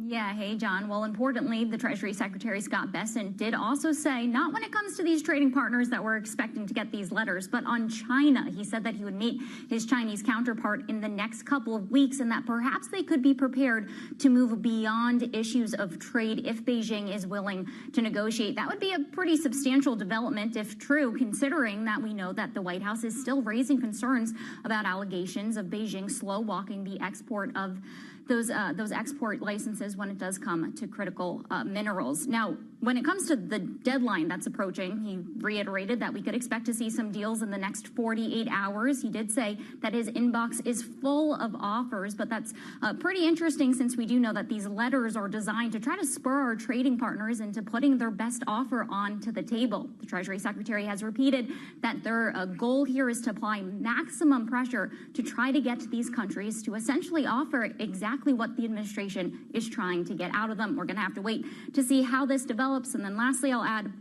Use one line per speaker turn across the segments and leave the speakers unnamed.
Yeah, hey, John. Well, importantly, the Treasury Secretary Scott Bessent did also say, not when it comes to these trading partners that we're expecting to get these letters, but on China. He said that he would meet his Chinese counterpart in the next couple of weeks and that perhaps they could be prepared to move beyond issues of trade if Beijing is willing to negotiate. That would be a pretty substantial development if true, considering that we know that the White House is still raising concerns about allegations of Beijing slow-walking the export of those export licenses when it does come to critical minerals. Now, when it comes to the deadline that's approaching, he reiterated that we could expect to see some deals in the next 48 hours. He did say that his inbox is full of offers, but that's pretty interesting since we do know that these letters are designed to try to spur our trading partners into putting their best offer onto the table. The Treasury Secretary has repeated that their goal here is to apply maximum pressure to try to get these countries to essentially offer exactly what the administration is trying to get out of them. We're going to have to wait to see how this develops. And then lastly, I'll add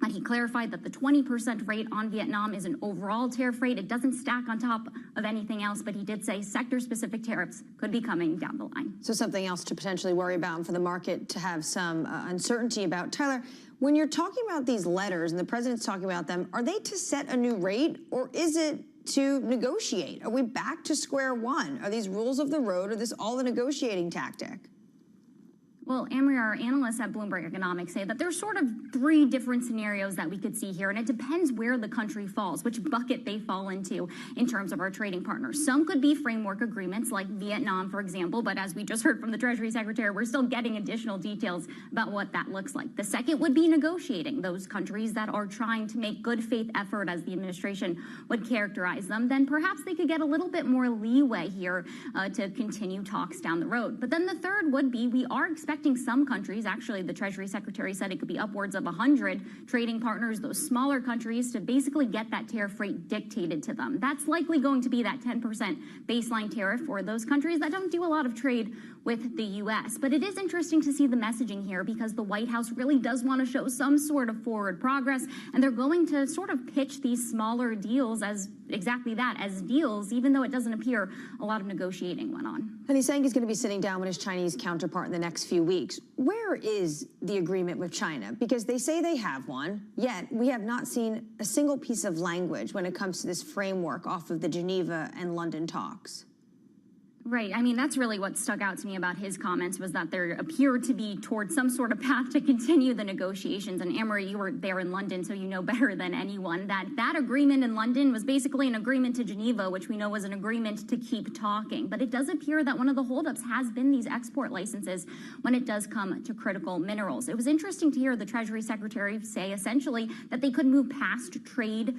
that he clarified that the 20% rate on Vietnam is an overall tariff rate. It doesn't stack on top of anything else, but he did say sector-specific tariffs could be coming down the line.
So something else to potentially worry about and for the market to have some uncertainty about. Tyler, when you're talking about these letters and the president's talking about them, are they to set a new rate or is it to negotiate? Are we back to square one? Are these rules of the road or is this all a negotiating tactic?
Well, Amory, our analysts at Bloomberg Economics say that there's sort of three different scenarios that we could see here, and it depends where the country falls, which bucket they fall into in terms of our trading partners. Some could be framework agreements like Vietnam, for example, but as we just heard from the Treasury Secretary, we're still getting additional details about what that looks like. The second would be negotiating, those countries that are trying to make good faith effort, as the administration would characterize them. Then perhaps they could get a little bit more leeway here to continue talks down the road. But then the third would be we are expecting some countries, actually the Treasury Secretary said it could be upwards of 100 trading partners, those smaller countries, to basically get that tariff rate dictated to them. That's likely going to be that 10% baseline tariff for those countries that don't do a lot of trade with the U.S. But it is interesting to see the messaging here because the White House really does want to show some sort of forward progress, and they're going to sort of pitch these smaller deals as exactly that, as deals, even though it doesn't appear a lot of negotiating went on.
And he's saying he's going to be sitting down with his Chinese counterpart in the next few weeks. Where is the agreement with China? Because they say they have one, yet we have not seen a single piece of language when it comes to this framework off of the Geneva and London talks.
Right. I mean, that's really what stuck out to me about his comments was that there appeared to be towards some sort of path to continue the negotiations. And Amory, you were there in London, so you know better than anyone that that agreement in London was basically an agreement to Geneva, which we know was an agreement to keep talking. But it does appear that one of the holdups has been these export licenses when it does come to critical minerals. It was interesting to hear the Treasury Secretary say essentially that they could move past trade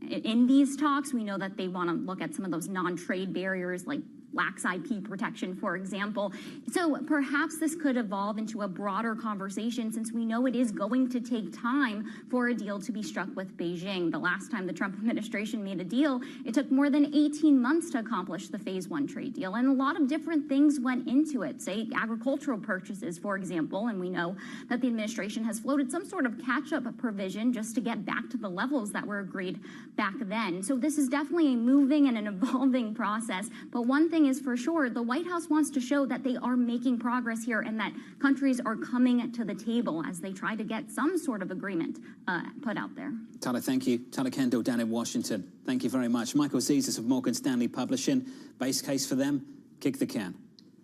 in these talks. We know that they want to look at some of those non-trade barriers like lax IP protection, for example. So perhaps this could evolve into a broader conversation since we know it is going to take time for a deal to be struck with Beijing. The last time the Trump administration made a deal, it took more than 18 months to accomplish the Phase 1 trade deal, and a lot of different things went into it, say agricultural purchases, for example, and we know that the administration has floated some sort of catch-up provision just to get back to the levels that were agreed back then. So this is definitely a moving and an evolving process, but one thing is for sure, the White House wants to show that they are making progress here and that countries are coming to the table as they try to get some sort of agreement put out there.
Tyler, thank you. Tyler Kendall down in Washington. Thank you very much. Michael Zezas of Morgan Stanley Publishing. Base case for them, kick the can.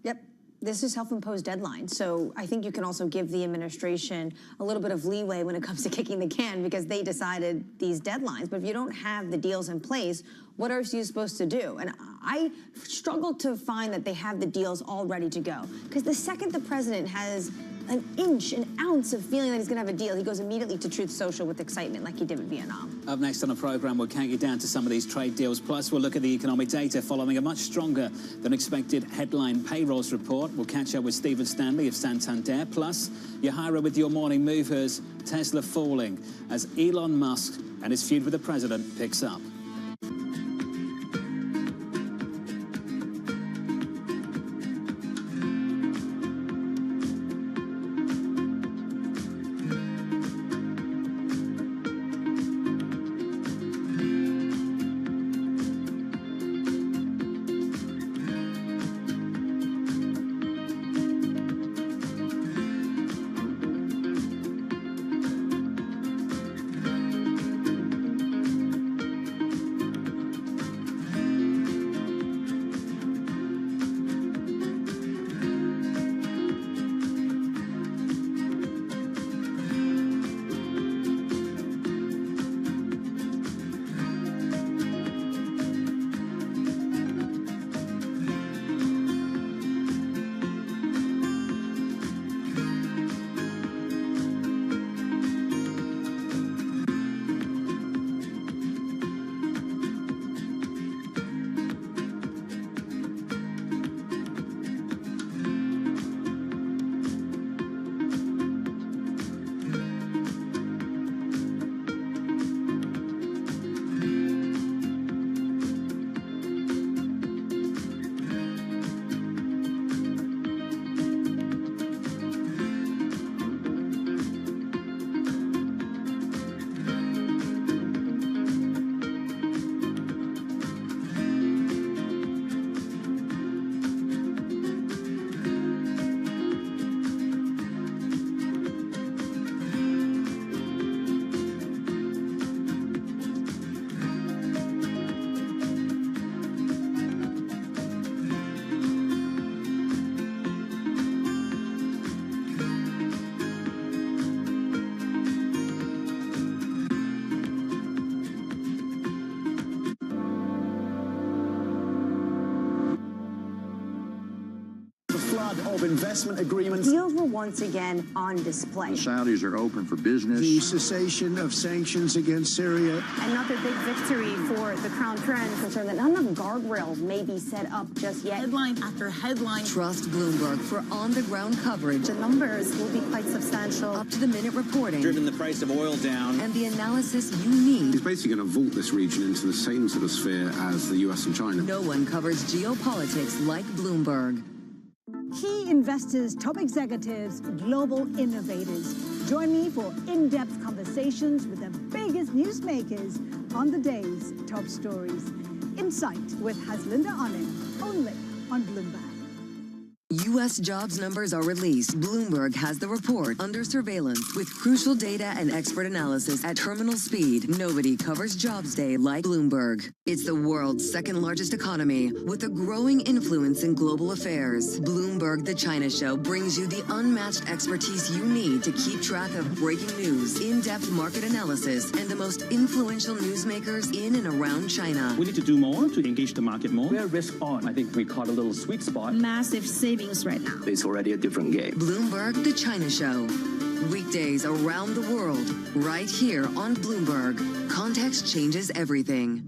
Yep. This is self-imposed deadline, so I think you can also give the administration a little bit of leeway when it comes to kicking the can because they decided these deadlines. But if you don't have the deals in place, what are you supposed to do? And I struggle to find that they have the deals all ready to go because the second the president has an ounce of feeling that he's going to have a deal, he goes immediately to Truth Social with excitement like he did with Vietnam.
Up next on the program, we'll count you down to some of these trade deals. Plus, we'll look at the economic data following a much stronger than expected headline payrolls report. We'll catch up with Stephen Stanley of Santander. Plus, Yahira with your morning movers, Tesla falling as Elon Musk and his feud with the president picks up.
flood of investment agreements.
Deals were once again on display.
The Saudis are open for business.
The cessation of sanctions against Syria.
Another big victory for the Crown Prince, concerned that not enough guardrails may be set up just yet.
Headline after headline.
Trust Bloomberg for on-the-ground coverage.
The numbers will be quite substantial.
Up-to-the-minute reporting.
Driven the price of oil down.
And the analysis you need.
He's basically going to vault this region into the same sort of sphere as the US and China.
No one covers geopolitics like Bloomberg.
Key investors, top executives, global innovators. Join me for in-depth conversations with the biggest newsmakers on the day's top stories. Insight with Haslinda Onen, only on Bloomberg.
U.S. jobs numbers are released. Bloomberg has the report under surveillance with crucial data and expert analysis at terminal speed. Nobody covers Jobs Day like Bloomberg. It's the world's second largest economy with a growing influence in global affairs. Bloomberg The China Show brings you the unmatched expertise you need to keep track of breaking news, in-depth market analysis, and the most influential newsmakers in and around China.
We need to do more to engage the market more. We're risk on. I think we caught a little sweet spot.
Massive savings right now.
It's already a different game.
Bloomberg The China Show. Weekdays around the world, right here on Bloomberg. Context changes everything.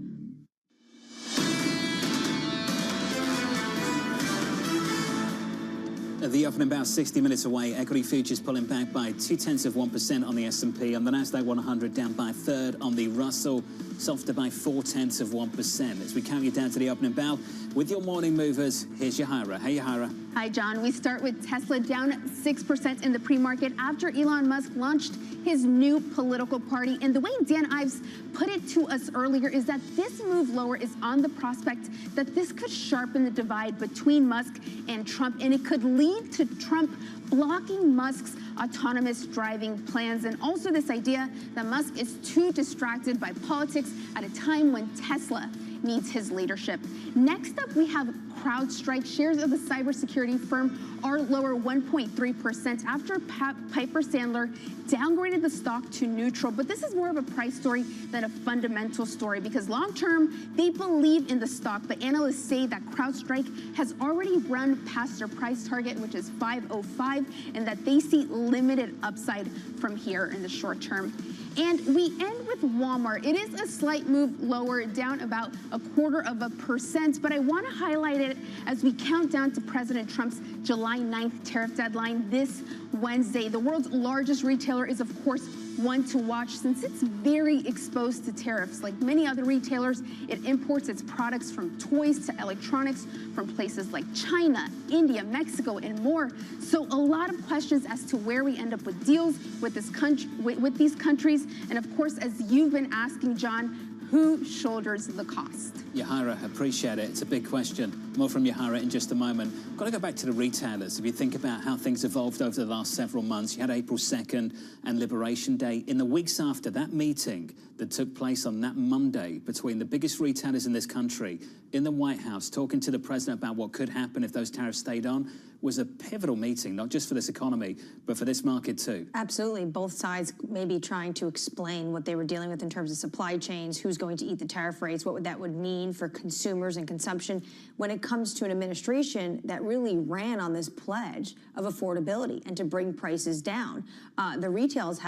The open about 60 minutes away. Equity futures pulling back by 0.2% on the S&P. On the Nasdaq 100 down by a third. On the Russell, softer by 0.4%. As we count you down to the opening bell with your morning movers, here's Yahira. Hey, Yahira.
Hi, John. We start with Tesla down 6% in the pre-market after Elon Musk launched his new political party. And the way Dan Ives put it to us earlier is that this move lower is on the prospect that this could sharpen the divide between Musk and Trump, and it could lead to Trump blocking Musk's autonomous driving plans, and also this idea that Musk is too distracted by politics at a time when Tesla needs his leadership. Next up, we have CrowdStrike. Shares of the cybersecurity firm are lower 1.3% after Piper Sandler downgraded the stock to neutral. But this is more of a price story than a fundamental story, because long term, they believe in the stock. But analysts say that CrowdStrike has already run past their price target, which is 505, and that they see limited upside from here in the short term. And we end with Walmart. It is a slight move lower, down about 0.25%, but I want to highlight it as we count down to President Trump's July 9th tariff deadline this Wednesday. The world's largest retailer is, of course, one to watch since it's very exposed to tariffs. Like many other retailers, it imports its products from toys to electronics from places like China, India, Mexico, and more. So a lot of questions as to where we end up with deals with this country, with these countries. And of course, as you've been asking, John, who shoulders the cost?
Yahira, appreciate it. It's a big question. More from Yahira in just a moment. Got to go back to the retailers. If you think about how things evolved over the last several months, you had April 2nd and Liberation Day. In the weeks after that meeting that took place on that Monday between the biggest retailers in this country in the White House, talking to the president about what could happen if those tariffs stayed on, was a pivotal meeting, not just for this economy, but for this market too.
Absolutely. Both sides maybe trying to explain what they were dealing with in terms of supply chains, who's going to eat the tariff rates, what that would mean for consumers and consumption when it comes to an administration that really ran on this pledge of affordability and to bring prices down. The retailers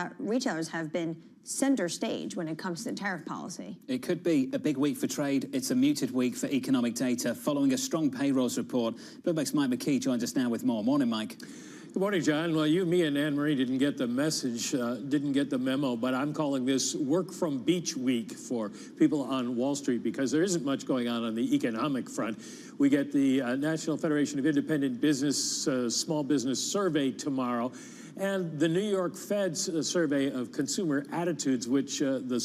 have been center stage when it comes to tariff policy.
It could be a big week for trade. It's a muted week for economic data following a strong payrolls report. Bloomberg's Mike McKee joins us now with more. Morning, Mike.
Good morning, John. Well, you, me, and Anne-Marie didn't get the message, didn't get the memo, but I'm calling this work from beach week for people on Wall Street because there isn't much going on the economic front. We get the National Federation of Independent Business Small Business Survey tomorrow, and the New York Fed's survey of consumer attitudes, which the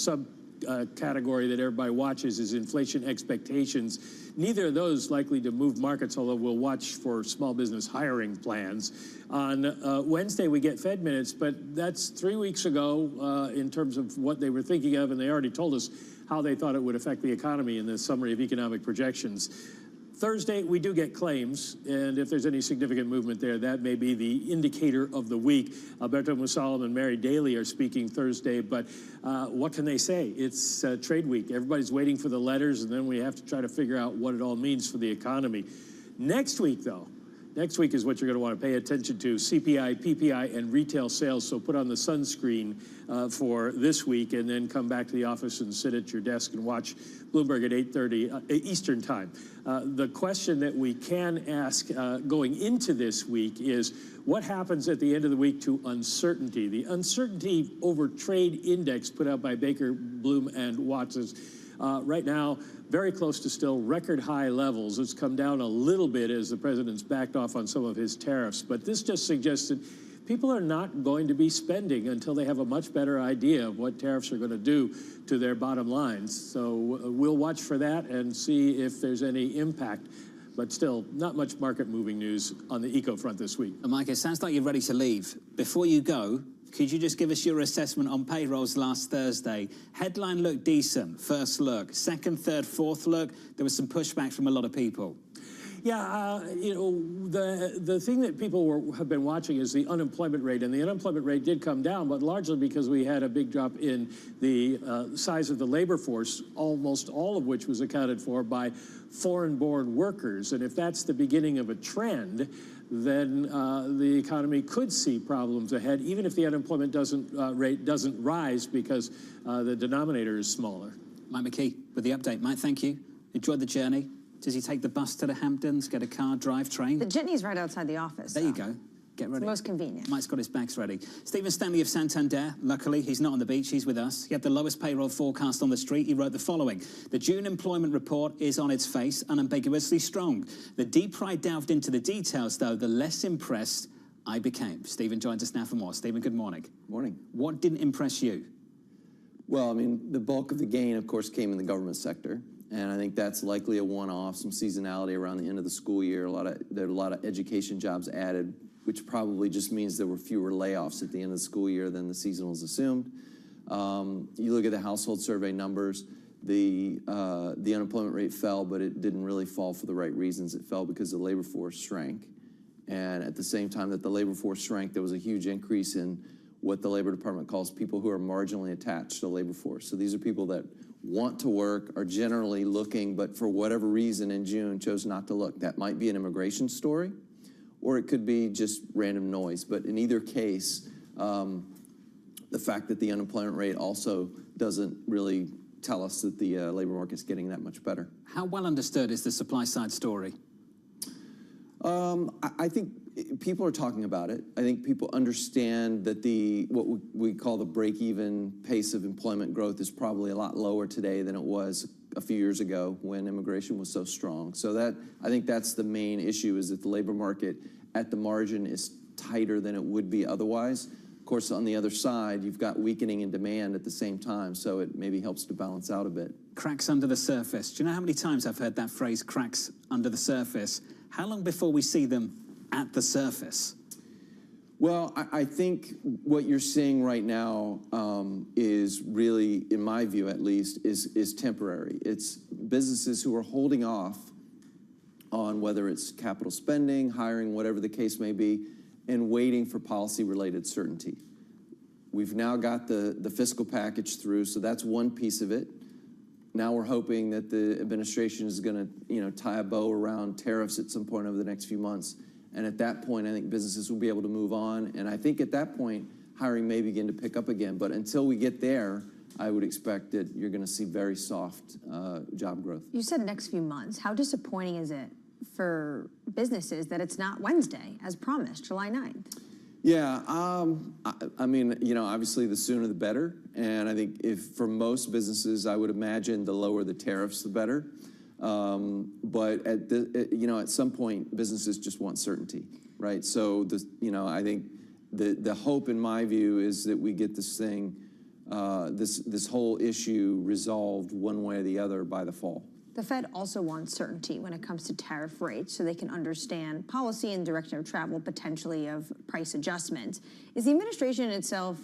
subcategory that everybody watches is inflation expectations. Neither of those likely to move markets, although we'll watch for small business hiring plans. On Wednesday, we get Fed minutes, but that's 3 weeks ago in terms of what they were thinking of, and they already told us how they thought it would affect the economy in the summary of economic projections. Thursday, we do get claims, and if there's any significant movement there, that may be the indicator of the week. Alberto Musalem and Mary Daly are speaking Thursday, but what can they say? It's trade week. Everybody's waiting for the letters, and then we have to try to figure out what it all means for the economy. Next week, though, Next week is what you're going to want to pay attention to: CPI, PPI, and retail sales. So put on the sunscreen for this week, and then come back to the office and sit at your desk and watch Bloomberg at 8:30 Eastern Time. The question that we can ask going into this week is, what happens at the end of the week to uncertainty? The uncertainty over trade index put out by Baker, Bloom, and Watts is right now very close to still record high levels. It's come down a little bit as the president's backed off on some of his tariffs, but this just suggests that people are not going to be spending until they have a much better idea of what tariffs are going to do to their bottom lines. So we'll watch for that and see if there's any impact. But still, not much market-moving news on the eco front this week.
Mike, it sounds like you're ready to leave. Before you go, could you just give us your assessment on payrolls last Thursday? Headline looked decent, first look. Second, third, fourth look, there was some pushback from a lot of people.
Yeah, you know, the thing that people have been watching is the unemployment rate, and the unemployment rate did come down, but largely because we had a big drop in the size of the labor force, almost all of which was accounted for by foreign-born workers. And if that's the beginning of a trend, then the economy could see problems ahead, even if the unemployment rate doesn't rise because the denominator is smaller.
Mike McKee with the update. Mike, thank you. Enjoyed the journey. Does he take the bus to the Hamptons, get a car, drive, train?
The jitney's right outside the office.
There you go. Get ready.
It's the most convenient.
Mike's got his bags ready. Stephen Stanley of Santander, luckily, he's not on the beach, he's with us. He had the lowest payroll forecast on the street. He wrote the following: the June employment report is on its face unambiguously strong. The deeper I delved into the details, though, the less impressed I became. Stephen joins us now for more. Stephen, good morning.
Morning.
What didn't impress you?
Well, I mean, the bulk of the gain, of course, came in the government sector. And I think that's likely a one-off, some seasonality around the end of the school year. There are a lot of education jobs added, which probably just means there were fewer layoffs at the end of the school year than the seasonals assumed. You look at the household survey numbers, the unemployment rate fell, but it didn't really fall for the right reasons. It fell because the labor force shrank. And at the same time that the labor force shrank, there was a huge increase in what the Labor Department calls people who are marginally attached to the labor force. So these are people that want to work, are generally looking, but for whatever reason in June chose not to look. That might be an immigration story, or it could be just random noise. But in either case, the fact that the unemployment rate also doesn't really tell us that the labor market's getting that much better.
How well understood is the supply side story?
I think people are talking about it. I think people understand that what we call the break-even pace of employment growth is probably a lot lower today than it was a few years ago when immigration was so strong. So I think that's the main issue, is that the labor market at the margin is tighter than it would be otherwise. Of course, on the other side, you've got weakening in demand at the same time, so it maybe helps to balance out a bit.
Cracks under the surface. Do you know how many times I've heard that phrase, cracks under the surface? How long before we see them at the surface?
Well, I think what you're seeing right now is really, in my view at least, is temporary. It's businesses who are holding off on whether it's capital spending, hiring, whatever the case may be, and waiting for policy-related certainty. We've now got the fiscal package through, so that's one piece of it. Now we're hoping that the administration is going to, tie a bow around tariffs at some point over the next few months. And at that point, I think businesses will be able to move on. And I think at that point, hiring may begin to pick up again. But until we get there, I would expect that you're going to see very soft job growth.
You said next few months. How disappointing is it for businesses that it's not Wednesday, as promised, July 9th?
Yeah, I mean, obviously the sooner the better. And I think for most businesses, I would imagine the lower the tariffs, the better. But at some point, businesses just want certainty, right? So I think the hope, in my view, is that we get this thing, this whole issue resolved one way or the other by the fall.
The Fed also wants certainty when it comes to tariff rates so they can understand policy and direction of travel, potentially of price adjustments. Is the administration itself,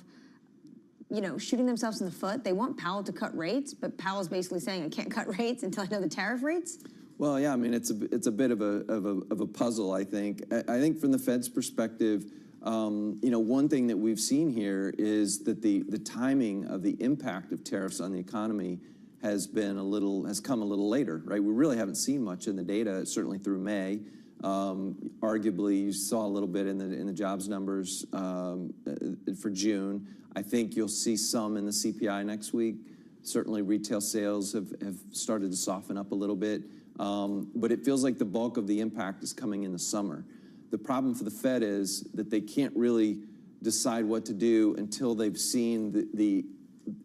shooting themselves in the foot? They want Powell to cut rates, but Powell's basically saying, I can't cut rates until I know the tariff rates?
Well, yeah, I mean, it's a bit of a puzzle, I think. I think from the Fed's perspective, one thing that we've seen here is that the timing of the impact of tariffs on the economy has come a little later, right? We really haven't seen much in the data, certainly through May. Arguably, you saw a little bit in the jobs numbers for June. I think you'll see some in the CPI next week. Certainly, retail sales have started to soften up a little bit, but it feels like the bulk of the impact is coming in the summer. The problem for the Fed is that they can't really decide what to do until they've seen the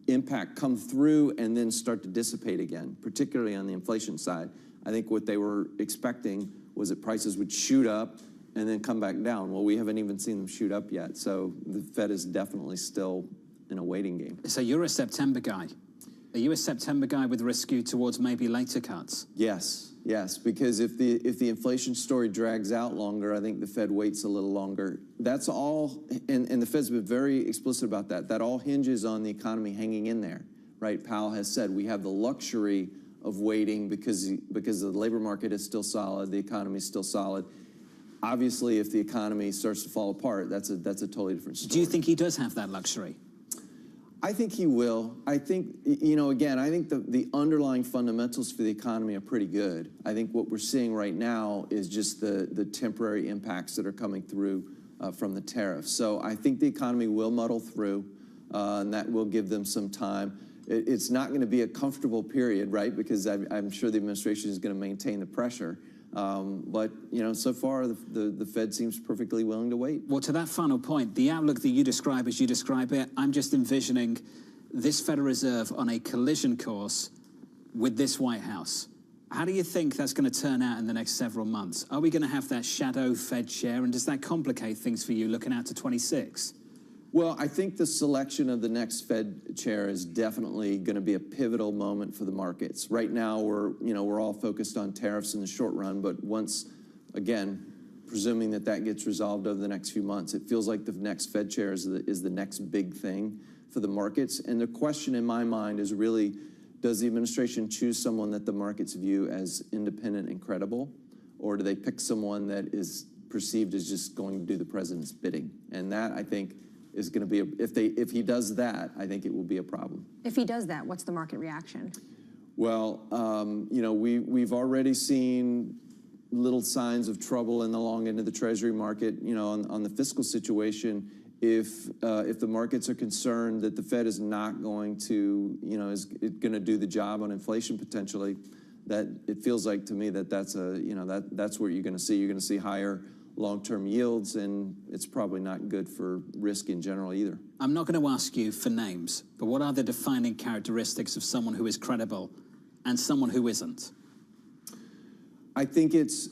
impact come through and then start to dissipate again, particularly on the inflation side. I think what they were expecting was that prices would shoot up and then come back down. Well, we haven't even seen them shoot up yet, so the Fed is definitely still in a waiting game.
So you're a September guy. Are you a September guy with risk skewed towards maybe later cuts?
Yes, because if the inflation story drags out longer, I think the Fed waits a little longer. That's all, and the Fed's been very explicit about that. That all hinges on the economy hanging in there, right? Powell has said we have the luxury of waiting because the labor market is still solid, the economy is still solid. Obviously, if the economy starts to fall apart, that's a totally different story.
Do you think he does have that luxury?
I think he will. I think, again, I think the underlying fundamentals for the economy are pretty good. I think what we're seeing right now is just the temporary impacts that are coming through from the tariffs. So I think the economy will muddle through, and that will give them some time. It's not going to be a comfortable period, right? Because I'm sure the administration is going to maintain the pressure. But, so far, the Fed seems perfectly willing to wait.
Well, to that final point, the outlook that you describe as you describe it, I'm just envisioning this Federal Reserve on a collision course with this White House. How do you think that's going to turn out in the next several months? Are we going to have that shadow Fed chair, and does that complicate things for you looking out to 26?
Well, I think the selection of the next Fed chair is definitely going to be a pivotal moment for the markets. Right now, we're all focused on tariffs in the short run, but once, again, presuming that gets resolved over the next few months, it feels like the next Fed chair is the next big thing for the markets. And the question in my mind is really, does the administration choose someone that the markets view as independent and credible, or do they pick someone that is perceived as just going to do the president's bidding? And that, I think, is going to be, if he does that, I think it will be a problem.
If he does that, what's the market reaction?
Well, we've already seen little signs of trouble in the long end of the Treasury market. On the fiscal situation, if the markets are concerned that the Fed is not going to, is going to do the job on inflation potentially, that it feels like to me that's what you're going to see. You're going to see higher long-term yields, and it's probably not good for risk in general either.
I'm not going to ask you for names, but what are the defining characteristics of someone who is credible and someone who isn't?
I think it's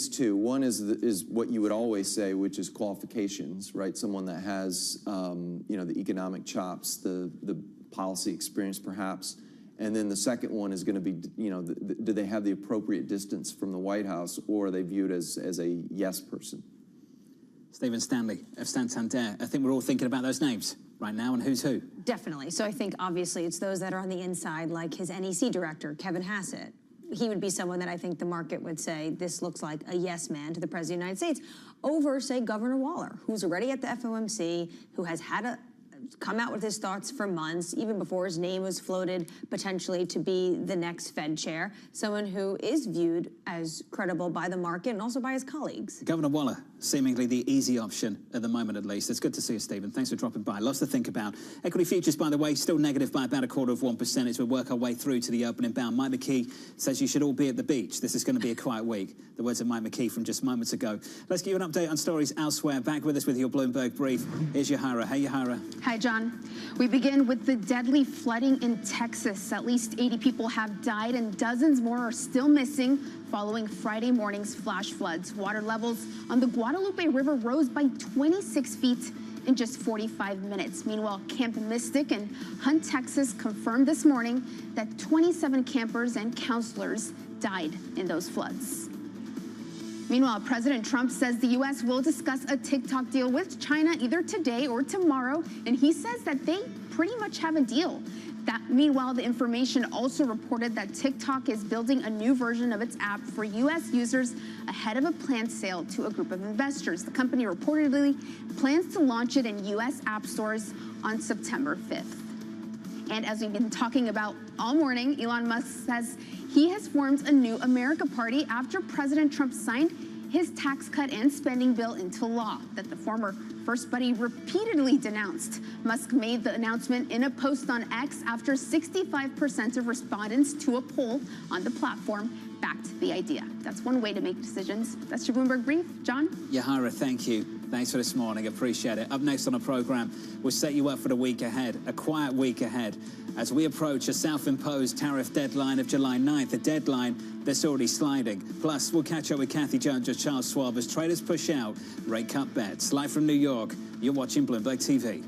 two. One is what you would always say, which is qualifications, right? Someone that has, the economic chops, the policy experience, perhaps. And then the second one is going to be, do they have the appropriate distance from the White House, or are they viewed as a yes person?
Stephen Stanley of Santander. I think we're all thinking about those names right now, and who's who.
Definitely. So I think, obviously, it's those that are on the inside, like his NEC director, Kevin Hassett. He would be someone that I think the market would say, this looks like a yes man to the President of the United States, over, say, Governor Waller, who's already at the FOMC, who has had come out with his thoughts for months, even before his name was floated potentially to be the next Fed chair, someone who is viewed as credible by the market and also by his colleagues.
Governor Waller, seemingly the easy option at the moment, at least. It's good to see you, Stephen. Thanks for dropping by. Lots to think about. Equity futures, by the way, still negative by about 0.25% as we work our way through to the opening bound. Mike McKee says you should all be at the beach. This is going to be a quiet week. The words of Mike McKee from just moments ago. Let's give you an update on stories elsewhere. Back with us with your Bloomberg brief. Here's Yahara. Hey, Yahara.
Hi, John. We begin with the deadly flooding in Texas. At least 80 people have died and dozens more are still missing following Friday morning's flash floods. Water levels on the Guadalupe River rose by 26 feet in just 45 minutes. Meanwhile, Camp Mystic in Hunt, Texas confirmed this morning that 27 campers and counselors died in those floods. Meanwhile, President Trump says the U.S. will discuss a TikTok deal with China either today or tomorrow, and he says that they pretty much have a deal. Meanwhile, the information also reported that TikTok is building a new version of its app for U.S. users ahead of a planned sale to a group of investors. The company reportedly plans to launch it in U.S. app stores on September 5th. And as we've been talking about all morning, Elon Musk says he has formed a new America party after President Trump signed his tax cut and spending bill into law that the former First Buddy repeatedly denounced. Musk made the announcement in a post on X after 65% of respondents to a poll on the platform backed the idea. That's one way to make decisions. That's your Bloomberg Brief. John?
Yahara, thank you. Thanks for this morning. Appreciate it. Up next on the program, we'll set you up for the week ahead, a quiet week ahead, as we approach a self-imposed tariff deadline of July 9th, a deadline that's already sliding. Plus, we'll catch up with Kathy Jones and Charles Schwab as traders push out rate cut bets. Live from New York, you're watching Bloomberg TV.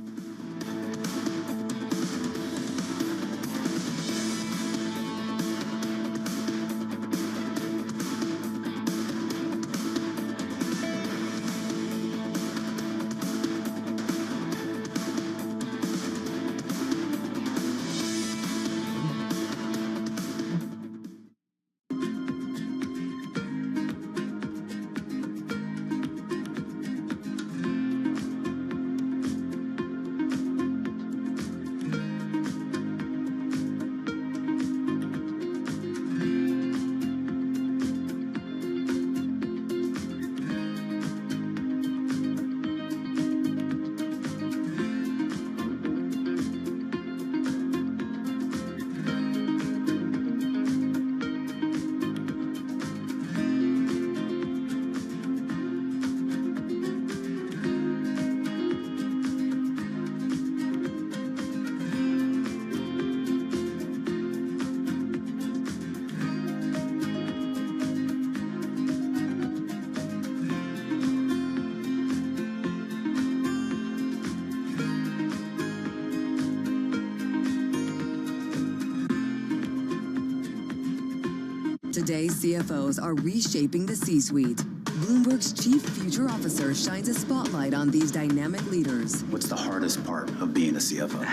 Today's CFOs are reshaping the C-suite. Bloomberg's chief future officer shines a spotlight on these dynamic leaders.
What's the hardest part of being a CFO?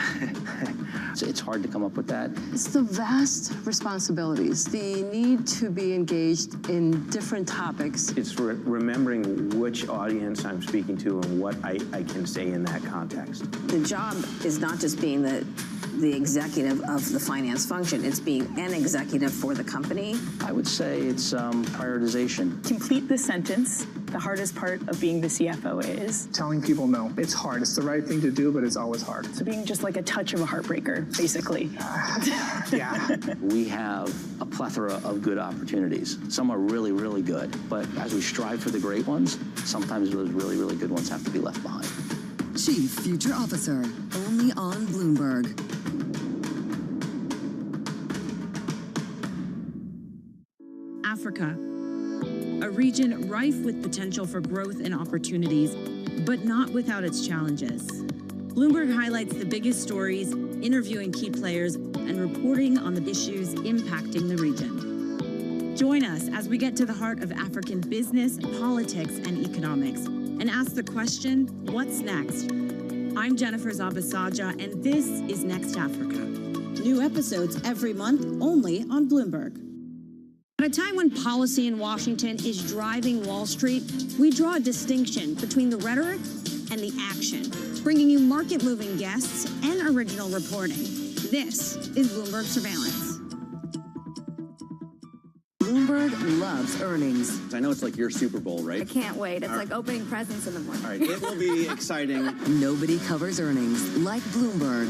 It's hard to come up with that.
It's the vast responsibilities, the need to be engaged in different topics.
It's remembering which audience I'm speaking to and what I can say in that context.
The job is not just being the executive of the finance function, it's being an executive for the company.
I would say it's prioritization.
Complete the sentence. The hardest part of being the CFO is
telling people no. It's hard. It's the right thing to do, but it's always hard.
So being just like a touch of a heartbreaker, basically.
Yeah.
We have a plethora of good opportunities. Some are really, really good, but as we strive for the great ones, sometimes those really, really good ones have to be left behind.
Chief Future Officer, only on Bloomberg.
Africa, a region rife with potential for growth and opportunities, but not without its challenges. Bloomberg highlights the biggest stories, interviewing key players, and reporting on the issues impacting the region. Join us as we get to the heart of African business, politics, and economics, and ask the question, what's next? I'm Jennifer Zabasaja, and this is Next Africa.
New episodes every month, only on Bloomberg. At a time when policy in Washington is driving Wall Street, we draw a distinction between the rhetoric and the action, bringing you market-moving guests and original reporting. This is Bloomberg Surveillance.
Bloomberg loves earnings.
I know it's like your Super Bowl, right?
I can't wait. It's like opening presents in the morning.
All right, it will be exciting.
Nobody covers earnings like Bloomberg.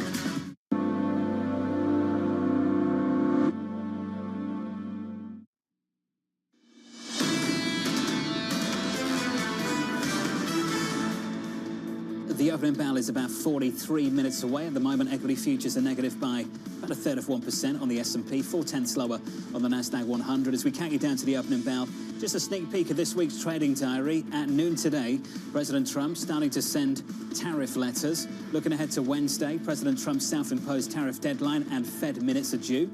The opening bell is about 43 minutes away. At the moment, equity futures are negative by about 1/3 on the S&P, 0.4 lower on the Nasdaq 100. As we count you down to the opening bell, just a sneak peek of this week's trading diary. At noon today, President Trump starting to send tariff letters. Looking ahead to Wednesday, President Trump's self-imposed tariff deadline and Fed minutes are due.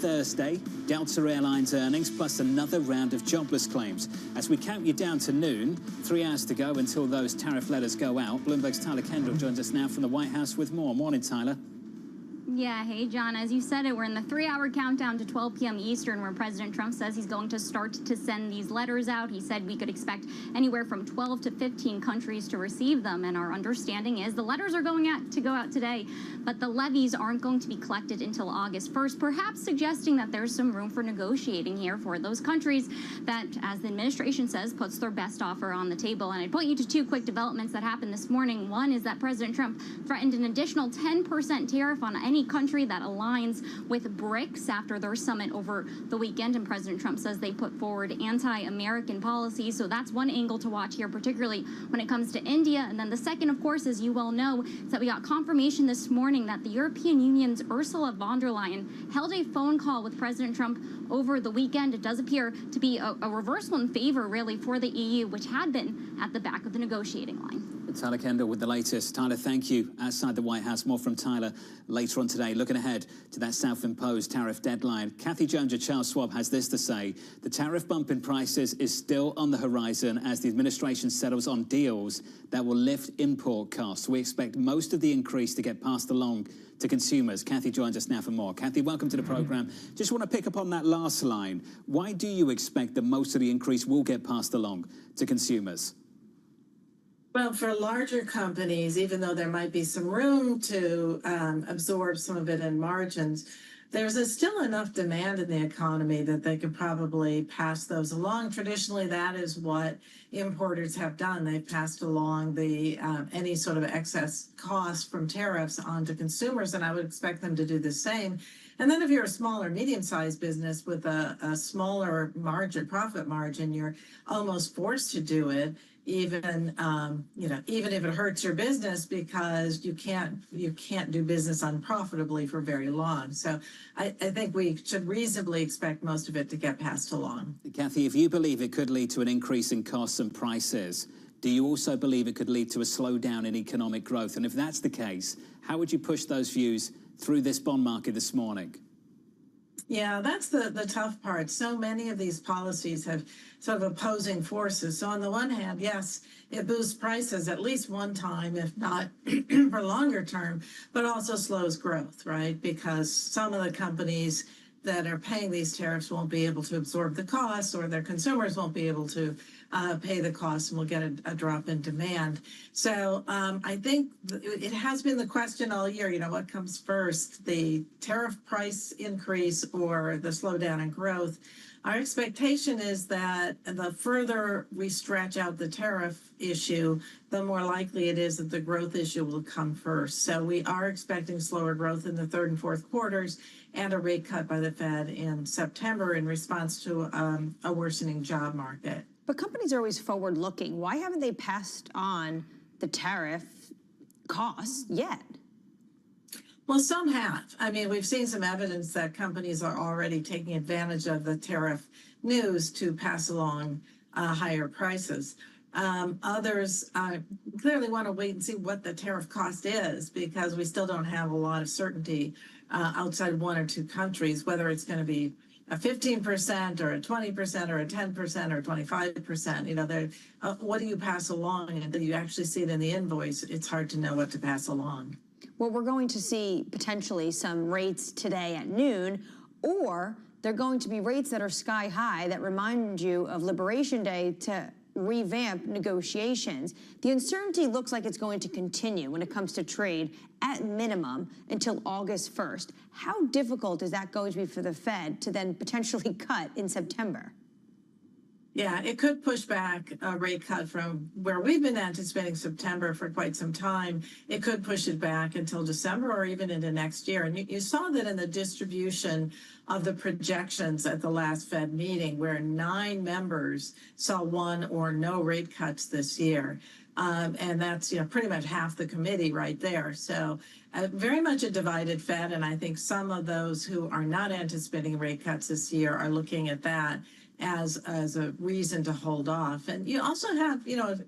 Thursday, Delta Airlines earnings plus another round of jobless claims. As we count you down to noon, 3 hours to go until those tariff letters go out. Bloomberg's Tyler Kendall joins us now from the White House with more. Morning, Tyler.
Yeah, hey, John. As you said it, we're in the 3-hour countdown to 12 p.m. Eastern, where President Trump says he's going to start to send these letters out. He said we could expect anywhere from 12 to 15 countries to receive them. And our understanding is the letters are going to go out today, but the levies aren't going to be collected until August 1st, perhaps suggesting that there's some room for negotiating here for those countries that, as the administration says, puts their best offer on the table. And I'd point you to 2 quick developments that happened this morning. One is that President Trump threatened an additional 10% tariff on any country that aligns with BRICS after their summit over the weekend. And President Trump says they put forward anti-American policies. So that's one angle to watch here, particularly when it comes to India. And then the second, of course, as you well know, is that we got confirmation this morning that the European Union's Ursula von der Leyen held a phone call with President Trump over the weekend. It does appear to be a reversal in favor, really, for the EU, which had been at the back of the negotiating line.
Tyler Kendall with the latest. Tyler, thank you. Outside the White House, more from Tyler later on today. Looking ahead to that self-imposed tariff deadline, Kathy Jones of Charles Schwab has this to say. The tariff bump in prices is still on the horizon as the administration settles on deals that will lift import costs. We expect most of the increase to get passed along to consumers. Kathy joins us now for more. Kathy, welcome to the program. Just want to pick up on that last line. Why do you expect that most of the increase will get passed along to consumers?
Well, for larger companies, even though there might be some room to absorb some of it in margins, there's still enough demand in the economy that they could probably pass those along. Traditionally, that is what importers have done. They've passed along the any sort of excess cost from tariffs onto consumers, and I would expect them to do the same. And then if you're a small or medium-sized business with a smaller margin, profit margin, you're almost forced to do it, even even if it hurts your business, because you can't do business unprofitably for very long. So I think we should reasonably expect most of it to get passed along.
Kathy, if you believe it could lead to an increase in costs and prices, do you also believe it could lead to a slowdown in economic growth? And if that's the case, how would you push those views through this bond market this morning?
Yeah, that's the tough part. So many of these policies have sort of opposing forces. So on the one hand, yes, it boosts prices at least one time, if not for longer term, but also slows growth, right? Because some of the companies that are paying these tariffs won't be able to absorb the costs, or their consumers won't be able to pay the costs, and we'll get a drop in demand. So I think it has been the question all year, what comes first, the tariff price increase or the slowdown in growth? Our expectation is that the further we stretch out the tariff issue, the more likely it is that the growth issue will come first. So we are expecting slower growth in the third and fourth quarters and a rate cut by the Fed in September in response to a worsening job market.
But companies are always forward-looking. Why haven't they passed on the tariff costs yet?
Well, some have. I mean, we've seen some evidence that companies are already taking advantage of the tariff news to pass along higher prices. Others clearly want to wait and see what the tariff cost is, because we still don't have a lot of certainty outside 1 or 2 countries, whether it's going to be a 15% or a 20% or a 10% or 25%. What do you pass along? And until you actually see it in the invoice, it's hard to know what to pass along.
Well, we're going to see potentially some rates today at noon, or they're going to be rates that are sky high that remind you of Liberation Day to revamp negotiations. The uncertainty looks like it's going to continue when it comes to trade at minimum until August 1st. How difficult is that going to be for the Fed to then potentially cut in September?
Yeah, it could push back a rate cut from where we've been anticipating September for quite some time. It could push it back until December or even into next year. And you saw that in the distribution of the projections at the last Fed meeting, where 9 members saw 1 or no rate cuts this year. And that's pretty much half the committee right there. So very much a divided Fed. And I think some of those who are not anticipating rate cuts this year are looking at that as a reason to hold off. And you also have,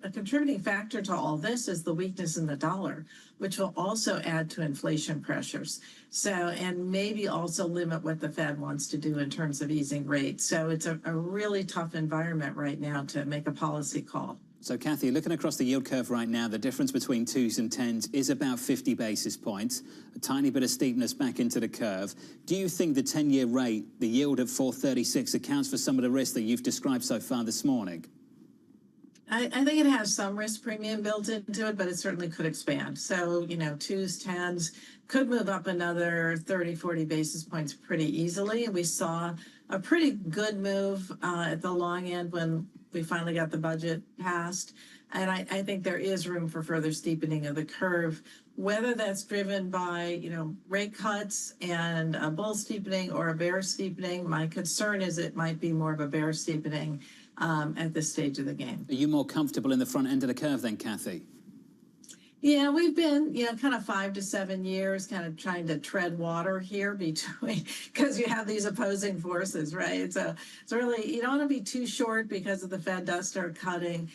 a contributing factor to all this is the weakness in the dollar, which will also add to inflation pressures. So, and maybe also limit what the Fed wants to do in terms of easing rates. So it's a really tough environment right now to make a policy call.
So, Kathy, looking across the yield curve right now, the difference between 2s and 10s is about 50 basis points, a tiny bit of steepness back into the curve. Do you think the 10-year rate, the yield at 4.36, accounts for some of the risk that you've described so far this morning?
I think it has some risk premium built into it, but it certainly could expand. So, 2s, 10s could move up another 30, 40 basis points pretty easily. And we saw a pretty good move at the long end when we finally got the budget passed. And I think there is room for further steepening of the curve, whether that's driven by, rate cuts and a bull steepening or a bear steepening. My concern is it might be more of a bear steepening at this stage of the game.
Are you more comfortable in the front end of the curve then, Kathy?
Yeah, we've been, kind of 5 to 7 years kind of trying to tread water here between, because you have these opposing forces, right? So it's really, you don't want to be too short because if the Fed does start cutting.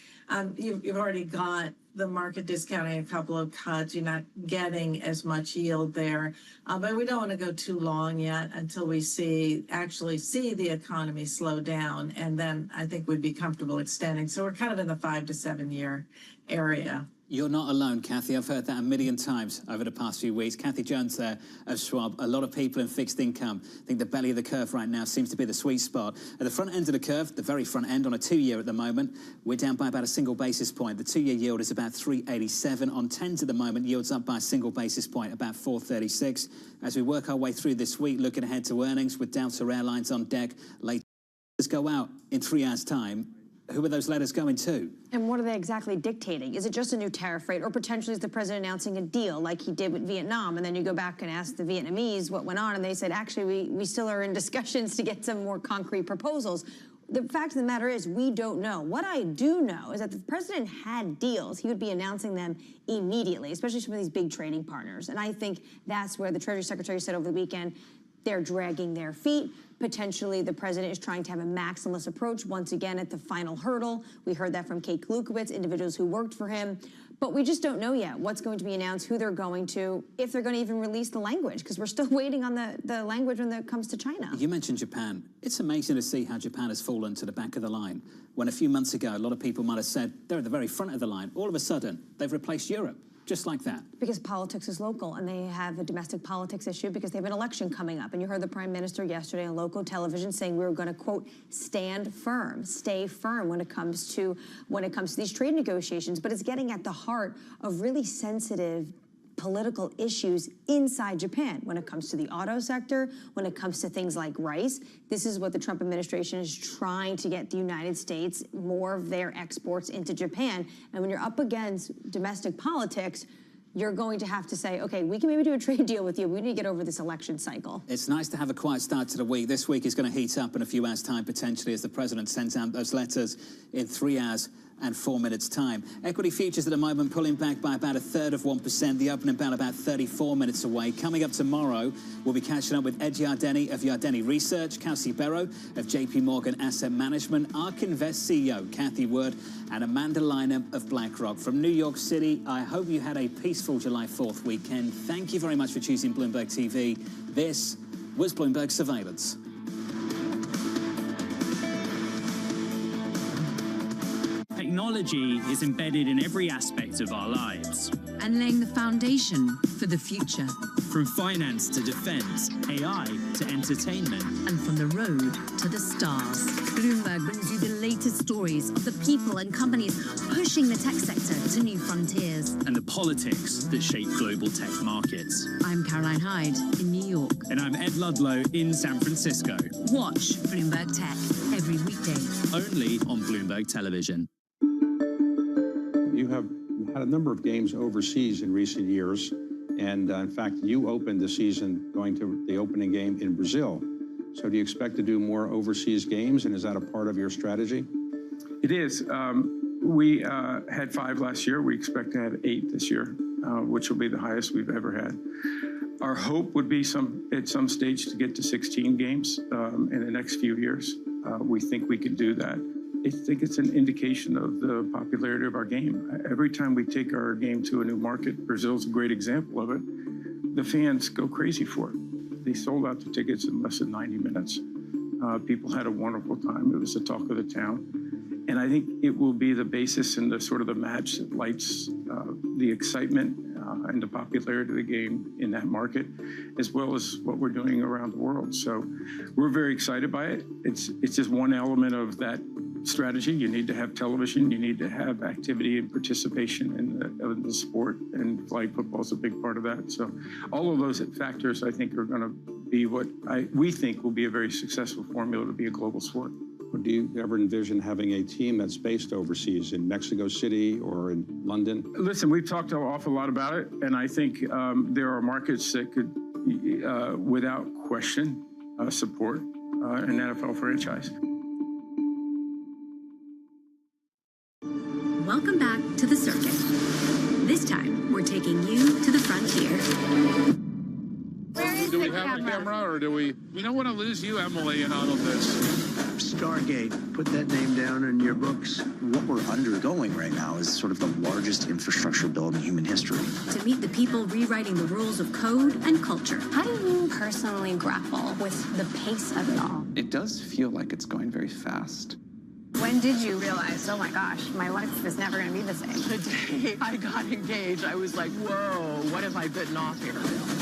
You've already got the market discounting a couple of cuts. You're not getting as much yield there. But we don't want to go too long yet until we actually see the economy slow down. And then I think we'd be comfortable extending. So we're kind of in the 5 to 7 year area.
You're not alone, Kathy. I've heard that a million times over the past few weeks. Kathy Jones there of Schwab. A lot of people in fixed income think the belly of the curve right now seems to be the sweet spot. At the front end of the curve, the very front end on a 2-year at the moment, we're down by about a single basis point. The 2-year yield is about 3.87. On 10s at the moment, yields up by a single basis point, about 4.36. As we work our way through this week, looking ahead to earnings with Delta Airlines on deck, letters go out in 3 hours' time. Who are those letters going to?
And what are they exactly dictating? Is it just a new tariff rate, or potentially is the president announcing a deal like he did with Vietnam? And then you go back and ask the Vietnamese what went on, and they said, actually, we still are in discussions to get some more concrete proposals. The fact of the matter is, we don't know. What I do know is that if the president had deals, he would be announcing them immediately, especially some of these big trading partners. And I think that's where the Treasury Secretary said over the weekend, they're dragging their feet. Potentially, the president is trying to have a maximalist approach once again at the final hurdle. We heard that from Kate Kalukowicz, individuals who worked for him. But we just don't know yet what's going to be announced, who they're going to, if they're going to even release the language, because we're still waiting on the language when it comes to China.
You mentioned Japan. It's amazing to see how Japan has fallen to the back of the line. When a few months ago, a lot of people might have said they're at the very front of the line. All of a sudden, they've replaced Europe. Just like that.
Because politics is local, and they have a domestic politics issue because they have an election coming up. And you heard the Prime Minister yesterday on local television saying we were going to, quote, stand firm, stay firm when it comes to these trade negotiations. But it's getting at the heart of really sensitive political issues inside Japan when it comes to the auto sector, when it comes to things like rice. This is what the Trump administration is trying to get the United States, more of their exports into Japan. And when you're up against domestic politics, you're going to have to say, okay, we can maybe do a trade deal with you. We need to get over this election cycle.
It's nice to have a quiet start to the week. This week is going to heat up in a few hours' time, potentially, as the president sends out those letters in 3 hours and 4 minutes' time. Equity futures at the moment pulling back by about 1/3 of 1%. The opening bell about 34 minutes away. Coming up tomorrow, we'll be catching up with Ed Yardeni of Yardeni Research, Kelsey Barrow of JP Morgan Asset Management, ARK Invest CEO Kathy Wood, and Amanda Lynham of BlackRock. From New York City, I hope you had a peaceful July 4th weekend. Thank you very much for choosing Bloomberg TV. This was Bloomberg Surveillance.
Technology is embedded in every aspect of our lives.
And laying the foundation for the future.
From finance to defense, AI to entertainment.
And from the road to the stars. Bloomberg brings you the latest stories of the people and companies pushing the tech sector to new frontiers.
And the politics that shape global tech markets.
I'm Caroline Hyde in New York.
And I'm Ed Ludlow in San Francisco.
Watch Bloomberg Tech every weekday.
Only on Bloomberg Television.
You have had a number of games overseas in recent years, and in fact, you opened the season going to the opening game in Brazil. So do you expect to do more overseas games, and is that a part of your strategy?
It is. We had 5 last year. We expect to have 8 this year, which will be the highest we've ever had. Our hope would be at some stage to get to 16 games in the next few years. We think we could do that. I think it's an indication of the popularity of our game. Every time we take our game to a new market, Brazil's a great example of it, the fans go crazy for it. They sold out the tickets in less than 90 minutes. People had a wonderful time. It was the talk of the town. And I think it will be the basis and the sort of the match that lights the excitement and the popularity of the game in that market, as well as what we're doing around the world. So we're very excited by it. It's just one element of that strategy. You need to have television. You need to have activity and participation in the sport, and flag football is a big part of that. So all of those factors, I think, are going to be what we think will be a very successful formula to be a global sport.
Do you ever envision having a team that's based overseas in Mexico City or in London?
Listen, we've talked an awful lot about it, and I think there are markets that could, without question, support an NFL franchise.
Welcome back to the circuit. This time, we're taking you to the frontier.
Do we have a camera, or do we don't want to lose you, Emily, in all of this?
Stargate, put that name down in your books. What we're undergoing right now is sort of the largest infrastructure bill in human history.
To meet the people rewriting the rules of code and culture.
How do you personally grapple with the pace of it all?
It does feel like it's going very fast.
When did you realize, oh my gosh, my life is never going to be the same?
The day I got engaged, I was like, whoa, what have I bitten off here?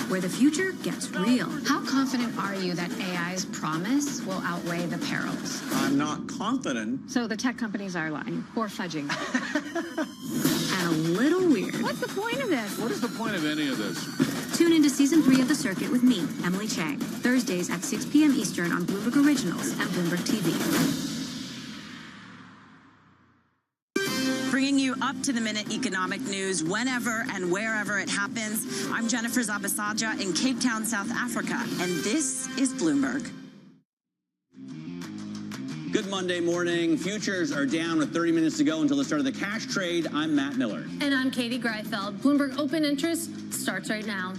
Where the future gets real.
How confident are you that AI's promise will outweigh the perils?
I'm not confident.
So the tech companies are lying or fudging.
And a little weird.
What's the point of this?
What is the point of any of this?
Tune into Season 3 of The Circuit with me, Emily Chang, Thursdays at 6 p.m. Eastern on Bloomberg Originals and Bloomberg TV.
Bringing you up-to-the-minute economic news whenever and wherever it happens. I'm Jennifer Zabasaja in Cape Town, South Africa, and this is Bloomberg.
Good Monday morning. Futures are down with 30 minutes to go until the start of the cash trade. I'm Matt Miller.
And I'm Katie Greifeld. Bloomberg Open Interest starts right now.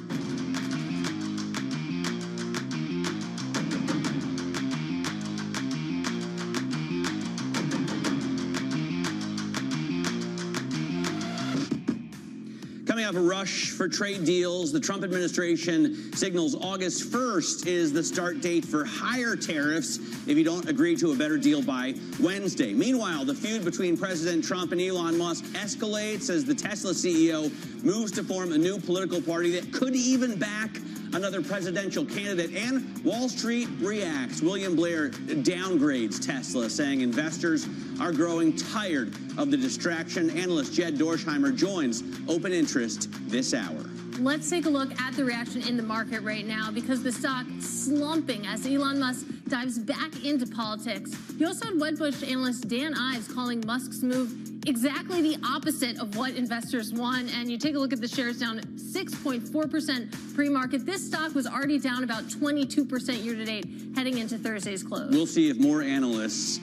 Coming off a rush for trade deals, the Trump administration signals August 1st is the start date for higher tariffs if you don't agree to a better deal by Wednesday. Meanwhile, the feud between President Trump and Elon Musk escalates as the Tesla CEO moves to form a new political party that could even back another presidential candidate, and Wall Street reacts. William Blair downgrades Tesla, saying investors are growing tired of the distraction. Analyst Jed Dorsheimer joins Open Interest this hour.
Let's take a look at the reaction in the market right now, because the stock slumping as Elon Musk dives back into politics. You also had Wedbush analyst Dan Ives calling Musk's move exactly the opposite of what investors want. And you take a look at the shares down 6.4% pre-market. This stock was already down about 22% year to date heading into Thursday's close.
We'll see if more analysts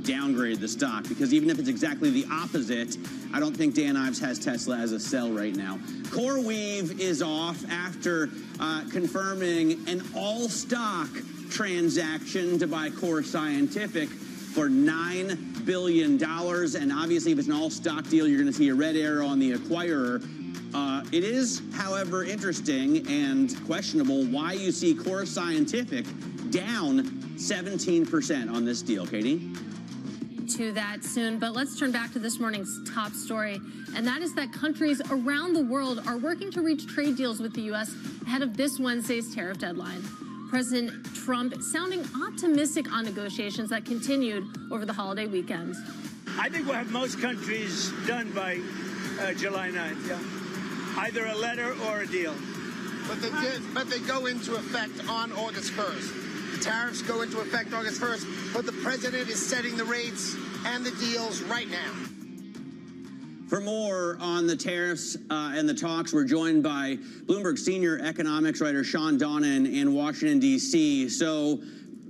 downgrade the stock, because even if it's exactly the opposite, I don't think Dan Ives has Tesla as a sell right now. CoreWeave is off after confirming an all-stock transaction to buy Core Scientific for $9 billion. And obviously, if it's an all-stock deal, you're going to see a red arrow on the acquirer. It is, however, interesting and questionable why you see Core Scientific down 17% on this deal. Katie?
To that soon, but let's turn back to this morning's top story, and that is that countries around the world are working to reach trade deals with the U.S. ahead of this Wednesday's tariff deadline. President Trump sounding optimistic on negotiations that continued over the holiday weekend.
I think we'll have most countries done by July 9th, yeah. Either a letter or a deal.
But they go into effect on August 1st. Tariffs go into effect August 1st, but the president is setting the rates and the deals right now.
For more on the tariffs and the talks, we're joined by Bloomberg senior economics writer Sean Donnan in Washington, D.C. So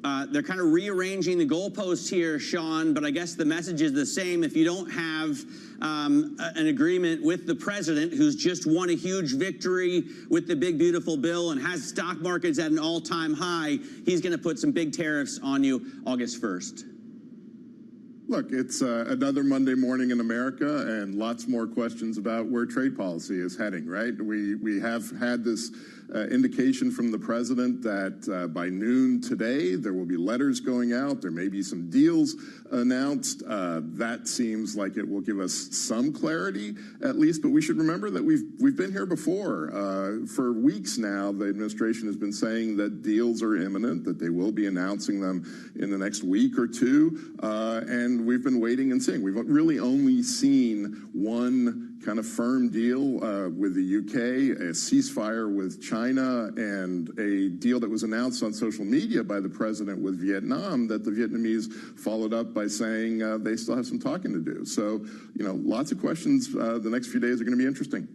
they're kind of rearranging the goalposts here, Sean, but I guess the message is the same. If you don't have an agreement with the president, who's just won a huge victory with the big, beautiful bill and has stock markets at an all-time high, he's going to put some big tariffs on you August 1st.
Look, it's another Monday morning in America, and lots more questions about where trade policy is heading, right? We have had this indication from the president that by noon today, there will be letters going out. There may be some deals announced. That seems like it will give us some clarity, at least. But we should remember that we've been here before. For weeks now, the administration has been saying that deals are imminent, that they will be announcing them in the next week or two, and we've been waiting and seeing. We've really only seen one kind of firm deal with the UK, a ceasefire with China, and a deal that was announced on social media by the president with Vietnam that the Vietnamese followed up by saying they still have some talking to do. So, lots of questions. The next few days are going to be interesting.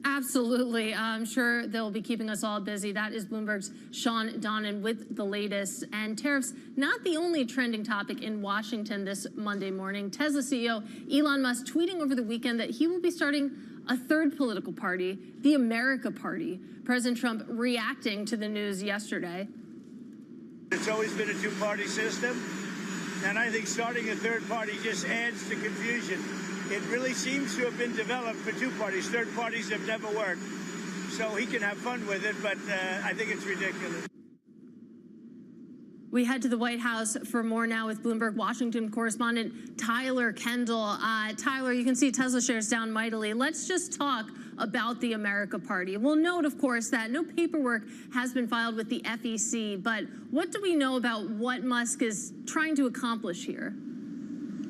Absolutely. I'm sure they'll be keeping us all busy. That is Bloomberg's Sean Donnan with the latest. And tariffs, not the only trending topic in Washington this Monday morning. Tesla CEO Elon Musk tweeting over the weekend that he will be starting a third political party, the America Party. President Trump reacting to the news yesterday.
It's always been a two-party system, and I think starting a third party just adds to confusion. It really seems to have been developed for two parties. Third parties have never worked. So he can have fun with it, but I think it's ridiculous.
We head to the White House for more now with Bloomberg Washington correspondent Tyler Kendall. Tyler, you can see Tesla shares down mightily. Let's just talk about the America Party. We'll note, of course, that no paperwork has been filed with the FEC, but what do we know about what Musk is trying to accomplish here?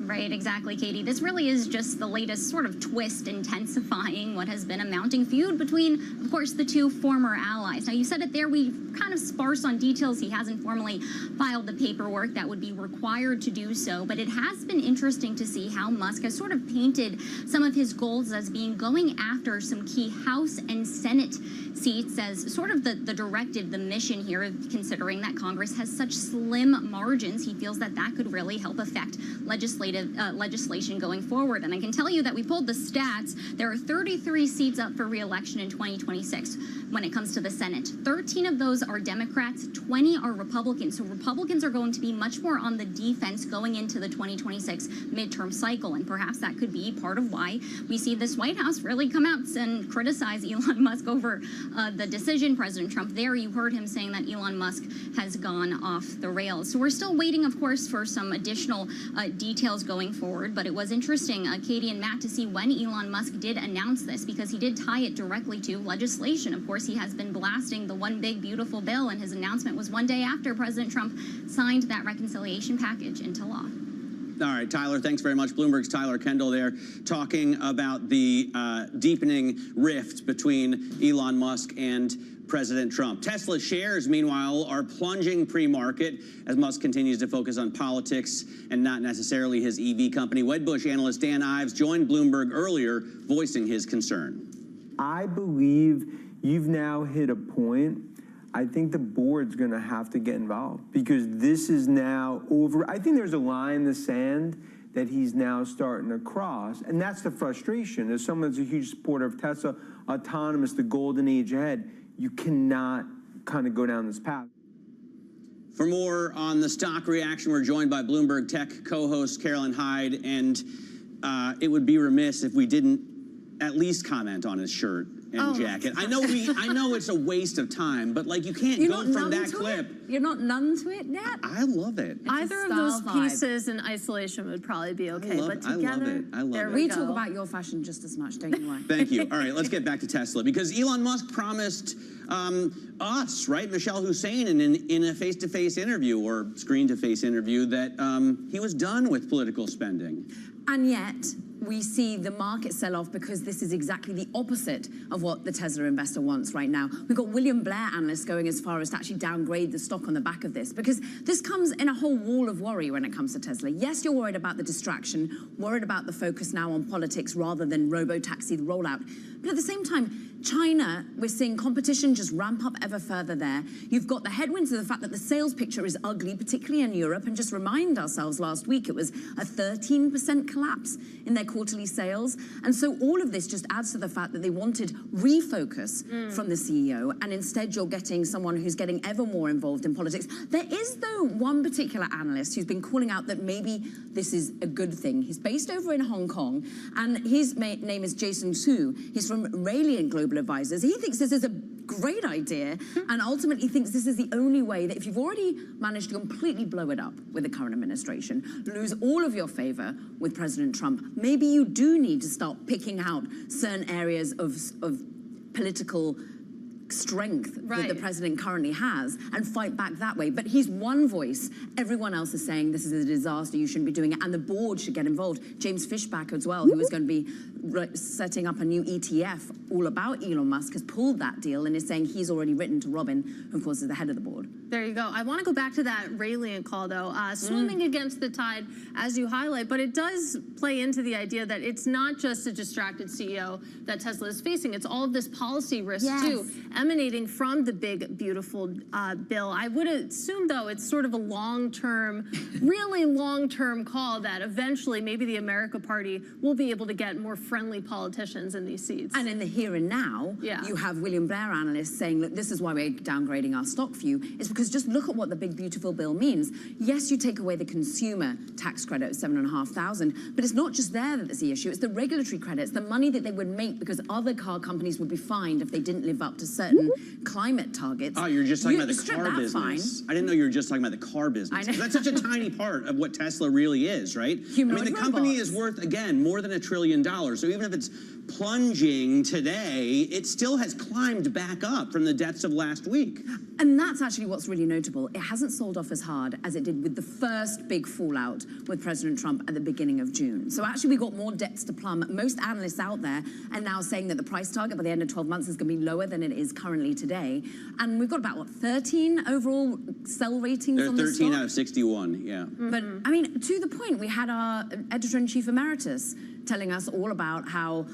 Right, exactly, Katie. This really is just the latest sort of twist intensifying what has been a mounting feud between, of course, the two former allies. Now, you said it there, we kind of sparse on details. He hasn't formally filed the paperwork that would be required to do so, but it has been interesting to see how Musk has sort of painted some of his goals as being going after some key House and Senate seats as sort of the directive, the mission here, considering that Congress has such slim margins. He feels that that could really help affect legislation going forward. And I can tell you that we pulled the stats. There are 33 seats up for re-election in 2026 when it comes to the Senate. 13 of those are Democrats, 20 are Republicans. So Republicans are going to be much more on the defense going into the 2026 midterm cycle. And perhaps that could be part of why we see this White House really come out and criticize Elon Musk over the decision. President Trump there, you heard him saying that Elon Musk has gone off the rails. So we're still waiting, of course, for some additional details going forward. But it was interesting, Katie and Matt, to see when Elon Musk did announce this, because he did tie it directly to legislation. Of course, he has been blasting the one big beautiful bill, and his announcement was one day after President Trump signed that reconciliation package into law.
All right, Tyler, thanks very much. Bloomberg's Tyler Kendall there talking about the deepening rift between Elon Musk and President Trump. Tesla shares, meanwhile, are plunging pre-market as Musk continues to focus on politics and not necessarily his EV company. Wedbush analyst Dan Ives joined Bloomberg earlier, voicing his concern.
I believe you've now hit a point. I think the board's going to have to get involved because this is now over. I think there's a line in the sand that he's now starting to cross, and that's the frustration. As someone that's a huge supporter of Tesla, autonomous, the golden age ahead, you cannot kind of go down this path.
For more on the stock reaction, we're joined by Bloomberg Tech co-host Carolyn Hyde, and it would be remiss if we didn't at least comment on his shirt and jacket. I know it's a waste of time, but like you can't go from that clip.
You're not numb to it yet?
I love it.
Either of those pieces in isolation would probably be okay, but together,
I love it.
We talk about your fashion just as much, don't you worry.
Thank you. All right, let's get back to Tesla, because Elon Musk promised us, right, Michelle Hussein, in a face-to-face interview or screen-to-face interview that he was done with political spending.
And yet, we see the market sell off because this is exactly the opposite of what the Tesla investor wants right now. We've got William Blair analysts going as far as to actually downgrade the stock on the back of this, because this comes in a whole wall of worry when it comes to Tesla. Yes, you're worried about the distraction, worried about the focus now on politics rather than robo-taxi rollout. But at the same time, China, we're seeing competition just ramp up ever further there. You've got the headwinds of the fact that the sales picture is ugly, particularly in Europe. And just remind ourselves, last week it was a 13% collapse in their quarterly sales. And so all of this just adds to the fact that they wanted refocus from the CEO. And instead you're getting someone who's getting ever more involved in politics. There is, though, one particular analyst who's been calling out that maybe this is a good thing. He's based over in Hong Kong, and his name is Jason Su. He's from Raelian Global Advisors. He thinks this is a great idea, and ultimately thinks this is the only way that if you've already managed to completely blow it up with the current administration, lose all of your favor with President Trump, maybe you do need to start picking out certain areas of political strength that the president currently has and fight back that way. But he's one voice. Everyone else is saying this is a disaster, you shouldn't be doing it, and the board should get involved. James Fishback as well, who was going to be setting up a new ETF all about Elon Musk, has pulled that deal and is saying he's already written to Robin, who of course is the head of the board.
There you go. I want to go back to that Raylian call, though. Swimming against the tide, as you highlight, but it does play into the idea that it's not just a distracted CEO that Tesla is facing. It's all of this policy risk, too, emanating from the big, beautiful bill. I would assume, though, it's sort of a long-term, really long-term call that eventually maybe the America Party will be able to get more friendly politicians in these seats.
And in the here and now, you have William Blair analysts saying, look, this is why we're downgrading our stock view. It's because just look at what the big, beautiful bill means. Yes, you take away the consumer tax credit of $7,500, but it's not just there that's the issue. It's the regulatory credits, the money that they would make because other car companies would be fined if they didn't live up to certain climate targets.
Oh, you're just talking about the car business.
Fine.
I didn't know you were just talking about the car business. That's such a tiny part of what Tesla really is, right?
Humanoid
the company is worth, again, more than $1 trillion. So even if it's plunging today, it still has climbed back up from the depths of last week.
And that's actually what's really notable. It hasn't sold off as hard as it did with the first big fallout with President Trump at the beginning of June. So actually we got more depths to plumb. Most analysts out there are now saying that the price target by the end of 12 months is going to be lower than it is currently today. And we've got about, what, 13 overall sell ratings on the stock?
13 out of 61, yeah.
But, I mean, to the point, we had our editor-in-chief emeritus telling us all about how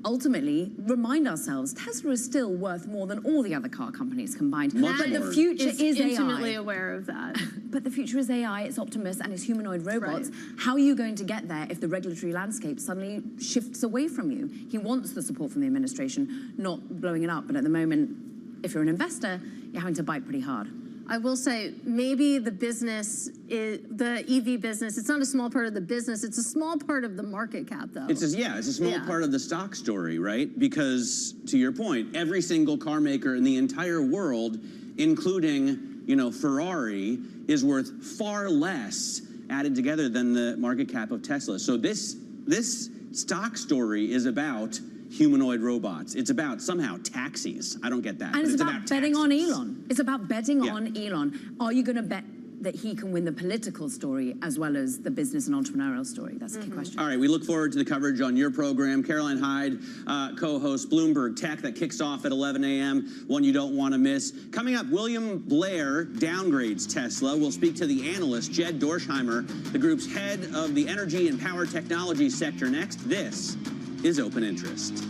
ultimately, remind ourselves, Tesla is still worth more than all the other car companies combined. But the future is AI.
Intimately aware of that.
But the future is AI, it's Optimus, and it's humanoid robots. How are you going to get there if the regulatory landscape suddenly shifts away from you? He wants the support from the administration, not blowing it up. But at the moment, if you're an investor, you're having to bite pretty hard.
I will say, maybe the business, the EV business, it's not a small part of the business, it's a small part of the market cap, though.
It's a small part of the stock story, right? Because, to your point, every single car maker in the entire world, including, Ferrari, is worth far less added together than the market cap of Tesla. So this stock story is about humanoid robots. It's about somehow taxis. I don't get that.
And it's about betting on Elon. It's about betting on Elon. Are you going to bet that he can win the political story as well as the business and entrepreneurial story? That's the key question.
All right, we look forward to the coverage on your program. Caroline Hyde, co-host Bloomberg Tech, that kicks off at 11 a.m., one you don't want to miss. Coming up, William Blair downgrades Tesla. We'll speak to the analyst, Jed Dorsheimer, the group's head of the energy and power technology sector next. This is Open Interest.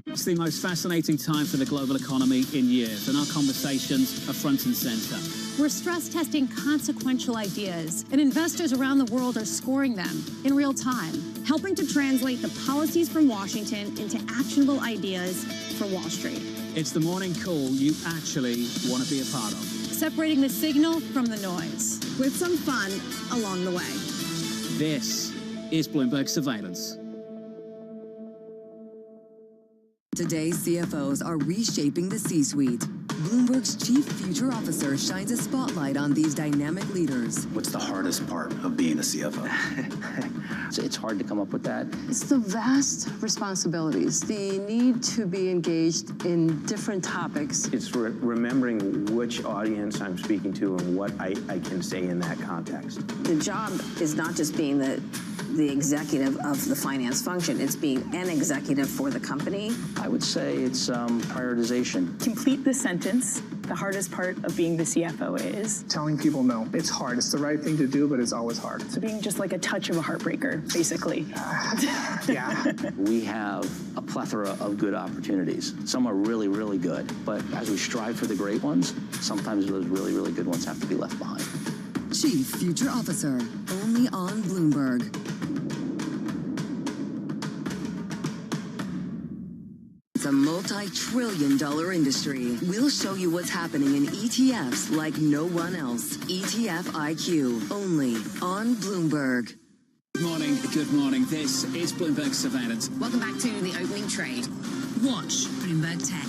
It's the most fascinating time for the global economy in years, and our conversations are front and center.
We're stress testing consequential ideas, and investors around the world are scoring them in real time, helping to translate the policies from Washington into actionable ideas for Wall Street.
It's the morning call you actually want to be a part of.
Separating the signal from the noise, with some fun along the way.
This is Bloomberg Surveillance.
Today's CFOs are reshaping the C-suite. Bloomberg's chief future officer shines a spotlight on these dynamic leaders.
What's the hardest part of being a CFO?
It's hard to come up with that. It's the vast responsibilities, the need to be engaged in different topics.
It's remembering which audience I'm speaking to and what I can say in that context.
The job is not just being the the executive of the finance function. It's being an executive for the company.
I would say it's prioritization.
Complete the sentence. The hardest part of being the CFO is
telling people no. It's hard. It's the right thing to do, but it's always hard.
So being just like a touch of a heartbreaker, basically.
Yeah.
We have a plethora of good opportunities. Some are really, really good, but as we strive for the great ones, sometimes those really, really good ones have to be left behind.
Chief Future Officer, only on Bloomberg. It's a multi-trillion-dollar industry. We'll show you what's happening in ETFs like no one else. ETF IQ, only on Bloomberg.
Good morning. Good morning. This is Bloomberg Surveillance.
Welcome back to the opening trade. Watch Bloomberg Tech.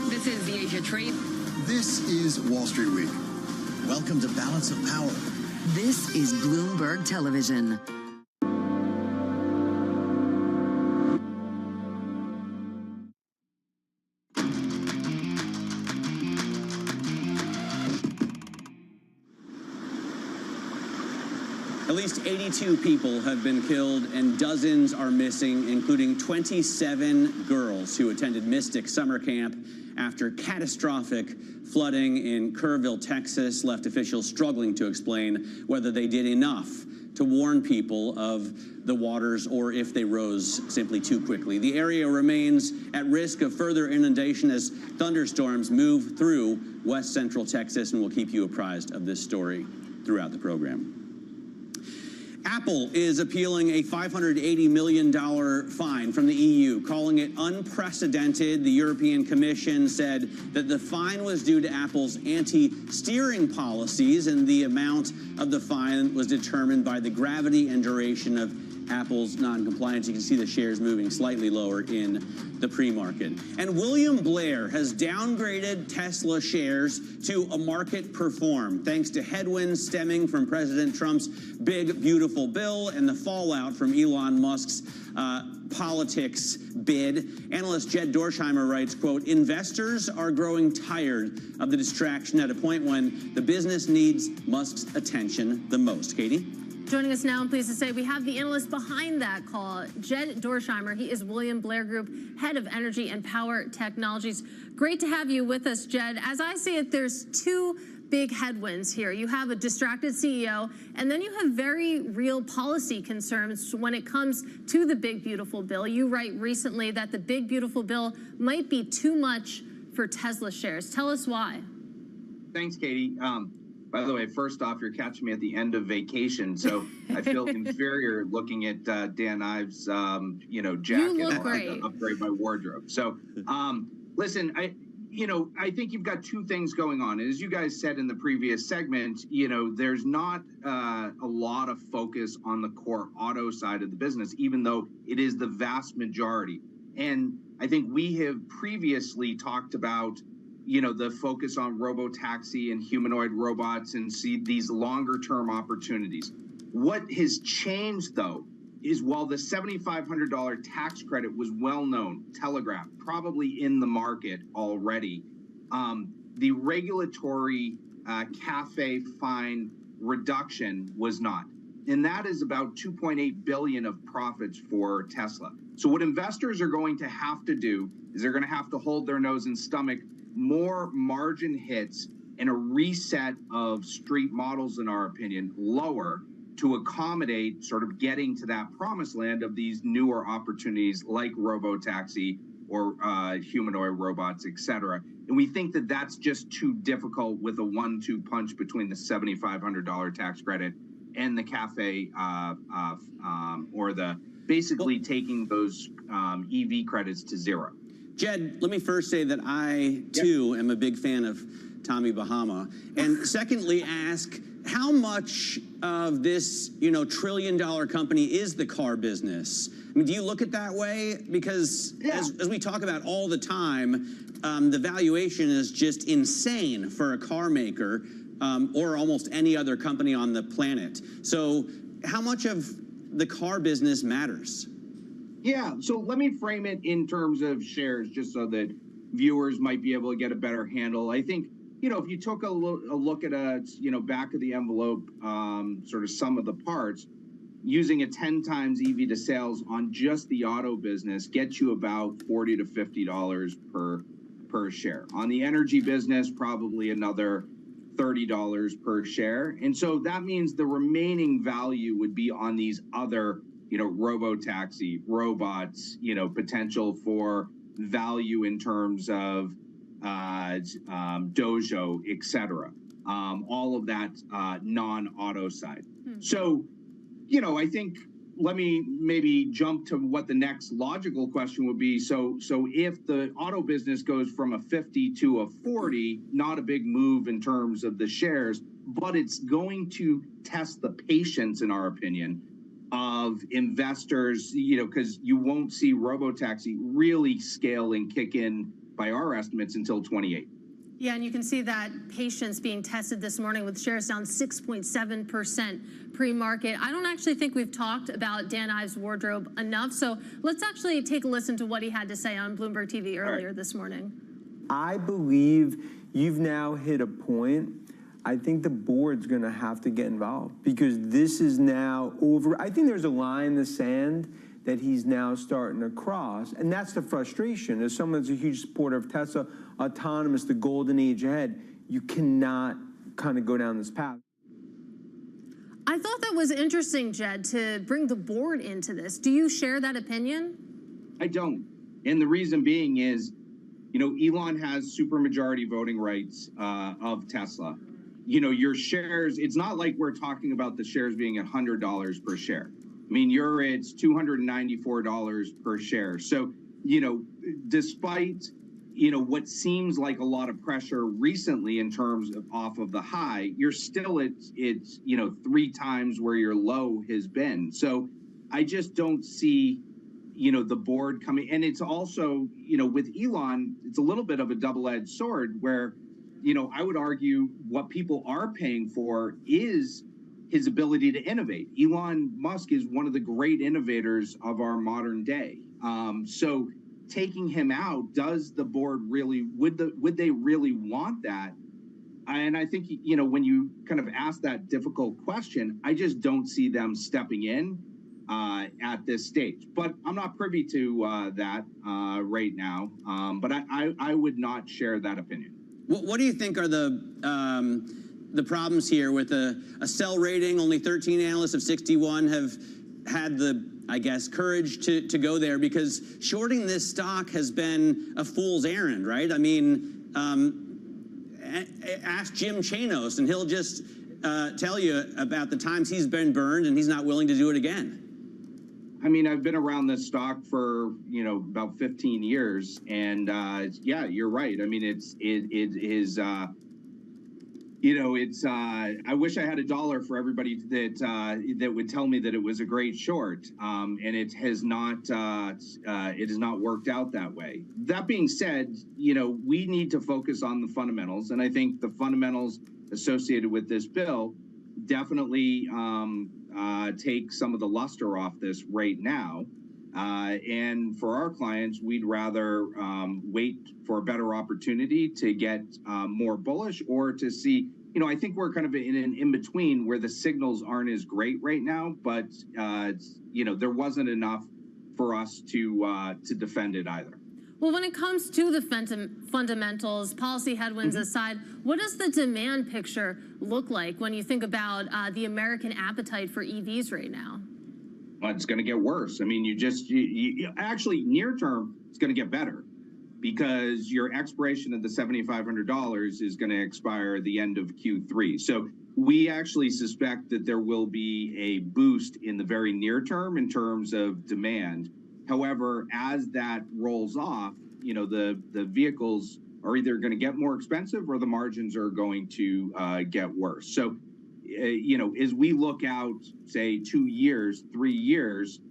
This is the Asia Trade.
This is Wall Street Week. Welcome to Balance of Power.
This is Bloomberg Television.
At least 82 people have been killed and dozens are missing, including 27 girls who attended Mystic Summer Camp after catastrophic flooding in Kerrville, Texas, left officials struggling to explain whether they did enough to warn people of the waters or if they rose simply too quickly. The area remains at risk of further inundation as thunderstorms move through west central Texas, and we'll keep you apprised of this story throughout the program. Apple is appealing a $580 million fine from the EU, calling it unprecedented. The European Commission said that the fine was due to Apple's anti-steering policies, and the amount of the fine was determined by the gravity and duration of Apple's non-compliance. You can see the shares moving slightly lower in the pre-market. And William Blair has downgraded Tesla shares to a market perform, thanks to headwinds stemming from President Trump's big, beautiful bill and the fallout from Elon Musk's politics bid. Analyst Jed Dorsheimer writes, quote, investors are growing tired of the distraction at a point when the business needs Musk's attention the most. Katie?
Joining us now, I'm pleased to say we have the analyst behind that call, Jed Dorsheimer. He is William Blair Group, Head of Energy and Power Technologies. Great to have you with us, Jed. As I see it, there's two big headwinds here. You have a distracted CEO, and then you have very real policy concerns when it comes to the Big Beautiful Bill. You write recently that the Big Beautiful Bill might be too much for Tesla shares. Tell us why.
Thanks, Katie. By the way, first off, you're catching me at the end of vacation, so I feel inferior looking at Dan Ives' jacket.
You look great.
To upgrade my wardrobe. So, listen, I think you've got two things going on. As you guys said in the previous segment, there's not a lot of focus on the core auto side of the business, even though it is the vast majority. And I think we have previously talked about the focus on robotaxi and humanoid robots and see these longer term opportunities. What has changed, though, is while the $7,500 tax credit was well known, telegraphed, probably in the market already, the regulatory CAFE fine reduction was not. And that is about $2.8 billion of profits for Tesla. So what investors are going to have to do is they're going to have to hold their nose and stomach more margin hits and a reset of street models, in our opinion, lower to accommodate sort of getting to that promised land of these newer opportunities like robotaxi or humanoid robots, et cetera. And we think that that's just too difficult with a 1-2 punch between the $7,500 tax credit and the CAFE or the basically taking those EV credits to zero.
Jed, let me first say that I, too, am a big fan of Tommy Bahama. And secondly, ask how much of this, trillion-dollar company is the car business? I mean, do you look at it that way? Because as we talk about all the time, the valuation is just insane for a car maker or almost any other company on the planet. So how much of the car business matters?
Yeah, so let me frame it in terms of shares, just so that viewers might be able to get a better handle. I think, if you took a look at a, back of the envelope, sort of sum of the parts, using a 10 times EV to sales on just the auto business gets you about $40 to $50 per share. On the energy business, probably another $30 per share. And so that means the remaining value would be on these other, robo-taxi, robots, potential for value in terms of dojo, et cetera. All of that non-auto side. So, I think let me maybe jump to what the next logical question would be. So if the auto business goes from a 50 to a 40, not a big move in terms of the shares, but it's going to test the patience, in our opinion, of investors, because you won't see robotaxi really scale and kick in by our estimates until 28.
Yeah, and you can see that patience being tested this morning with shares down 6.7% pre-market. I don't actually think we've talked about Dan Ives' wardrobe enough, so let's actually take a listen to what he had to say on Bloomberg TV earlier this morning.
I believe you've now hit a point. I think the board's going to have to get involved because this is now over. I think there's a line in the sand that he's now starting to cross, and that's the frustration. As someone that's a huge supporter of Tesla, autonomous, the golden age ahead, you cannot kind of go down this path.
I thought that was interesting, Jed, to bring the board into this. Do you share that opinion?
I don't. And the reason being is, Elon has supermajority voting rights of Tesla. Your shares, it's not like we're talking about the shares being $100 per share. I mean, it's $294 per share. So, despite, what seems like a lot of pressure recently in terms of off of the high, you're still at 3 times where your low has been. So I just don't see, the board coming. And it's also, with Elon, it's a little bit of a double-edged sword where, I would argue what people are paying for is his ability to innovate. Elon Musk is one of the great innovators of our modern day. So taking him out, does the board really, would they really want that? And I think, when you kind of ask that difficult question, I just don't see them stepping in at this stage. But I'm not privy to that right now. But I would not share that opinion.
What do you think are the problems here with a sell rating? Only 13 analysts of 61 have had the, I guess, courage to go there, because shorting this stock has been a fool's errand, right? I mean, ask Jim Chanos, and he'll just tell you about the times he's been burned, and he's not willing to do it again.
I mean, I've been around this stock for, about 15 years. And, yeah, you're right. I mean, it is, I wish I had $1 for everybody that would tell me that it was a great short. And it has not worked out that way. That being said, we need to focus on the fundamentals. And I think the fundamentals associated with this bill definitely take some of the luster off this right now. And for our clients, we'd rather wait for a better opportunity to get more bullish, or to see, I think we're kind of in an in-between where the signals aren't as great right now, but, there wasn't enough for us to defend it either.
Well, when it comes to the fundamentals, policy headwinds aside, what does the demand picture look like when you think about the American appetite for EVs right now?
Well, it's going to get worse. I mean, you actually, near term, it's going to get better, because your expiration of the $7,500 is going to expire at the end of Q3. So we actually suspect that there will be a boost in the very near term in terms of demand. However, as that rolls off, the vehicles are either going to get more expensive or the margins are going to get worse. So, as we look out, say, 2 years, 3 years,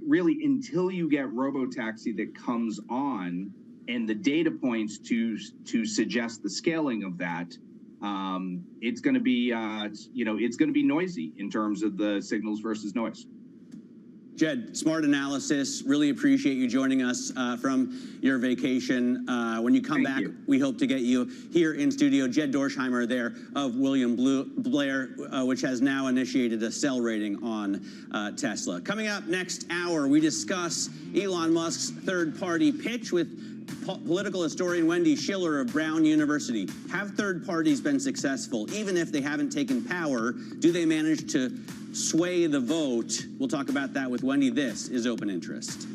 really until you get robotaxi that comes on and the data points to suggest the scaling of that, it's going to be, it's going to be noisy in terms of the signals versus noise.
Jed, smart analysis. Really appreciate you joining us from your vacation. When you come back, we hope to get you here in studio. Jed Dorsheimer there of William Blair, which has now initiated a sell rating on Tesla. Coming up next hour, we discuss Elon Musk's third-party pitch with political historian Wendy Schiller of Brown University. Have third parties been successful? Even if they haven't taken power, do they manage to sway the vote? We'll talk about that with Wendy. This is Open Interest.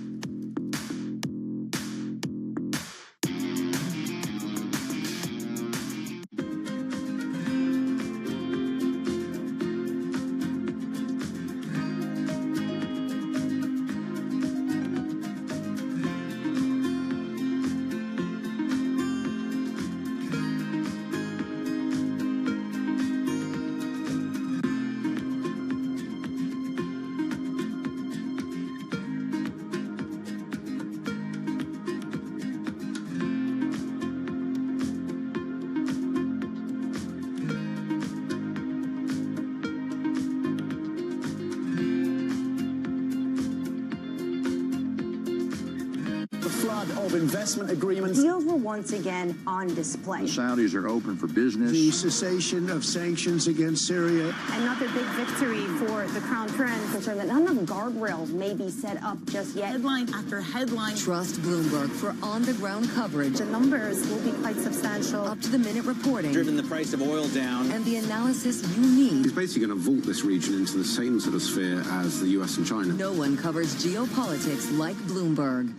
Of investment agreements. Deals were once again on display.
The Saudis are open for business. The cessation of sanctions against Syria.
Another big victory for the Crown Prince. Concerned that not enough guardrails may be set up just yet.
Headline after headline. Trust Bloomberg for on-the-ground coverage.
The numbers will be quite substantial.
Up-to-the-minute reporting.
Driven the price of oil down.
And the analysis you need.
He's basically going to vault this region into the same sort of sphere as the US and China.
No one covers geopolitics like Bloomberg.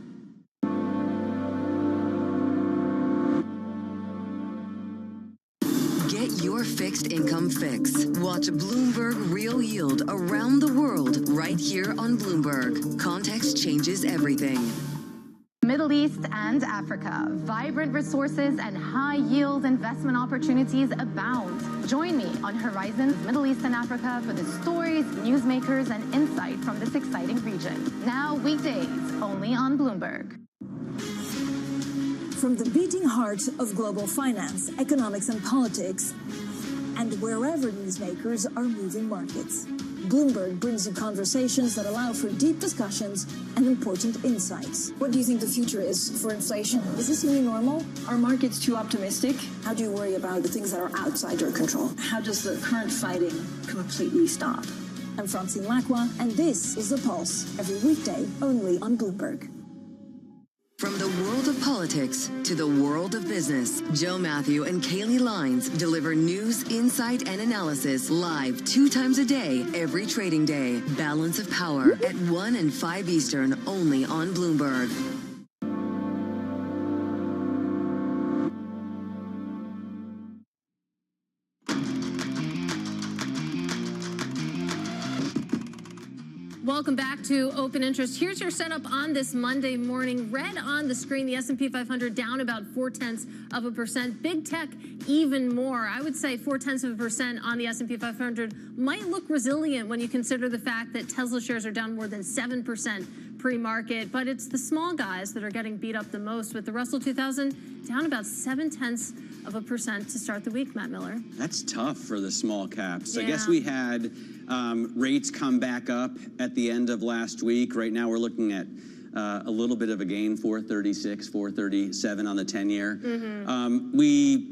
Get your fixed income fix. Watch Bloomberg Real Yield around the world right here on Bloomberg. Context changes everything.
Middle East and Africa. Vibrant resources and high-yield investment opportunities abound. Join me on Horizons Middle East and Africa for the stories, newsmakers, and insight from this exciting region. Now weekdays, only on Bloomberg.
From the beating heart of global finance, economics, and politics, and wherever newsmakers are moving markets, Bloomberg brings you conversations that allow for deep discussions and important insights. What do you think the future is for inflation? Is this a new normal? Are markets too optimistic? How do you worry about the things that are outside your control? How does the current fighting completely stop? I'm Francine Lacqua, and this is The Pulse, every weekday only on Bloomberg.
From the world of politics to the world of business, Joe Matthew and Kaylee Lines deliver news, insight, and analysis live 2 times a day, every trading day. Balance of Power at 1 and 5 Eastern, only on Bloomberg.
Welcome back to Open Interest. Here's your setup on this Monday morning. Red on the screen, the S&P 500 down about 0.4%. Big tech even more. I would say 0.4% on the S&P 500 might look resilient when you consider the fact that Tesla shares are down more than 7% pre-market. But it's the small guys that are getting beat up the most, with the Russell 2000 down about 0.7% to start the week, Matt Miller.
That's tough for the small caps.
Yeah.
I guess we had rates come back up at the end of last week. Right now we're looking at a little bit of a gain, 436, 437 on the 10-year. We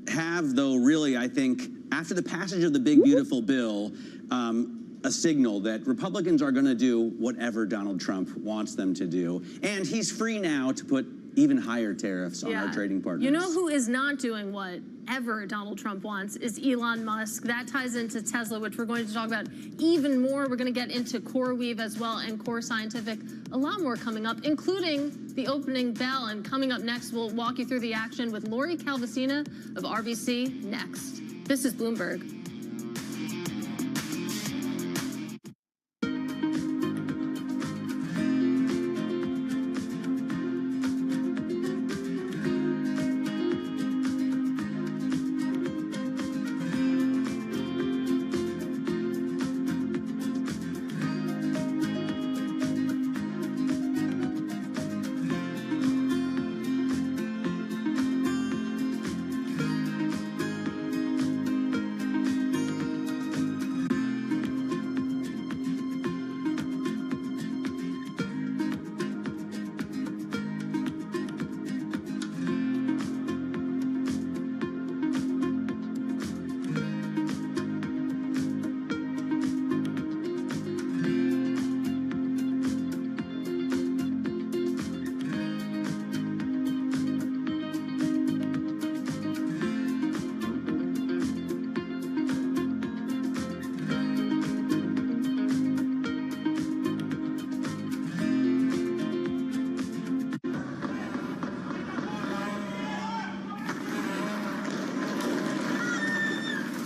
have, though, really, I think, after the passage of the big, beautiful bill, a signal that Republicans are going to do whatever Donald Trump wants them to do. And he's free now to put even higher tariffs on our trading partners.
You know who is not doing whatever Donald Trump wants is Elon Musk. That ties into Tesla, which we're going to talk about even more. We're going to get into CoreWeave as well and Core Scientific. A lot more coming up, including the opening bell. And coming up next, we'll walk you through the action with Lori Calvasina of RBC next. This is Bloomberg.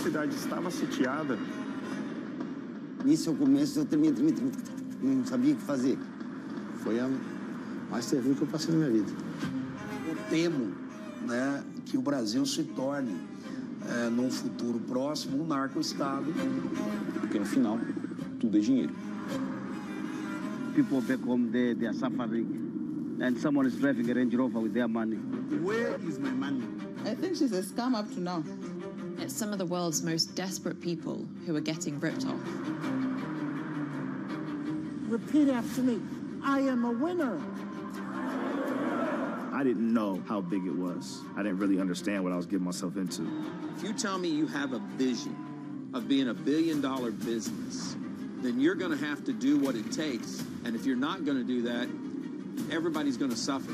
cidade estava sitiada.
Nisso, ao começo, eu tremia, não sabia o que fazer.
Foi a mais terrível que eu passei na minha vida.
Eu temo, né, que o Brasil se torne, num futuro próximo, um narco-estado.
Porque no final, tudo é dinheiro.
People back home, they are suffering. And someone is driving a Range Rover with their money.
Where is my money?
I think she's a scam up to now.
It's some of the world's most desperate people who are getting ripped off.
Repeat after me. I am a winner.
I didn't know how big it was. I didn't really understand what I was getting myself into.
If you tell me you have a vision of being a billion-dollar business, then you're going to have to do what it takes. And if you're not going to do that, everybody's going to suffer.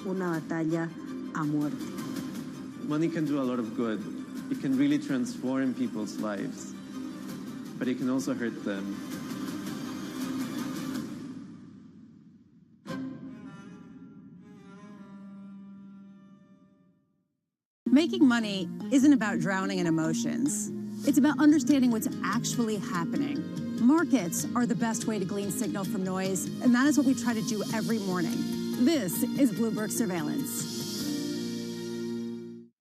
Una batalla a muerte.
Money can do a lot of good. It can really transform people's lives, but it can also hurt them.
Making money isn't about drowning in emotions. It's about understanding what's actually happening. Markets are the best way to glean signal from noise, and that is what we try to do every morning. This is Bloomberg Surveillance.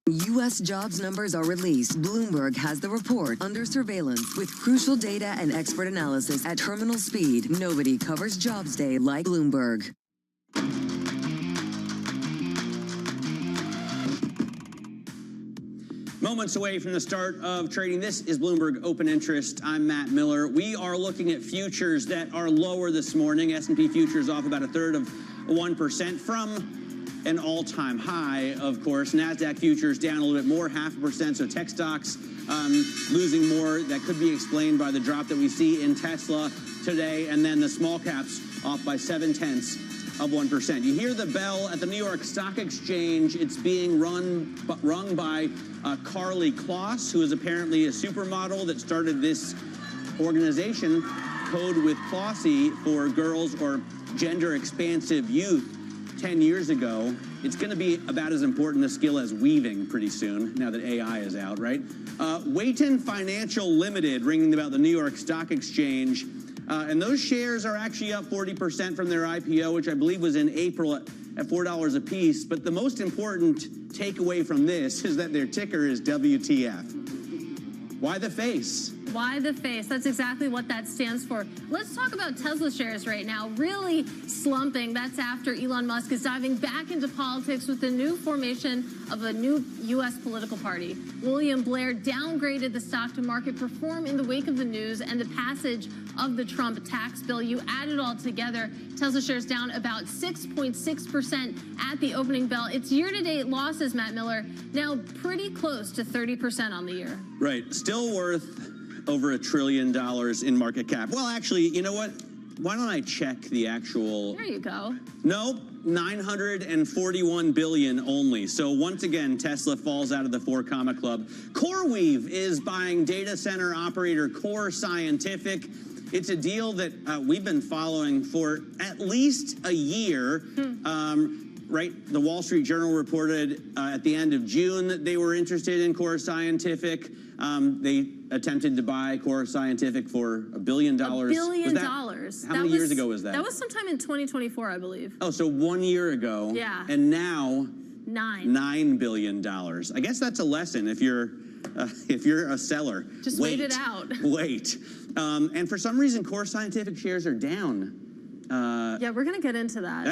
U.S. jobs numbers are released. Bloomberg has the report under surveillance with crucial data and expert analysis at terminal speed. Nobody covers Jobs Day like Bloomberg.
Moments away from the start of trading, this is Bloomberg Open Interest. I'm Matt Miller. We are looking at futures that are lower this morning. S&P futures off about 1/3 of 1% from an all-time high, of course. NASDAQ futures down a little bit more, 0.5%. So tech stocks losing more. That could be explained by the drop that we see in Tesla today. And then the small caps off by 0.7%. You hear the bell at the New York Stock Exchange. It's being rung by Carly Kloss, who is apparently a supermodel that started this organization, Code with Klossy, for girls or gender-expansive youth 10 years ago. It's going to be about as important a skill as weaving pretty soon, now that AI is out, right? Waitlist Financial Limited, ringing about the New York Stock Exchange. And those shares are actually up 40% from their IPO, which I believe was in April at $4 a piece. But the most important takeaway from this is that their ticker is WTF. Why the face?
Why the face? That's exactly what that stands for. Let's talk about Tesla shares right now. Really slumping. That's after Elon Musk is diving back into politics with the new formation of a new U.S. political party. William Blair downgraded the stock to market perform in the wake of the news and the passage of the Trump tax bill. You add it all together, Tesla shares down about 6.6% at the opening bell. Its year-to-date losses, Matt Miller, now pretty close to 30% on the year.
Right. Still worth over $1 trillion in market cap. Well, actually, you know what? Why don't I check the actual...
There you go.
Nope, 941 billion only. So once again, Tesla falls out of the 4 comma club. CoreWeave is buying data center operator Core Scientific. It's a deal that we've been following for at least a year. Right, the Wall Street Journal reported at the end of June that they were interested in Core Scientific. They attempted to buy Core Scientific for $1 billion.
$1 billion.
How many years ago was that?
That was sometime in 2024, I believe.
Oh, so 1 year ago.
Yeah.
And now
$9
billion. I guess that's a lesson if you're a seller.
Just wait it out.
Wait. And for some reason, Core Scientific shares are down.
Yeah, we're going to get into that.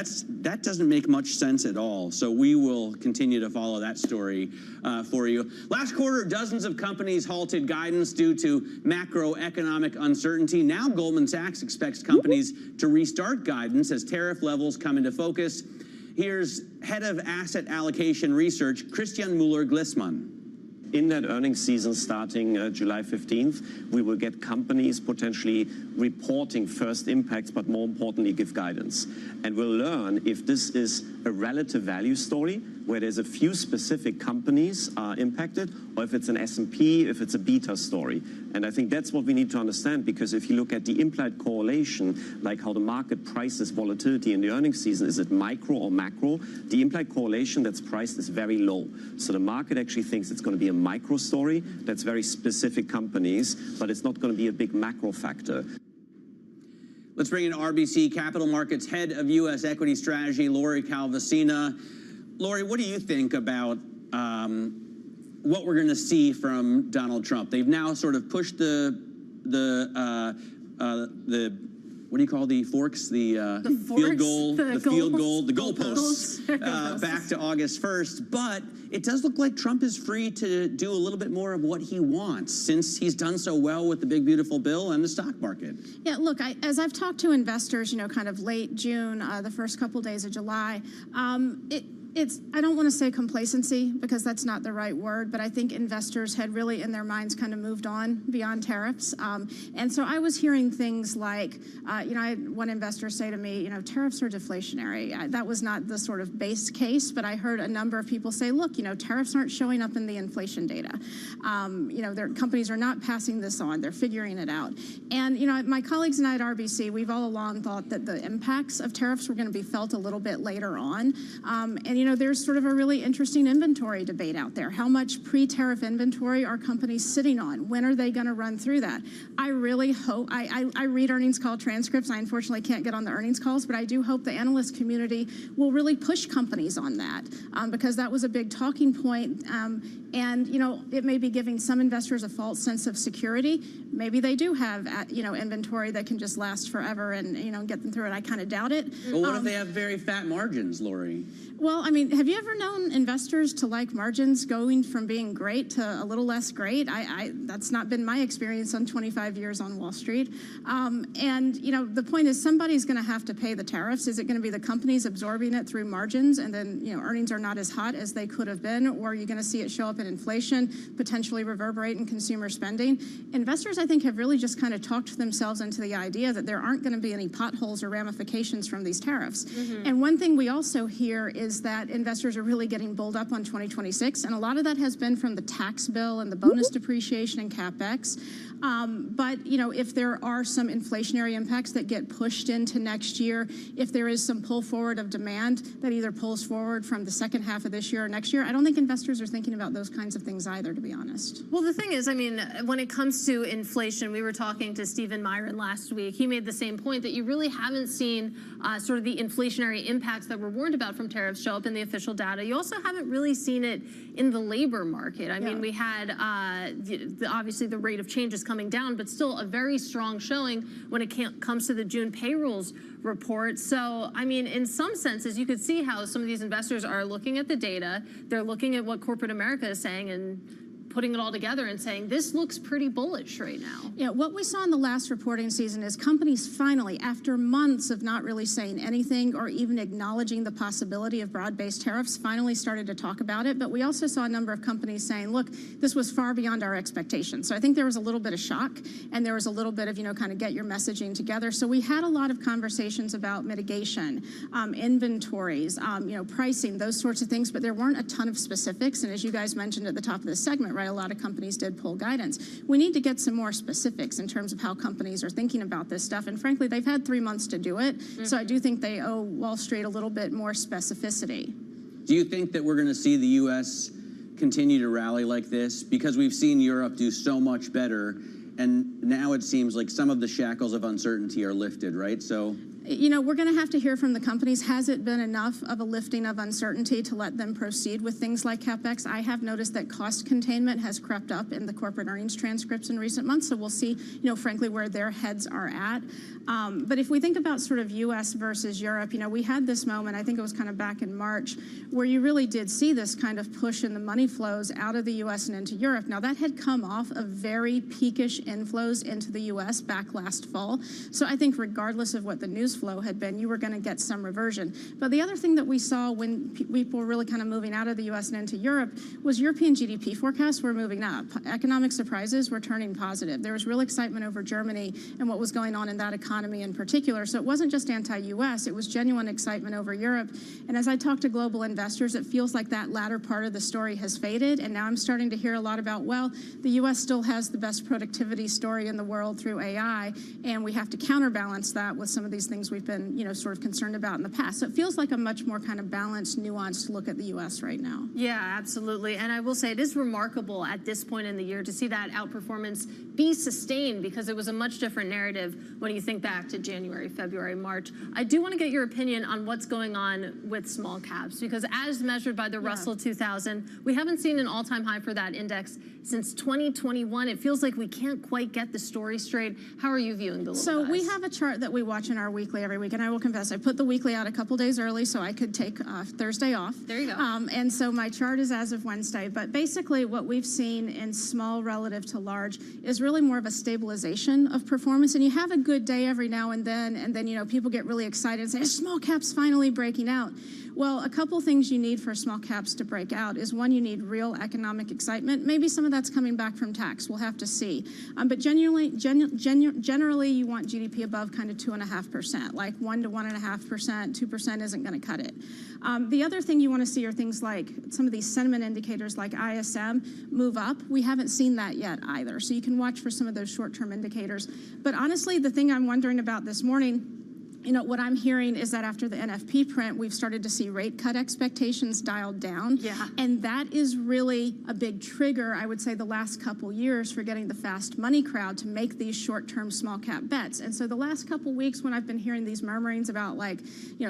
That doesn't make much sense at all. So we will continue to follow that story for you. Last quarter, dozens of companies halted guidance due to macroeconomic uncertainty. Now Goldman Sachs expects companies to restart guidance as tariff levels come into focus. Here's head of asset allocation research, Christian Müller-Glissmann.
In that earnings season starting July 15th, we will get companies potentially reporting first impacts, but more importantly, give guidance. And we'll learn if this is a relative value story where there's a few specific companies impacted, or if it's an S&P, if it's a beta story. And I think that's what we need to understand, because if you look at the implied correlation, like how the market prices volatility in the earnings season, is it micro or macro? The implied correlation that's priced is very low. So the market actually thinks it's going to be a micro story that's very specific companies, but it's not going to be a big macro factor.
Let's bring in RBC Capital Markets Head of U.S. Equity Strategy, Lori Calvasina. Lori, what do you think about what we're going to see from Donald Trump? They've now sort of pushed the what do you call the forks? The field goal, the goalposts back to August 1st. But it does look like Trump is free to do a little bit more of what he wants, since he's done so well with the big, beautiful bill and the stock market.
Yeah, look, as I've talked to investors, kind of late June, the first couple days of July, I don't want to say complacency, because that's not the right word, but I think investors had really in their minds kind of moved on beyond tariffs. And so I was hearing things like, I had one investor say to me, tariffs are deflationary. That was not the sort of base case, but I heard a number of people say, look, tariffs aren't showing up in the inflation data. Their companies are not passing this on. They're figuring it out. And, my colleagues and I at RBC, we've all along thought that the impacts of tariffs were going to be felt a little bit later on. And, there's sort of a really interesting inventory debate out there. How much pre-tariff inventory are companies sitting on? When are they going to run through that? I really hope, I read earnings call transcripts. I unfortunately can't get on the earnings calls, but I do hope the analyst community will really push companies on that, because that was a big talking point. And, it may be giving some investors a false sense of security. Maybe they do have, inventory that can just last forever and, get them through it. I kind of doubt it.
Well, what if they have very fat margins, Lori?
Well, have you ever known investors to like margins going from being great to a little less great? That's not been my experience on 25 years on Wall Street. And, the point is somebody's going to have to pay the tariffs. Is it going to be the companies absorbing it through margins and then, earnings are not as hot as they could have been? Or are you going to see it show up in inflation, potentially reverberate in consumer spending? Investors, I think, have really just kind of talked themselves into the idea that there aren't going to be any potholes or ramifications from these tariffs. Mm-hmm. And one thing we also hear is that investors are really getting bulled up on 2026, and a lot of that has been from the tax bill and the bonus depreciation and CapEx. But, if there are some inflationary impacts that get pushed into next year, if there is some pull forward of demand that either pulls forward from the second half of this year or next year, I don't think investors are thinking about those kinds of things either, to be honest.
Well, the thing is, when it comes to inflation, we were talking to Stephen Myron last week. He made the same point that you really haven't seen sort of the inflationary impacts that were warned about from tariffs show up in the official data. You also haven't really seen it in the labor market. I mean, we had obviously the rate of change is coming down, but still a very strong showing when it comes to the June payrolls report. So, in some senses, you could see how some of these investors are looking at the data. They're looking at what corporate America is saying and putting it all together and saying, this looks pretty bullish right now.
Yeah, what we saw in the last reporting season is companies finally, after months of not really saying anything or even acknowledging the possibility of broad-based tariffs, finally started to talk about it. But we also saw a number of companies saying, look, this was far beyond our expectations. So I think there was a little bit of shock, and there was a little bit of, kind of get your messaging together. So we had a lot of conversations about mitigation, inventories, pricing, those sorts of things, but there weren't a ton of specifics. And as you guys mentioned at the top of the segment, right, a lot of companies did pull guidance. We need to get some more specifics in terms of how companies are thinking about this stuff. And frankly, they've had 3 months to do it. Mm-hmm. So I do think they owe Wall Street a little bit more specificity.
Do you think that we're going to see the U.S. continue to rally like this? Because we've seen Europe do so much better, and now it seems like some of the shackles of uncertainty are lifted, right? So
we're going to have to hear from the companies. Has it been enough of a lifting of uncertainty to let them proceed with things like CapEx? I have noticed that cost containment has crept up in the corporate earnings transcripts in recent months, so we'll see, frankly, where their heads are at. But if we think about sort of U.S. versus Europe, we had this moment, I think it was kind of back in March, where you really did see this kind of push in the money flows out of the U.S. and into Europe. Now, that had come off of very peakish inflows into the U.S. back last fall. So I think regardless of what the news flow had been, you were going to get some reversion. But the other thing that we saw when people were really kind of moving out of the U.S. and into Europe was European GDP forecasts were moving up. Economic surprises were turning positive. There was real excitement over Germany and what was going on in that economy in particular. So it wasn't just anti-U.S., it was genuine excitement over Europe. And as I talk to global investors, it feels like that latter part of the story has faded. And now I'm starting to hear a lot about, well, the U.S. still has the best productivity story in the world through AI, and we have to counterbalance that with some of these things we've been, sort of concerned about in the past. So it feels like a much more kind of balanced, nuanced look at the U.S. right now.
Yeah, absolutely. And I will say it is remarkable at this point in the year to see that outperformance be sustained, because it was a much different narrative when you think back to January, February, March. I do want to get your opinion on what's going on with small caps, because as measured by the Russell 2000, we haven't seen an all-time high for that index since 2021. It feels like we can't quite get the story straight. How are you viewing the little
So
guys?
we have a chart that we watch in our weekly every week, and I will confess, I put the weekly out a couple days early so I could take Thursday off.
There you go.
And so my chart is as of Wednesday, but basically what we've seen in small relative to large is really more of a stabilization of performance, and you have a good day every now and then people get really excited and say, small caps finally breaking out. Well, a couple things you need for small caps to break out is, one, you need real economic excitement. Maybe some of that's coming back from tax. We'll have to see. But generally, you want GDP above kind of 2.5%, like 1 to 1.5%, 2% isn't going to cut it. The other thing you want to see are things like some of these sentiment indicators like ISM move up. We haven't seen that yet either. So you can watch for some of those short-term indicators. But honestly, the thing I'm wondering about this morning, what I'm hearing is that after the NFP print, we've started to see rate cut expectations dialed down.
Yeah.
And that is really a big trigger, I would say, the last couple years for getting the fast money crowd to make these short-term small cap bets. And so the last couple weeks when I've been hearing these murmurings about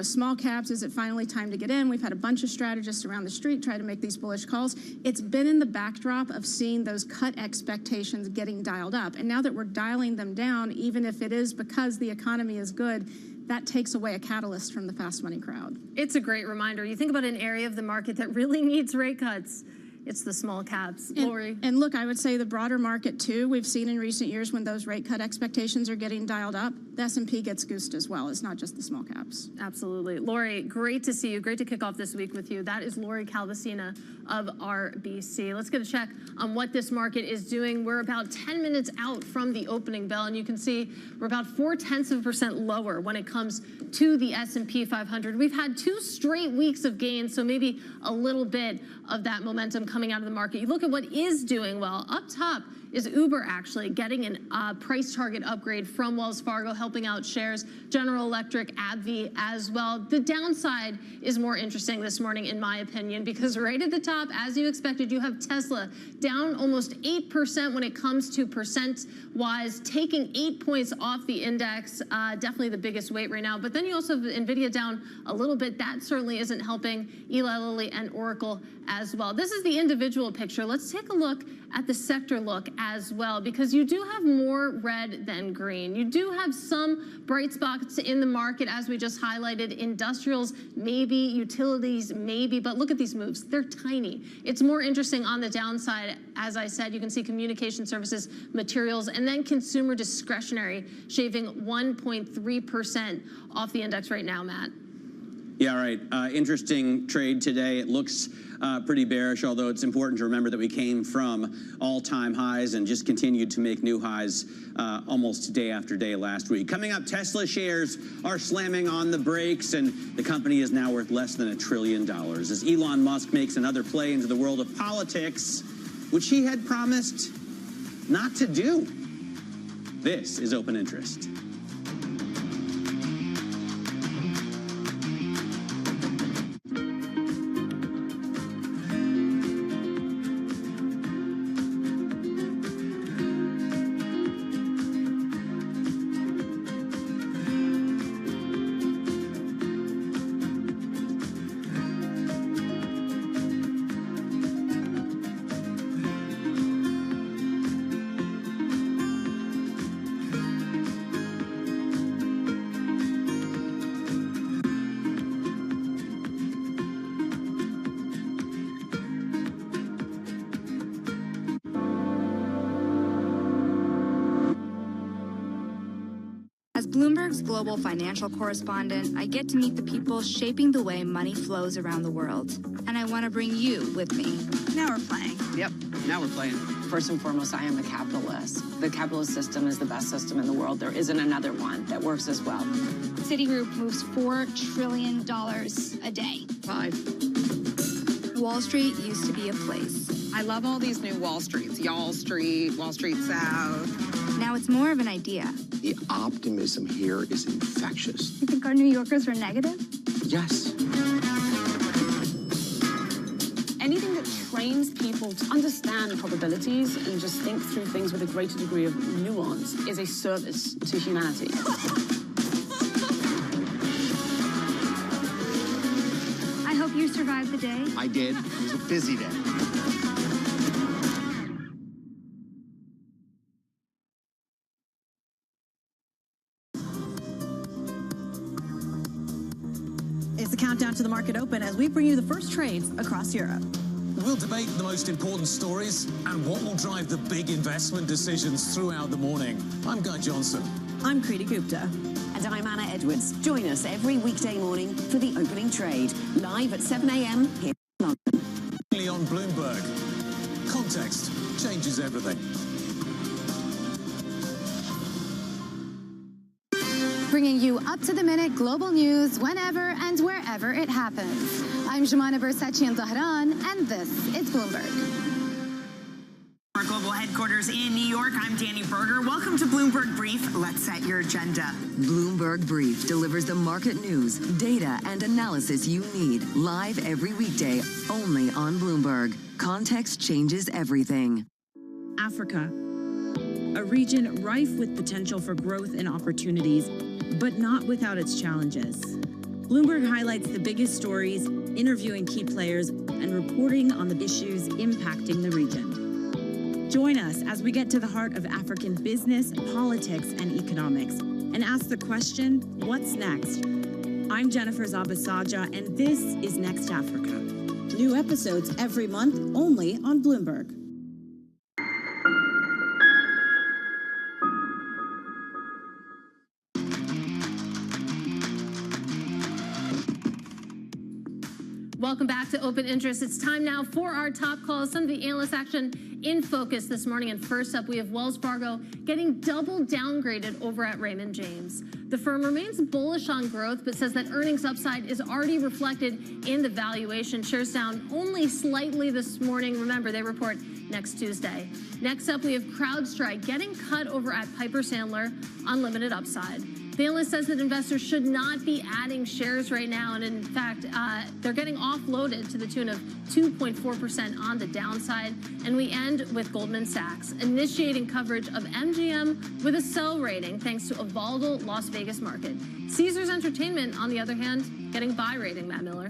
small caps, is it finally time to get in? We've had a bunch of strategists around the street try to make these bullish calls. It's been in the backdrop of seeing those cut expectations getting dialed up. And now that we're dialing them down, even if it is because the economy is good, that takes away a catalyst from the fast money crowd.
It's a great reminder. You think about an area of the market that really needs rate cuts. It's the small caps. Lori?
And look, I would say the broader market too. We've seen in recent years when those rate cut expectations are getting dialed up, the S&P gets goosed as well. It's not just the small caps.
Absolutely. Lori, great to see you. Great to kick off this week with you. That is Lori Calvasina of RBC. Let's get a check on what this market is doing. We're about 10 minutes out from the opening bell, and you can see we're about 0.4% lower when it comes to the S&P 500. We've had 2 straight weeks of gains, so maybe a little bit of that momentum coming out of the market. You look at what is doing well. Up top is Uber actually getting a price target upgrade from Wells Fargo, helping out shares, General Electric, AbbVie as well. The downside is more interesting this morning, in my opinion, because right at the top, as you expected, you have Tesla down almost 8% when it comes to percent-wise, taking 8 points off the index, definitely the biggest weight right now. But then you also have NVIDIA down a little bit. That certainly isn't helping Eli Lilly and Oracle as well. This is the individual picture. Let's take a look at the sector look as well, because you do have more red than green. You do have some bright spots in the market, as we just highlighted. Industrials, maybe. Utilities, maybe. But look at these moves. They're tiny. It's more interesting on the downside. As I said, you can see communication services, materials, and then consumer discretionary shaving 1.3% off the index right now, Matt.
Yeah, right. Interesting trade today. It looks pretty bearish, although it's important to remember that we came from all-time highs and just continued to make new highs almost day after day last week. Coming up, Tesla shares are slamming on the brakes, and the company is now worth less than $1 trillion as Elon Musk makes another play into the world of politics, which he had promised not to do. This is Open Interest.
Bloomberg's global financial correspondent, I get to meet the people shaping the way money flows around the world. And I want to bring you with me.
Now we're playing.
Yep, now we're playing.
First and foremost, I am a capitalist. The capitalist system is the best system in the world. There isn't another one that works as well.
Citigroup moves $4 trillion a day.
5.
Wall Street used to be a place.
I love all these new Wall Streets. Y'all Street, Wall Street South.
Now it's more of an idea.
The optimism here is infectious.
You think our New Yorkers are negative?
Yes.
Anything that trains people to understand probabilities and just think through things with a greater degree of nuance is a service to humanity.
I hope you survived the day.
I did. It was a busy day.
It's the countdown to the market open as we bring you the first trades across Europe.
We'll debate the most important stories and what will drive the big investment decisions throughout the morning. I'm Guy Johnson.
I'm Kriti Gupta.
And I'm Anna Edwards. Join us every weekday morning for the opening trade, live at 7 a.m. here in London.
Only on Bloomberg. Context changes everything.
Bringing you up-to-the-minute global news whenever and wherever it happens. I'm Jumana Bersachi in Tehran, and this is Bloomberg.
Our global headquarters in New York, I'm Danny Berger. Welcome to Bloomberg Brief. Let's set your agenda.
Bloomberg Brief delivers the market news, data, and analysis you need live every weekday only on Bloomberg. Context changes everything.
Africa, a region rife with potential for growth and opportunities, but not without its challenges. Bloomberg highlights the biggest stories, interviewing key players, and reporting on the issues impacting the region. Join us as we get to the heart of African business, politics, and economics, and ask the question, what's next? I'm Jennifer Zabasaja, and this is Next Africa.
New episodes every month only on Bloomberg.
Welcome back to Open Interest. It's time now for our top calls. Some of the analyst action in focus this morning. And first up, we have Wells Fargo getting double downgraded over at Raymond James. The firm remains bullish on growth, but says that earnings upside is already reflected in the valuation. Shares down only slightly this morning. Remember, they report next Tuesday. Next up, we have CrowdStrike getting cut over at Piper Sandler on limited upside. The analyst says that investors should not be adding shares right now, and in fact, they're getting offloaded to the tune of 2.4% on the downside. And we end with Goldman Sachs initiating coverage of MGM with a sell rating thanks to a volatile Las Vegas market. Caesars Entertainment, on the other hand, getting buy rating, Matt Miller.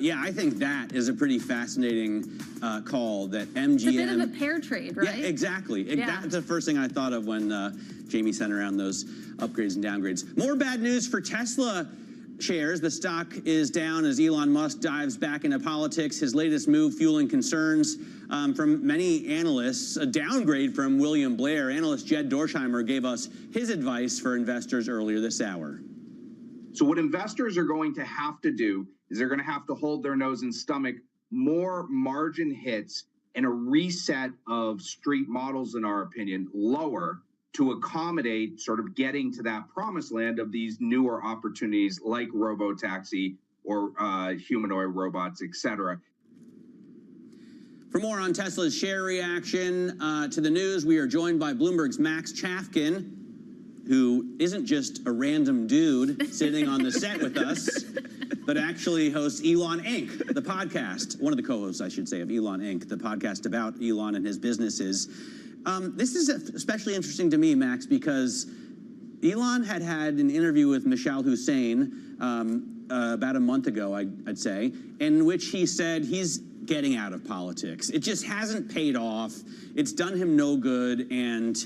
Yeah, I think that is a pretty fascinating call that MGM...
It's a bit of a pair trade, right?
Yeah, exactly.
Yeah.
That's the first thing I thought of when Jamie sent around those upgrades and downgrades. More bad news for Tesla shares. The stock is down as Elon Musk dives back into politics. His latest move fueling concerns from many analysts. A downgrade from William Blair. Analyst Jed Dorsheimer gave us his advice for investors earlier this hour.
So what investors are going to have to do is they're going to have to hold their nose and stomach more margin hits and a reset of street models, in our opinion, lower to accommodate sort of getting to that promised land of these newer opportunities like robotaxi or humanoid robots, et cetera.
For more on Tesla's share reaction to the news, we are joined by Bloomberg's Max Chafkin, who isn't just a random dude sitting on the set with us, but actually hosts Elon Inc., the podcast, one of the co-hosts, I should say, of Elon Inc., the podcast about Elon and his businesses. This is especially interesting to me, Max, because Elon had an interview with Michelle Hussein about a month ago, I'd say, in which he said he's getting out of politics. It just hasn't paid off. It's done him no good, and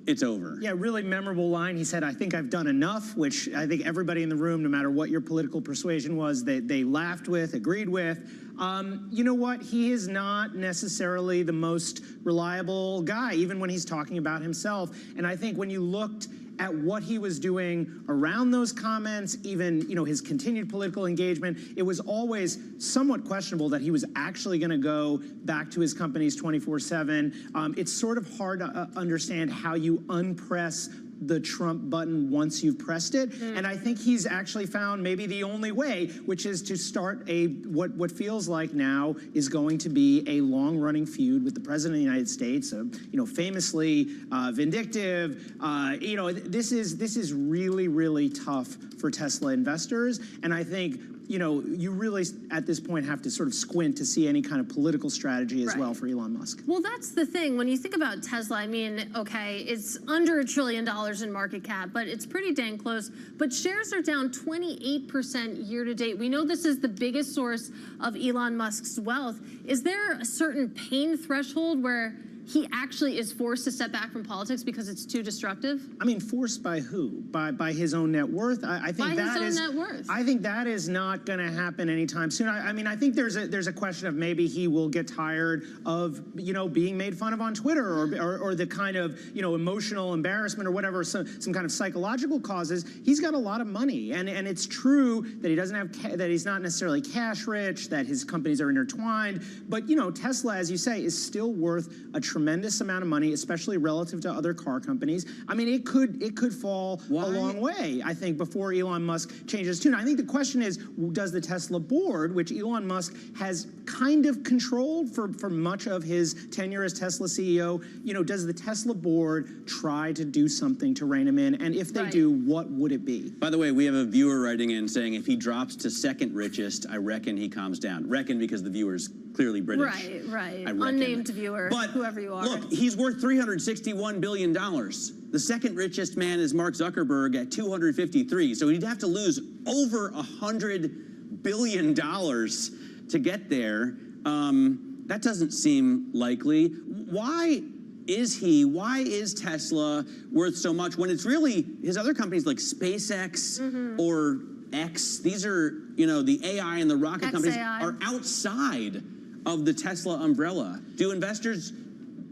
it's over.
Yeah, really memorable line. He said, I think I've done enough, which I think everybody in the room, no matter what your political persuasion was, they laughed with, agreed with. You know what? He is not necessarily the most reliable guy, even when he's talking about himself. And I think when you looked at what he was doing around those comments, even, you know, his continued political engagement, it was always somewhat questionable that he was actually going to go back to his companies 24/7. It's sort of hard to understand how you unpress the Trump button once you've pressed it. And I think he's actually found maybe the only way, which is to start what feels like now is going to be a long-running feud with the president of the United States, you know, famously vindictive. You know, this is really, really tough for Tesla investors. And I think, you know, you really at this point have to sort of squint to see any kind of political strategy as well for Elon Musk.
Well, that's the thing. When you think about Tesla, I mean, okay, it's under $1 trillion in market cap, but it's pretty dang close. But shares are down 28% year to date. We know this is the biggest source of Elon Musk's wealth. Is there a certain pain threshold where he actually is forced to step back from politics because it's too destructive?
I mean, forced by who? By his own net worth? I think that is.
Net worth.
I think that is not going to happen anytime soon. I mean, I think there's a question of maybe he will get tired of, you know, being made fun of on Twitter or the kind of, you know, emotional embarrassment or whatever, some kind of psychological causes. He's got a lot of money, and it's true that he doesn't have that he's not necessarily cash rich, that his companies are intertwined. But you know, Tesla, as you say, is still worth a tremendous amount of money, especially relative to other car companies. I mean, it could fall a long way, I think, before Elon Musk changes tune. I think the question is, does the Tesla board, which Elon Musk has kind of controlled for much of his tenure as Tesla CEO, you know, does the Tesla board try to do something to rein him in? And if they do, what would it be?
By the way, we have a viewer writing in saying if he drops to second richest, I reckon he calms down. Reckon because the viewer's clearly British.
Right. Unnamed viewer,
but
whoever you are.
Look, he's worth $361 billion. The second richest man is Mark Zuckerberg at 253. So he'd have to lose over $100 billion to get there. That doesn't seem likely. Why is Tesla worth so much when it's really his other companies like SpaceX or X? These are, you know, the AI and the rocket companies are outside of the Tesla umbrella. Do investors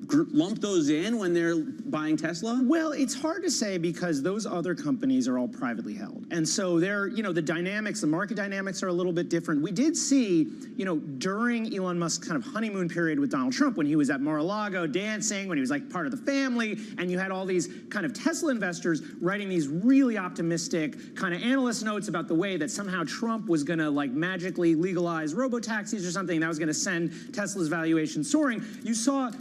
lump those in when they're buying Tesla?
Well, it's hard to say because those other companies are all privately held. And so they're, you know, the market dynamics are a little bit different. We did see, you know, during Elon Musk's kind of honeymoon period with Donald Trump, when he was at Mar-a-Lago dancing, when he was like part of the family, and you had all these kind of Tesla investors writing these really optimistic kind of analyst notes about the way that somehow Trump was going to like magically legalize robo-taxis or something that was going to send Tesla's valuation soaring. You saw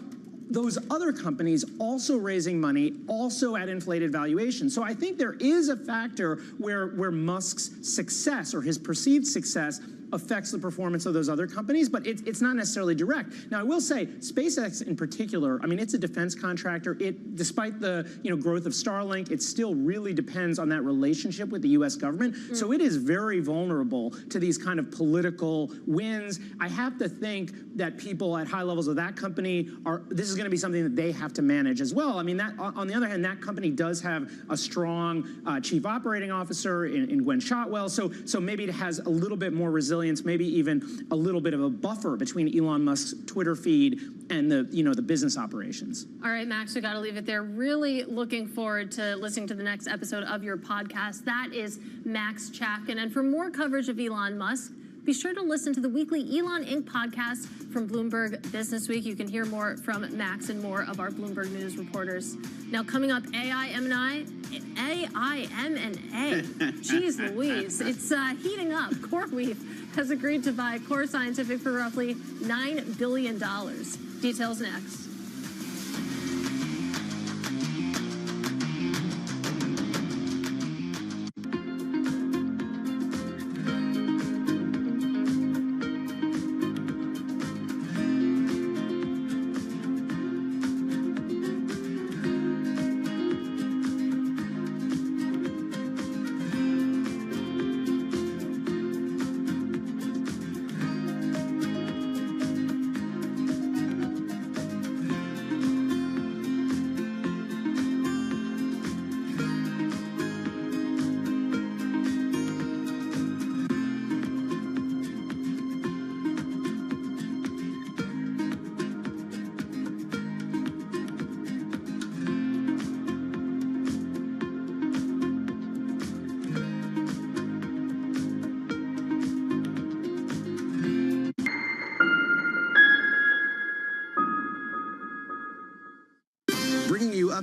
those other companies also raising money, also at inflated valuations. So I think there is a factor where Musk's success or his perceived success affects the performance of those other companies, but it's not necessarily direct. Now, I will say, SpaceX in particular, I mean, it's a defense contractor. Despite the growth of Starlink, it still really depends on that relationship with the U.S. government. So it is very vulnerable to these kind of political wins. I have to think that people at high levels of that company this is going to be something that they have to manage as well. I mean, that on the other hand, that company does have a strong chief operating officer in Gwen Shotwell. So maybe it has a little bit more resilience, maybe even a little bit of a buffer between Elon Musk's Twitter feed and the business operations.
All right, Max, we got to leave it there. Really looking forward to listening to the next episode of your podcast. That is Max Chapkin. And for more coverage of Elon Musk, be sure to listen to the weekly Elon Inc. podcast from Bloomberg Business Week. You can hear more from Max and more of our Bloomberg News reporters. Now, coming up, AIM&A. Jeez Louise, it's heating up. CoreWeave has agreed to buy Core Scientific for roughly $9 billion. Details next.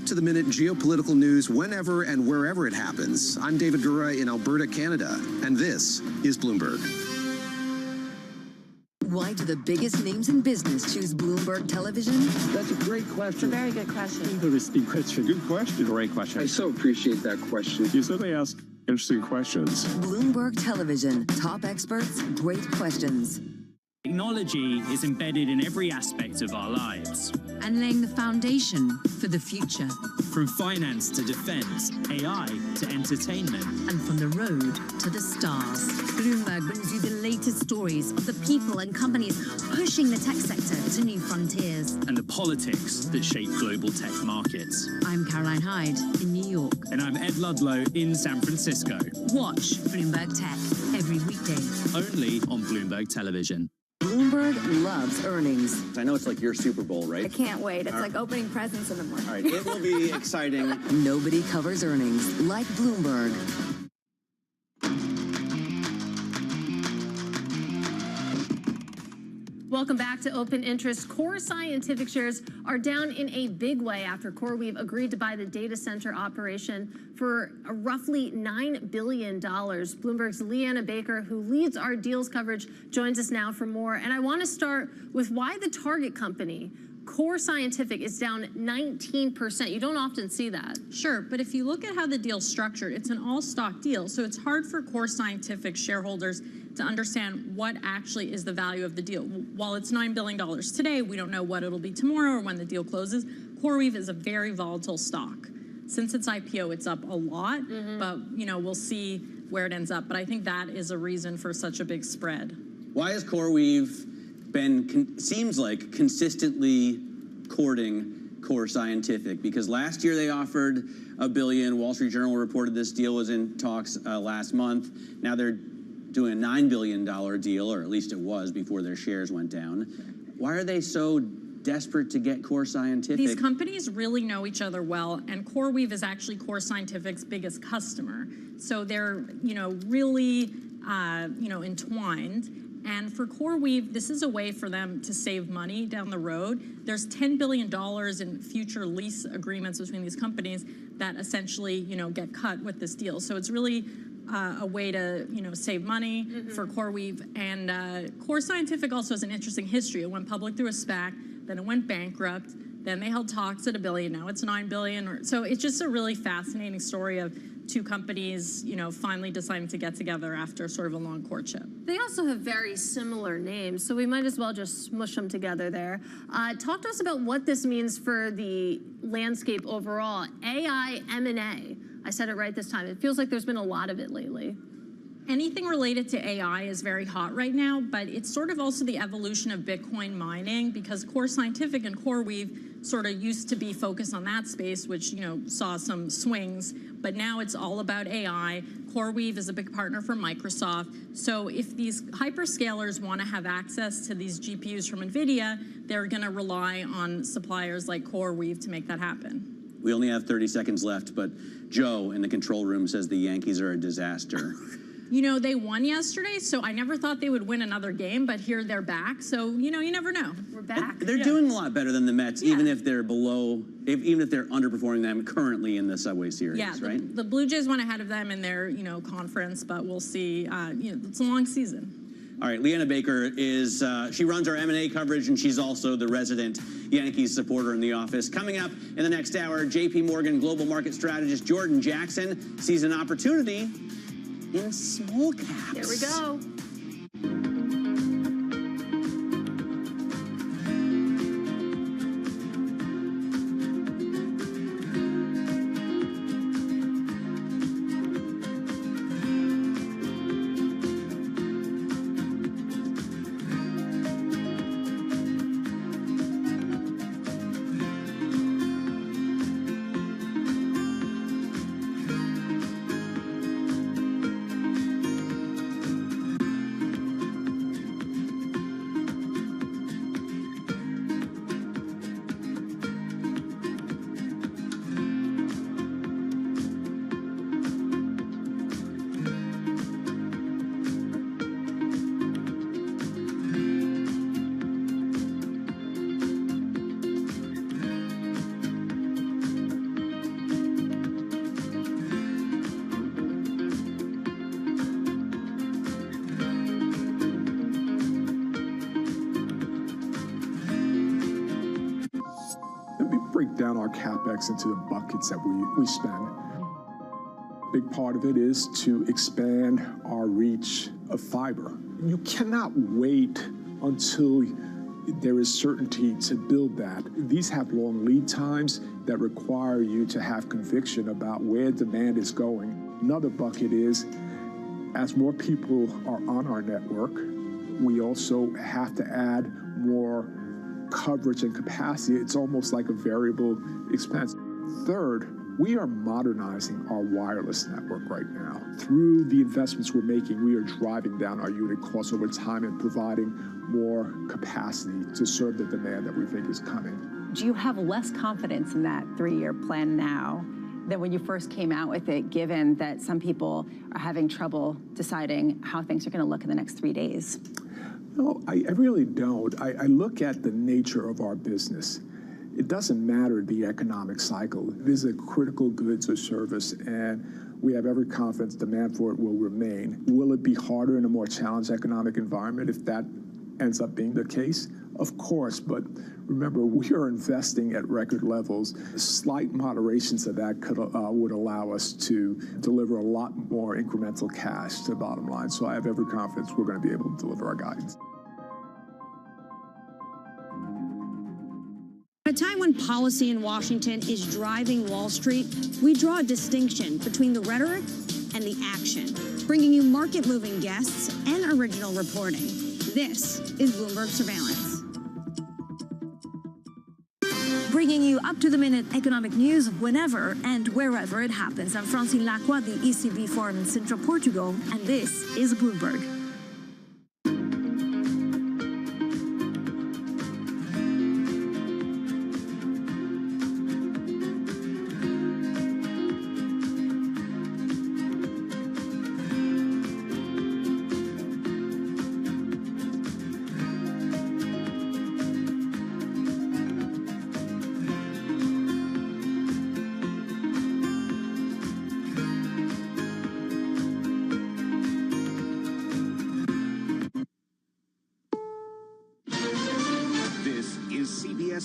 up-to-the-minute geopolitical news whenever and wherever it happens. I'm David Gura in Alberta, Canada, and this is Bloomberg.
Why do the biggest names in business choose Bloomberg Television?
That's a great question.
It's a very good question.
Interesting question. Good question.
Great question.
I so appreciate that question.
You certainly ask interesting questions.
Bloomberg Television. Top experts, great questions.
Technology is embedded in every aspect of our lives.
And laying the foundation for the future.
From finance to defense, AI to entertainment.
And from the road to the stars. Bloomberg brings you the latest stories of the people and companies pushing the tech sector to new frontiers.
And the politics that shape global tech markets.
I'm Caroline Hyde in New York.
And I'm Ed Ludlow in San Francisco.
Watch Bloomberg Tech every weekday.
Only on Bloomberg Television.
Bloomberg loves earnings.
I know it's like your Super Bowl, right?
I can't wait. It's like opening presents in the morning.
All right, it will be exciting.
Nobody covers earnings like Bloomberg.
Welcome back to Open Interest. Core Scientific shares are down in a big way after CoreWeave agreed to buy the data center operation for roughly $9 billion. Bloomberg's Leanna Baker, who leads our deals coverage, joins us now for more. And I want to start with why the target company, Core Scientific, is down 19%. You don't often see that.
Sure, but if you look at how the deal's structured, it's an all-stock deal, so it's hard for Core Scientific shareholders to understand what actually is the value of the deal. While it's $9 billion today, we don't know what it'll be tomorrow or when the deal closes. CoreWeave is a very volatile stock. Since its IPO, it's up a lot, but we'll see where it ends up. But I think that is a reason for such a big spread.
Why has CoreWeave been, seems like, consistently courting Core Scientific? Because last year they offered $1 billion. Wall Street Journal reported this deal was in talks last month. Now they're doing a $9 billion deal, or at least it was before their shares went down. Why are they so desperate to get Core Scientific?
These companies really know each other well, and CoreWeave is actually Core Scientific's biggest customer. So they're, really, entwined. And for CoreWeave, this is a way for them to save money down the road. There's $10 billion in future lease agreements between these companies that essentially, get cut with this deal. So it's really a way to, save money for CoreWeave. And Core Scientific also has an interesting history. It went public through a SPAC, then it went bankrupt, then they held talks at $1 billion. Now it's $9 billion. So it's just a really fascinating story of two companies, finally deciding to get together after sort of a long courtship.
They also have very similar names, so we might as well just smush them together there. Talk to us about what this means for the landscape overall. AI M&A. I said it right this time. It feels like there's been a lot of it lately.
Anything related to AI is very hot right now, but it's sort of also the evolution of Bitcoin mining, because Core Scientific and CoreWeave sort of used to be focused on that space, which, saw some swings, but now it's all about AI. CoreWeave is a big partner for Microsoft. So if these hyperscalers want to have access to these GPUs from NVIDIA, they're going to rely on suppliers like CoreWeave to make that happen.
We only have 30 seconds left, but Joe in the control room says the Yankees are a disaster.
They won yesterday, so I never thought they would win another game, but here they're back. So, you never know.
We're back.
They're doing a lot better than the Mets, even if they're even if they're underperforming them currently in the Subway Series, right?
The Blue Jays went ahead of them in their, conference, but we'll see. It's a long season.
All right, Leanna Baker is, she runs our M&A coverage, and she's also the resident Yankees supporter in the office. Coming up in the next hour, JP Morgan global market strategist Jordan Jackson sees an opportunity in small caps.
Here we go.
break down our CapEx into the buckets that we spend. Big part of it is to expand our reach of fiber. You cannot wait until there is certainty to build that. These have long lead times that require you to have conviction about where demand is going. Another bucket is, as more people are on our network, we also have to add more coverage and capacity. It's almost like a variable expense. Third, we are modernizing our wireless network right now. Through the investments we're making, we are driving down our unit costs over time and providing more capacity to serve the demand that we think is coming.
Do you have less confidence in that 3-year plan now than when you first came out with it, given that some people are having trouble deciding how things are going to look in the next 3 days?
No, I really don't. I look at the nature of our business. It doesn't matter the economic cycle. This is a critical goods or service, and we have every confidence demand for it will remain. Will it be harder in a more challenged economic environment if that ends up being the case? Of course, but remember, we are investing at record levels. Slight moderations of that would allow us to deliver a lot more incremental cash to the bottom line. So I have every confidence we're going to be able to deliver our guidance.
At a time when policy in Washington is driving Wall Street, we draw a distinction between the rhetoric and the action, bringing you market-moving guests and original reporting. This is Bloomberg Surveillance.
Bringing you up-to-the-minute economic news whenever and wherever it happens. I'm Francine Lacroix, the ECB Foreign in Central Portugal, and this is Bloomberg.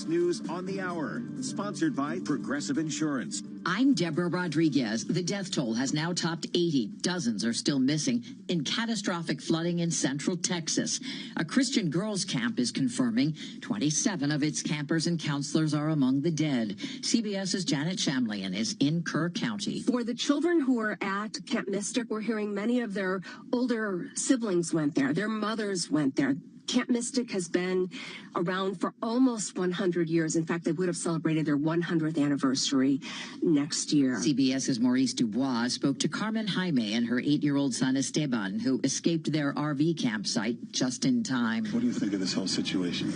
News on the Hour, sponsored by Progressive Insurance.
I'm Deborah Rodriguez. The death toll has now topped 80. Dozens are still missing in catastrophic flooding in central Texas. A Christian girls' camp is confirming 27 of its campers and counselors are among the dead. CBS's Janet Shamlian is in Kerr County.
For the children who are at Camp Mystic, we're hearing many of their older siblings went there. Their mothers went there. Camp Mystic has been around for almost 100 years. In fact, they would have celebrated their 100th anniversary next year.
CBS's Maurice Dubois spoke to Carmen Jaime and her 8-year-old son Esteban, who escaped their RV campsite just in time.
What do you think of this whole situation?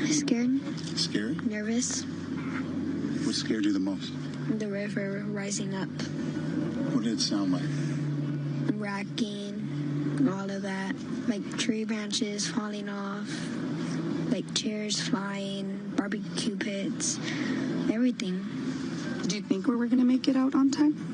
Scared.
Scared?
Nervous.
What scared you the most?
The river rising up.
What did it sound like?
Racking, all of that. Like tree branches falling off, like chairs flying, barbecue pits, everything.
Do you think we were going to make it out on time?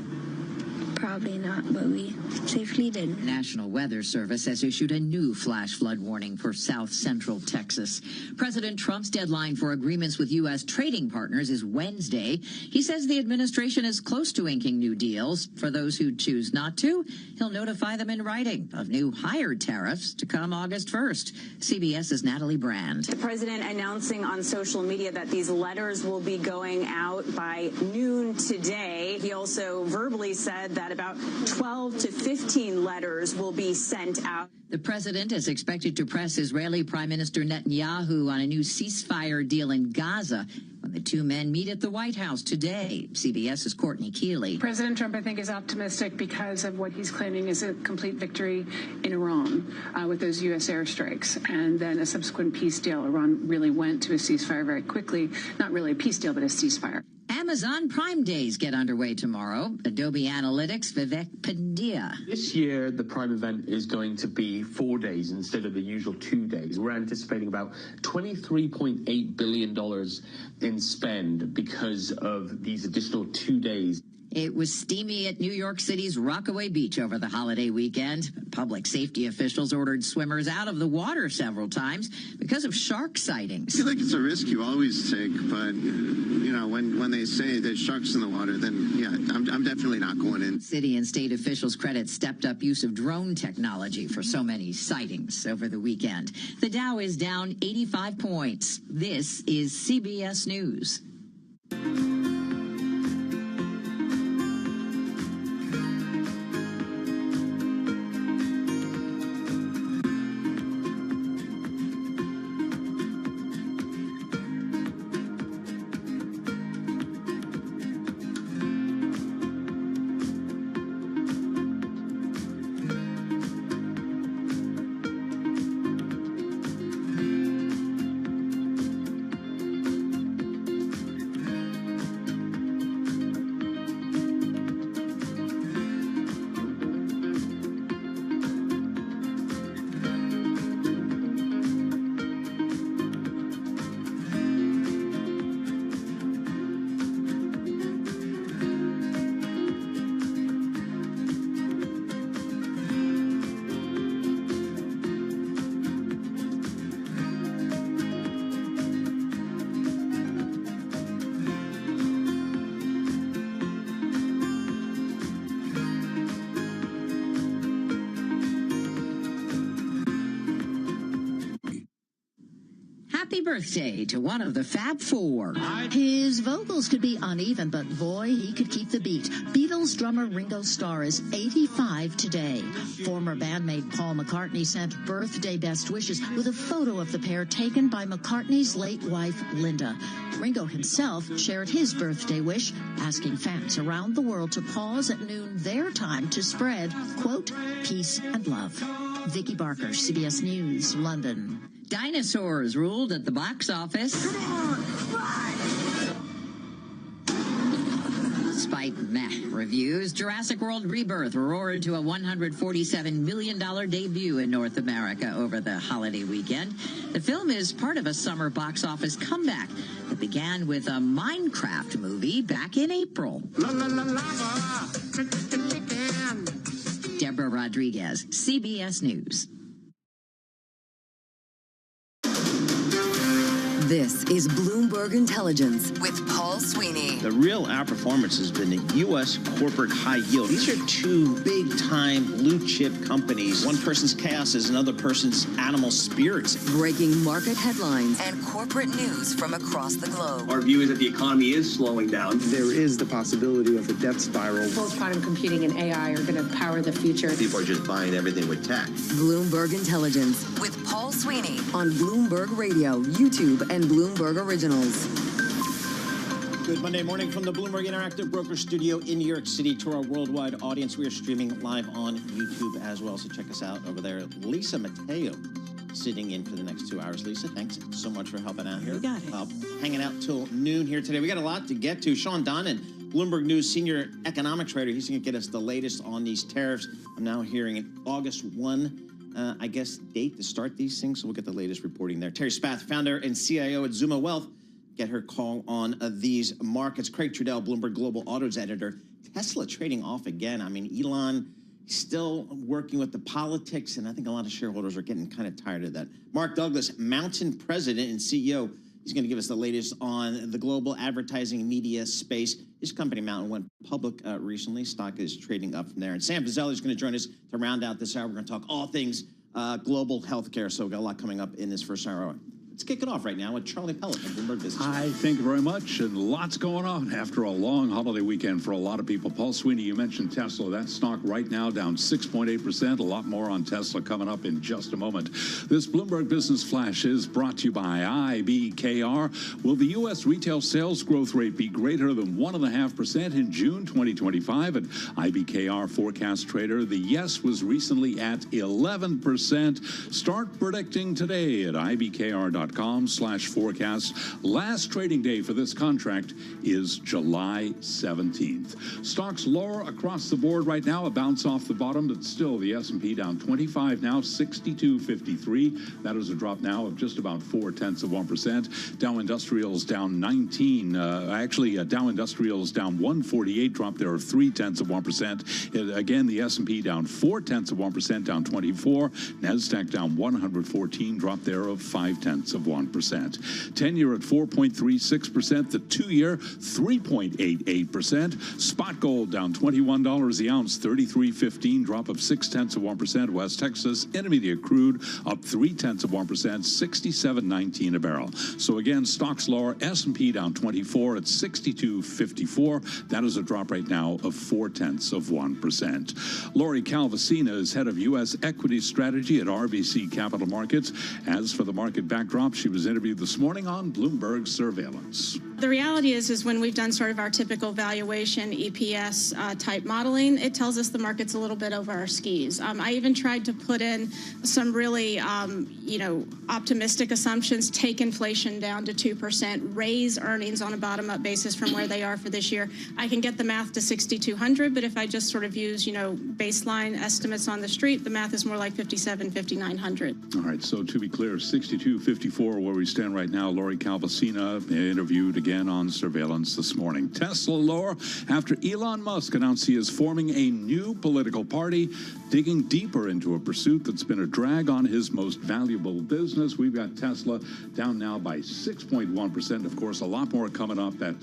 Probably not, but we safely did.
National Weather Service has issued a new flash flood warning for south central Texas. President Trump's deadline for agreements with U.S. trading partners is Wednesday. He says the administration is close to inking new deals. For those who choose not to, he'll notify them in writing of new higher tariffs to come August 1st. CBS's Natalie Brand.
The president announcing on social media that these letters will be going out by noon today. He also verbally said that about 12 to 15 letters will be sent out.
The president is expected to press Israeli Prime Minister Netanyahu on a new ceasefire deal in Gaza when the two men meet at the White House today. CBS's Courtney Keeley.
President Trump, I think, is optimistic because of what he's claiming is a complete victory in Iran with those U.S. airstrikes and then a subsequent peace deal. Iran really went to a ceasefire very quickly. Not really a peace deal, but a ceasefire.
Amazon Prime Days get underway tomorrow. Adobe Analytics' Vivek Pandya.
This year, the Prime event is going to be 4 days instead of the usual 2 days. We're anticipating about $23.8 billion in spend because of these additional 2 days.
It was steamy at New York City's Rockaway Beach over the holiday weekend. Public safety officials ordered swimmers out of the water several times because of shark sightings.
I feel like it's a risk you always take, but, you know, when they say there's sharks in the water, then, yeah, I'm definitely not going in.
City and state officials credit stepped-up use of drone technology for so many sightings over the weekend. The Dow is down 85 points. This is CBS News. Happy birthday to one of the Fab Four.
His vocals could be uneven, but boy, he could keep the beat. Beatles drummer Ringo Starr is 85 today. Former bandmate Paul McCartney sent birthday best wishes with a photo of the pair taken by McCartney's late wife, Linda. Ringo himself shared his birthday wish, asking fans around the world to pause at noon their time to spread, quote, peace and love. Vicky Barker, CBS News, London.
Dinosaurs ruled at the box office. Despite meh reviews, Jurassic World Rebirth roared to a $147 million debut in North America over the holiday weekend. The film is part of a summer box office comeback that began with a Minecraft movie back in April. Deborah Rodriguez, CBS News.
This is Bloomberg Intelligence with Paul Sweeney.
The real outperformance has been the U.S. corporate high yield. These are two big-time blue-chip companies. One person's chaos is another person's animal spirits.
Breaking market headlines and corporate news from across the globe.
Our view is that the economy is slowing down.
There is the possibility of a death spiral.
Both quantum computing and AI are going to power the future.
People are just buying everything with tech.
Bloomberg Intelligence with Paul Sweeney on Bloomberg Radio, YouTube, and Bloomberg Originals.
Good Monday morning from the Bloomberg Interactive Broker Studio in New York City. To our worldwide audience, we are streaming live on YouTube as well, so check us out over there. Lisa Mateo sitting in for the next 2 hours. Lisa, thanks so much for helping out here.
You got it.
Hanging out till noon here today. We got a lot to get to. Sean Donnan, Bloomberg News senior economics writer, he's going to get us the latest on these tariffs. I'm now hearing an August 1 I guess, date to start these things, so we'll get the latest reporting there. Terry Spath, founder and CIO at Zuma Wealth, get her call on these markets. Craig Trudell, Bloomberg Global Autos editor. Tesla trading off again. I mean, Elon still working with the politics, and I think a lot of shareholders are getting kind of tired of that. Mark Douglas, Mountain president and CEO. He's going to give us the latest on the global advertising media space. His company, Mountain, went public recently. Stock is trading up from there. And Sam Fazeli is going to join us to round out this hour. We're going to talk all things global healthcare. So we've got a lot coming up in this first hour. Let's kick it off right now with Charlie Pellet of Bloomberg Business.
Hi, thank you very much. And lots going on after a long holiday weekend for a lot of people. Paul Sweeney, you mentioned Tesla. That stock right now down 6.8%. A lot more on Tesla coming up in just a moment. This Bloomberg Business Flash is brought to you by IBKR. Will the U.S. retail sales growth rate be greater than 1.5% in June 2025? And IBKR forecast trader, the yes was recently at 11%. Start predicting today at IBKR.com. bloomberg.com/forecast. Last trading day for this contract is July 17th. Stocks lower across the board right now, a bounce off the bottom, but still the S&P down 25 now, 62.53. That is a drop now of just about 0.4%. Dow Industrials down 19. Dow Industrials down 148, drop there of 0.3%. Again, the S&P down 0.4%, down 24. NASDAQ down 114, drop there of 0.5%. 10-year at 4.36%. The 2-year 3.88%. Spot gold down $21 the ounce, 33.15, drop of 0.6%. West Texas Intermediate crude up 0.3%, 67.19 a barrel. So again, stocks lower. S&P down 24 at 62.54. That is a drop right now of 0.4%. Lori Calvasina is head of U.S. equity strategy at RBC Capital Markets. As for the market backdrop, she was interviewed this morning on Bloomberg Surveillance.
The reality is when we've done sort of our typical valuation EPS type modeling, it tells us the market's a little bit over our skis. I even tried to put in some really, optimistic assumptions, take inflation down to 2%, raise earnings on a bottom-up basis from where they are for this year. I can get the math to 6,200, but if I just sort of use, baseline estimates on the street, the math is more like 5,900.
All right, so to be clear, 62.54 where we stand right now. Lori Calvasina interviewed again on Surveillance this morning. Tesla lower after Elon Musk announced he is forming a new political party, digging deeper into a pursuit that's been a drag on his most valuable business. We've got Tesla down now by 6.1%. Of course, a lot more coming up at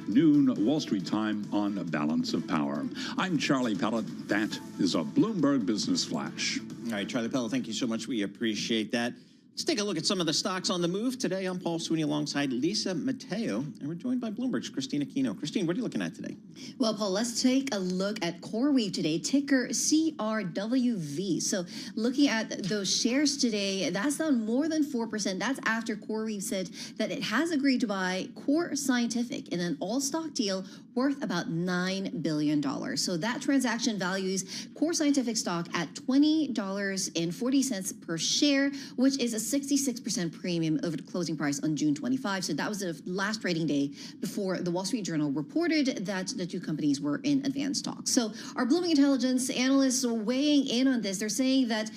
noon Wall Street time on Balance of Power. I'm Charlie Pellet. That is a Bloomberg Business Flash.
All right, Charlie Pellet, thank you so much. We appreciate that. Let's take a look at some of the stocks on the move. Today, I'm Paul Sweeney alongside Lisa Mateo, and we're joined by Bloomberg's Christine Aquino. Christine, what are you looking at today?
Well, Paul, let's take a look at CoreWeave today, ticker CRWV. So looking at those shares today, that's down more than 4%. That's after CoreWeave said that it has agreed to buy Core Scientific in an all-stock deal worth about $9 billion. So that transaction values Core Scientific stock at $20.40 per share, which is a 66% premium over the closing price on June 25. So that was the last trading day before the Wall Street Journal reported that the two companies were in advanced talks. So our Bloomberg Intelligence analysts are weighing in on this. They're saying that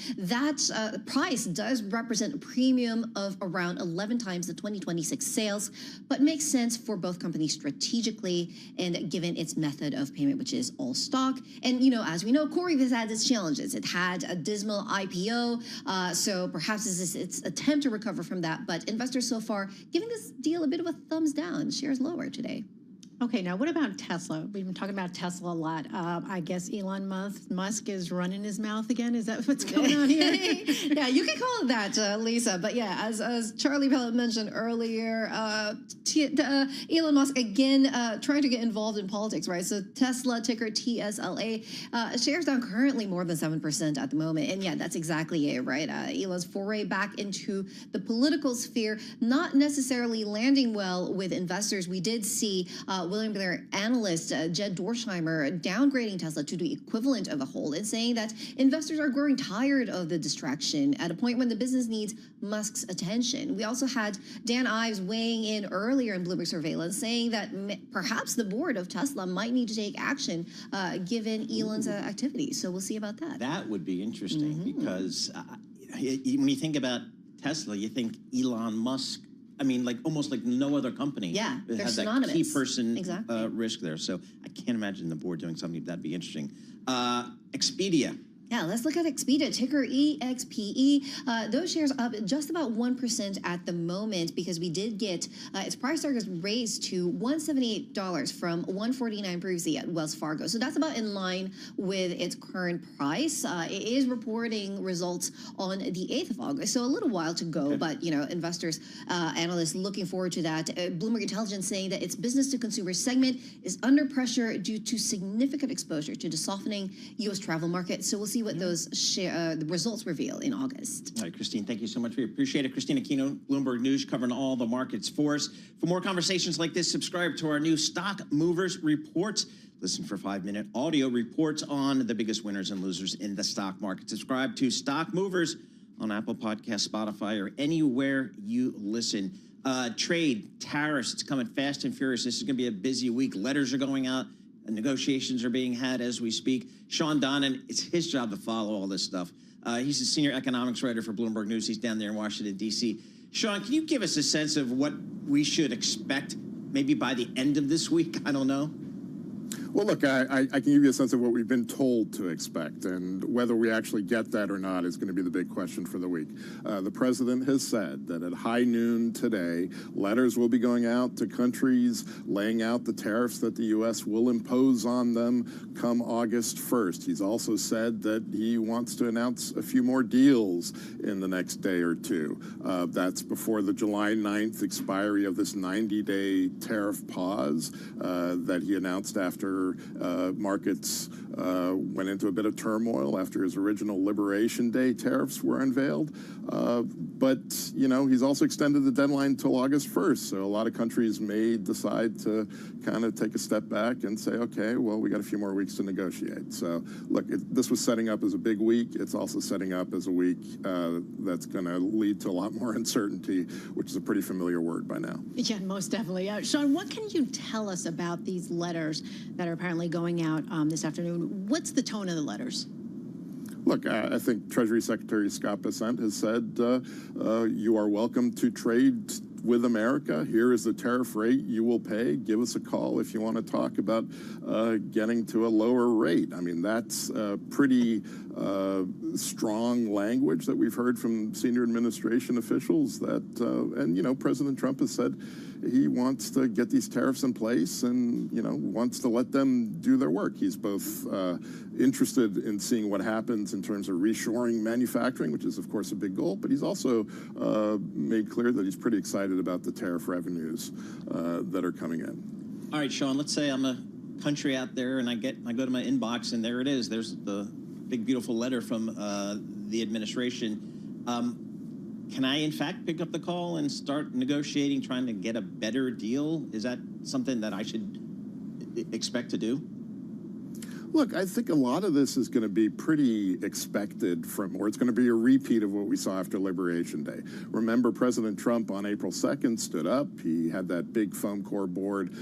price does represent a premium of around 11 times the 2026 sales, but makes sense for both companies strategically and given its method of payment, which is all stock. And, as we know, CoreWeave has had its challenges. It had a dismal IPO, so perhaps this is its attempt to recover from that. But investors so far giving this deal a bit of a thumbs down. Shares lower today.
Okay, now what about Tesla? We've been talking about Tesla a lot. I guess Elon Musk is running his mouth again. Is that what's going on here?
Yeah, you can call it that, Lisa. But yeah, as Charlie Pellet mentioned earlier, Elon Musk again trying to get involved in politics, right? So Tesla, ticker TSLA, shares down currently more than 7% at the moment. And yeah, that's exactly it, right? Elon's foray back into the political sphere, not necessarily landing well with investors. We did see William Blair analyst Jed Dorsheimer downgrading Tesla to the equivalent of a hold and saying that investors are growing tired of the distraction at a point when the business needs Musk's attention. We also had Dan Ives weighing in earlier in Bloomberg Surveillance saying that perhaps the board of Tesla might need to take action given Elon's activities. So we'll see about that.
That would be interesting because when you think about Tesla, you think Elon Musk. I mean, almost like no other company.
Yeah, they're
has
synonymous.
That key person
exactly.
Risk there. So I can't imagine the board doing something that'd be interesting. Expedia.
Yeah, let's look at Expedia, ticker EXPE. Those shares up just about 1% at the moment because we did get its price target raised to $178 from $149 previously at Wells Fargo. So that's about in line with its current price. It is reporting results on the 8th of August, so a little while to go. Okay. But, investors, analysts looking forward to that. Bloomberg Intelligence saying that its business-to-consumer segment is under pressure due to significant exposure to the softening U.S. travel market. So we'll see what those the results reveal in August.
All right, Christine, thank you so much. We appreciate it. Christine Aquino, Bloomberg News, covering all the markets for us. For more conversations like this, subscribe to our new Stock Movers Reports. Listen for 5-minute audio reports on the biggest winners and losers in the stock market. Subscribe to Stock Movers on Apple Podcasts, Spotify, or anywhere you listen. Trade, tariffs, it's coming fast and furious. This is going to be a busy week. Letters are going out, and negotiations are being had as we speak. Sean Donnan, it's his job to follow all this stuff. He's a senior economics writer for Bloomberg News. He's down there in Washington, D.C. Sean, can you give us a sense of what we should expect maybe by the end of this week? I don't know.
Well, look, I can give you a sense of what we've been told to expect, and whether we actually get that or not is going to be the big question for the week. The president has said that at high noon today, letters will be going out to countries laying out the tariffs that the U.S. will impose on them come August 1st. He's also said that he wants to announce a few more deals in the next day or two. That's before the July 9th expiry of this 90-day tariff pause that he announced after markets went into a bit of turmoil after his original Liberation Day tariffs were unveiled. But, you know, he's also extended the deadline until August 1st. So a lot of countries may decide to kind of take a step back and say, okay, well, we got a few more weeks to negotiate. So, look, this was setting up as a big week. It's also setting up as a week that's going to lead to a lot more uncertainty, which is a pretty familiar word by now.
Yeah, most definitely. Sean, what can you tell us about these letters that are apparently going out this afternoon? What's the tone of the letters?
Look, I think Treasury Secretary Scott Bessent has said you are welcome to trade with America. Here is the tariff rate you will pay. Give us a call if you want to talk about getting to a lower rate. I mean, that's pretty strong language that we've heard from senior administration officials that, and, you know, President Trump has said he wants to get these tariffs in place and, you know, wants to let them do their work. He's both interested in seeing what happens in terms of reshoring manufacturing, which is, of course, a big goal, but he's also made clear that he's pretty excited about the tariff revenues that are coming in.
All right, Sean, let's say I'm a country out there and I go to my inbox and there it is. There's the big, beautiful letter from the administration. Can I, in fact, pick up the call and start negotiating, trying to get a better deal? Is that something that I should expect to do?
Look, I think a lot of this is going to be pretty expected or it's going to be a repeat of what we saw after Liberation Day. Remember, President Trump on April 2nd stood up. He had that big foam core board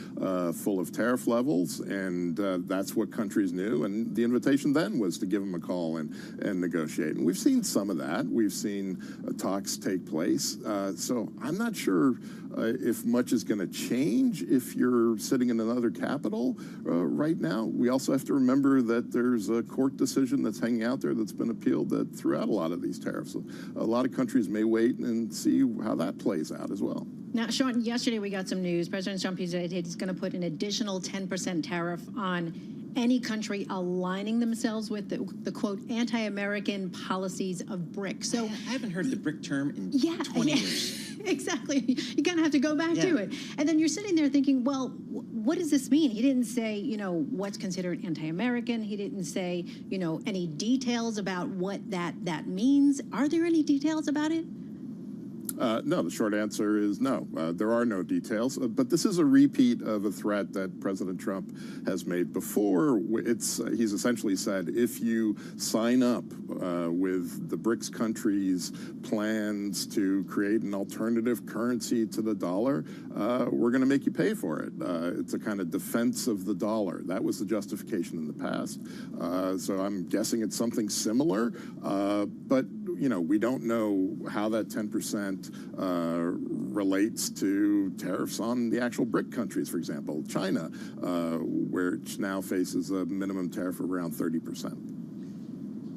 full of tariff levels, and that's what countries knew. And the invitation then was to give him a call and negotiate. And we've seen some of that. We've seen talks take place. So I'm not sure if much is going to change if you're sitting in another capital right now. We also have to remember that there's a court decision that's hanging out there that's been appealed that threw out a lot of these tariffs. A lot of countries may wait and see how that plays out as well.
Now, Sean, yesterday we got some news. President Trump said he's going to put an additional 10% tariff on any country aligning themselves with the quote, anti-American policies of BRIC. So
I haven't heard the BRIC term in 20 years.
Exactly. You kind of have to go back to it. And then you're sitting there thinking, well, what does this mean? He didn't say, you know, what's considered anti-American. He didn't say, you know, any details about what that means. Are there any details about it?
No, the short answer is no. There are no details. But this is a repeat of a threat that President Trump has made before. He's essentially said, if you sign up with the BRICS countries' plans to create an alternative currency to the dollar, we're going to make you pay for it. It's a kind of defense of the dollar. That was the justification in the past. So I'm guessing it's something similar. But, you know, we don't know how that 10% relates to tariffs on the actual BRIC countries, for example, China, which now faces a minimum tariff of around 30%.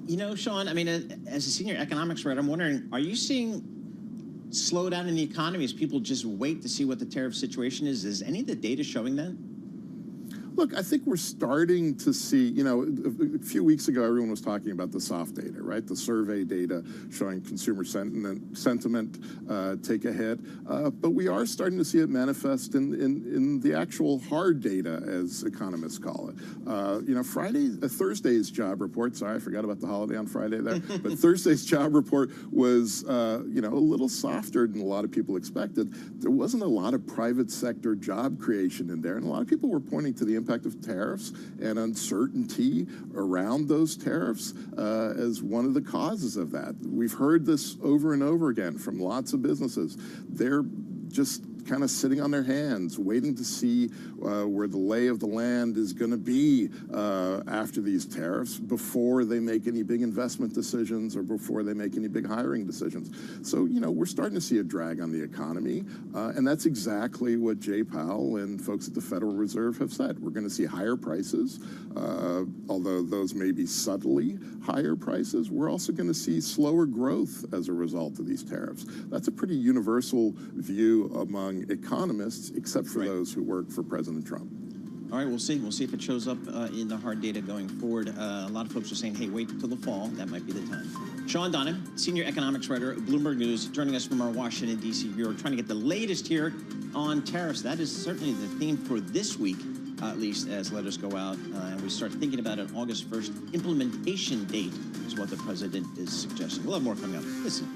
You know, Sean, I mean, as a senior economics writer, I'm wondering, are you seeing slowdown in the economy as people just wait to see what the tariff situation is? Is any of the data showing that?
Look, I think we're starting to see, you know, a few weeks ago, everyone was talking about the soft data, right? The survey data showing consumer sentiment take a hit. But we are starting to see it manifest in the actual hard data, as economists call it. You know, Thursday's job report, sorry, I forgot about the holiday on Friday there, but Thursday's job report was, you know, a little softer than a lot of people expected. There wasn't a lot of private sector job creation in there, and a lot of people were pointing to the impact of tariffs and uncertainty around those tariffs as one of the causes of that. We've heard this over and over again from lots of businesses. They're just kind of sitting on their hands, waiting to see where the lay of the land is going to be after these tariffs before they make any big investment decisions or before they make any big hiring decisions. So, you know, we're starting to see a drag on the economy, and that's exactly what Jay Powell and folks at the Federal Reserve have said. We're going to see higher prices, although those may be subtly higher prices. We're also going to see slower growth as a result of these tariffs. That's a pretty universal view among economists, except for those who work for President Trump.
All right, we'll see. We'll see if it shows up in the hard data going forward. A lot of folks are saying, hey, wait till the fall. That might be the time. Sean Donnan, senior economics writer at Bloomberg News, joining us from our Washington, D.C. bureau, trying to get the latest here on tariffs. That is certainly the theme for this week, at least, as letters go out. And we start thinking about an August 1st implementation date is what the president is suggesting. We'll have more coming up. This is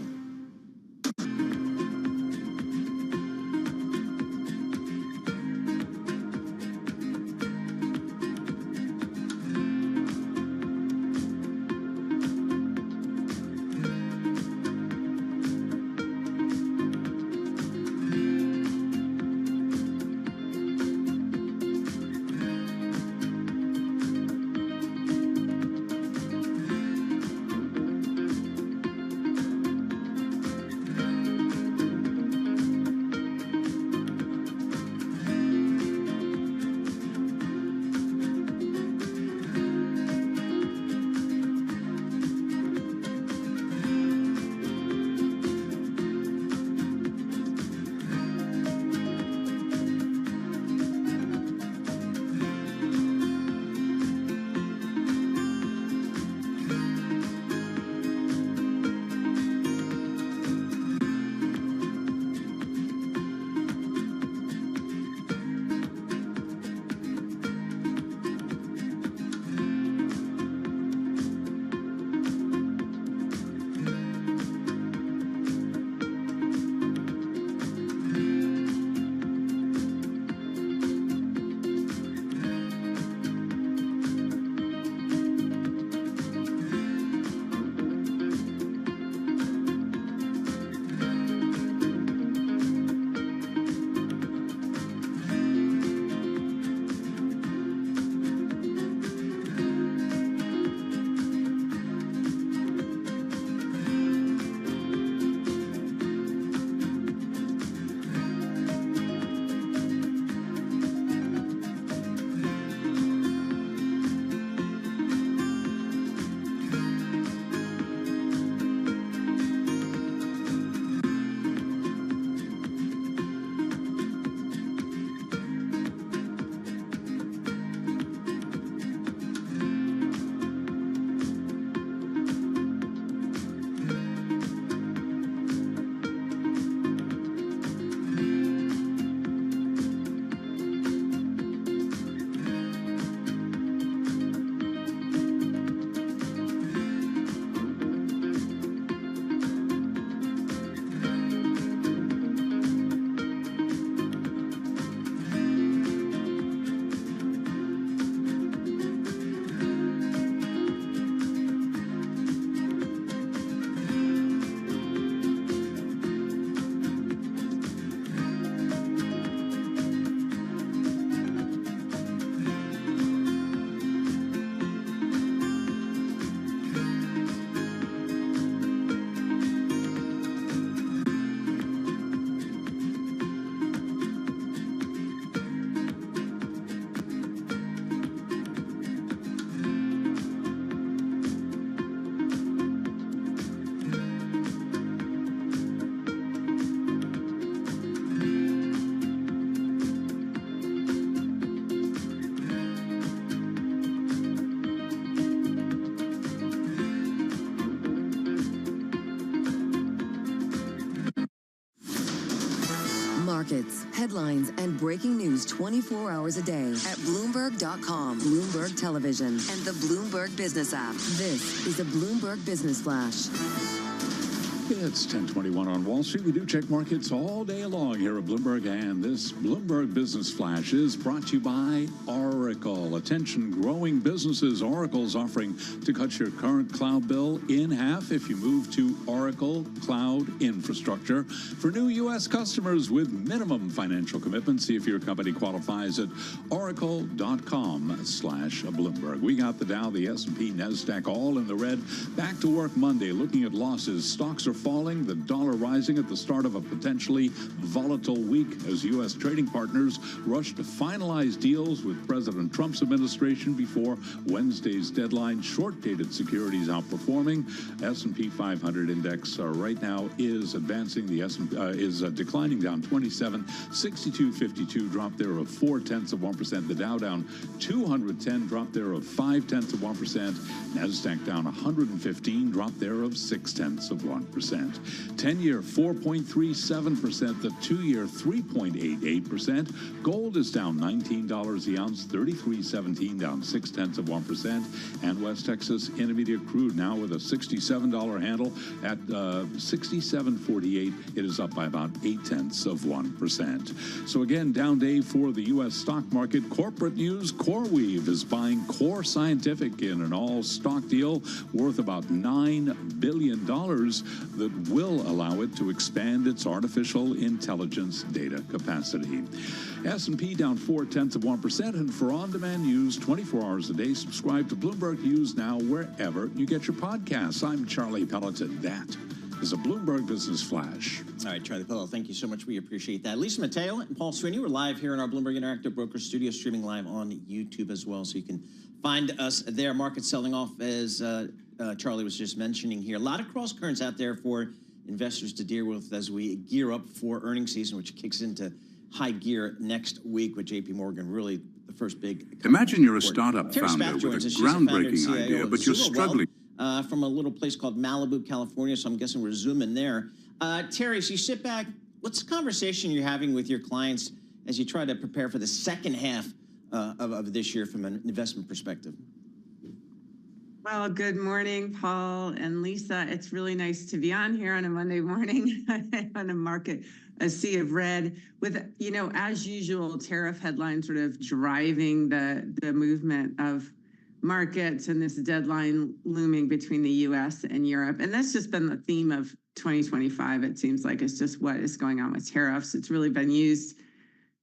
Markets, headlines, and breaking news 24 hours a day at Bloomberg.com, Bloomberg Television, and the Bloomberg Business app. This is a Bloomberg Business Flash.
It's 10:21 on Wall Street. We do check markets all day long here at Bloomberg, and this Bloomberg Business Flash is brought to you by Oracle. Attention, growing businesses. Oracle's offering to cut your current cloud bill in half if you move to Oracle Cloud Infrastructure. For new U.S. customers with minimum financial commitments, see if your company qualifies at oracle.com/Bloomberg. We got the Dow, the S&P, NASDAQ all in the red. Back to work Monday, looking at losses. Stocks are falling, the dollar rising at the start of a potentially volatile week as U.S. trading partners rush to finalize deals with President Trump's administration before Wednesday's deadline. Short-dated securities outperforming. S&P 500 index right now is advancing. The S&P is declining, down 27. 62.52 drop there of 0.4%. The Dow down 210, drop there of 0.5%. NASDAQ down 115, drop there of 0.6%. 10-year 4.37%, the 2-year 3.88%. Gold is down $19 the ounce, 33.17, down 0.6%. And West Texas Intermediate crude now with a $67 handle at 67.48. It is up by about 0.8%. So again, down day for the U.S. stock market. Corporate news: CoreWeave is buying Core Scientific in an all-stock deal worth about $9 billion. That will allow it to expand its artificial intelligence data capacity. S&P down 0.4%. And for on-demand news 24 hours a day, subscribe to Bloomberg News Now wherever you get your podcasts. I'm Charlie Pelleton. That is a Bloomberg Business Flash.
All right, Charlie Pelleton, thank you so much. We appreciate that. Lisa Mateo and Paul Sweeney, we're live here in our Bloomberg Interactive Broker Studio, streaming live on YouTube as well, so you can find us there. Market selling off, as Charlie was just mentioning here. A lot of cross currents out there for investors to deal with as we gear up for earnings season, which kicks into high gear next week with JP Morgan, really the first big.
Imagine you're a startup
Terry
founder
Spath
with a
joins us. She's the founder and
groundbreaking
CIO
idea,
of
but you're
Zuma
struggling.
Wealth, from a little place called Malibu, California, so I'm guessing we're zooming there. Terry, as you sit back, what's the conversation you're having with your clients as you try to prepare for the second half of this year from an investment perspective?
Well, good morning, Paul and Lisa. It's really nice to be on here on a Monday morning on a market, a sea of red, with, as usual, tariff headlines sort of driving the movement of markets and this deadline looming between the U.S. and Europe. And that's just been the theme of 2025. It seems like it's just what is going on with tariffs. It's really been used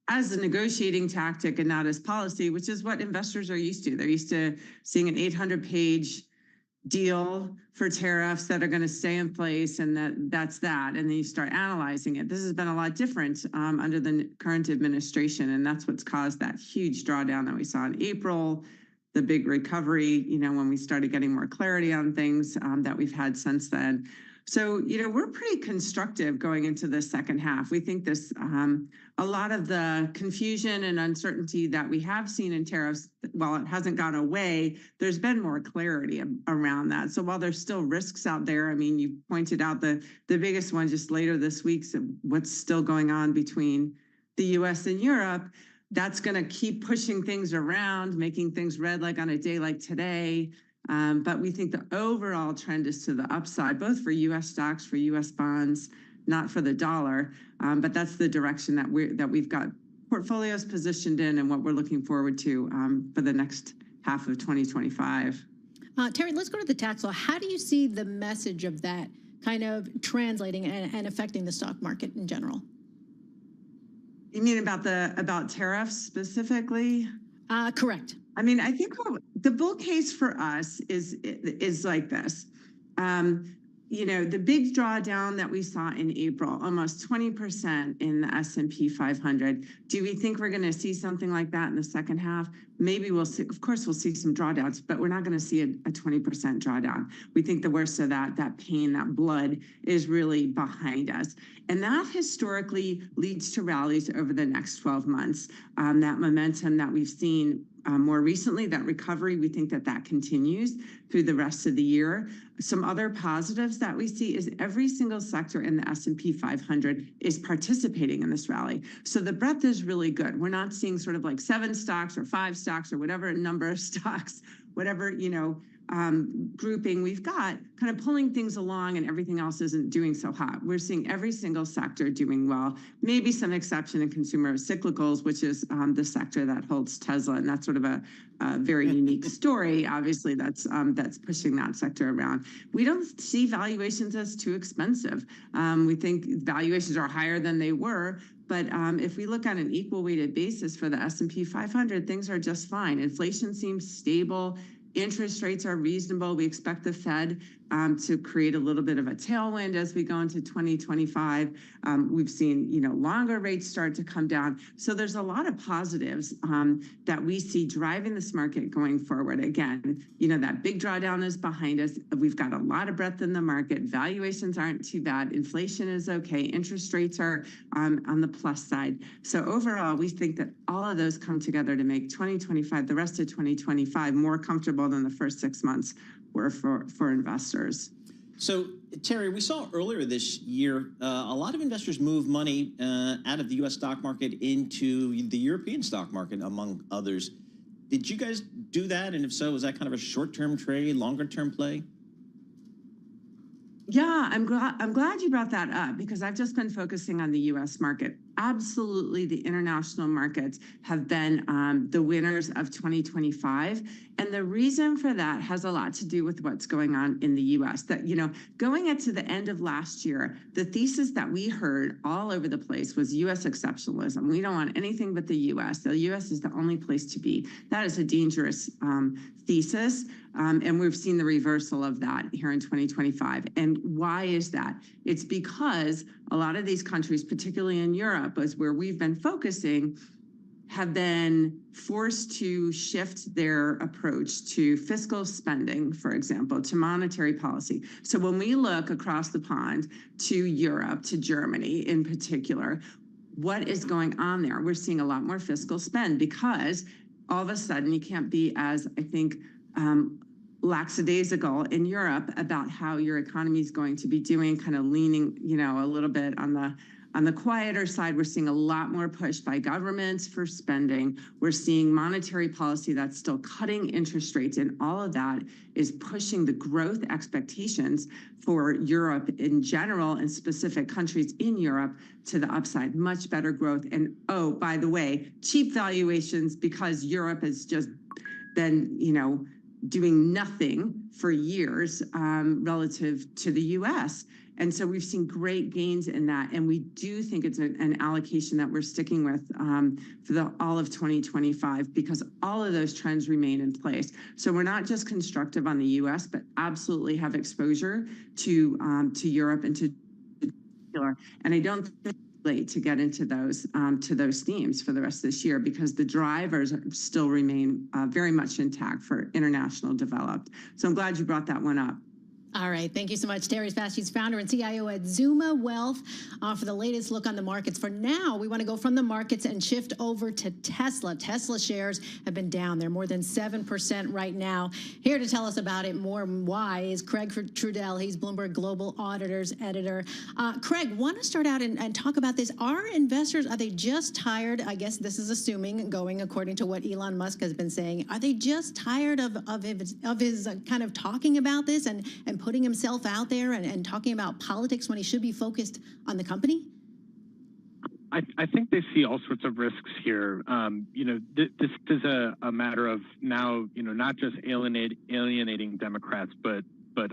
as a negotiating tactic and not as policy, which is what investors are used to. They're used to seeing an 800-page deal for tariffs that are going to stay in place, and that's that. And then you start analyzing it. This has been a lot different under the current administration, and that's what's caused that huge drawdown that we saw in April, the big recovery, when we started getting more clarity on things that we've had since then. So, we're pretty constructive going into the second half. We think this, a lot of the confusion and uncertainty that we have seen in tariffs, while it hasn't gone away, there's been more clarity around that. So while there's still risks out there, I mean, you pointed out the biggest one just later this week, so what's still going on between the US and Europe, that's going to keep pushing things around, making things red like on a day like today. But we think the overall trend is to the upside, both for U.S. stocks, for U.S. bonds, not for the dollar. But that's the direction that we've got portfolios positioned in and what we're looking forward to for the next half of 2025.
Terry, let's go to the tax law. How do you see the message of that kind of translating and affecting the stock market in general?
You mean about tariffs specifically?
Correct.
I mean, I think the bull case for us is like this. The big drawdown that we saw in April, almost 20% in the S&P 500. Do we think we're going to see something like that in the second half? Maybe we'll see. Of course, we'll see some drawdowns, but we're not going to see a 20% drawdown. We think the worst of that pain, that blood is really behind us. And that historically leads to rallies over the next 12 months. That momentum that we've seen more recently, that recovery, we think that continues through the rest of the year. Some other positives that we see is every single sector in the S&P 500 is participating in this rally. So the breadth is really good. We're not seeing sort of like 7 stocks or 5 stocks or whatever number of stocks, whatever, grouping we've got, kind of pulling things along and everything else isn't doing so hot. We're seeing every single sector doing well, maybe some exception in consumer cyclicals, which is the sector that holds Tesla. And that's sort of a very unique story, obviously, that's pushing that sector around. We don't see valuations as too expensive. We think valuations are higher than they were, but if we look on an equal weighted basis for the S&P 500, things are just fine. Inflation seems stable. Interest rates are reasonable. We expect the Fed to create a little bit of a tailwind as we go into 2025. We've seen, longer rates start to come down. So there's a lot of positives that we see driving this market going forward. Again, that big drawdown is behind us. We've got a lot of breadth in the market. Valuations aren't too bad. Inflation is okay. Interest rates are on the plus side. So overall, we think that all of those come together to make 2025, the rest of 2025, more comfortable than the first 6 months were for investors.
So, Terry, we saw earlier this year a lot of investors move money out of the U.S. stock market into the European stock market, among others. Did you guys do that? And if so, was that kind of a short-term trade, longer-term play?
Yeah, I'm glad you brought that up because I've just been focusing on the U.S. market. Absolutely, the international markets have been the winners of 2025. And the reason for that has a lot to do with what's going on in the U.S. That, going into the end of last year, the thesis that we heard all over the place was U.S. exceptionalism. We don't want anything but the U.S. The U.S. is the only place to be. That is a dangerous thesis. And we've seen the reversal of that here in 2025. And why is that? It's because a lot of these countries, particularly in Europe, is where we've been focusing, have been forced to shift their approach to fiscal spending, for example, to monetary policy. So when we look across the pond to Europe, to Germany in particular, what is going on there? We're seeing a lot more fiscal spend because all of a sudden you can't be as, I think, lackadaisical in Europe about how your economy is going to be doing, kind of leaning, a little bit on the quieter side. We're seeing a lot more push by governments for spending. We're seeing monetary policy that's still cutting interest rates, and all of that is pushing the growth expectations for Europe in general and specific countries in Europe to the upside. Much better growth. And oh, by the way, cheap valuations because Europe has just been, doing nothing for years relative to the U.S. And so we've seen great gains in that. And we do think it's an allocation that we're sticking with for all of 2025 because all of those trends remain in place. So we're not just constructive on the U.S., but absolutely have exposure to Europe and to particular. And I don't think late to get into those themes for the rest of this year because the drivers still remain very much intact for international developed. So I'm glad you brought that one up.
All right. Thank you so much, Terry Spass. She's founder and CIO at Zuma Wealth for the latest look on the markets. For now, we want to go from the markets and shift over to Tesla. Tesla shares have been down. They're more than 7% right now. Here to tell us about it more and why is Craig Trudell. He's Bloomberg Global Auditor's editor. Craig, want to start out and talk about this. Are investors, are they just tired? I guess this is assuming, going according to what Elon Musk has been saying. Are they just tired of his kind of talking about this and putting himself out there and talking about politics when he should be focused on the company?
I think they see all sorts of risks here. This is a matter of now, not just alienating Democrats, but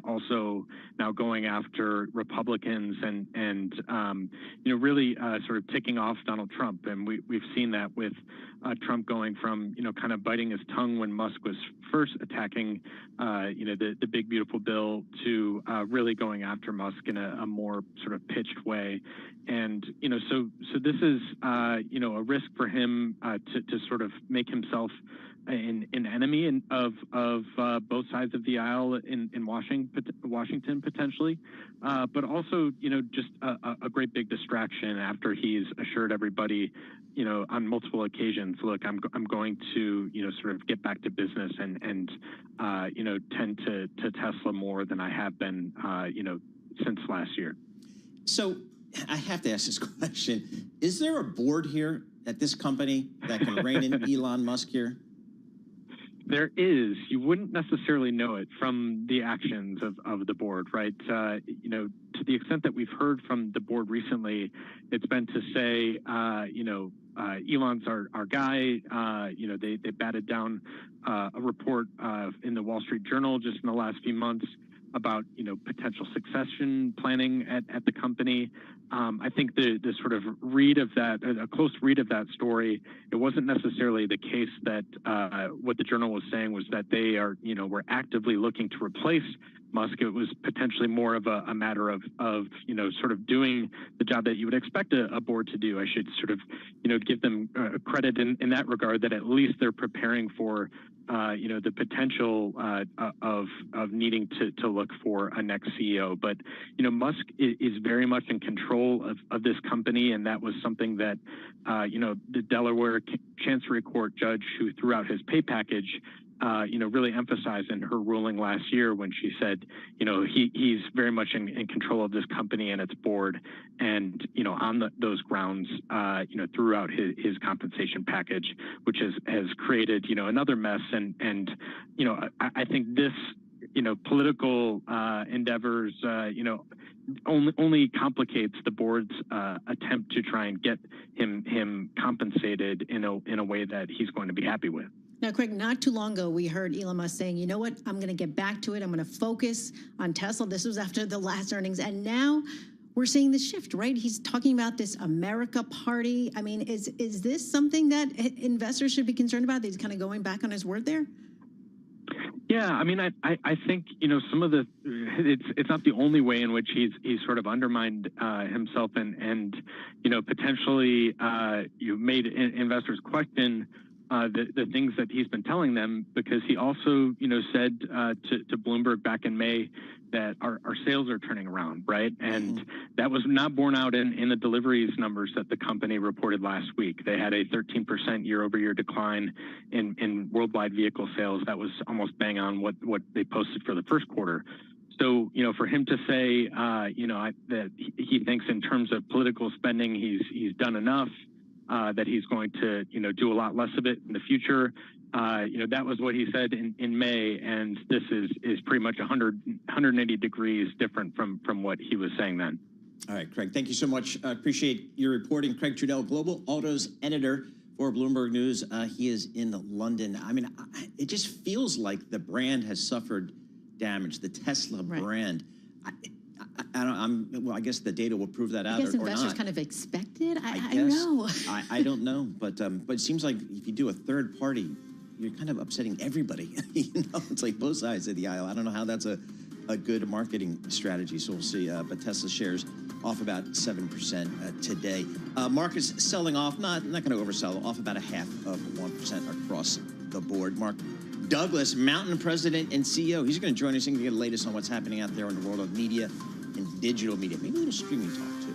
also now going after Republicans and really sort of ticking off Donald Trump. And we've seen that with Trump going from, kind of biting his tongue when Musk was first attacking, the big, beautiful bill to really going after Musk in a more sort of pitched way. And, so this is, a risk for him to sort of make himself an enemy of both sides of the aisle in Washington potentially, but also just a great big distraction after he's assured everybody on multiple occasions, look, I'm going to sort of get back to business and tend to Tesla more than I have been since last year.
So I have to ask this question: is there a board here at this company that can rein in Elon Musk here?
There is. You wouldn't necessarily know it from the actions of the board, right? You know, to the extent that we've heard from the board recently, it's been to say, you know, Elon's our guy. You know, they batted down a report in the Wall Street Journal just in the last few months about, you know, potential succession planning at the company. I think the sort of read of that, a close read of that story, it wasn't necessarily the case that what the journal was saying was that they are, you know, were actively looking to replace Musk. It was potentially more of a matter of, you know, sort of doing the job that you would expect a board to do. I should sort of, you know, give them credit in that regard, that at least they're preparing for, you know, the potential of needing to look for a next CEO. But, you know, Musk is very much in control of this company, and that was something that, you know, the Delaware Chancery Court judge who threw out his pay package, you know, really emphasized in her ruling last year when she said, you know, he's very much in control of this company and its board, and, you know, on those grounds, you know, threw out his compensation package, which has created, you know, another mess. And you know, I think this, you know, political endeavors, you know, only complicates the board's attempt to try and get him compensated in a way that he's going to be happy with.
Now, Craig, not too long ago, we heard Elon Musk saying, you know what, I'm going to get back to it. I'm going to focus on Tesla. This was after the last earnings. And now we're seeing the shift, right? He's talking about this America party. I mean, is this something that investors should be concerned about? That he's kind of going back on his word there?
Yeah, I mean, I think, you know, some of the, it's not the only way in which he's sort of undermined himself and you know, potentially you made investors question the things that he's been telling them, because he also, you know, said to Bloomberg back in May that our sales are turning around, right? And that was not borne out in the deliveries numbers that the company reported last week. They had a 13% year-over-year decline in worldwide vehicle sales. That was almost bang on what they posted for the first quarter. So, you know, for him to say, you know, that he thinks in terms of political spending, he's done enough, that he's going to, you know, do a lot less of it in the future. You know, that was what he said in May, and this is pretty much 180 degrees different from what he was saying then.
All right, Craig, thank you so much. Appreciate your reporting. Craig Trudell, Global Autos Editor for Bloomberg News. He is in London. I mean, it just feels like the brand has suffered damage, the Tesla brand. Well, I guess the data will prove that out, or not. I guess
investors kind of expected. I
guess.
don't know.
I don't know, but it seems like if you do a third party, you're kind of upsetting everybody. You know, it's like both sides of the aisle. I don't know how that's a good marketing strategy. So we'll see. But Tesla shares off about 7% today. Markets selling off, not going to oversell, off about 0.5% across the board. Mark Douglas, Mountain President and CEO. He's going to join us and get the latest on what's happening out there in the world of media and digital media. Maybe a little streaming talk, too.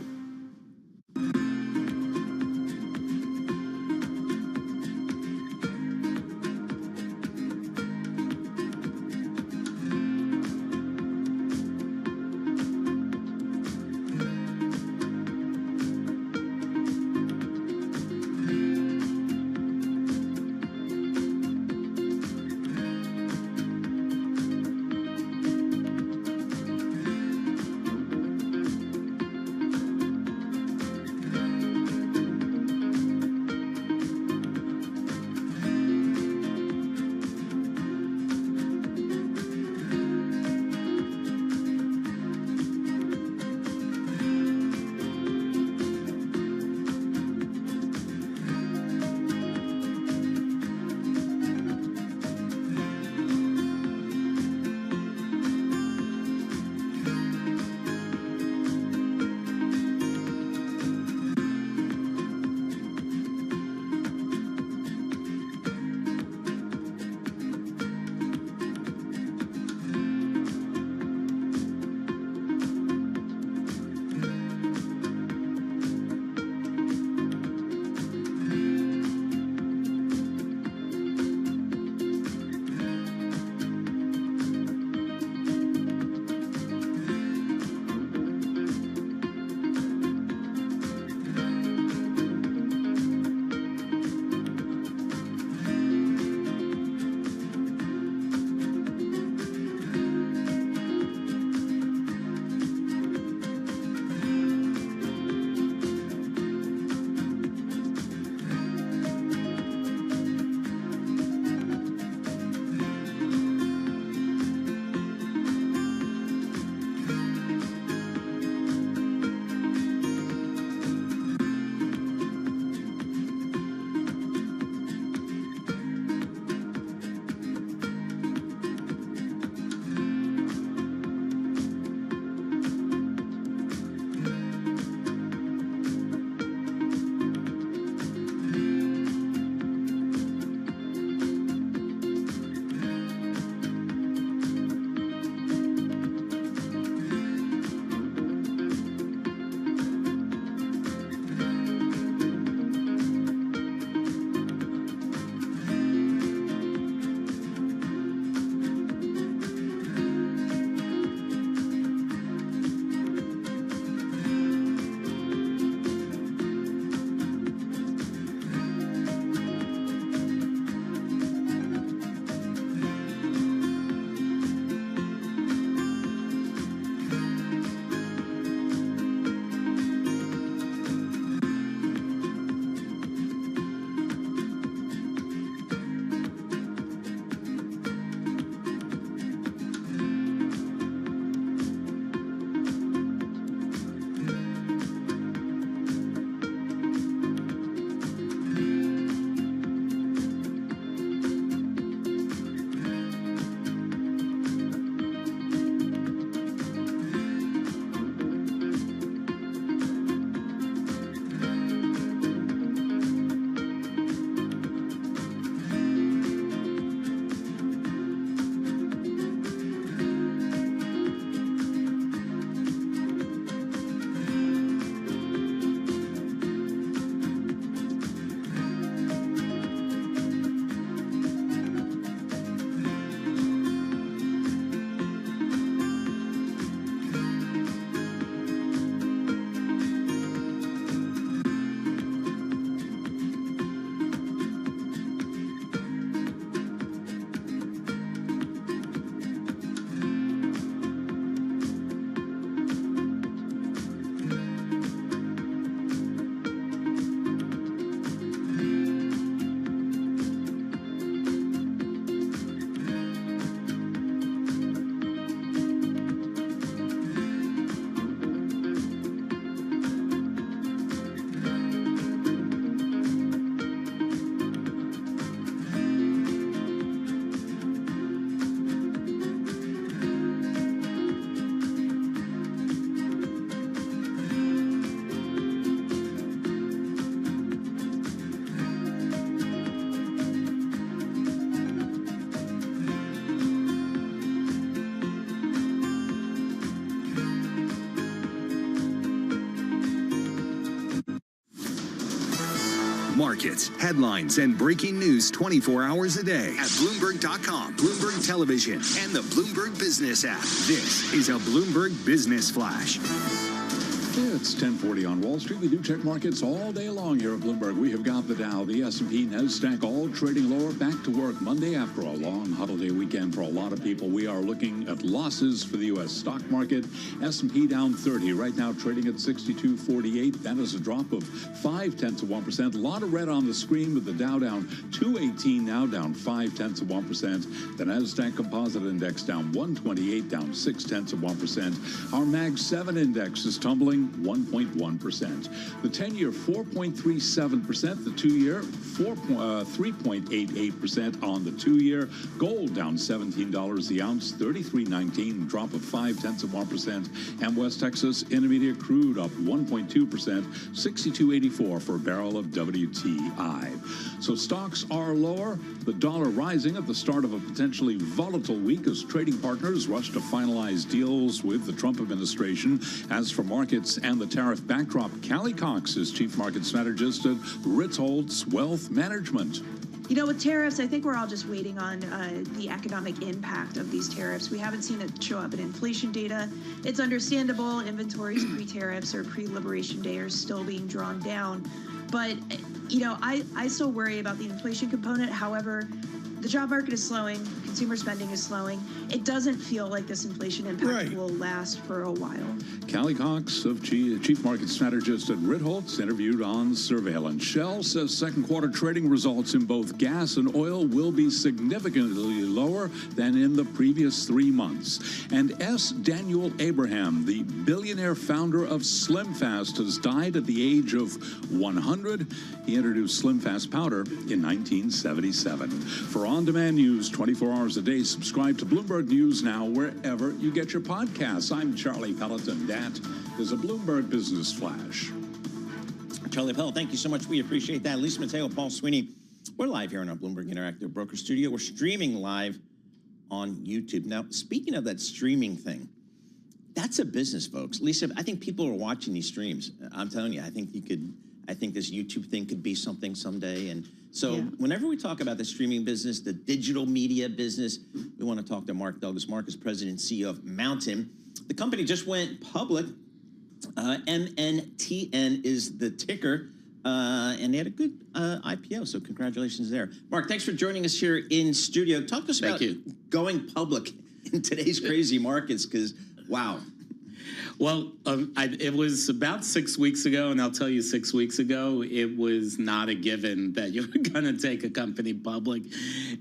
markets, headlines, and breaking news 24 hours a day at Bloomberg.com, Bloomberg Television, and the Bloomberg Business app. This is a Bloomberg Business Flash.
It's 10:40 on Wall Street. We do check markets all day long here at Bloomberg. We have got the Dow, the S&P, NASDAQ all trading lower, back to work Monday after a long holiday weekend for a lot of people. We are looking at losses for the U.S. stock market. S&P down 30, right now trading at 62.48. That is a drop of 0.5%. A lot of red on the screen with the Dow down 218, now down 0.5%. The NASDAQ Composite Index down 128, down 0.6%. Our Mag 7 Index is tumbling 1.1%. The 10-year 4.37%, the 2-year 3.88% on the 2-year. Gold down $17 the ounce, 33.19, drop of 0.5%. And West Texas Intermediate crude up 1.2%, 62.84 for a barrel of WTI. So stocks are lower. The dollar rising at the start of a potentially volatile week as trading partners rush to finalize deals with the Trump administration. As for markets and the tariff backdrop, Callie Cox is Chief Market Strategist at Ritholtz Wealth Management.
You know, with tariffs, I think we're all just waiting on the economic impact of these tariffs. We haven't seen it show up in inflation data. It's understandable. Inventories pre-tariffs or pre-Liberation Day are still being drawn down. But, you know, I still worry about the inflation component. However, the job market is slowing. Consumer spending is slowing. It doesn't feel like this inflation impact will last for a while.
Callie Cox, of Chief Market Strategist at Ritholtz, interviewed on Surveillance. Shell says second quarter trading results in both gas and oil will be significantly lower than in the previous 3 months. And S. Daniel Abraham, the billionaire founder of SlimFast, has died at the age of 100. He introduced SlimFast powder in 1977. For on-demand news 24 hours a day, subscribe to Bloomberg News Now wherever you get your podcasts. I'm Charlie Pelleton. That is a Bloomberg Business Flash.
Charlie Pell, thank you so much. We appreciate that. Lisa Mateo, Paul Sweeney. We're live here in our Bloomberg Interactive Broker Studio. We're streaming live on YouTube. Now, speaking of that streaming thing, that's a business, folks. Lisa, I think people are watching these streams. I'm telling you, I think this YouTube thing could be something someday. And so whenever we talk about the streaming business, the digital media business, we want to talk to Mark Douglas. Mark is president and CEO of Mountain. The company just went public. MNTN is the ticker. And they had a good IPO, so congratulations there. Mark, thanks for joining us here in studio. Talk to us about going public in today's crazy markets, because, wow.
Well, it was about 6 weeks ago, and I'll tell you 6 weeks ago, it was not a given that you were going to take a company public.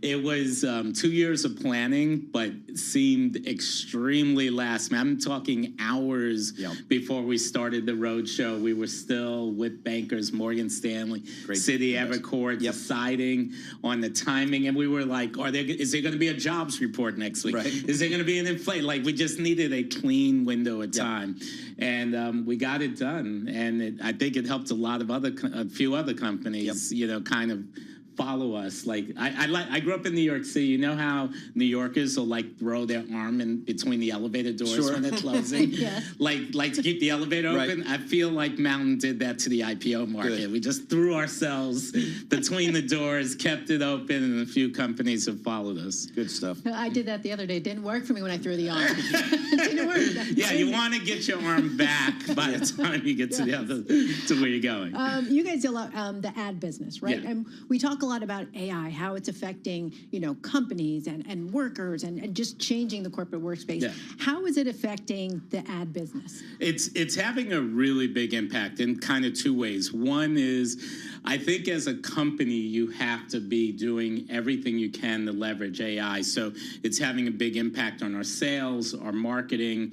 It was 2 years of planning, but seemed extremely last minute. I'm talking hours before we started the roadshow. We were still with bankers, Morgan Stanley, Citi, Evercore, deciding on the timing. And we were like, is there going to be a jobs report next week? Right. Is there going to be an inflation? Like, we just needed a clean window of time. And we got it done, and I think it helped a few other companies, you know, kind of follow us. Like I grew up in New York City. You know how New Yorkers will like throw their arm in between the elevator doors when they're closing, like to keep the elevator open. I feel like Mountain did that to the IPO market. Good. We just threw ourselves between the doors, kept it open, and a few companies have followed us.
Good stuff.
I did that the other day. It didn't work for me when I threw the arm. It didn't work.
Yeah, you want to get your arm back by the time you get to the other to where you're going.
You guys deal the ad business, right? And we talk a lot about AI, how it's affecting, you know, companies and workers and just changing the corporate workspace. How is it affecting the ad business?
It's having a really big impact in kind of two ways. One is, I think as a company, you have to be doing everything you can to leverage AI. So it's having a big impact on our sales, our marketing,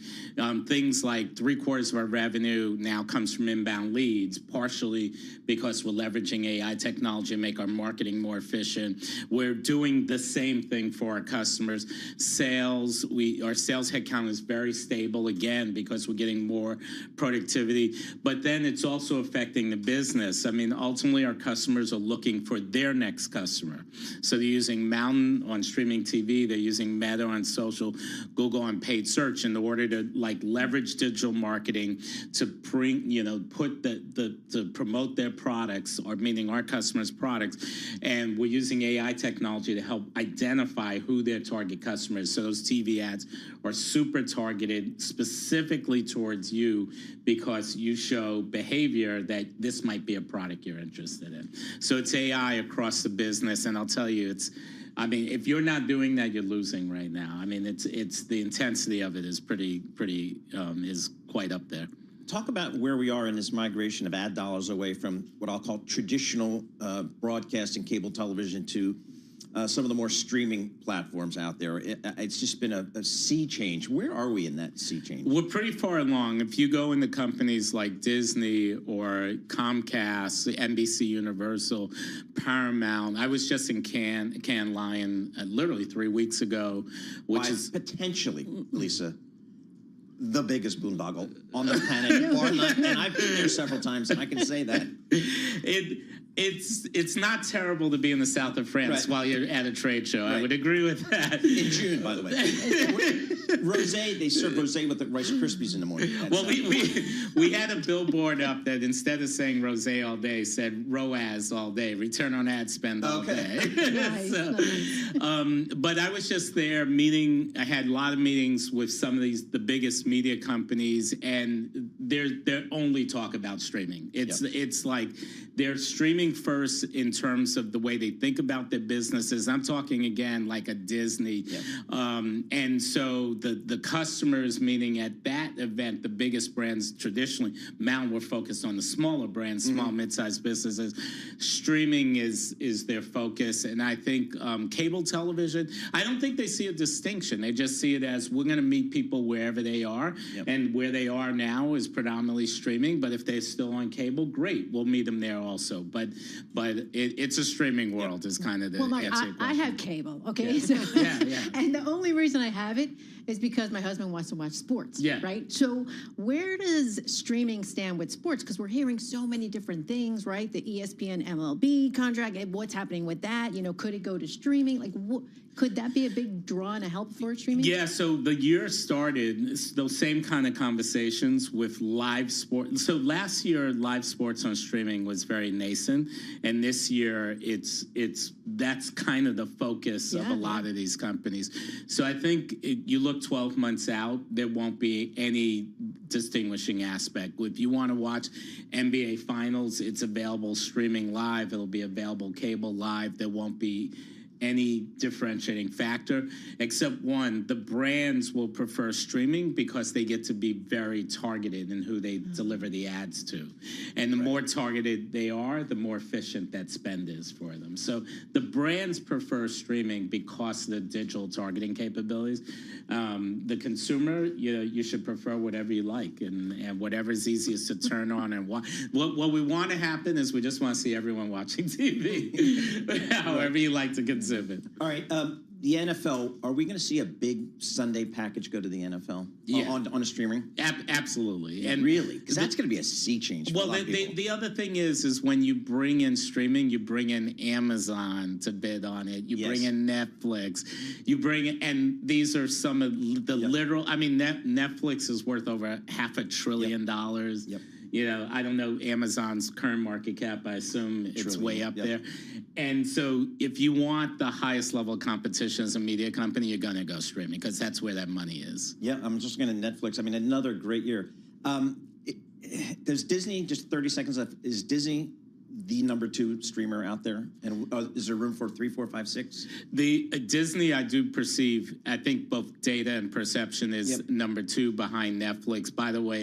things like 3/4 of our revenue now comes from inbound leads, partially because we're leveraging AI technology to make our marketing getting more efficient. We're doing the same thing for our customers. Our sales headcount is very stable again because we're getting more productivity. But then it's also affecting the business. I mean, ultimately, our customers are looking for their next customer. So they're using Mountain on streaming TV. They're using Meta on social, Google on paid search in order to leverage digital marketing to bring, to promote their products, or meaning our customers' products. And we're using AI technology to help identify who their target customer is. So those TV ads are super targeted specifically towards you because you show behavior that this might be a product you're interested in. So it's AI across the business. And I'll tell you, if you're not doing that, you're losing right now. I mean, it's the intensity of it is is quite up there.
Talk about where we are in this migration of ad dollars away from what I'll call traditional broadcast and cable television to some of the more streaming platforms out there. It's just been a sea change. Where are we in that sea change?
We're pretty far along. If you go into companies like Disney or Comcast, NBC Universal, Paramount. I was just in Cannes Lion literally 3 weeks ago, which is
potentially, Lisa, the biggest boondoggle on the planet, and I've been there several times, and I can say that.
It's not terrible to be in the south of France while you're at a trade show. Right. I would agree with that.
In June, by the way. Rosé, they serve rosé with the Rice Krispies in the morning.
Well, we had a billboard up that instead of saying rosé all day, said ROAS all day, return on ad spend all day. Nice. But I was just there I had a lot of meetings with some of the biggest media companies, and they're only talk about streaming. It's like they're streaming first in terms of the way they think about their businesses. I'm talking again like a Disney. And so the customers, meaning at that event, the biggest brands traditionally, Mount were focused on the smaller brands, small, mid-sized businesses. Streaming is their focus. And I think cable television, I don't think they see a distinction. They just see it as we're going to meet people wherever they are. And where they are now is predominantly streaming. But if they're still on cable, great. We'll meet them there also. But it's a streaming world is kind of the
answer.
Well,
I have cable, okay? So, and the only reason I have it is because my husband wants to watch sports, right? So where does streaming stand with sports? Because we're hearing so many different things, right? The ESPN MLB contract, what's happening with that? Could it go to streaming? Like, could that be a big draw and a help for streaming?
Yeah, so the year started, those same kind of conversations with live sports. So last year, live sports on streaming was very nascent. And this year, that's kind of the focus of a lot of these companies. So I think you look 12 months out, there won't be any distinguishing aspect. If you want to watch NBA Finals, it's available streaming live. It'll be available cable live. There won't be any differentiating factor, except one, the brands will prefer streaming because they get to be very targeted in who they deliver the ads to. And the more targeted they are, the more efficient that spend is for them. So the brands prefer streaming because of the digital targeting capabilities. The consumer, you should prefer whatever you like and whatever's easiest to turn on and watch. What we want to happen is we just want to see everyone watching TV, however you like to consume it.
All right. The NFL, are we going to see a big Sunday package go to the NFL on a streaming?
Absolutely. And
really? Because that's going to be a sea change for a lot of people.
The other thing is when you bring in streaming, you bring in Amazon to bid on it. You bring in Netflix. And these are some of the literal, Netflix is worth over $500 billion. I don't know Amazon's current market cap. I assume it's way up there. And so if you want the highest level of competition as a media company, you're going to go streaming because that's where that money is.
Yeah, I'm just going to Netflix. Another great year. Does Disney, just 30 seconds left, is Disney the #2 streamer out there? And is there room for 3, 4, 5, 6?
The Disney, I do perceive, I think both data and perception is #2 behind Netflix. By the way,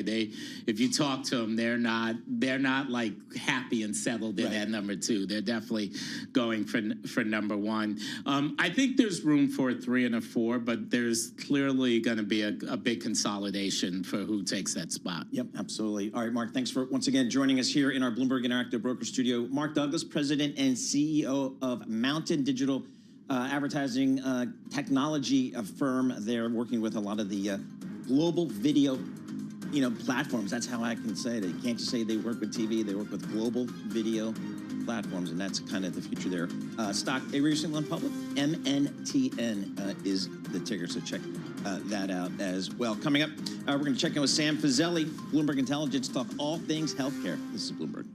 if you talk to them, they're not like happy and settled in at #2. They're definitely going for #1. I think there's room for a 3 and a 4, but there's clearly going to be a big consolidation for who takes that spot.
Yep, absolutely. All right, Mark, thanks for once again joining us here in our Bloomberg Interactive Broker Studio. studio Mark Douglas, President and CEO of Mountain Digital Advertising Technology firm. They're working with a lot of the global video platforms. That's how I can say it. You can't just say they work with TV. They work with global video platforms, and that's kind of the future there. Stock, they recently went public. MNTN is the ticker, so check that out as well. Coming up, we're going to check in with Sam Fazeli, Bloomberg Intelligence, talk all things healthcare. This is Bloomberg.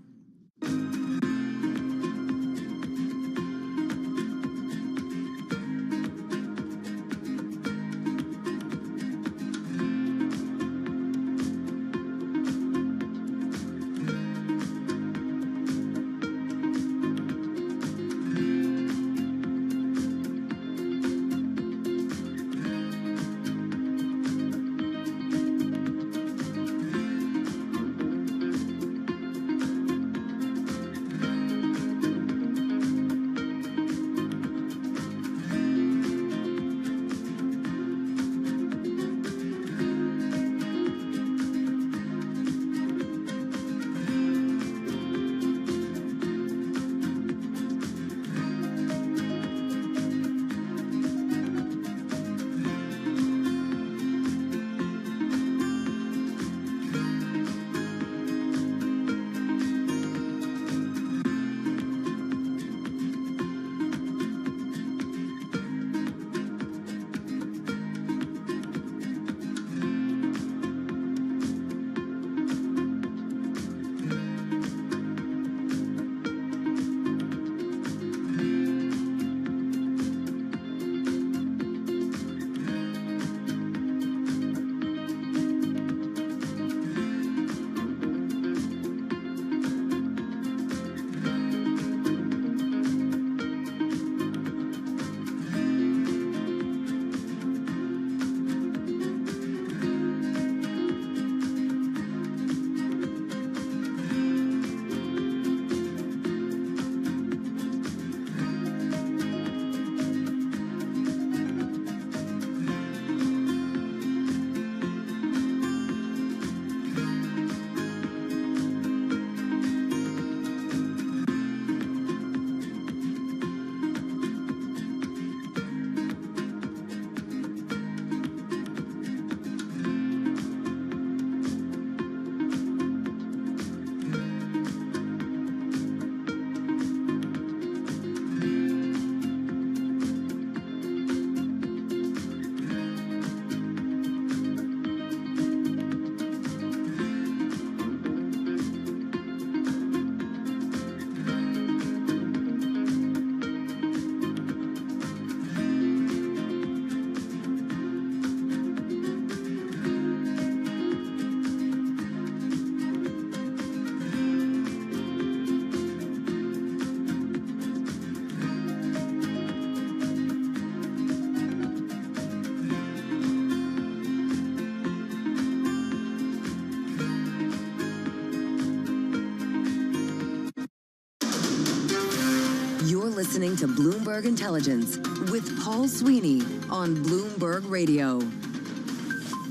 Listening to Bloomberg Intelligence with Paul Sweeney on Bloomberg Radio.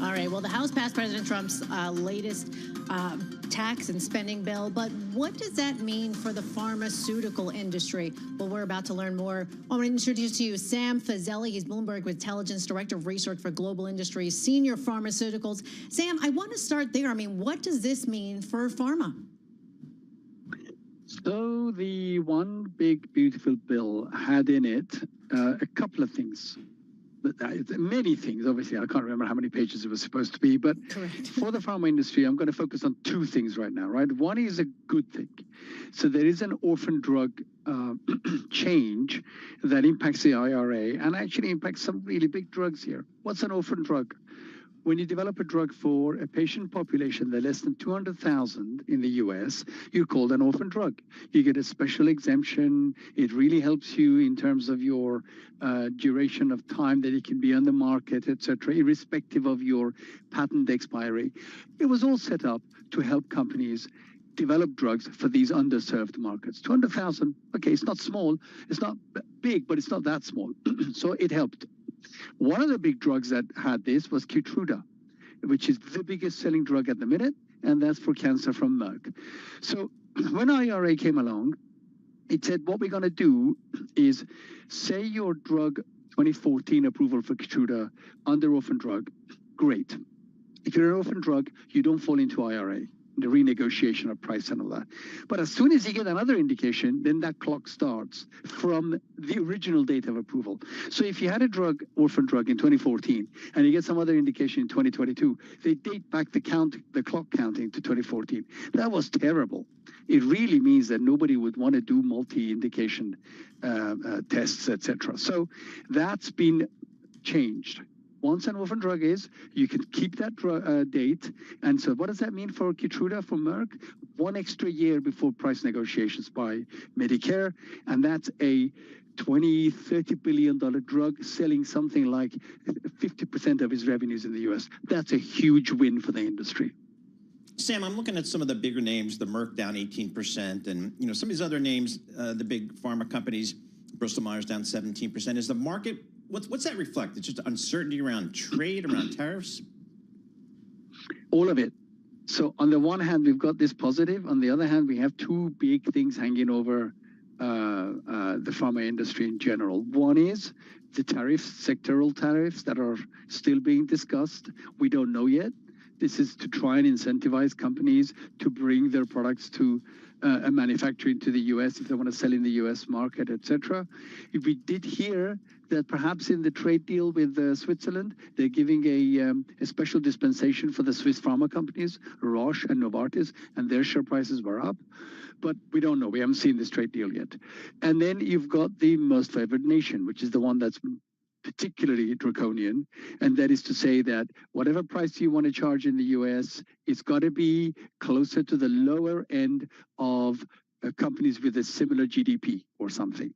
All right, well, the House passed President Trump's latest tax and spending bill, but what does that mean for the pharmaceutical industry? Well, we're about to learn more. I want to introduce to you Sam Fazeli. He's Bloomberg Intelligence Director of Research for Global Industries, Senior Pharmaceuticals. Sam, I want to start there. I mean, what does this mean for pharma?
So the one big, beautiful bill had in it a couple of things. Many things, obviously. I can't remember how many pages it was supposed to be, but for the pharma industry, I'm going to focus on two things right now, right? One is a good thing. So there is an orphan drug change that impacts the IRA and actually impacts some really big drugs here. What's an orphan drug? When you develop a drug for a patient population that less than 200,000 in the US, you're called an orphan drug. You get a special exemption. It really helps you in terms of your duration of time that it can be on the market, etc., irrespective of your patent expiry. It was all set up to help companies develop drugs for these underserved markets. 200,000, okay, it's not small. It's not big, but it's not that small. So it helped. One of the big drugs that had this was Keytruda, which is the biggest selling drug at the minute, and that's for cancer from Merck. So when IRA came along, it said what we're going to do is say your drug 2014 approval for Keytruda under orphan drug, great. If you're an orphan drug, you don't fall into IRA, the renegotiation of price and all that. But as soon as you get another indication, then that clock starts from the original date of approval. So if you had a drug, orphan drug in 2014, and you get some other indication in 2022, they date back the clock counting to 2014. That was terrible. It really means that nobody would want to do multi-indication tests, etc. So that's been changed. Once an orphan drug is, you can keep that date. And so what does that mean for Keytruda, for Merck? 1 extra year before price negotiations by Medicare. And that's a $20–30 billion drug selling something like 50% of its revenues in the US. That's a huge win for the industry.
Sam, I'm looking at some of the bigger names, the Merck down 18%, and some of these other names, the big pharma companies, Bristol Myers down 17%. Is the market, what's that reflect? It's just uncertainty around trade, around tariffs?
All of it. So on the one hand, we've got this positive. On the other hand, we have two big things hanging over the pharma industry in general. One is the tariffs, sectoral tariffs that are still being discussed. We don't know yet. This is to try and incentivize companies to bring their products to a manufacturing to the U.S. if they want to sell in the U.S. market, etc. If we did hear that perhaps in the trade deal with Switzerland, they're giving a special dispensation for the Swiss pharma companies, Roche and Novartis, and their share prices were up. But we don't know. We haven't seen this trade deal yet. And then you've got the most favored nation, which is the one that's particularly draconian, and that is to say that whatever price you want to charge in the US, it's got to be closer to the lower end of companies with a similar GDP or something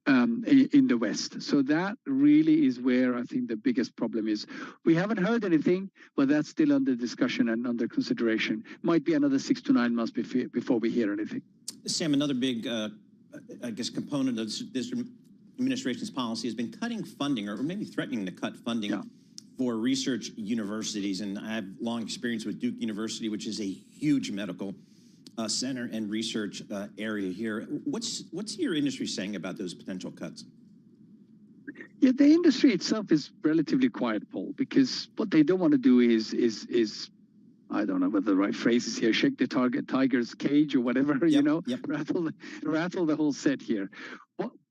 in the West. So that really is where I think the biggest problem is. We haven't heard anything, but that's still under discussion and under consideration. Might be another 6 to 9 months before we hear anything.
Sam, another big, I guess, component of this administration's policy has been cutting funding, or maybe threatening to cut funding for research universities. And I have long experience with Duke University, which is a huge medical center and research area here. What's your industry saying about those potential cuts?
Yeah, the industry itself is relatively quiet, Paul, because what they don't want to do is I don't know what the right phrase is here, shake the tiger's cage or whatever, rattle the whole set here.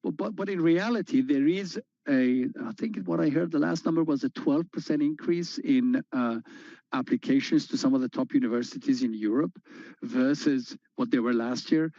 But in reality, there is I think what I heard, the last number was a 12% increase in applications to some of the top universities in Europe versus what they were last year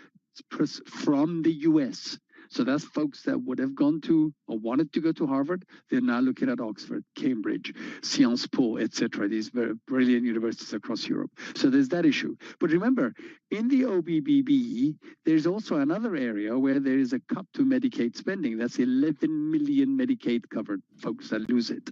from the US. So that's folks that would have gone to or wanted to go to Harvard. They're now looking at Oxford, Cambridge, Sciences Po, etc. These very brilliant universities across Europe. So there's that issue. But remember, in the OBBB, there's also another area where there is a cut to Medicaid spending. That's 11 million Medicaid covered folks that lose it.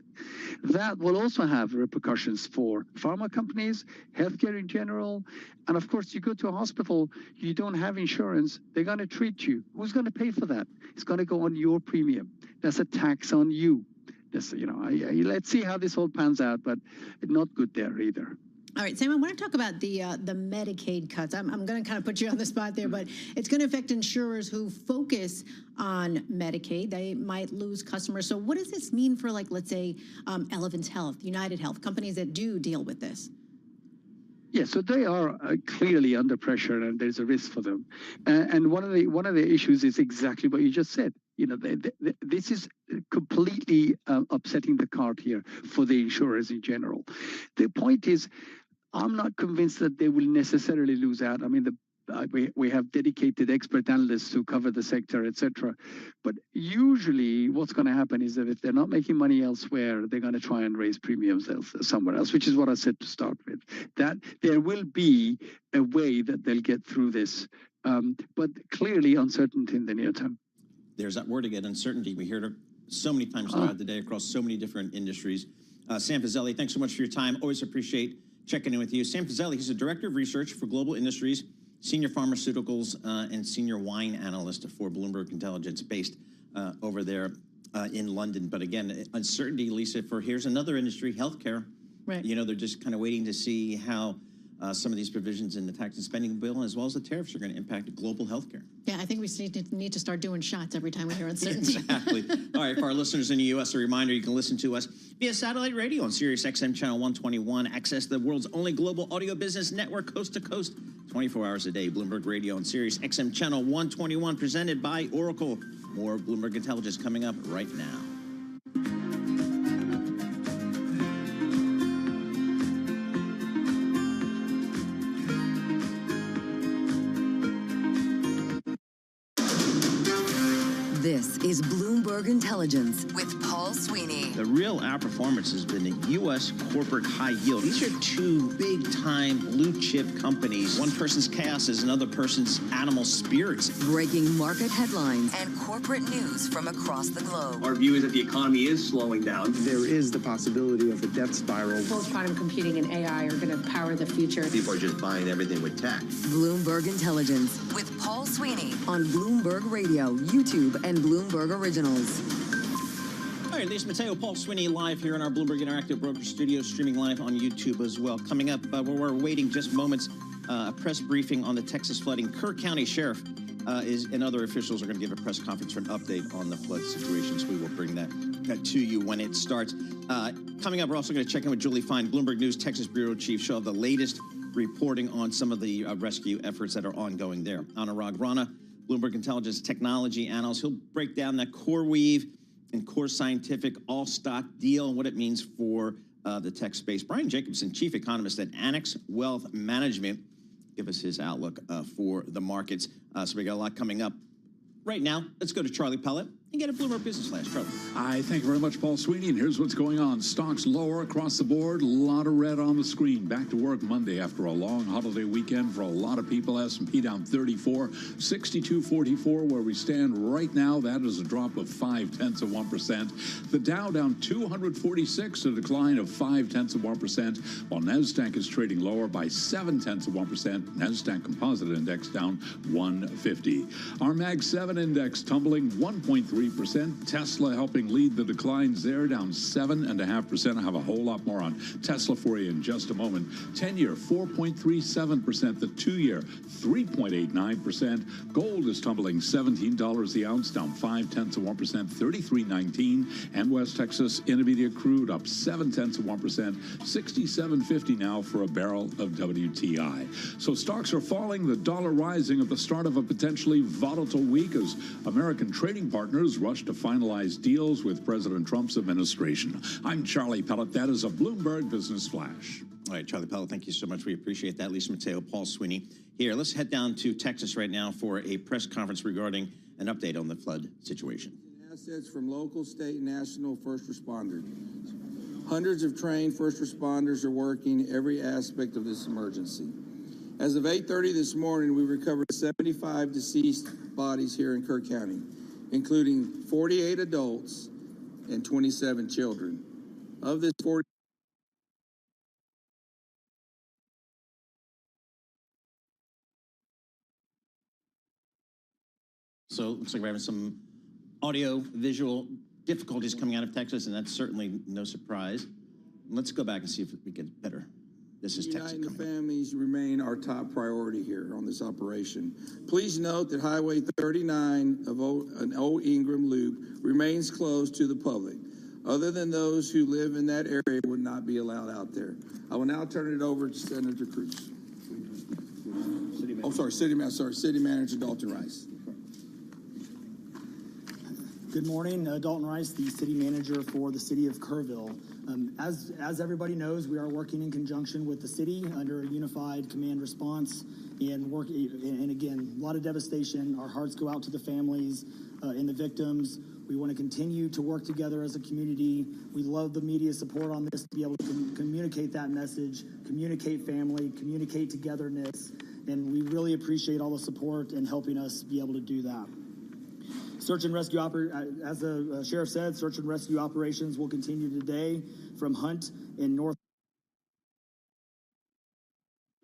That will also have repercussions for pharma companies, healthcare in general. And of course, you go to a hospital, you don't have insurance, they're going to treat you. Who's going to pay for that? It's going to go on your premium. That's a tax on you. That's, let's see how this all pans out, but not good there either.
All right, Sam, I want to talk about the Medicaid cuts. I'm going to kind of put you on the spot there, but it's going to affect insurers who focus on Medicaid. They might lose customers. So what does this mean for, like, let's say, Elevance Health, United Health, companies that do deal with this?
Yeah, so they are clearly under pressure, and there's a risk for them. And one of the issues is exactly what you just said. This is completely upsetting the cart here for the insurers in general. The point is, I'm not convinced that they will necessarily lose out. I mean, we have dedicated expert analysts who cover the sector, etc. But usually what's going to happen is that if they're not making money elsewhere, they're going to try and raise premiums somewhere else, which is what I said to start with. That there will be a way that they'll get through this, but clearly uncertainty in the near term.
There's that word again, uncertainty. We hear it so many times throughout the day across so many different industries. Sam Fazeli, thanks so much for your time. Always appreciate checking in with you. Sam Fazeli, he's a director of research for global industries, senior pharmaceuticals, and senior wine analyst for Bloomberg Intelligence, based over there in London. But again, uncertainty, Lisa, for here's another industry, healthcare. Right. They're just kind of waiting to see how some of these provisions in the tax and spending bill, as well as the tariffs are going to impact global healthcare.
Yeah, I think we need to start doing shots every time we hear uncertainty.
Exactly. All right, for our listeners in the U.S., a reminder, you can listen to us via satellite radio on Sirius XM Channel 121. Access the world's only global audio business network, coast to coast, 24 hours a day. Bloomberg Radio on Sirius XM Channel 121, presented by Oracle. More Bloomberg Intelligence coming up right now.
This is Bloomberg Intelligence with Paul Sweeney.
The real outperformance has been the U.S. corporate high yield. These are two big-time blue-chip companies. One person's chaos is another person's animal spirits.
Breaking market headlines and corporate news from across the globe.
Our view is that the economy is slowing down.
There is the possibility of a death spiral.
Both quantum computing and AI are going to power the future.
People are just buying everything with tech.
Bloomberg Intelligence with Paul Sweeney on Bloomberg Radio, YouTube, and Bloomberg Originals.
All right, Lisa Mateo, Paul Sweeney, live here in our Bloomberg Interactive Broker Studio, streaming live on YouTube as well. Coming up, we're waiting just moments, a press briefing on the Texas flooding. Kerr County Sheriff and other officials are going to give a press conference for an update on the flood situations. We will bring that to you when it starts. Coming up, we're also going to check in with Julie Fine, Bloomberg News Texas Bureau Chief. She'll have the latest reporting on some of the rescue efforts that are ongoing there. Anurag Rana, Bloomberg Intelligence Technology Analyst. He'll break down that CoreWeave and Core Scientific all-stock deal and what it means for the tech space. Brian Jacobson, Chief Economist at Annex Wealth Management, give us his outlook for the markets. So we got a lot coming up. Right now, let's go to Charlie Pellet and get a Bloomberg Business Flash. Charlie.
Thank you very much, Paul Sweeney. And here's what's going on. Stocks lower across the board. A lot of red on the screen. Back to work Monday after a long holiday weekend for a lot of people. S&P down 34, 62.44 where we stand right now. That is a drop of 0.5%. The Dow down 246, a decline of 0.5%, while NASDAQ is trading lower by 0.7%. NASDAQ Composite Index down 150. Our Mag 7 Index tumbling 1.3%. Tesla helping lead the declines there, down 7.5%. I have a whole lot more on Tesla for you in just a moment. 10-year, 4.37%. The 2-year, 3.89%. Gold is tumbling $17 the ounce, down 0.5%, 33.19. And West Texas Intermediate crude up 0.7%, 67.50 now for a barrel of WTI. So stocks are falling, the dollar rising at the start of a potentially volatile week as American trading partners rush to finalize deals with President Trump's administration. I'm Charlie Pellet. That is a Bloomberg Business Flash.
All right, Charlie Pellet, thank you so much. We appreciate that. Lisa Mateo, Paul Sweeney here. Let's head down to Texas right now for a press conference regarding an update on the flood situation.
Assets from local, state, and national first responders. Hundreds of trained first responders are working every aspect of this emergency. As of 8:30 this morning, we recovered 75 deceased bodies here in Kerr County, including 48 adults and 27 children. Of this 40,
So it looks like we're having some audio visual difficulties coming out of Texas, and that's certainly no surprise. Let's go back and see if we get better. This is Texas
uniting the
coming up.
families remain our top priority here on this operation. Please note that Highway 39 of an Old Ingram Loop remains closed to the public. Other than those who live in that area would not be allowed out there. I will now turn it over to Senator Cruz. City Manager Dalton Rice.
Good morning, Dalton Rice, the city manager for the city of Kerrville. As everybody knows, we are working in conjunction with the city under a unified command response and again, a lot of devastation. Our hearts go out to the families and the victims. We want to continue to work together as a community. We love the media support on this to be able to communicate that message, communicate family, communicate togetherness, and we really appreciate all the support and helping us be able to do that. Search and rescue, as the sheriff said, search and rescue operations will continue today from Hunt in North.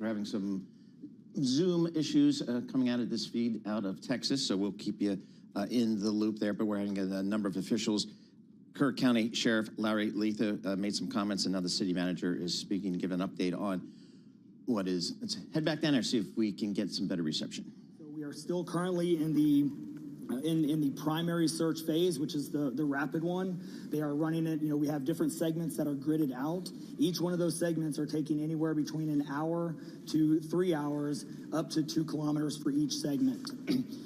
We're having some Zoom issues coming out of this feed out of Texas, so we'll keep you in the loop there, but we're having a number of officials. Kerr County Sheriff Larry Letha made some comments, and now the city manager is speaking to give an update on let's head back down there, see if we can get some better reception.
So we are still currently in the primary search phase, which is the rapid one. They are running it, we have different segments that are gridded out. Each one of those segments are taking anywhere between an hour to 3 hours, up to 2 kilometers for each segment.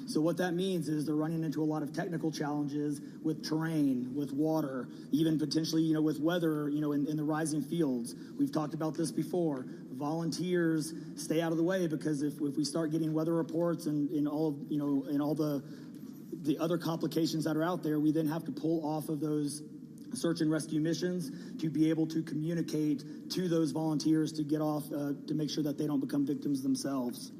So what that means is they're running into a lot of technical challenges with terrain, with water, even potentially, with weather, in the rising fields. We've talked about this before. Volunteers stay out of the way, because if we start getting weather reports and all the other complications that are out there, we then have to pull off of those search and rescue missions to be able to communicate to those volunteers to get off, to make sure that they don't become victims themselves.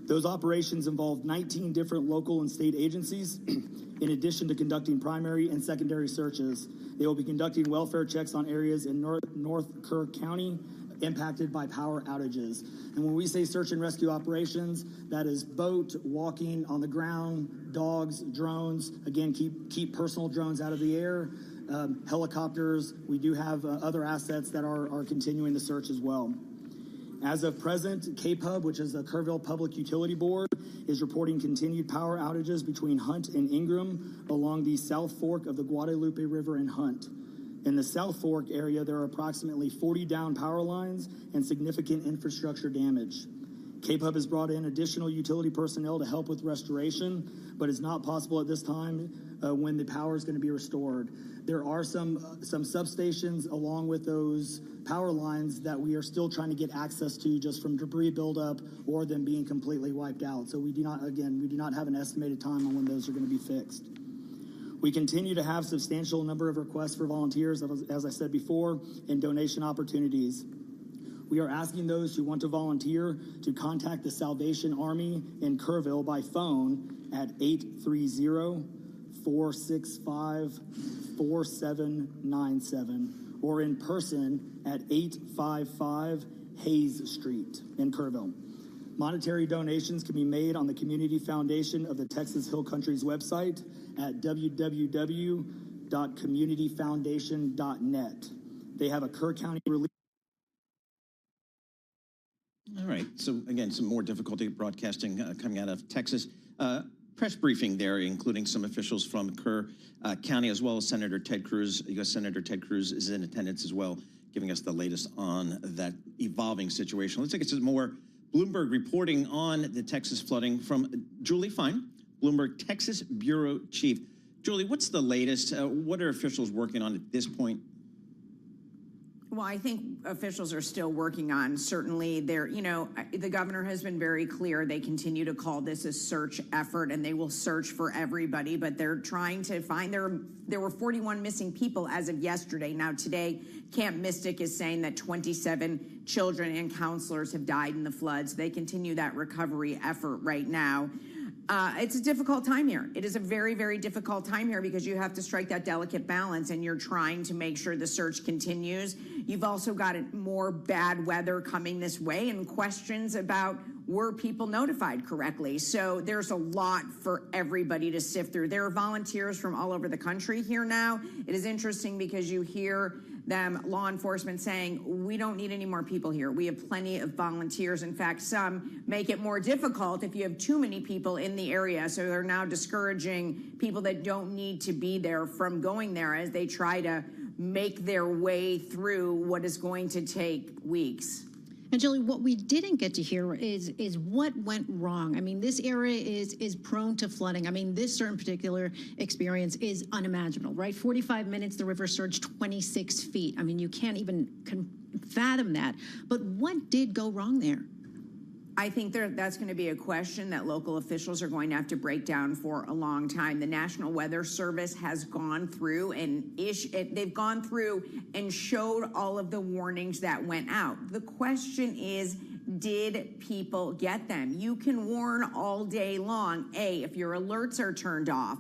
Those operations involve 19 different local and state agencies, in addition to conducting primary and secondary searches. They will be conducting welfare checks on areas in North Kerr County impacted by power outages. And when we say search and rescue operations, that is boat, walking, on the ground, dogs, drones. Again, keep personal drones out of the air, helicopters. We do have other assets that are continuing the search as well. As of present, KPUB, which is the Kerrville Public Utility Board, is reporting continued power outages between Hunt and Ingram along the South Fork of the Guadalupe River in Hunt. In the South Fork area, there are approximately 40 down power lines and significant infrastructure damage. KPUB has brought in additional utility personnel to help with restoration, but it's not possible at this time when the power is going to be restored. There are some substations along with those power lines that we are still trying to get access to, just from debris buildup or them being completely wiped out. So we do not have an estimated time on when those are going to be fixed. We continue to have substantial number of requests for volunteers, as I said before, and donation opportunities. We are asking those who want to volunteer to contact the Salvation Army in Kerrville by phone at 830-465-4797 or in person at 855 Hayes Street in Kerrville. Monetary donations can be made on the Community Foundation of the Texas Hill Country's website at www.communityfoundation.net. They have a Kerr County relief.
All right. So again, some more difficulty broadcasting coming out of Texas. Press briefing there, including some officials from Kerr County, as well as Senator Ted Cruz. U.S. Senator Ted Cruz is in attendance as well, giving us the latest on that evolving situation. Let's take it to more Bloomberg reporting on the Texas flooding from Julie Fine, Bloomberg Texas Bureau Chief. Julie, what's the latest? What are officials working on at this point?
Well, I think officials are still working on, certainly the governor has been very clear. They continue to call this a search effort, and they will search for everybody, but they're trying to find, there were 41 missing people as of yesterday. Now today, Camp Mystic is saying that 27 children and counselors have died in the floods. They continue that recovery effort right now. It's a difficult time here. It is a very, very difficult time here because you have to strike that delicate balance, and you're trying to make sure the search continues. You've also got more bad weather coming this way and questions about were people notified correctly. So there's a lot for everybody to sift through. There are volunteers from all over the country here now. It is interesting because you hear them, law enforcement, saying, we don't need any more people here. We have plenty of volunteers. In fact, some make it more difficult if you have too many people in the area. So they're now discouraging people that don't need to be there from going there as they try to make their way through what is going to take weeks.
And Julie, what we didn't get to hear is what went wrong. I mean, this area is prone to flooding. I mean, this certain particular experience is unimaginable, right? 45 minutes, the river surged 26 feet. I mean, you can't even fathom that. But what did go wrong there?
I think that's going to be a question that local officials are going to have to break down for a long time. The National Weather Service has gone through they've gone through and showed all of the warnings that went out. The question is, did people get them? You can warn all day long, A, if your alerts are turned off,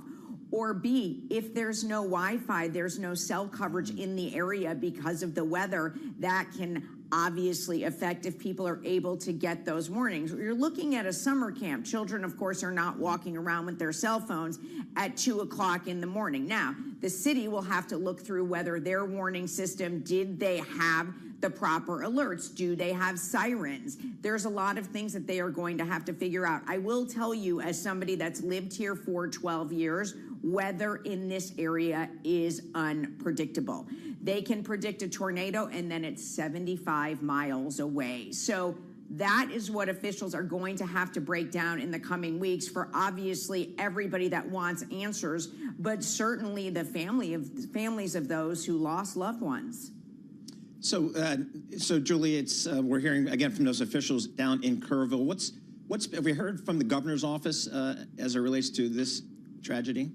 or B, if there's no Wi-Fi, there's no cell coverage in the area because of the weather, that can obviously affect if people are able to get those warnings. You're looking at a summer camp. Children, of course, are not walking around with their cell phones at 2 o'clock in the morning. Now, the city will have to look through whether their warning system, did they have the proper alerts? Do they have sirens? There's a lot of things that they are going to have to figure out. I will tell you, as somebody that's lived here for 12 years, weather in this area is unpredictable. They can predict a tornado and then it's 75 miles away. So that is what officials are going to have to break down in the coming weeks for obviously everybody that wants answers, but certainly the families of those who lost loved ones.
So, Julie, we're hearing again from those officials down in Kerrville. Have we heard from the governor's office as it relates to this tragedy?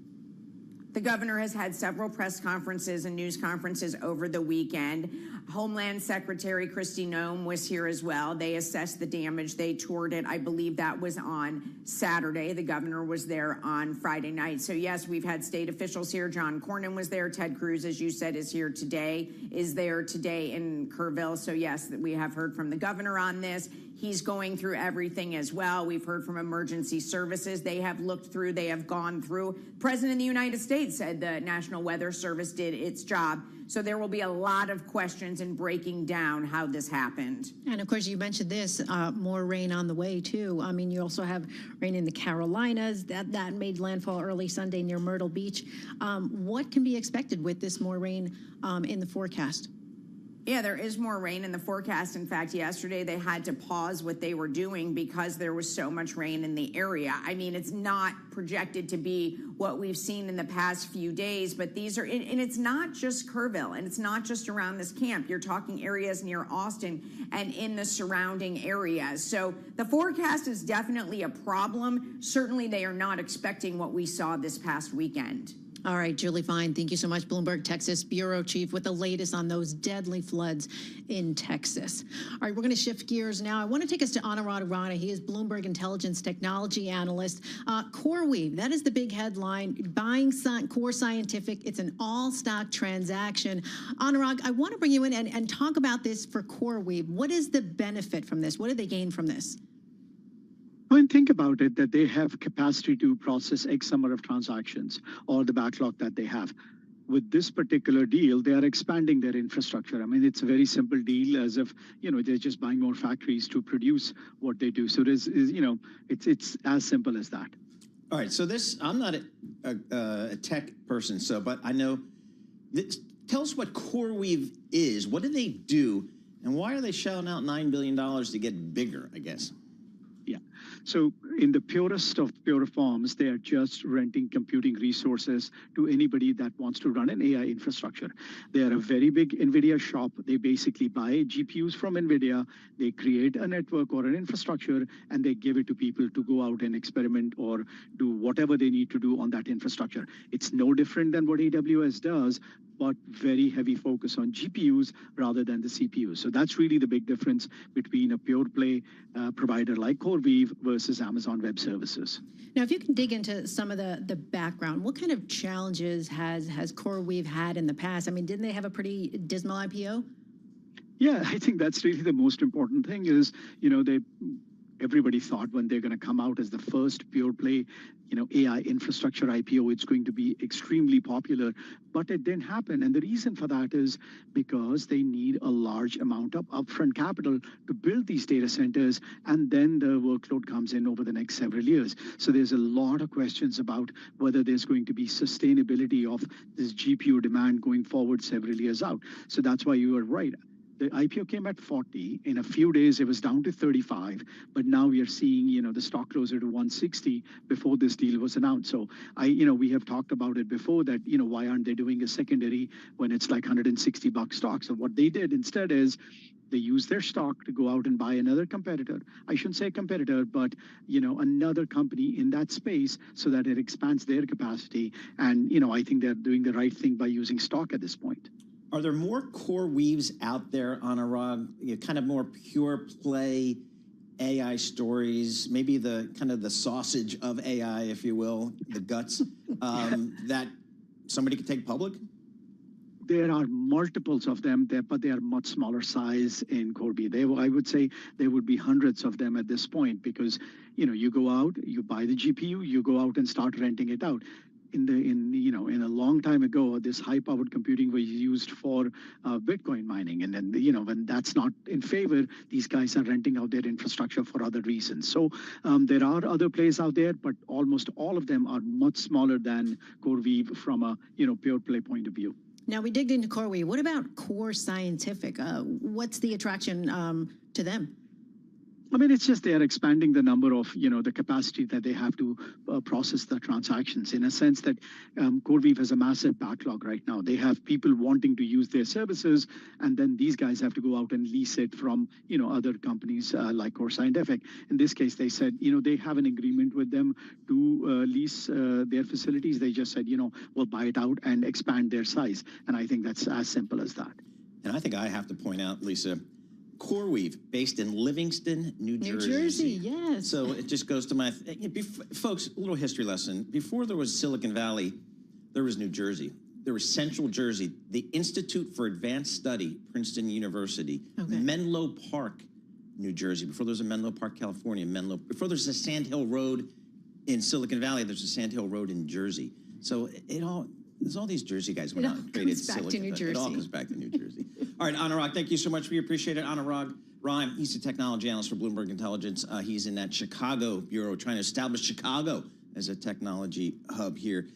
The governor has had several press conferences and news conferences over the weekend. Homeland Secretary Kristi Noem was here as well. They assessed the damage. They toured it. I believe that was on Saturday. The governor was there on Friday night. So yes, we've had state officials here. John Cornyn was there. Ted Cruz, as you said, is there today in Kerrville. So yes, we have heard from the governor on this. He's going through everything as well. We've heard from emergency services. They have looked through, they have gone through. President of the United States said the National Weather Service did its job. So there will be a lot of questions in breaking down how this happened.
And of course, you mentioned this, more rain on the way too. I mean, you also have rain in the Carolinas. That made landfall early Sunday near Myrtle Beach. What can be expected with this more rain in the forecast?
Yeah, there is more rain in the forecast. In fact, yesterday they had to pause what they were doing because there was so much rain in the area. I mean, it's not projected to be what we've seen in the past few days, but these are, and it's not just Kerrville, and it's not just around this camp. You're talking areas near Austin and in the surrounding areas. So the forecast is definitely a problem. Certainly they are not expecting what we saw this past weekend.
All right, Julie Fine, thank you so much. Bloomberg Texas Bureau Chief with the latest on those deadly floods in Texas. All right, we're going to shift gears now. I want to take us to Anurag Rana. He is Bloomberg Intelligence Technology Analyst. CoreWeave, that is the big headline. Buying Core Scientific, it's an all-stock transaction. Anurag, I want to bring you in and talk about this for CoreWeave. What is the benefit from this? What do they gain from this?
Well, think about it, that they have capacity to process X number of transactions or the backlog that they have. With this particular deal, they are expanding their infrastructure. I mean, it's a very simple deal, as if, they're just buying more factories to produce what they do. So it's as simple as that.
All right. So I'm not a tech person, but I know. Tell us what CoreWeave is. What do they do? And why are they shelling out $9 billion to get bigger, I guess?
Yeah. So in the purest of pure forms, they are just renting computing resources to anybody that wants to run an AI infrastructure. They are a very big NVIDIA shop. They basically buy GPUs from NVIDIA. They create a network or an infrastructure, and they give it to people to go out and experiment or do whatever they need to do on that infrastructure. It's no different than what AWS does, but very heavy focus on GPUs rather than the CPUs. So that's really the big difference between a pure play provider like CoreWeave versus Amazon Web Services.
Now, if you can dig into some of the background, what kind of challenges has CoreWeave had in the past? I mean, didn't they have a pretty dismal IPO?
Yeah, I think that's really the most important thing is, everybody thought when they're going to come out as the first pure play, AI infrastructure IPO, it's going to be extremely popular, but it didn't happen. And the reason for that is because they need a large amount of upfront capital to build these data centers, and then the workload comes in over the next several years. So there's a lot of questions about whether there's going to be sustainability of this GPU demand going forward several years out. So that's why you are right. The IPO came at 40. In a few days, it was down to 35. But now we are seeing, the stock closer to 160 before this deal was announced. So we have talked about it before that, why aren't they doing a secondary when it's like $160 stock? So what they did instead is they used their stock to go out and buy another competitor. I shouldn't say competitor, but, another company in that space so that it expands their capacity. And, I think they're doing the right thing by using stock at this point.
Are there more CoreWeaves out there, Anurag, kind of more pure play AI stories, maybe the kind of the sausage of AI, if you will, the guts, that somebody could take public?
there are multiples of them there, but they are much smaller size in Corby. I would say there would be hundreds of them at this point because, you go out, you buy the GPU, you go out and start renting it out. In a long time ago, this high-powered computing was used for Bitcoin mining, and then when that's not in favor, these guys are renting out their infrastructure for other reasons. So there are other players out there, but almost all of them are much smaller than CoreWeave from a pure play point of view.
Now we digged into CoreWeave. What about Core Scientific? What's the attraction to them?
I mean, it's just they're expanding the number of, the capacity that they have to process the transactions in a sense that CoreWeave has a massive backlog right now. They have people wanting to use their services, and then these guys have to go out and lease it from, other companies like Core Scientific. In this case, they said, they have an agreement with them to lease their facilities. They just said, we'll buy it out and expand their size. And I think that's as simple as that.
And I think I have to point out, Lisa, CoreWeave, based in Livingston, New Jersey.
New Jersey, yes.
So it just goes to my, folks, a little history lesson. Before there was Silicon Valley, there was New Jersey. There was Central Jersey, the Institute for Advanced Study, Princeton University, Menlo Park, New Jersey. Before there was a Menlo Park, California, before there's a Sand Hill Road in Silicon Valley, there's a Sand Hill Road in Jersey. So there's all these Jersey guys went out and created Silicon Valley. It all comes back to New Jersey. All right, Anurag, thank you so much. We appreciate it. Anurag Rhyme, he's a technology analyst for Bloomberg Intelligence. He's in that Chicago bureau trying to establish Chicago as a technology hub here.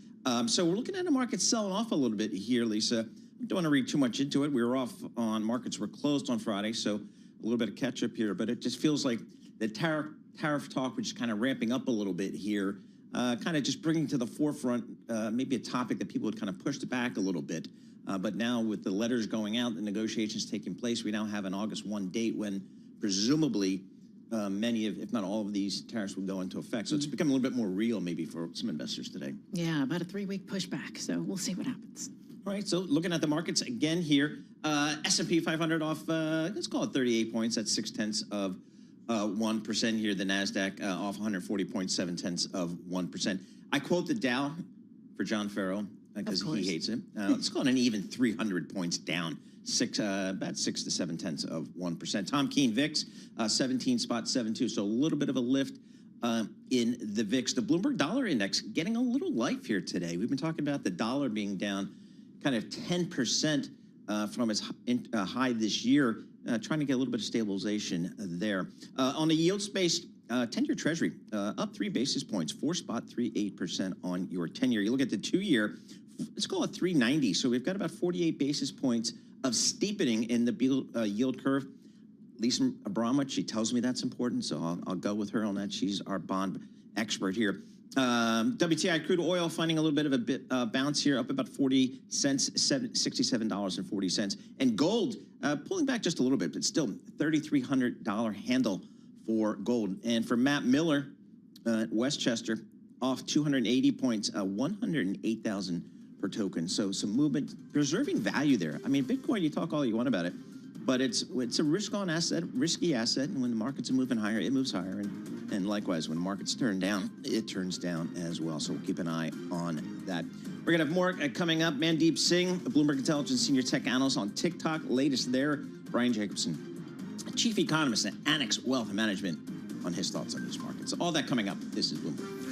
So we're looking at a market selling off a little bit here, Lisa. Don't want to read too much into it. We were off on markets were closed on Friday, so a little bit of catch up here. But it just feels like the tariff talk, which is kind of ramping up a little bit here, kind of just bringing to the forefront maybe a topic that people had kind of pushed back a little bit. But now with the letters going out, the negotiations taking place, we now have an August 1 date when presumably many of, if not all of these tariffs will go into effect. So it's become a little bit more real maybe for some investors today.
Yeah, about a 3-week pushback. So we'll see what happens.
All right, so looking at the markets again here, S&P 500 off, let's call it 38 points. That's 0.6% here. The NASDAQ off 140 points, 0.7%. I quote the Dow for John Farrell because he hates it. Let's call it an even 300 points down, about 6 to 0.7%. Tom Keene VIX, 17.72. So a little bit of a lift in the VIX. The Bloomberg Dollar Index getting a little life here today. We've been talking about the dollar being down kind of 10% from its high this year, trying to get a little bit of stabilization there. On the yield space, 10-year Treasury up 3 basis points, 4.38% on your 10-year. You look at the 2-year, let's call it 3.90. So we've got about 48 basis points of steepening in the yield curve. Lisa Abramowitz, she tells me that's important, so I'll go with her on that. She's our bond expert here. WTI crude oil finding a little bit of a bounce here, up about 40 cents, $67.40. And gold pulling back just a little bit, but still $3,300 handle for gold. And for Matt Miller at Westchester, off 280 points, 108,000 per token. So some movement, preserving value there. I mean, Bitcoin, you talk all you want about it, but it's a risk-on asset, risky asset, and when the markets are moving higher, it moves higher, and likewise, when markets turn down, it turns down as well. So we'll keep an eye on that. We're gonna have more coming up. Mandeep Singh, the Bloomberg Intelligence Senior Tech Analyst on TikTok, latest there. Brian Jacobson, Chief Economist at Annex Wealth Management, on his thoughts on these markets. All that coming up. This is Bloomberg.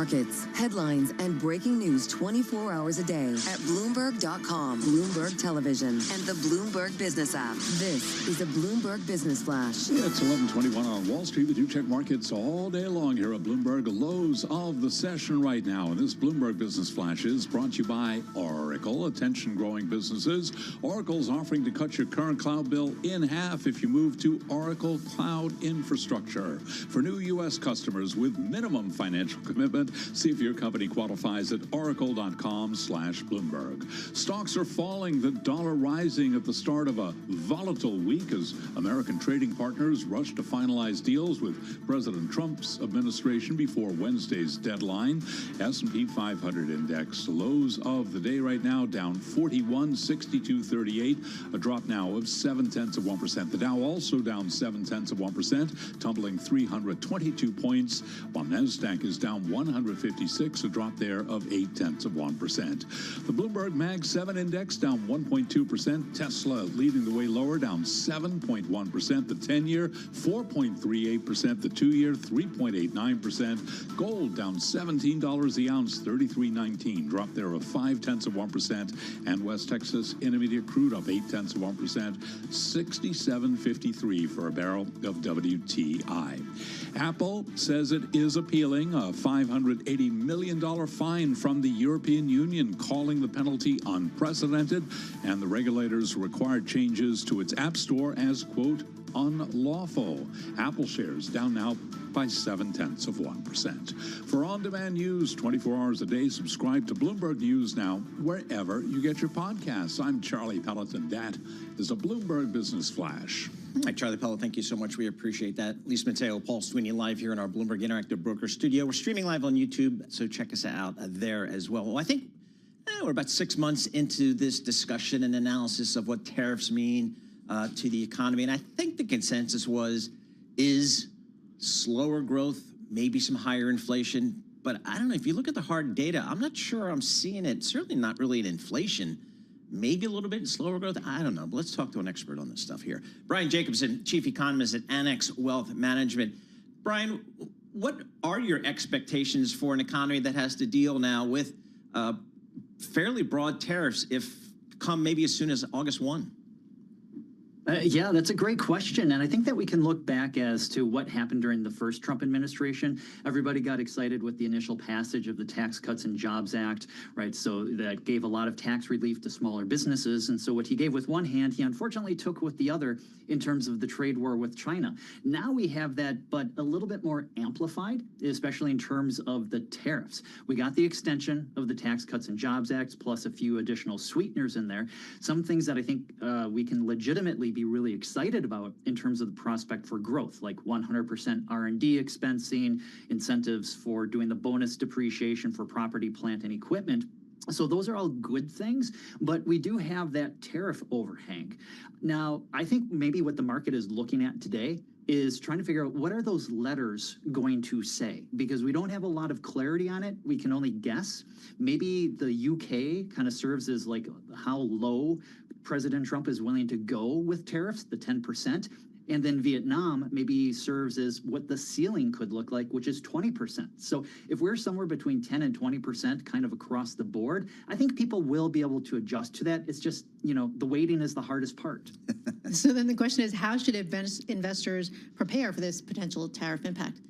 markets, headlines, and breaking news 24 hours a day at Bloomberg.com, Bloomberg Television, and the Bloomberg Business app. This is a Bloomberg Business Flash.
It's 11:21 on Wall Street. We do check markets all day long here at Bloomberg. Lows of the session right now. And this Bloomberg Business Flash is brought to you by Oracle. Attention growing businesses. Oracle's offering to cut your current cloud bill in half if you move to Oracle Cloud Infrastructure. For new U.S. customers with minimum financial commitment, see if your company qualifies at oracle.com/Bloomberg. Stocks are falling, the dollar rising at the start of a volatile week as American trading partners rush to finalize deals with President Trump's administration before Wednesday's deadline. S&P 500 index lows of the day right now down 41.6238, a drop now of 0.7%. The Dow also down 0.7%, tumbling 322 points, while NASDAQ is down 156, a drop there of 0.8%. The Bloomberg Mag 7 index down 1.2%. Tesla leading the way lower, down 7.1%. The 10-year 4.38%. The 2-year 3.89%. Gold down $17 the ounce, 33.19, drop there of 0.5%. And West Texas Intermediate crude up 0.8%, 67.53 for a barrel of WTI. Apple says it is appealing a $580 million fine from the European Union, calling the penalty unprecedented, and the regulators required changes to its App Store as, quote, unlawful. Apple shares down now by 0.7%. For on-demand news 24 hours a day, subscribe to Bloomberg News now wherever you get your podcasts. I'm Charlie Pelleton. That is a Bloomberg Business Flash.
Hi, Charlie Pellet. Thank you so much. We appreciate that. Lisa Mateo, Paul Sweeney live here in our Bloomberg Interactive Broker Studio. We're streaming live on YouTube, so check us out there as well. Well, I think we're about 6 months into this discussion and analysis of what tariffs mean to the economy. And I think the consensus is slower growth, maybe some higher inflation. But I don't know, if you look at the hard data, I'm not sure I'm seeing it. Certainly not really in inflation. Maybe a little bit in slower growth. I don't know. But let's talk to an expert on this stuff here. Brian Jacobson, Chief Economist at Annex Wealth Management. Brian, what are your expectations for an economy that has to deal now with fairly broad tariffs if come maybe as soon as August 1?
Yeah, that's a great question. And I think that we can look back as to what happened during the first Trump administration. Everybody got excited with the initial passage of the Tax Cuts and Jobs Act, right? So that gave a lot of tax relief to smaller businesses. And so what he gave with one hand, he unfortunately took with the other in terms of the trade war with China. Now we have that, but a little bit more amplified, especially in terms of the tariffs. We got the extension of the Tax Cuts and Jobs Act, plus a few additional sweeteners in there. Some things that I think we can legitimately be really excited about in terms of the prospect for growth, like 100% R&D expensing, incentives for doing the bonus depreciation for property, plant, and equipment. So those are all good things, but we do have that tariff overhang. Now, I think maybe what the market is looking at today is trying to figure out what are those letters going to say, because we don't have a lot of clarity on it. We can only guess. Maybe the UK kind of serves as like how low President Trump is willing to go with tariffs, the 10%. And then Vietnam maybe serves as what the ceiling could look like, which is 20%. So if we're somewhere between 10 and 20% kind of across the board, I think people will be able to adjust to that. It's just, you know, the waiting is the hardest part.
So then the question is, how should investors prepare for this potential tariff impact?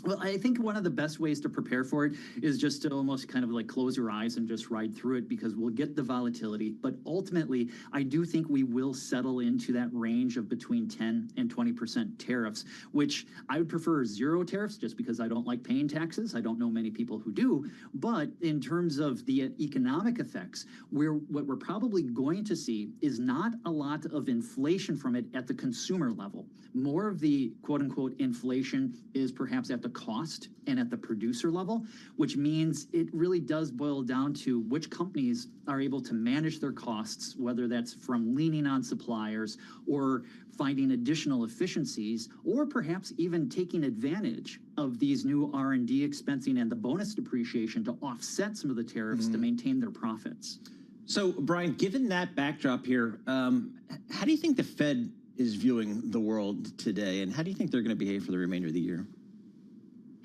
Well, I think one of the best ways to prepare for it is just to almost kind of like close your eyes and just ride through it, because we'll get the volatility. But ultimately, I do think we will settle into that range of between 10 and 20% tariffs, which I would prefer zero tariffs just because I don't like paying taxes. I don't know many people who do. But in terms of the economic effects, what we're probably going to see is not a lot of inflation from it at the consumer level. More of the quote unquote inflation is perhaps at the cost and at the producer level, which means it really does boil down to which companies are able to manage their costs, whether that's from leaning on suppliers or finding additional efficiencies, or perhaps even taking advantage of these new R&D expensing and the bonus depreciation to offset some of the tariffs to maintain their profits.
So, Brian, given that backdrop here, how do you think the Fed is viewing the world today, and how do you think they're going to behave for the remainder of the year?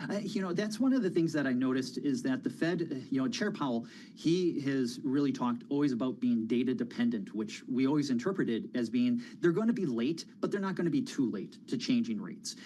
That's one of the things that I noticed is that the Fed, Chair Powell, he has really talked always about being data dependent, which we always interpreted as being they're going to be late, but they're not going to be too late to changing rates.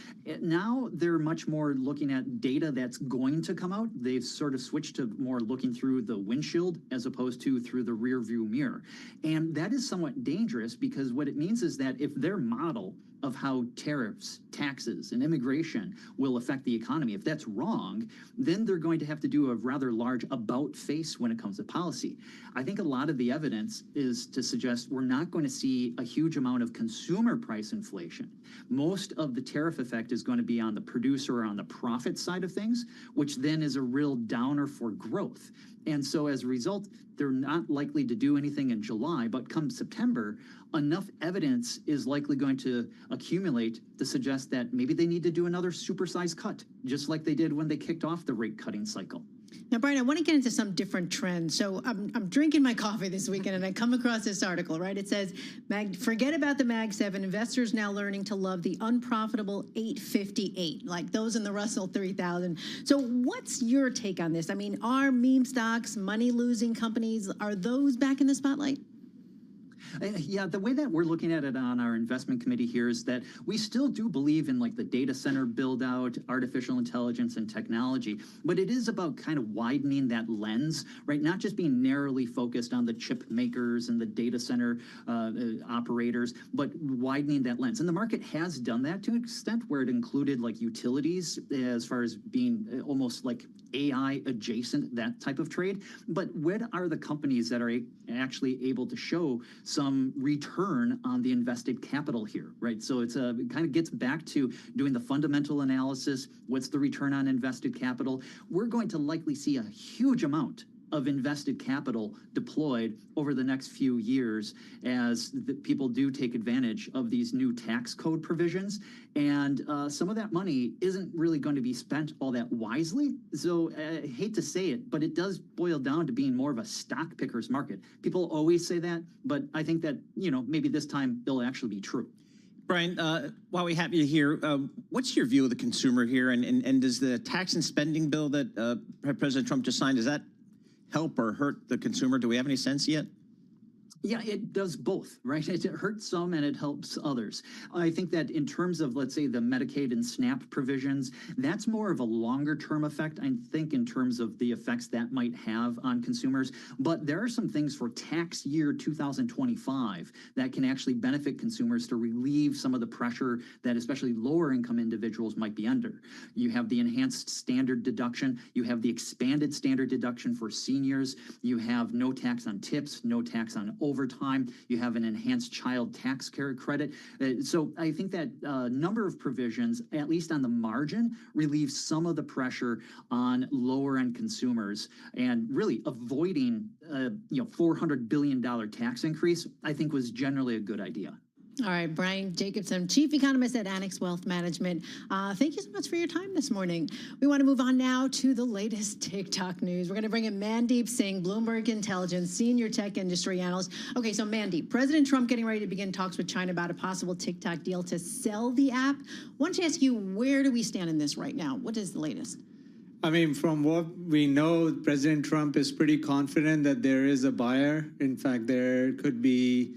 Now they're much more looking at data that's going to come out. They've sort of switched to more looking through the windshield as opposed to through the rear view mirror. And that is somewhat dangerous because what it means is that if their model of how tariffs, taxes, and immigration will affect the economy, if that's wrong, then they're going to have to do a rather large about face when it comes to policy. I think a lot of the evidence is to suggest we're not going to see a huge amount of consumer price inflation. Most of the tariff effect is going to be on the producer or on the profit side of things, which then is a real downer for growth. And so as a result, they're not likely to do anything in July, but come September, enough evidence is likely going to accumulate to suggest that maybe they need to do another supersized cut, just like they did when they kicked off the rate cutting cycle.
Now, Brian, I want to get into some different trends. So I'm drinking my coffee this weekend, and I come across this article, right? It says, forget about the Mag 7. Investors now learning to love the unprofitable 858, like those in the Russell 3000. So what's your take on this? I mean, are meme stocks, money-losing companies, are those back in the spotlight?
Yeah, the way that we're looking at it on our investment committee here is that we still do believe in like the data center build out, artificial intelligence and technology, but it is about kind of widening that lens, right? Not just being narrowly focused on the chip makers and the data center operators, but widening that lens. And the market has done that to an extent where it included like utilities as far as being almost like AI adjacent, that type of trade. But what are the companies that are actually able to show some return on the invested capital here, right? So it kind of gets back to doing the fundamental analysis. What's the return on invested capital? We're going to likely see a huge amount of invested capital deployed over the next few years as people do take advantage of these new tax code provisions. And some of that money isn't really going to be spent all that wisely. So I hate to say it, but it does boil down to being more of a stock picker's market. People always say that, but I think that, maybe this time it'll actually be true.
Brian, while we have you here, what's your view of the consumer here? And does the tax and spending bill that President Trump just signed, does that help or hurt the consumer? Do we have any sense yet?
Yeah, it does both, right? It hurts some and it helps others. I think that in terms of, let's say, the Medicaid and SNAP provisions, that's more of a longer term effect, I think, in terms of the effects that might have on consumers. But there are some things for tax year 2025 that can actually benefit consumers to relieve some of the pressure that especially lower income individuals might be under. You have the enhanced standard deduction. You have the expanded standard deduction for seniors. You have no tax on tips, no tax on overtime. You have an enhanced child tax care credit. So I think that number of provisions, at least on the margin, relieves some of the pressure on lower end consumers, and really avoiding $400 billion tax increase, I think was generally a good idea.
All right, Brian Jacobson, Chief Economist at Annex Wealth Management. Thank you so much for your time this morning. We want to move on now to the latest TikTok news. We're going to bring in Mandeep Singh, Bloomberg Intelligence, Senior Tech Industry Analyst. Okay, so Mandeep, President Trump getting ready to begin talks with China about a possible TikTok deal to sell the app. I want to ask you, where do we stand in this right now? What is the latest?
I mean, from what we know, President Trump is pretty confident that there is a buyer. In fact, there could be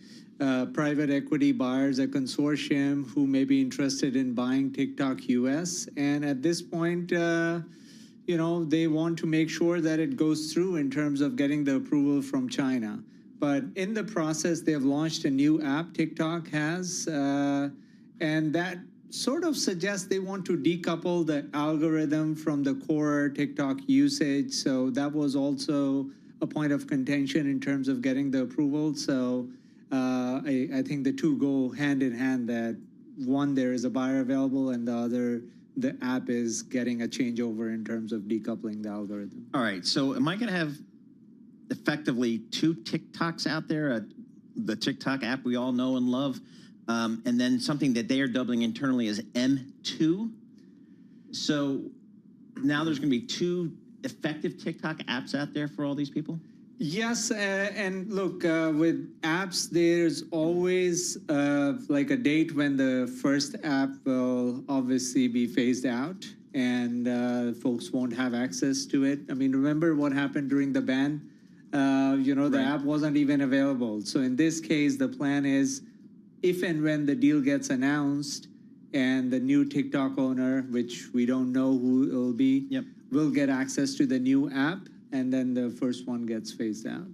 private equity buyers, a consortium who may be interested in buying TikTok US. And at this point, they want to make sure that it goes through in terms of getting the approval from China. But in the process, they have launched a new app, TikTok has, and that sort of suggests they want to decouple the algorithm from the core TikTok usage. So that was also a point of contention in terms of getting the approval. So I think the two go hand in hand, that one, there is a buyer available, and the other, the app is getting a changeover in terms of decoupling the algorithm.
All right, so am I going to have effectively two TikToks out there, the TikTok app we all know and love, and then something that they are doubling internally as M2? So now there's going to be two effective TikTok apps out there for all these people?
Yes, and look, with apps, there's always like a date when the first app will obviously be phased out. and folks won't have access to it. I mean, remember what happened during the ban? The app wasn't even available. So in this case, the plan is if and when the deal gets announced and the new TikTok owner, which we don't know who it will be, will get access to the new app, and then the first one gets phased out.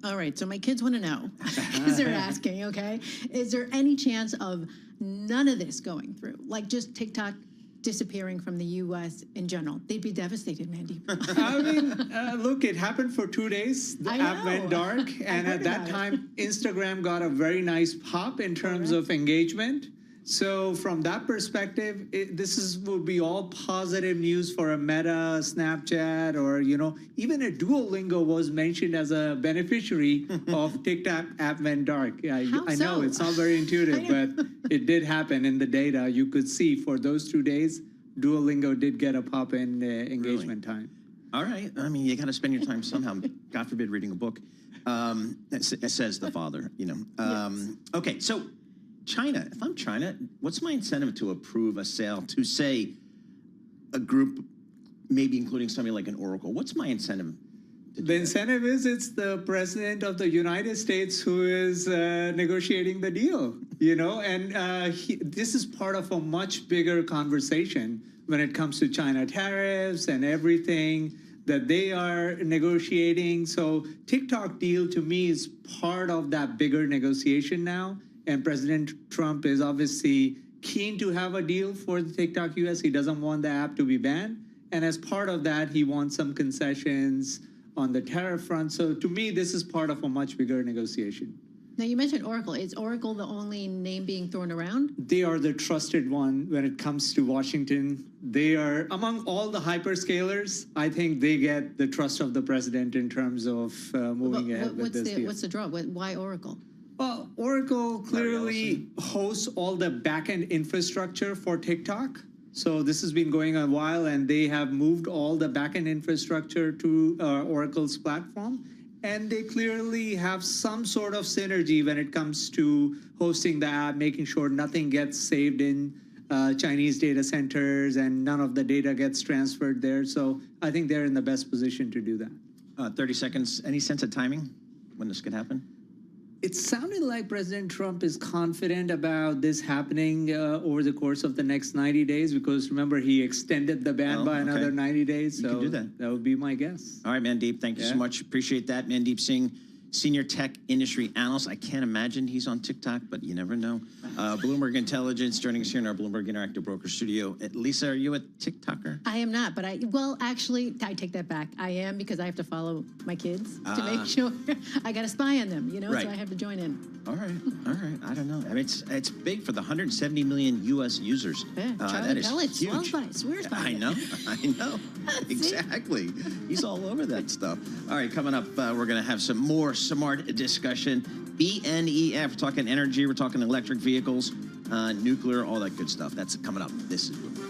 All right, so my kids want to know, because they're asking, okay, is there any chance of none of this going through? Like just TikTok disappearing from the U.S. in general? They'd be devastated, Mandy.
I mean, look, it happened for 2 days. The app went dark, and at that time, Instagram got a very nice pop in terms of engagement. So from that perspective, would be all positive news for a Meta, Snapchat, or even a Duolingo was mentioned as a beneficiary of TikTok app went dark. I know it's not very intuitive, but it did happen in the data. You could see for those 2 days, Duolingo did get a pop in engagement time.
All right. I mean, you got to spend your time somehow. God forbid reading a book. It says the father. Okay, so. China, if I'm China, what's my incentive to approve a sale to, say, a group, maybe including somebody like an Oracle? What's my incentive?
The incentive is it's the president of the United States who is negotiating the deal, and this is part of a much bigger conversation when it comes to China tariffs and everything that they are negotiating. So TikTok deal to me is part of that bigger negotiation now. And President Trump is obviously keen to have a deal for the TikTok US. He doesn't want the app to be banned. And as part of that, he wants some concessions on the tariff front. So to me, this is part of a much bigger negotiation.
Now, you mentioned Oracle. Is Oracle the only name being thrown around?
They are the trusted one when it comes to Washington. They are, among all the hyperscalers, I think they get the trust of the president in terms of moving ahead with this deal.
What's the draw? Why Oracle?
Well, Oracle clearly hosts all the back-end infrastructure for TikTok. So this has been going on a while, and they have moved all the back-end infrastructure to Oracle's platform. And they clearly have some sort of synergy when it comes to hosting the app, making sure nothing gets saved in Chinese data centers and none of the data gets transferred there. So I think they're in the best position to do that.
30 seconds. Any sense of timing when this could happen?
It sounded like President Trump is confident about this happening over the course of the next 90 days, because remember, he extended the ban by another 90 days. So
you can do that.
That would be my guess.
All right, Mandeep, thank you so much. Appreciate that. Mandeep Singh, Senior Tech Industry Analyst. I can't imagine he's on TikTok, but you never know. Bloomberg Intelligence joining us here in our Bloomberg Interactive Broker Studio. Lisa, are you a TikToker?
I am not, but actually, I take that back. I am, because I have to follow my kids to make sure I got to spy on them,
Right.
so I have to join in.
All right. I don't know. I mean, it's big for the 170 million U.S. users.
Yeah,
That
Charlie
is
Pellet
huge.
swears by
I
it.
know. Exactly. He's all over that stuff. All right, coming up, we're going to have some more smart discussion. BNEF, we're talking energy, we're talking electric vehicles, nuclear, all that good stuff. That's coming up. This is Bloomberg.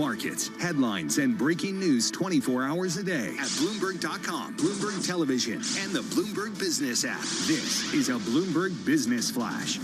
Markets, headlines, and breaking news 24 hours a day at Bloomberg.com, Bloomberg Television, and the Bloomberg Business app. This is a Bloomberg Business Flash.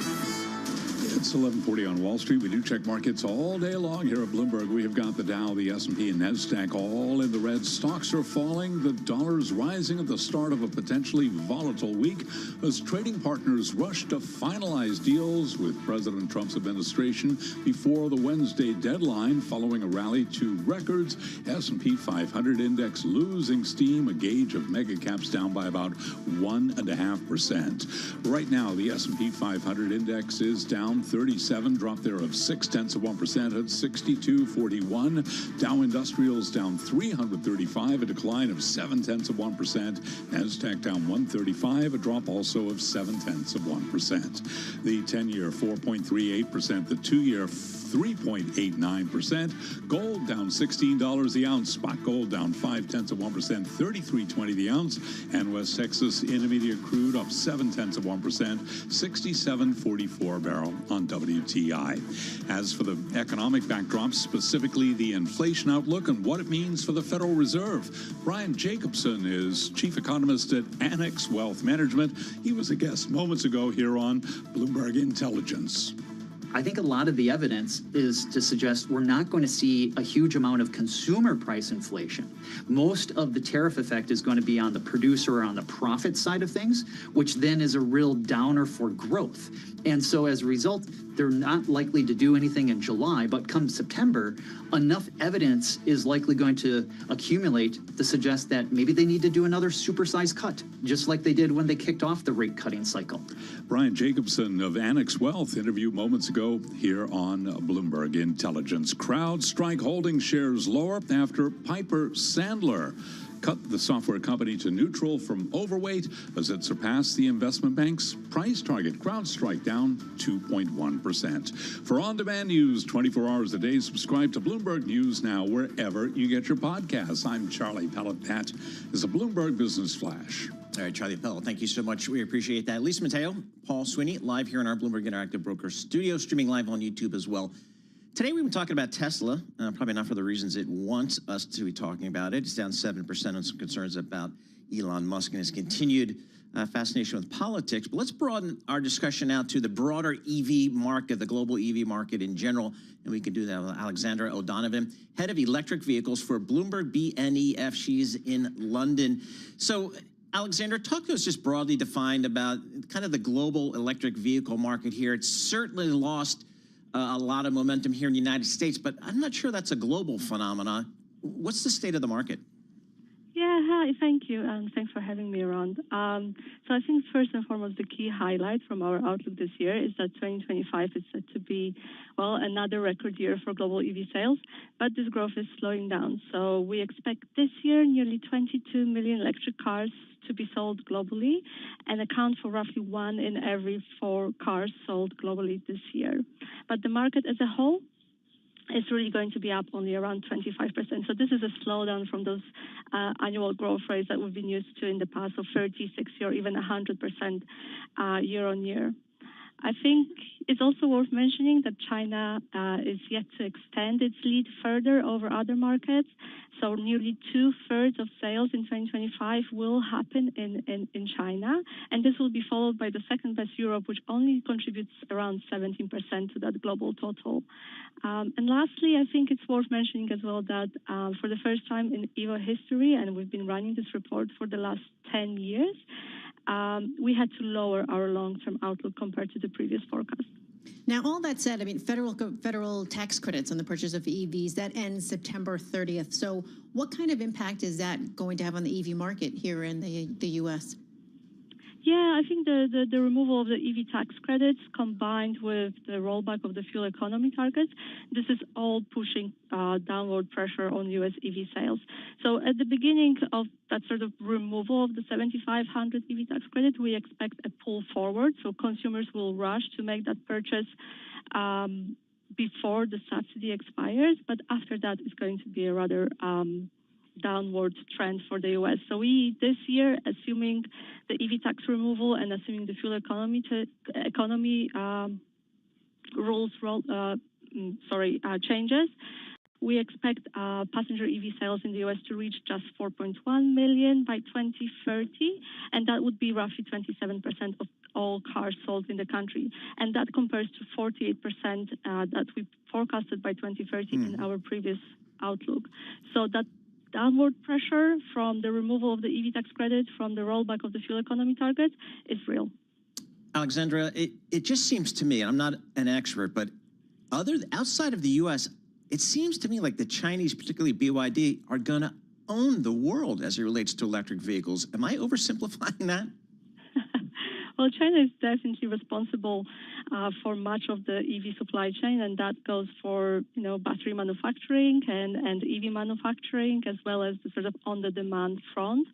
It's 11:40 on Wall Street. We do check markets all day long here at Bloomberg. We have got the Dow, the S&P, and NASDAQ all in the red. Stocks are falling. The dollar's rising at the start of a potentially volatile week as trading partners rush to finalize deals with President Trump's administration before the Wednesday deadline following a rally to records. S&P 500 index losing steam, a gauge of mega caps down by about 1.5%. Right now, the S&P 500 index is down 37, drop there of 0.6% at 62.41. Dow Industrials down 335, a decline of 0.7%. Nasdaq down 135, a drop also of 0.7%. The 10-year 4.38%, the 2-year 3.89%. Gold down $16 the ounce. Spot gold down 0.5%, 33.20 the ounce. And West Texas Intermediate crude up 0.7%, 67.44 barrel on WTI. As for the economic backdrop, specifically the inflation outlook and what it means for the Federal Reserve, Brian Jacobson is chief economist at Annex Wealth Management. He was a guest moments ago here on Bloomberg Intelligence.
I think a lot of the evidence is to suggest we're not going to see a huge amount of consumer price inflation. Most of the tariff effect is going to be on the producer or on the profit side of things, which then is a real downer for growth. And so as a result, they're not likely to do anything in July, but come September, enough evidence is likely going to accumulate to suggest that maybe they need to do another supersized cut, just like they did when they kicked off the rate cutting cycle.
Brian Jacobson of Annex Wealth interviewed moments ago here on Bloomberg Intelligence. CrowdStrike Holdings shares lower after Piper Sandler cut the software company to neutral from overweight as it surpassed the investment bank's price target. CrowdStrike down 2.1%. For on-demand news 24 hours a day, subscribe to Bloomberg News Now wherever you get your podcasts. I'm Charlie Pellet. That is a Bloomberg Business Flash.
All right, Charlie Pellet, thank you so much. We appreciate that. Lisa Mateo, Paul Sweeney, live here in our Bloomberg Interactive Brokers studio, streaming live on YouTube as well. Today we've been talking about Tesla, probably not for the reasons it wants us to be talking about it. It's down 7% on some concerns about Elon Musk and his continued fascination with politics. But let's broaden our discussion out to the broader EV market, the global EV market in general. And we can do that with Alexandra O'Donovan, head of electric vehicles for Bloomberg BNEF. She's in London. So, Alexandra, talk to us just broadly defined about kind of the global electric vehicle market here. It's certainly lost a lot of momentum here in the United States, but I'm not sure that's a global phenomenon. What's the state of the market?
Yeah, hi, thank you, and thanks for having me around. So I think first and foremost, the key highlight from our outlook this year is that 2025 is set to be, well, another record year for global EV sales, but this growth is slowing down. So we expect this year nearly 22 million electric cars to be sold globally and account for roughly 1 in every 4 cars sold globally this year. But the market as a whole is really going to be up only around 25%. So this is a slowdown from those annual growth rates that we've been used to in the past of 30, 60, or even 100% year on year. I think it's also worth mentioning that China is yet to extend its lead further over other markets. So nearly 2/3 of sales in 2025 will happen in China. And this will be followed by the second best Europe, which only contributes around 17% to that global total. And lastly, I think it's worth mentioning as well that for the first time in EVO history, and we've been running this report for the last 10 years, we had to lower our long-term outlook compared to the previous forecast.
Now, all that said, I mean, federal tax credits on the purchase of EVs, that ends September 30th. So what kind of impact is that going to have on the EV market here in the U.S.?
Yeah, I think the removal of the EV tax credits combined with the rollback of the fuel economy targets, this is all pushing downward pressure on U.S. EV sales. So at the beginning of that sort of removal of the 7,500 EV tax credit, we expect a pull forward. So consumers will rush to make that purchase before the subsidy expires. But after that, it's going to be a rather downward trend for the U.S. So we, this year, assuming the EV tax removal and assuming the fuel economy rules changes, We expect passenger EV sales in the U.S. to reach just 4.1 million by 2030, and that would be roughly 27% of all cars sold in the country. And that compares to 48% that we forecasted by 2030 in our previous outlook. So that downward pressure from the removal of the EV tax credit, from the rollback of the fuel economy target, is real.
Alexandra, it just seems to me, and I'm not an expert, but outside of the U.S., it seems to me like the Chinese, particularly BYD, are going to own the world as it relates to electric vehicles. Am I oversimplifying that?
Well, China is definitely responsible for much of the EV supply chain, and that goes for battery manufacturing and EV manufacturing, as well as the sort of on the demand front.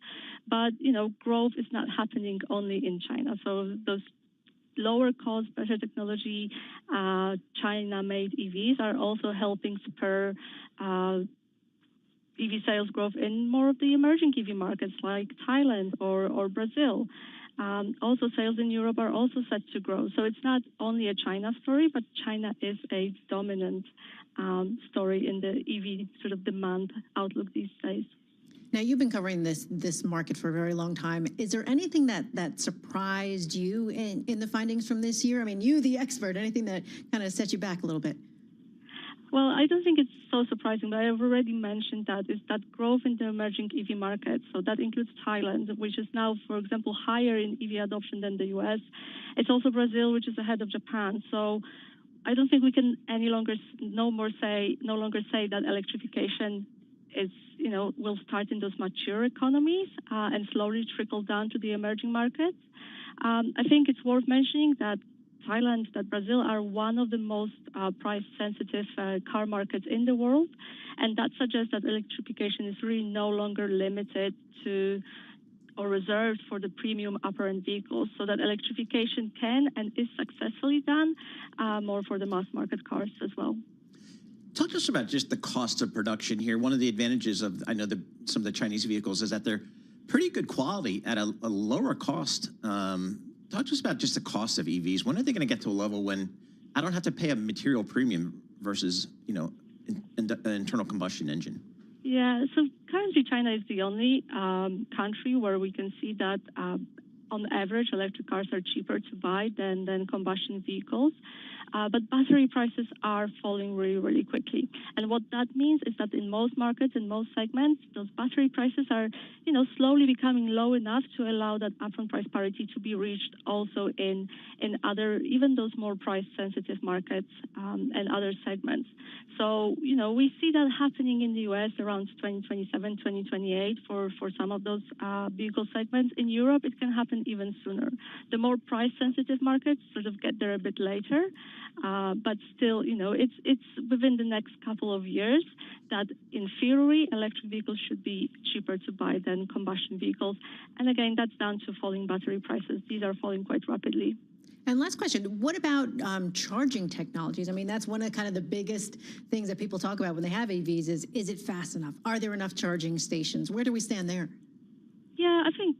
But growth is not happening only in China. So those lower cost, better technology, China-made EVs are also helping spur EV sales growth in more of the emerging EV markets like Thailand or Brazil. Also, sales in Europe are also set to grow. So it's not only a China story, but China is a dominant story in the EV sort of demand outlook these days.
Now, you've been covering this market for a very long time. Is there anything that surprised you in the findings from this year? I mean, you, the expert, anything that kind of set you back a little bit?
Well, I don't think it's so surprising, but I have already mentioned that is that growth in the emerging EV markets. So that includes Thailand, which is now, for example, higher in EV adoption than the US. It's also Brazil, which is ahead of Japan. So I don't think we can no longer say that electrification is, will start in those mature economies and slowly trickle down to the emerging markets. I think it's worth mentioning that Thailand, that Brazil are one of the most price-sensitive car markets in the world, and that suggests that electrification is really no longer limited to or reserved for the premium upper-end vehicles, so that electrification can and is successfully done more for the mass market cars as well.
Talk to us about just the cost of production here. One of the advantages of, I know, some of the Chinese vehicles is that they're pretty good quality at a lower cost. Talk to us about just the cost of EVs. When are they going to get to a level when I don't have to pay a material premium versus, an internal combustion engine?
Yeah, so currently China is the only country where we can see that on average electric cars are cheaper to buy than combustion vehicles. But battery prices are falling really, really quickly. And what that means is that in most markets, in most segments, those battery prices are, slowly becoming low enough to allow that upfront price parity to be reached also in other, even those more price-sensitive markets and other segments. So, we see that happening in the U.S. around 2027, 2028 for some of those vehicle segments. In Europe, it can happen even sooner. The more price-sensitive markets sort of get there a bit later. But still, it's within the next couple of years that, in theory, electric vehicles should be cheaper to buy than combustion vehicles. And again, that's down to falling battery prices. These are falling quite rapidly.
And last question, what about charging technologies? I mean, that's one of kind of the biggest things that people talk about when they have EVs is it fast enough? Are there enough charging stations? Where do we stand there?
Yeah, I think,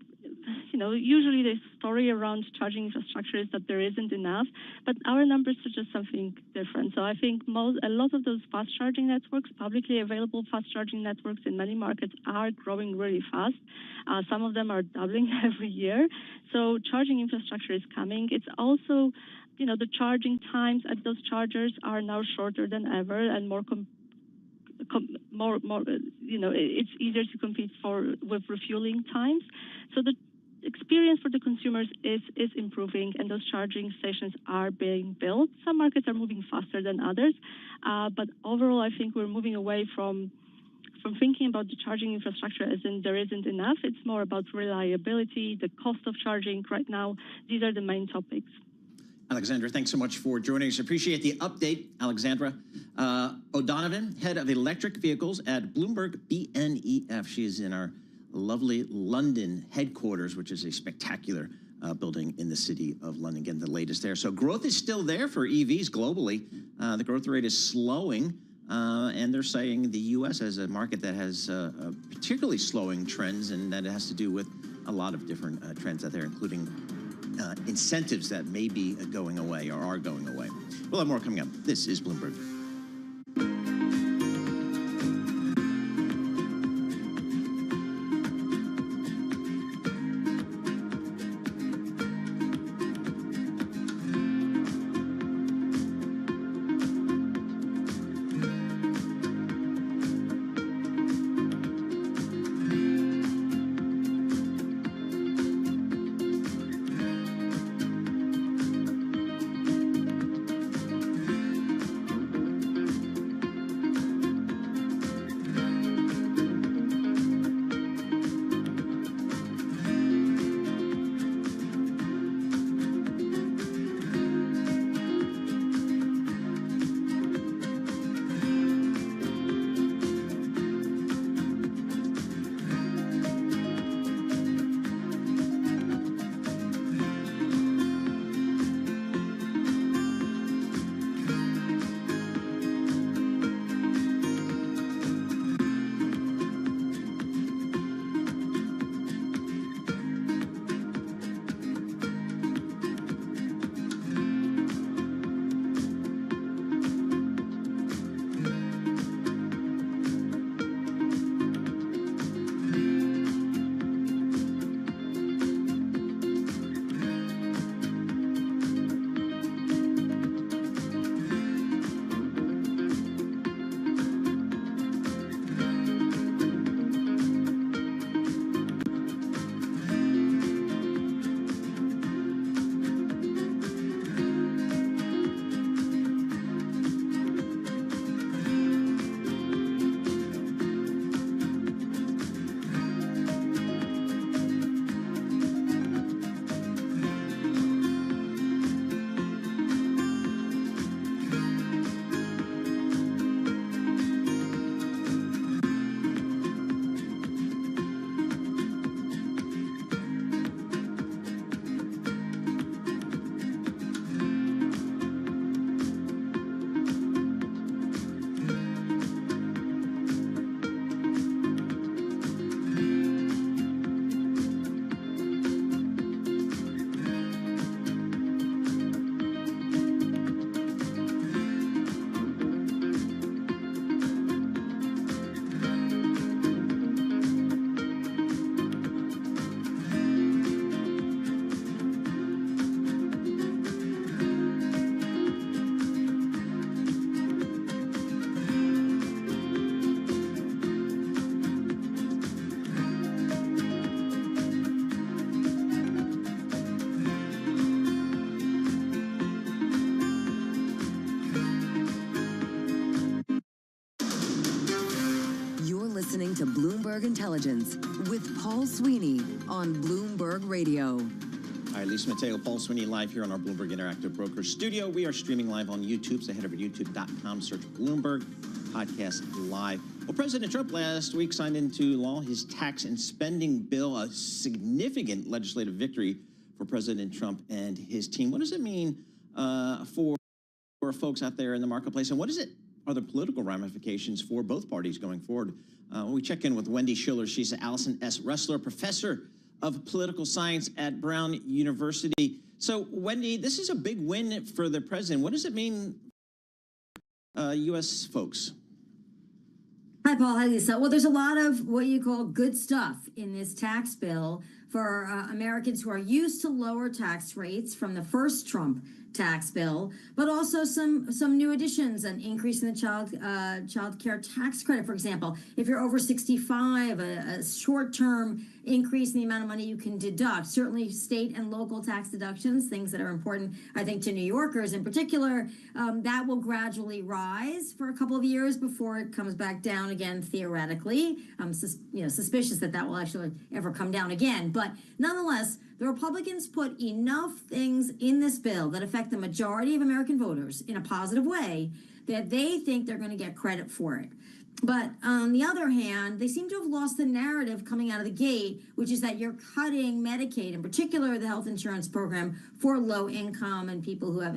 usually the story around charging infrastructure is that there isn't enough, but our numbers suggest something different. So I think a lot of those fast charging networks, publicly available fast charging networks in many markets are growing really fast. Some of them are doubling every year. So charging infrastructure is coming. It's also, the charging times at those chargers are now shorter than ever and it's easier to compete with refueling times. So the experience for the consumers is improving, and those charging stations are being built. Some markets are moving faster than others, but overall, I think we're moving away from thinking about the charging infrastructure as in there isn't enough. It's more about reliability, the cost of charging right now. These are the main topics.
Alexandra, thanks so much for joining us. Appreciate the update, Alexandra O'Donovan, head of electric vehicles at Bloomberg BNEF. She is in our lovely London headquarters, which is a spectacular building in the city of London. Again, the latest there. So growth is still there for EVs globally. The growth rate is slowing, and they're saying the U.S. as a market that has particularly slowing trends, and that it has to do with a lot of different trends out there, including incentives that may be going away or are going away. We'll have more coming up. This is Bloomberg.
Bloomberg Intelligence with Paul Sweeney on Bloomberg Radio.
All right, Lisa Mateo, Paul Sweeney, live here on our Bloomberg Interactive Brokers studio. We are streaming live on YouTube, so head over to youtube.com, search Bloomberg Podcast Live. Well, President Trump last week signed into law his tax and spending bill, a significant legislative victory for President Trump and his team. What does it mean for folks out there in the marketplace, and are the political ramifications for both parties going forward? We check in with Wendy Schiller. She's an Allison S. Ressler Professor of Political Science at Brown University. So, Wendy, this is a big win for the president. What does it mean, U.S. folks?
Hi, Paul. Hi, Lisa. Well, there's a lot of what you call good stuff in this tax bill for Americans who are used to lower tax rates from the first Trump tax bill, but also some new additions, an increase in the child care tax credit, for example. If you're over 65, a short-term increase in the amount of money you can deduct. Certainly state and local tax deductions, things that are important, I think, to New Yorkers in particular, that will gradually rise for a couple of years before it comes back down again, theoretically. I'm suspicious that will actually ever come down again. But nonetheless, the Republicans put enough things in this bill that affect the majority of American voters in a positive way that they think they're going to get credit for it. But on the other hand, they seem to have lost the narrative coming out of the gate, which is that you're cutting Medicaid, in particular the health insurance program for low income and people who have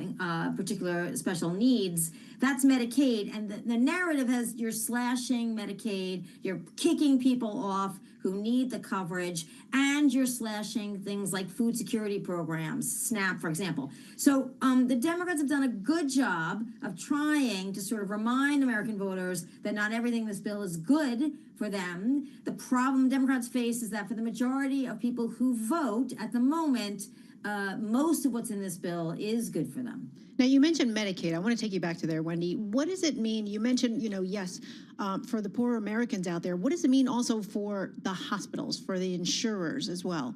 particular special needs. That's Medicaid. And the narrative has you're slashing Medicaid, you're kicking people off who need the coverage, and you're slashing things like food security programs, SNAP, for example. So the Democrats have done a good job of trying to sort of remind American voters that not everything in this bill is good for them. The problem Democrats face is that for the majority of people who vote at the moment, most of what's in this bill is good for them.
Now, you mentioned Medicaid. I want to take you back to there, Wendy. What does it mean? You mentioned, yes, for the poor Americans out there. What does it mean also for the hospitals, for the insurers as well?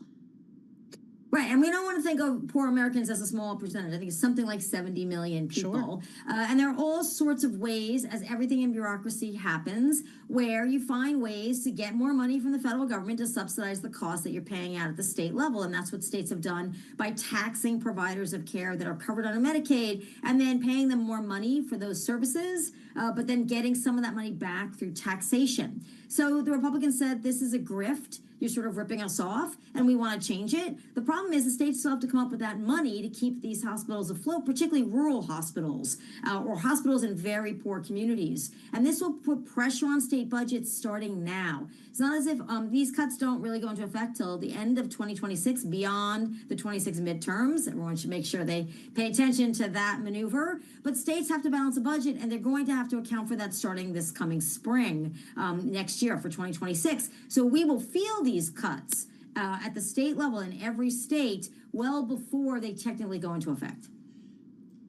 Right, and we don't want to think of poor Americans as a small percentage. I think it's something like 70 million people. Sure. And there are all sorts of ways, as everything in bureaucracy happens, where you find ways to get more money from the federal government to subsidize the costs that you're paying out at the state level. And that's what states have done by taxing providers of care that are covered under Medicaid and then paying them more money for those services, but then getting some of that money back through taxation. So the Republicans said this is a grift. You're sort of ripping us off, and we want to change it. The problem is the states still have to come up with that money to keep these hospitals afloat, particularly rural hospitals or hospitals in very poor communities. And this will put pressure on state budgets starting now. It's not as if these cuts don't really go into effect till the end of 2026, beyond the 26 midterms. Everyone should make sure they pay attention to that maneuver. But states have to balance a budget, and they're going to have to account for that starting this coming spring next year for 2026. So we will feel these cuts at the state level in every state well before they technically go into effect.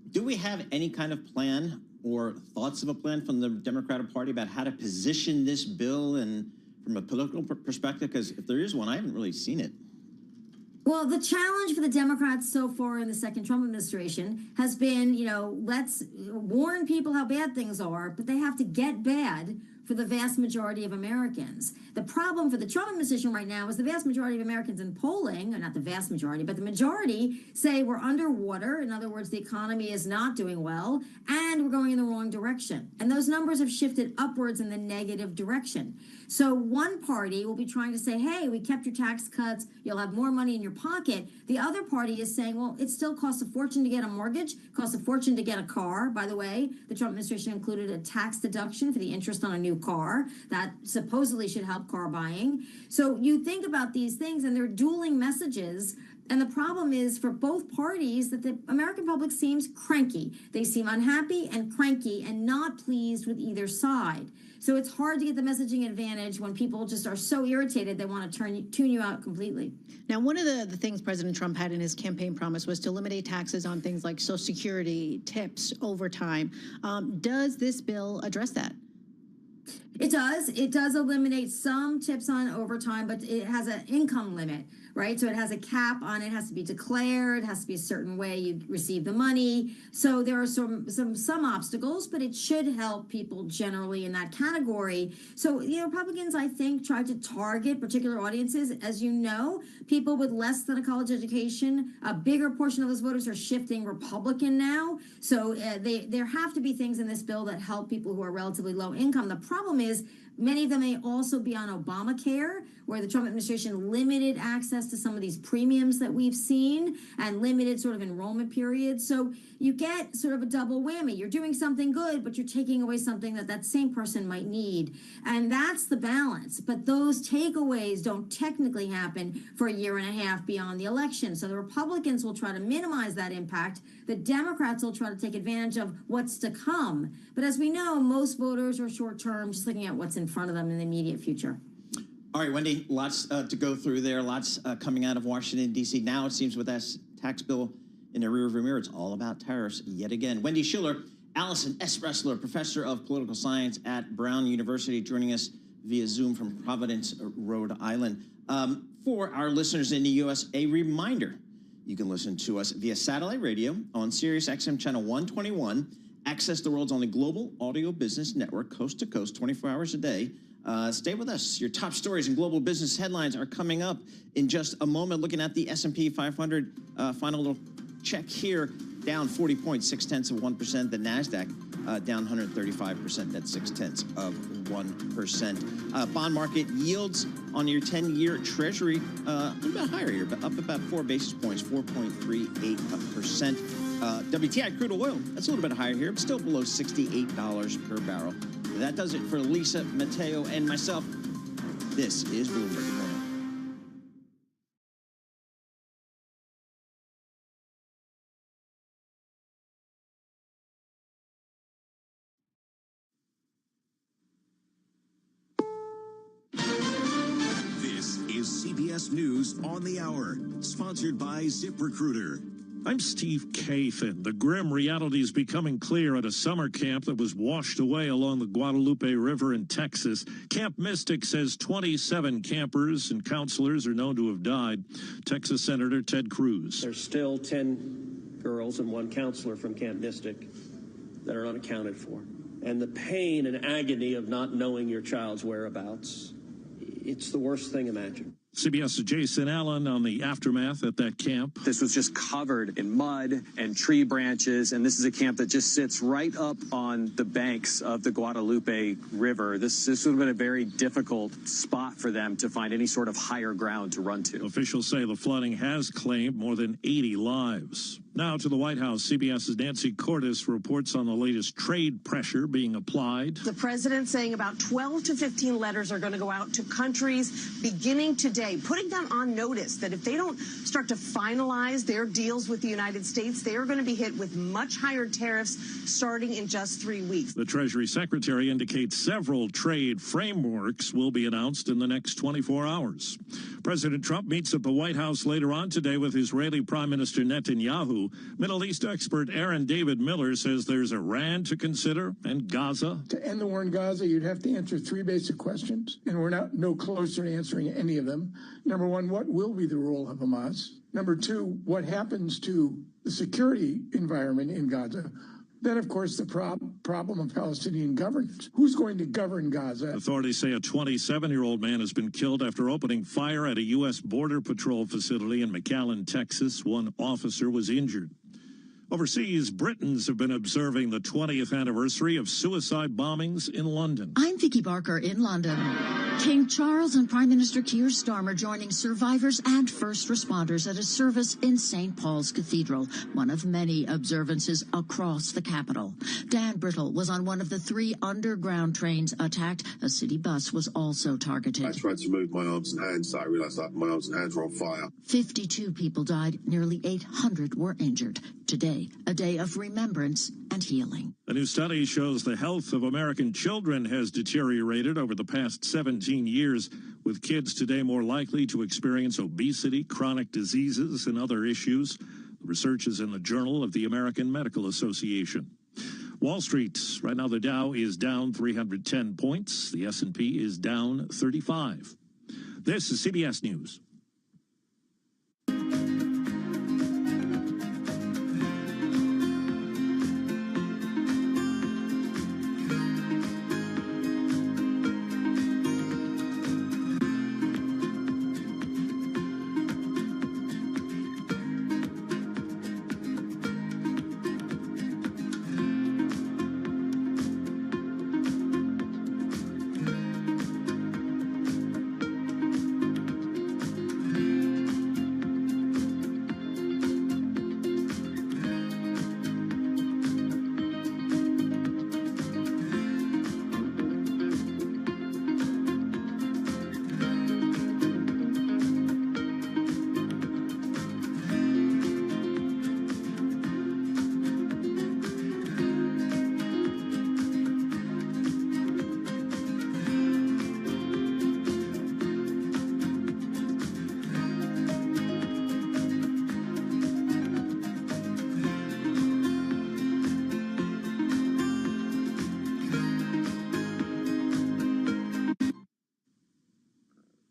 Do we have any kind of plan or thoughts of a plan from the Democratic Party about how to position this bill and from a political perspective? Because if there is one, I haven't really seen it.
Well, the challenge for the Democrats so far in the second Trump administration has been, let's warn people how bad things are, but they have to get bad for the vast majority of Americans. The problem for the Trump administration right now is the vast majority of Americans in polling, or not the vast majority, but the majority say we're underwater. In other words, the economy is not doing well, and we're going in the wrong direction. And those numbers have shifted upwards in the negative direction. So one party will be trying to say, hey, we kept your tax cuts, you'll have more money in your pocket. The other party is saying, well, it still costs a fortune to get a mortgage, costs a fortune to get a car. By the way, the Trump administration included a tax deduction for the interest on a new car that supposedly should help car buying. So you think about these things and they're dueling messages. And the problem is for both parties that the American public seems cranky. They seem unhappy and cranky and not pleased with either side. So it's hard to get the messaging advantage when people just are so irritated they want to tune you out completely.
Now, one of the things President Trump had in his campaign promise was to eliminate taxes on things like Social Security, tips, overtime. Does this bill address that?
It does. It does eliminate some tips on overtime, but it has an income limit, right? So it has a cap on it. It has to be declared. It has to be a certain way you receive the money. So there are some obstacles, but it should help people generally in that category. So Republicans, I think, try to target particular audiences. As you know, people with less than a college education, a bigger portion of those voters are shifting Republican now. So there have to be things in this bill that help people who are relatively low income. The problem is many of them may also be on Obamacare, where the Trump administration limited access to some of these premiums that we've seen and limited sort of enrollment periods. So you get sort of a double whammy. You're doing something good, but you're taking away something that same person might need. And that's the balance. But those takeaways don't technically happen for a year and a half beyond the election. So the Republicans will try to minimize that impact. The Democrats will try to take advantage of what's to come. But as we know, most voters are short term, just looking at what's in front of them in the immediate future.
All right, Wendy, lots to go through there, lots coming out of Washington, D.C. Now it seems with that tax bill in the rearview mirror, it's all about tariffs yet again. Wendy Schiller, Allison S. Ressler, professor of political science at Brown University, joining us via Zoom from Providence, Rhode Island. For our listeners in the U.S., a reminder, you can listen to us via satellite radio on Sirius XM channel 121, access the world's only global audio business network, coast to coast, 24 hours a day. Stay with us. Your top stories and global business headlines are coming up in just a moment. Looking at the S&P 500, final little check here, down 40.6%. The NASDAQ down 135%, that's 0.6%. Bond market yields on your 10-year Treasury a little bit higher here, but up about 4 basis points, 4.38%. WTI crude oil, that's a little bit higher here, but still below $68 per barrel. That does it for Lisa, Mateo, and myself. This is Bloomberg Morning.
This is CBS News on the Hour, sponsored by ZipRecruiter.
I'm Steve Kathan. The grim reality is becoming clear at a summer camp that was washed away along the Guadalupe River in Texas. Camp Mystic says 27 campers and counselors are known to have died. Texas Senator Ted Cruz.
There's still 10 girls and 1 counselor from Camp Mystic that are unaccounted for. And the pain and agony of not knowing your child's whereabouts, it's the worst thing imagined.
CBS's Jason Allen on the aftermath at that camp.
This was just covered in mud and tree branches, and this is a camp that just sits right up on the banks of the Guadalupe River. This would have been a very difficult spot for them to find any sort of higher ground to run to.
Officials say the flooding has claimed more than 80 lives. Now to the White House, CBS's Nancy Cordes reports on the latest trade pressure being applied.
The president saying about 12 to 15 letters are going to go out to countries beginning today, putting them on notice that if they don't start to finalize their deals with the United States, they are going to be hit with much higher tariffs starting in just 3 weeks.
The Treasury Secretary indicates several trade frameworks will be announced in the next 24 hours. President Trump meets at the White House later on today with Israeli Prime Minister Netanyahu. Middle East expert Aaron David Miller says there's Iran to consider and Gaza.
To end the war in Gaza, you'd have to answer 3 basic questions, and we're no closer to answering any of them. Number 1, what will be the role of Hamas? Number 2, what happens to the security environment in Gaza? Then, of course, the problem of Palestinian governance. Who's going to govern Gaza?
Authorities say a 27-year-old man has been killed after opening fire at a U.S. Border Patrol facility in McAllen, Texas. 1 officer was injured. Overseas, Britons have been observing the 20th anniversary of suicide bombings in London.
I'm Vicky Barker in London. King Charles and Prime Minister Keir Starmer joining survivors and first responders at a service in St. Paul's Cathedral, one of many observances across the capital. Dan Brittle was on one of the 3 underground trains attacked. A city bus was also targeted.
I tried to move my arms and hands, so I realized that my arms and hands were on fire.
52 people died, nearly 800 were injured. Today, a day of remembrance and healing.
A new study shows the health of American children has deteriorated over the past 17 years, with kids today more likely to experience obesity, chronic diseases, and other issues. The research is in the Journal of the American Medical Association. Wall Street, right now the Dow is down 310 points. The S&P is down 35. This is CBS News.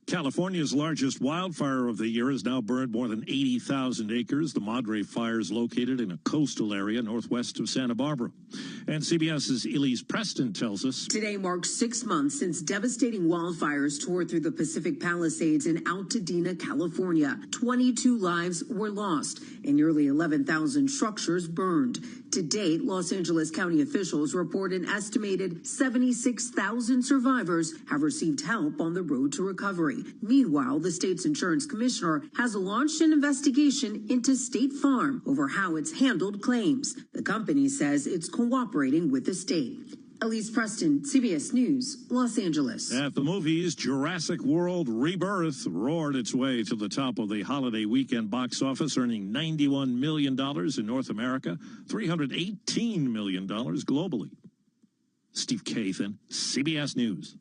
California's largest wildfire of the year has now burned more than 80,000 acres. The Madre fire is located in a coastal area northwest of Santa Barbara. And CBS's Elise Preston tells us.
Today marks 6 months since devastating wildfires tore through the Pacific Palisades in Altadena, California. 22 lives were lost and nearly 11,000 structures burned. To date, Los Angeles County officials report an estimated 76,000 survivors have received help on the road to recovery. Meanwhile, the state's insurance commissioner has launched an investigation into State Farm over how it's handled claims. The company says it's cooperating with the state. Elise Preston, CBS News, Los Angeles.
At the movies, Jurassic World Rebirth roared its way to the top of the holiday weekend box office, earning $91 million in North America, $318 million globally. Steve Kathan, CBS News.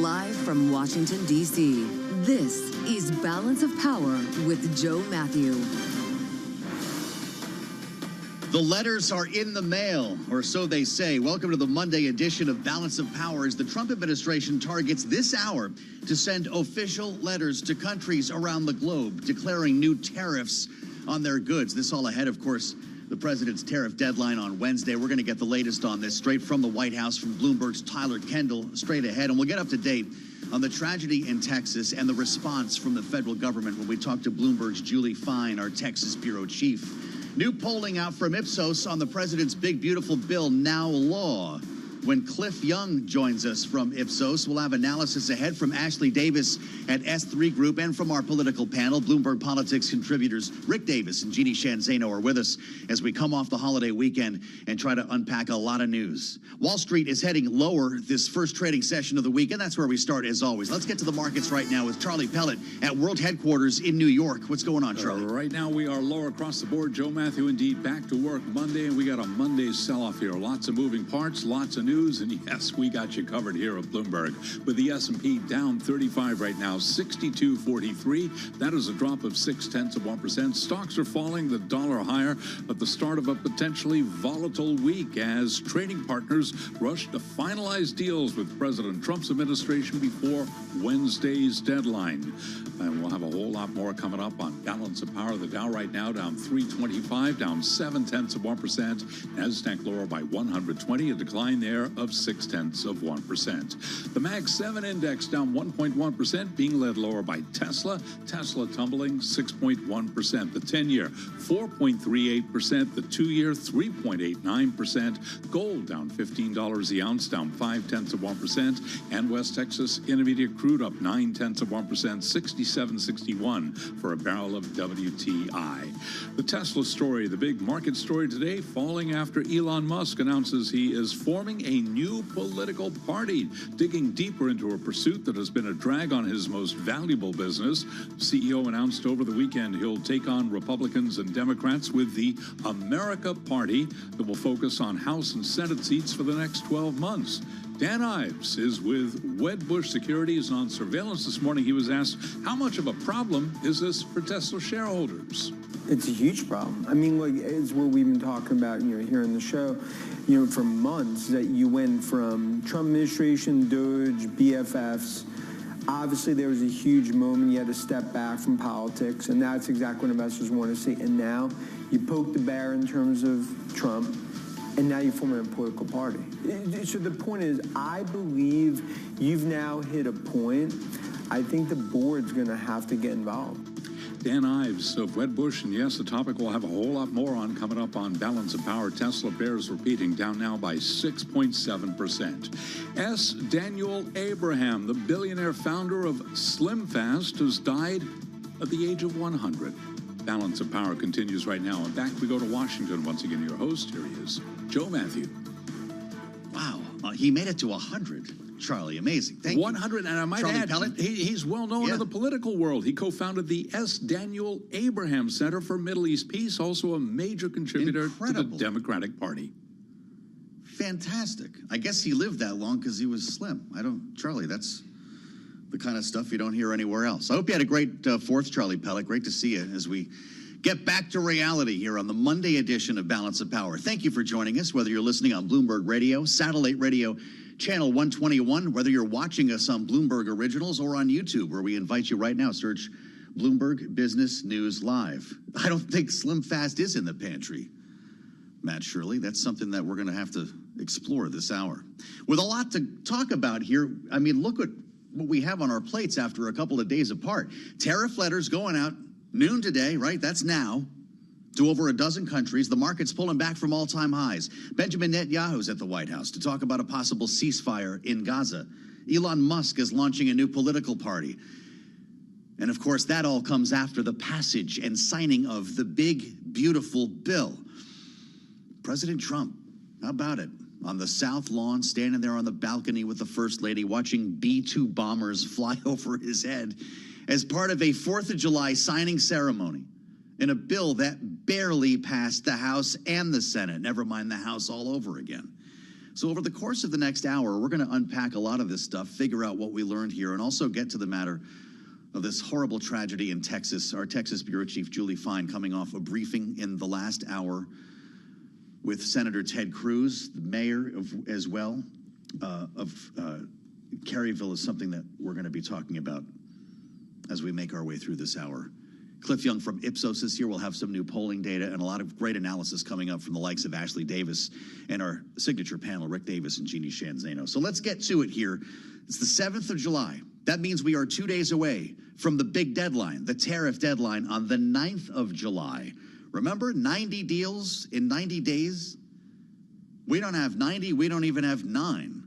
Live from Washington, D.C., this is Balance of Power with Joe Matthew.
The letters are in the mail, or so they say. Welcome to the Monday edition of Balance of Power as the Trump administration targets this hour to send official letters to countries around the globe declaring new tariffs on their goods. This all ahead, of course, the president's tariff deadline on Wednesday. We're going to get the latest on this straight from the White House, from Bloomberg's Tyler Kendall, straight ahead. And we'll get up to date on the tragedy in Texas and the response from the federal government when we talk to Bloomberg's Julie Fine, our Texas bureau chief. New polling out from Ipsos on the president's big, beautiful bill, now law. When Cliff Young joins us from Ipsos, we'll have analysis ahead from Ashley Davis at S3 Group and from our political panel. Bloomberg Politics contributors Rick Davis and Jeannie Shanzano are with us as we come off the holiday weekend and try to unpack a lot of news. Wall Street is heading lower this first trading session of the week, and that's where we start as always. Let's get to the markets right now with Charlie Pellet at World Headquarters in New York. What's going on, Charlie?
Right now we are lower across the board. Joe Matthew, indeed, back to work Monday, and we got a Monday sell-off here. Lots of moving parts, lots of news, and yes, we got you covered here at Bloomberg. With the S&P down 35 right now, 62.43. That is a drop of 0.6%. Stocks are falling, the dollar higher, at the start of a potentially volatile week as trading partners rush to finalize deals with President Trump's administration before Wednesday's deadline. And we'll have a whole lot more coming up on Balance of Power. The Dow right now down 325, down 0.7%. NASDAQ lower by 120, a decline there of 0.6%. The Mag 7 index down 1.1%, being led lower by Tesla. Tesla tumbling 6.1%. The 10-year 4.38%. The 2-year 3.89%. Gold down $15 the ounce, down 0.5%. And West Texas Intermediate crude up 0.9%, 67.61 for a barrel of WTI. The Tesla story, the big market story today, falling after Elon Musk announces he is forming a new political party, digging deeper into a pursuit that has been a drag on his most valuable business. CEO announced over the weekend he'll take on Republicans and Democrats with the America Party that will focus on House and Senate seats for the next 12 months. Dan Ives is with Wedbush Securities on surveillance this morning. He was asked, how much of a problem is this for Tesla shareholders?
It's a huge problem. I mean, like, it's what we've been talking about, here in the show, for months, that you went from Trump administration, Doge, BFFs. Obviously, there was a huge moment. You had to step back from politics, and that's exactly what investors want to see. And now you poke the bear in terms of Trump, and now you're forming a political party. So the point is, I believe you've now hit a point. I think the board's going to have to get involved.
Dan Ives of Wedbush, and yes, the topic we'll have a whole lot more on coming up on Balance of Power. Tesla bears repeating, down now by 6.7%. S. Daniel Abraham, the billionaire founder of SlimFast, has died at the age of 100. Balance of Power continues right now. And back we go to Washington. Once again, your host, here he is, Joe Matthew.
Wow, he made it to 100. Charlie, amazing. Thank you.
100, and I might
Charlie
add, he's well known in the political world. He co-founded the S. Daniel Abraham Center for Middle East Peace, also a major contributor to the Democratic Party.
Fantastic. I guess he lived that long because he was slim. Charlie, that's the kind of stuff you don't hear anywhere else. I hope you had a great 4th, Charlie Pellet. Great to see you as we get back to reality here on the Monday edition of Balance of Power. Thank you for joining us, whether you're listening on Bloomberg Radio, Satellite Radio, Channel 121, whether you're watching us on Bloomberg Originals or on YouTube, where we invite you right now. Search Bloomberg Business News Live. I don't think SlimFast is in the pantry, Matt Shirley. That's something that we're going to have to explore this hour. With a lot to talk about here, I mean, look at what we have on our plates after a couple of days apart. Tariff letters going out noon today, right? That's now. To over a dozen countries. The market's pulling back from all-time highs. Benjamin Netanyahu's at the White House to talk about a possible ceasefire in Gaza. Elon Musk is launching a new political party. And, of course, that all comes after the passage and signing of the big, beautiful bill. President Trump, how about it? On the South Lawn, standing there on the balcony with the First Lady, watching B-2 bombers fly over his head as part of a 4th of July signing ceremony in a bill that barely passed the House and the Senate, never mind the House all over again. So over the course of the next hour, we're going to unpack a lot of this stuff, figure out what we learned here, and also get to the matter of this horrible tragedy in Texas. Our Texas Bureau Chief, Julie Fine, coming off a briefing in the last hour with Senator Ted Cruz, the mayor as well of Caryville, is something that we're going to be talking about as we make our way through this hour. Cliff Young from Ipsos is here. We'll have some new polling data and a lot of great analysis coming up from the likes of Ashley Davis and our signature panel, Rick Davis and Jeannie Shanzano. So let's get to it here. It's the 7th of July. That means we are 2 days away from the big deadline, the tariff deadline on the 9th of July. Remember, 90 deals in 90 days? We don't have 90. We don't even have 9.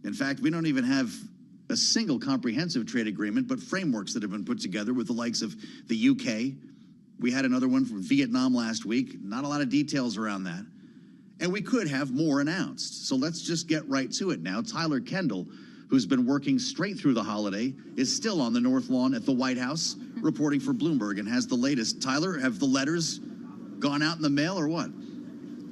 In fact, we don't even have a single comprehensive trade agreement, but frameworks that have been put together with the likes of the UK. We had another one from Vietnam last week. Not a lot of details around that. And we could have more announced. So let's just get right to it now. Tyler Kendall, who's been working straight through the holiday, is still on the North Lawn at the White House, reporting for Bloomberg, and has the latest. Tyler, have the letters gone out in the mail or what?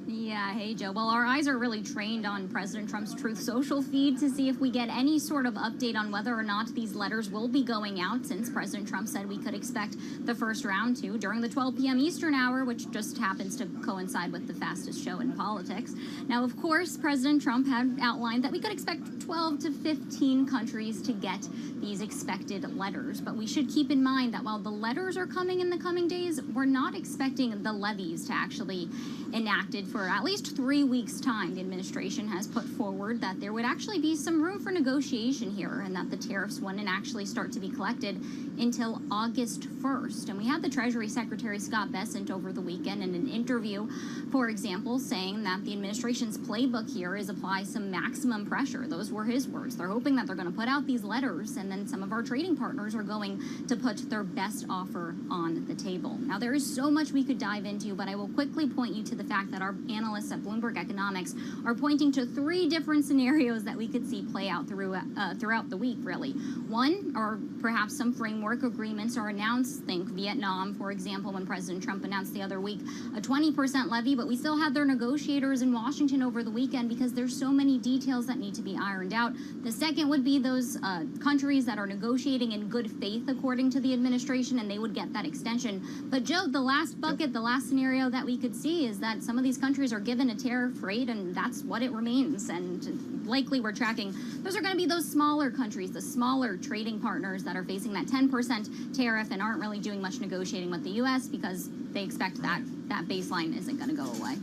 Yeah, hey, Joe. Well, our eyes are really trained on President Trump's Truth Social feed to see if we get any sort of update on whether or not these letters will be going out, since President Trump said we could expect the first round to during the 12 p.m. Eastern hour, which just happens to coincide with the fastest show in politics. Now, of course, President Trump had outlined that we could expect 12 to 15 countries to get these expected letters. But we should keep in mind that while the letters are coming in the coming days, we're not expecting the levies to actually enacted for at least 3 weeks' time. The administration has put forward that there would actually be some room for negotiation here, and that the tariffs wouldn't actually start to be collected until August 1st. And we had the Treasury Secretary Scott Bessent over the weekend in an interview, for example, saying that the administration's playbook here is apply some maximum pressure. Those were his words. They're hoping that they're going to put out these letters, and then some of our trading partners are going to put their best offer on the table. Now, there is so much we could dive into, but I will quickly point you to the fact that our analysts analysts at Bloomberg Economics are pointing to 3 different scenarios that we could see play out throughout the week, really. One, or perhaps some framework agreements are announced. Think Vietnam, for example, when President Trump announced the other week a 20% levy, but we still had their negotiators in Washington over the weekend because there's so many details that need to be ironed out. The second would be those countries that are negotiating in good faith, according to the administration, and they would get that extension. But Joe, the last bucket, the last scenario that we could see is that some of these countries are given a tariff rate, and that's what it remains. And likely we're tracking, those are going to be those smaller countries, the smaller trading partners that are facing that 10% tariff and aren't really doing much negotiating with the U.S. because they expect that baseline isn't going to go away.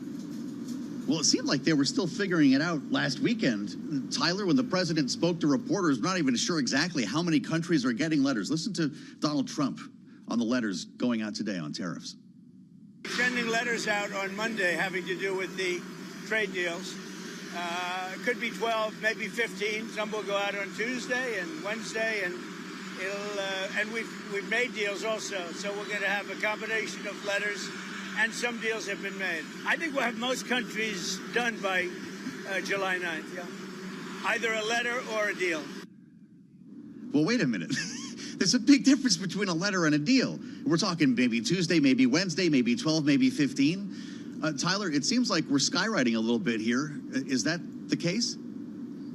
Well, it seemed like they were still figuring it out last weekend. Tyler, when the president spoke to reporters, we're not even sure exactly how many countries are getting letters. Listen to Donald Trump on the letters going out today on tariffs.
Sending letters out on Monday having to do with the trade deals. It could be 12, maybe 15. Some will go out on Tuesday and Wednesday, and we've made deals also. So we're going to have a combination of letters, and some deals have been made. I think we'll have most countries done by July 9th. Yeah, either a letter or a deal.
Well, wait a minute. There's a big difference between a letter and a deal. We're talking maybe Tuesday, maybe Wednesday, maybe 12, maybe 15. Tyler, it seems like we're skywriting a little bit here. Is that the case?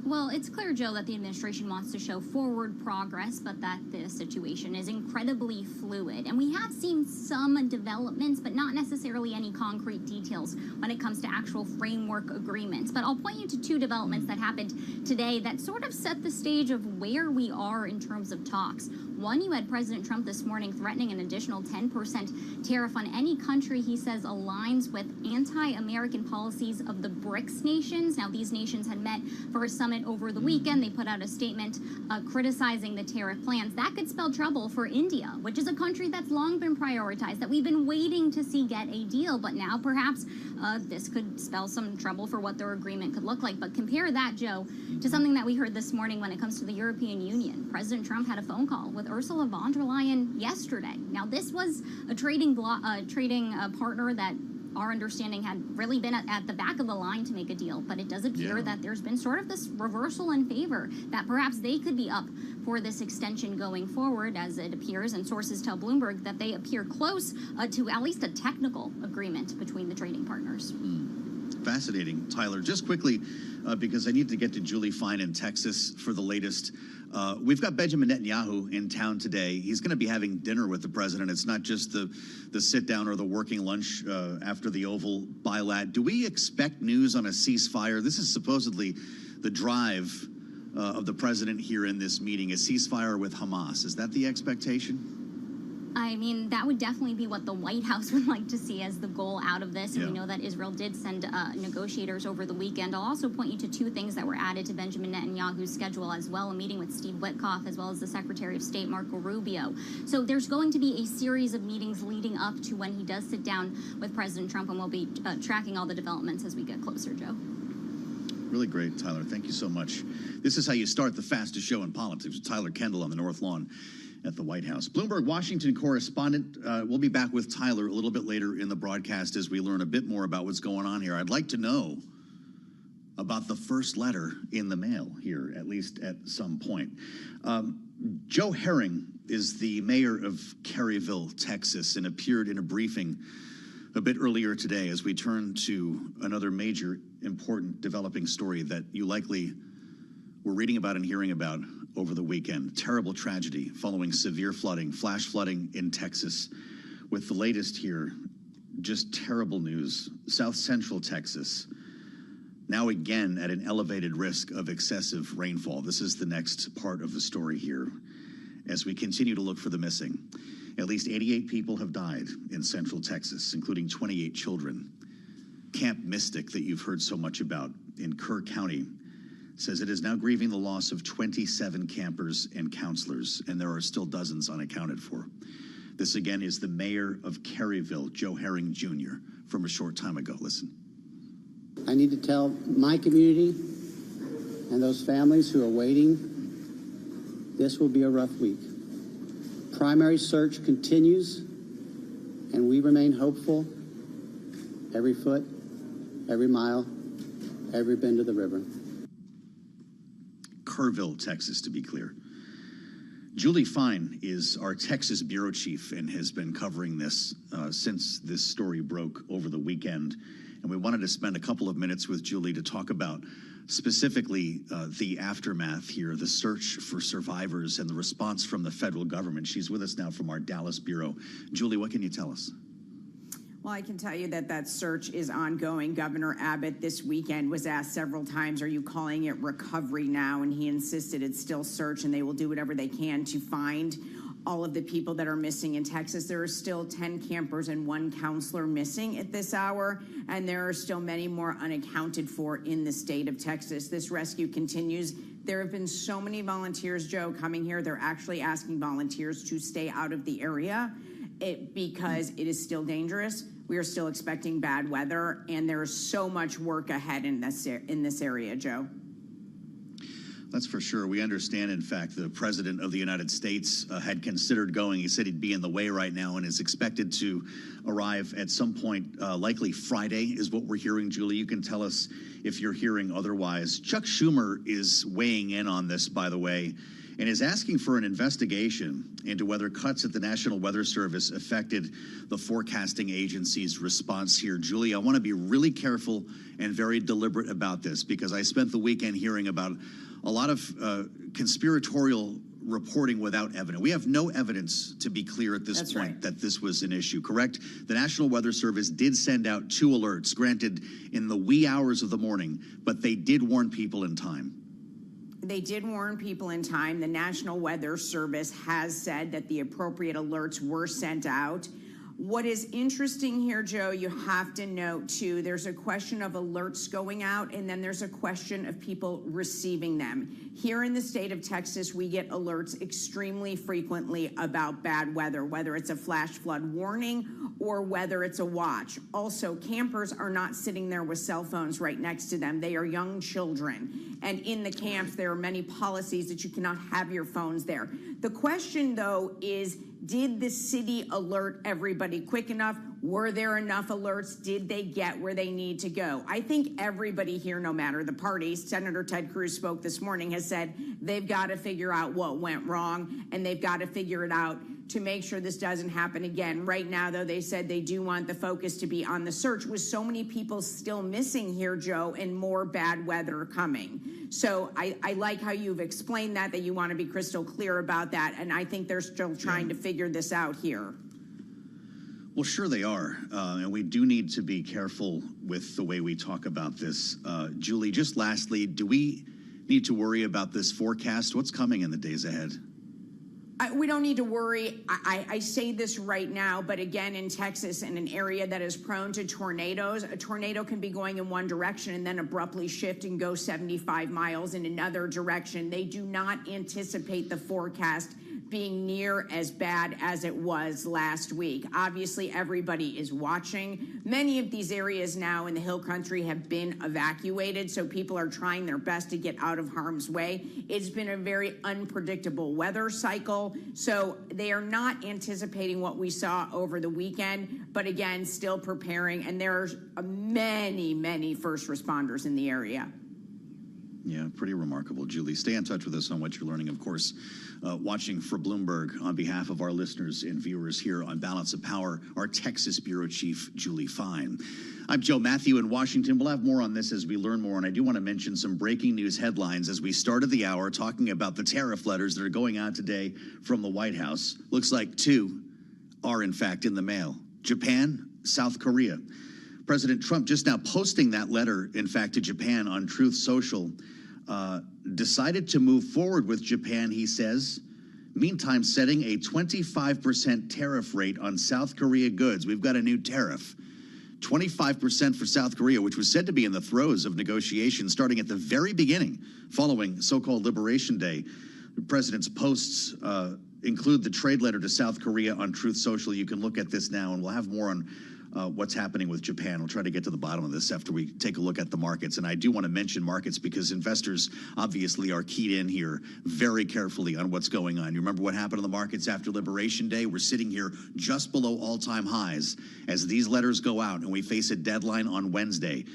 Well, it's clear, Joe, that the administration wants to show forward progress, but that the situation is incredibly fluid. And we have seen some developments, but not necessarily any concrete details when it comes to actual framework agreements. But I'll point you to 2 developments that happened today that sort of set the stage of where we are in terms of talks. One, you had President Trump this morning threatening an additional 10% tariff on any country he says aligns with anti-American policies of the BRICS nations. Now, these nations had met for a summit over the weekend. They put out a statement criticizing the tariff plans. That could spell trouble for India, which is a country that's long been prioritized, that we've been waiting to see get a deal. But now perhaps this could spell some trouble for what their agreement could look like. But compare that, Joe, to something that we heard this morning when it comes to the European Union. President Trump had a phone call with Ursula von der Leyen yesterday. Now, this was a trading partner that our understanding had really been at the back of the line to make a deal, but it does appear that there's been sort of this reversal in favor, that perhaps they could be up for this extension going forward, as it appears, and sources tell Bloomberg that they appear close to at least a technical agreement between the trading partners.
Fascinating, Tyler. Just quickly, because I need to get to Julie Fine in Texas for the latest. We've got Benjamin Netanyahu in town today. He's going to be having dinner with the president. It's not just the sit-down or the working lunch after the Oval bilat. Do we expect news on a ceasefire? This is supposedly the drive of the president here in this meeting, a ceasefire with Hamas. Is that the expectation?
I mean, that would definitely be what the White House would like to see as the goal out of this. And we know that Israel did send negotiators over the weekend. I'll also point you to 2 things that were added to Benjamin Netanyahu's schedule as well, a meeting with Steve Witkoff as well as the Secretary of State, Marco Rubio. So there's going to be a series of meetings leading up to when he does sit down with President Trump, and we'll be tracking all the developments as we get closer, Joe.
Really great, Tyler. Thank you so much. This is how you start the fastest show in politics with Tyler Kendall on the North Lawn at the White House. Bloomberg Washington correspondent. We'll be back with Tyler a little bit later in the broadcast as we learn a bit more about what's going on here. I'd like to know about the first letter in the mail here, at least at some point. Joe Herring is the mayor of Caryville, Texas, and appeared in a briefing a bit earlier today as we turn to another major important developing story that you likely were reading about and hearing about over the weekend. Terrible tragedy following severe flooding, flash flooding in Texas. With the latest here, just terrible news. South Central Texas, now again at an elevated risk of excessive rainfall. This is the next part of the story here as we continue to look for the missing. At least 88 people have died in Central Texas, including 28 children. Camp Mystic, that you've heard so much about in Kerr County, says it is now grieving the loss of 27 campers and counselors, and there are still dozens unaccounted for. This again is the mayor of Caryville, Joe Herring Jr., from a short time ago. Listen.
I need to tell my community and those families who are waiting, this will be a rough week. Primary search continues, and we remain hopeful every foot every mile, every bend of the river.
Kerrville, Texas, to be clear. Julie Fine is our Texas bureau chief and has been covering this since this story broke over the weekend. And we wanted to spend a couple of minutes with Julie to talk about specifically the aftermath here, the search for survivors and the response from the federal government. She's with us now from our Dallas bureau. Julie, what can you tell us?
Well, I can tell you that search is ongoing. Governor Abbott this weekend was asked several times, are you calling it recovery now? And he insisted it's still search, and they will do whatever they can to find all of the people that are missing in Texas. There are still 10 campers and 1 counselor missing at this hour, and there are still many more unaccounted for in the state of Texas. This rescue continues. There have been so many volunteers, Joe, coming here. They're actually asking volunteers to stay out of the area because it is still dangerous. We are still expecting bad weather, and there is so much work ahead in this area, Joe.
That's for sure. We understand, in fact, the President of the United States had considered going. He said he'd be in the way right now and is expected to arrive at some point, likely Friday is what we're hearing. Julie, you can tell us if you're hearing otherwise. Chuck Schumer is weighing in on this, by the way, and is asking for an investigation into whether cuts at the National Weather Service affected the forecasting agency's response here. Julie, I want to be really careful and very deliberate about this because I spent the weekend hearing about a lot of conspiratorial reporting without evidence. We have no evidence, to be clear at this point, that this was an issue, correct? The National Weather Service did send out 2 alerts, granted in the wee hours of the morning, but they did warn people in time.
They did warn people in time. The National Weather Service has said that the appropriate alerts were sent out. What is interesting here, Joe, you have to note, too, there's a question of alerts going out, and then there's a question of people receiving them. Here in the state of Texas, we get alerts extremely frequently about bad weather, whether it's a flash flood warning or whether it's a watch. Also, campers are not sitting there with cell phones right next to them. They are young children. And in the camps, there are many policies that you cannot have your phones there. The question, though, is, did the city alert everybody quick enough? Were there enough alerts? Did they get where they need to go? I think everybody here, no matter the party, Senator Ted Cruz spoke this morning, has said they've got to figure out what went wrong, and they've got to figure it out to make sure this doesn't happen again. Right now, though, they said they do want the focus to be on the search, with so many people still missing here, Joe, and more bad weather coming. So I like how you've explained that you want to be crystal clear about that, and I think they're still trying to figure this out here.
Well, sure they are, and we do need to be careful with the way we talk about this. Julie, just lastly, do we need to worry about this forecast? What's coming in the days ahead?
We don't need to worry. I say this right now, but again, in Texas, in an area that is prone to tornadoes, a tornado can be going in one direction and then abruptly shift and go 75 miles in another direction. They do not anticipate the forecast being near as bad as it was last week. Obviously, everybody is watching. Many of these areas now in the Hill Country have been evacuated, so people are trying their best to get out of harm's way. It's been a very unpredictable weather cycle, so they are not anticipating what we saw over the weekend, but again, still preparing, and there are many, many first responders in the area.
Yeah, pretty remarkable, Julie. Stay in touch with us on what you're learning, of course. Watching for Bloomberg on behalf of our listeners and viewers here on Balance of Power, our Texas Bureau Chief, Julie Fine. I'm Joe Matthew in Washington. We'll have more on this as we learn more, and I do want to mention some breaking news headlines as we started the hour talking about the tariff letters that are going out today from the White House. Looks like 2 are, in fact, in the mail. Japan, South Korea. President Trump just now posting that letter, in fact, to Japan on Truth Social, decided to move forward with Japan, he says, meantime setting a 25% tariff rate on South Korea goods. We've got a new tariff. 25% for South Korea, which was said to be in the throes of negotiations starting at the very beginning, following so-called Liberation Day. The president's posts include the trade letter to South Korea on Truth Social. You can look at this now, and we'll have more on what's happening with Japan. We'll try to get to the bottom of this after we take a look at the markets. And I do want to mention markets because investors obviously are keyed in here very carefully on what's going on. You remember what happened in the markets after Liberation Day? We're sitting here just below all-time highs as these letters go out and we face a deadline on Wednesday.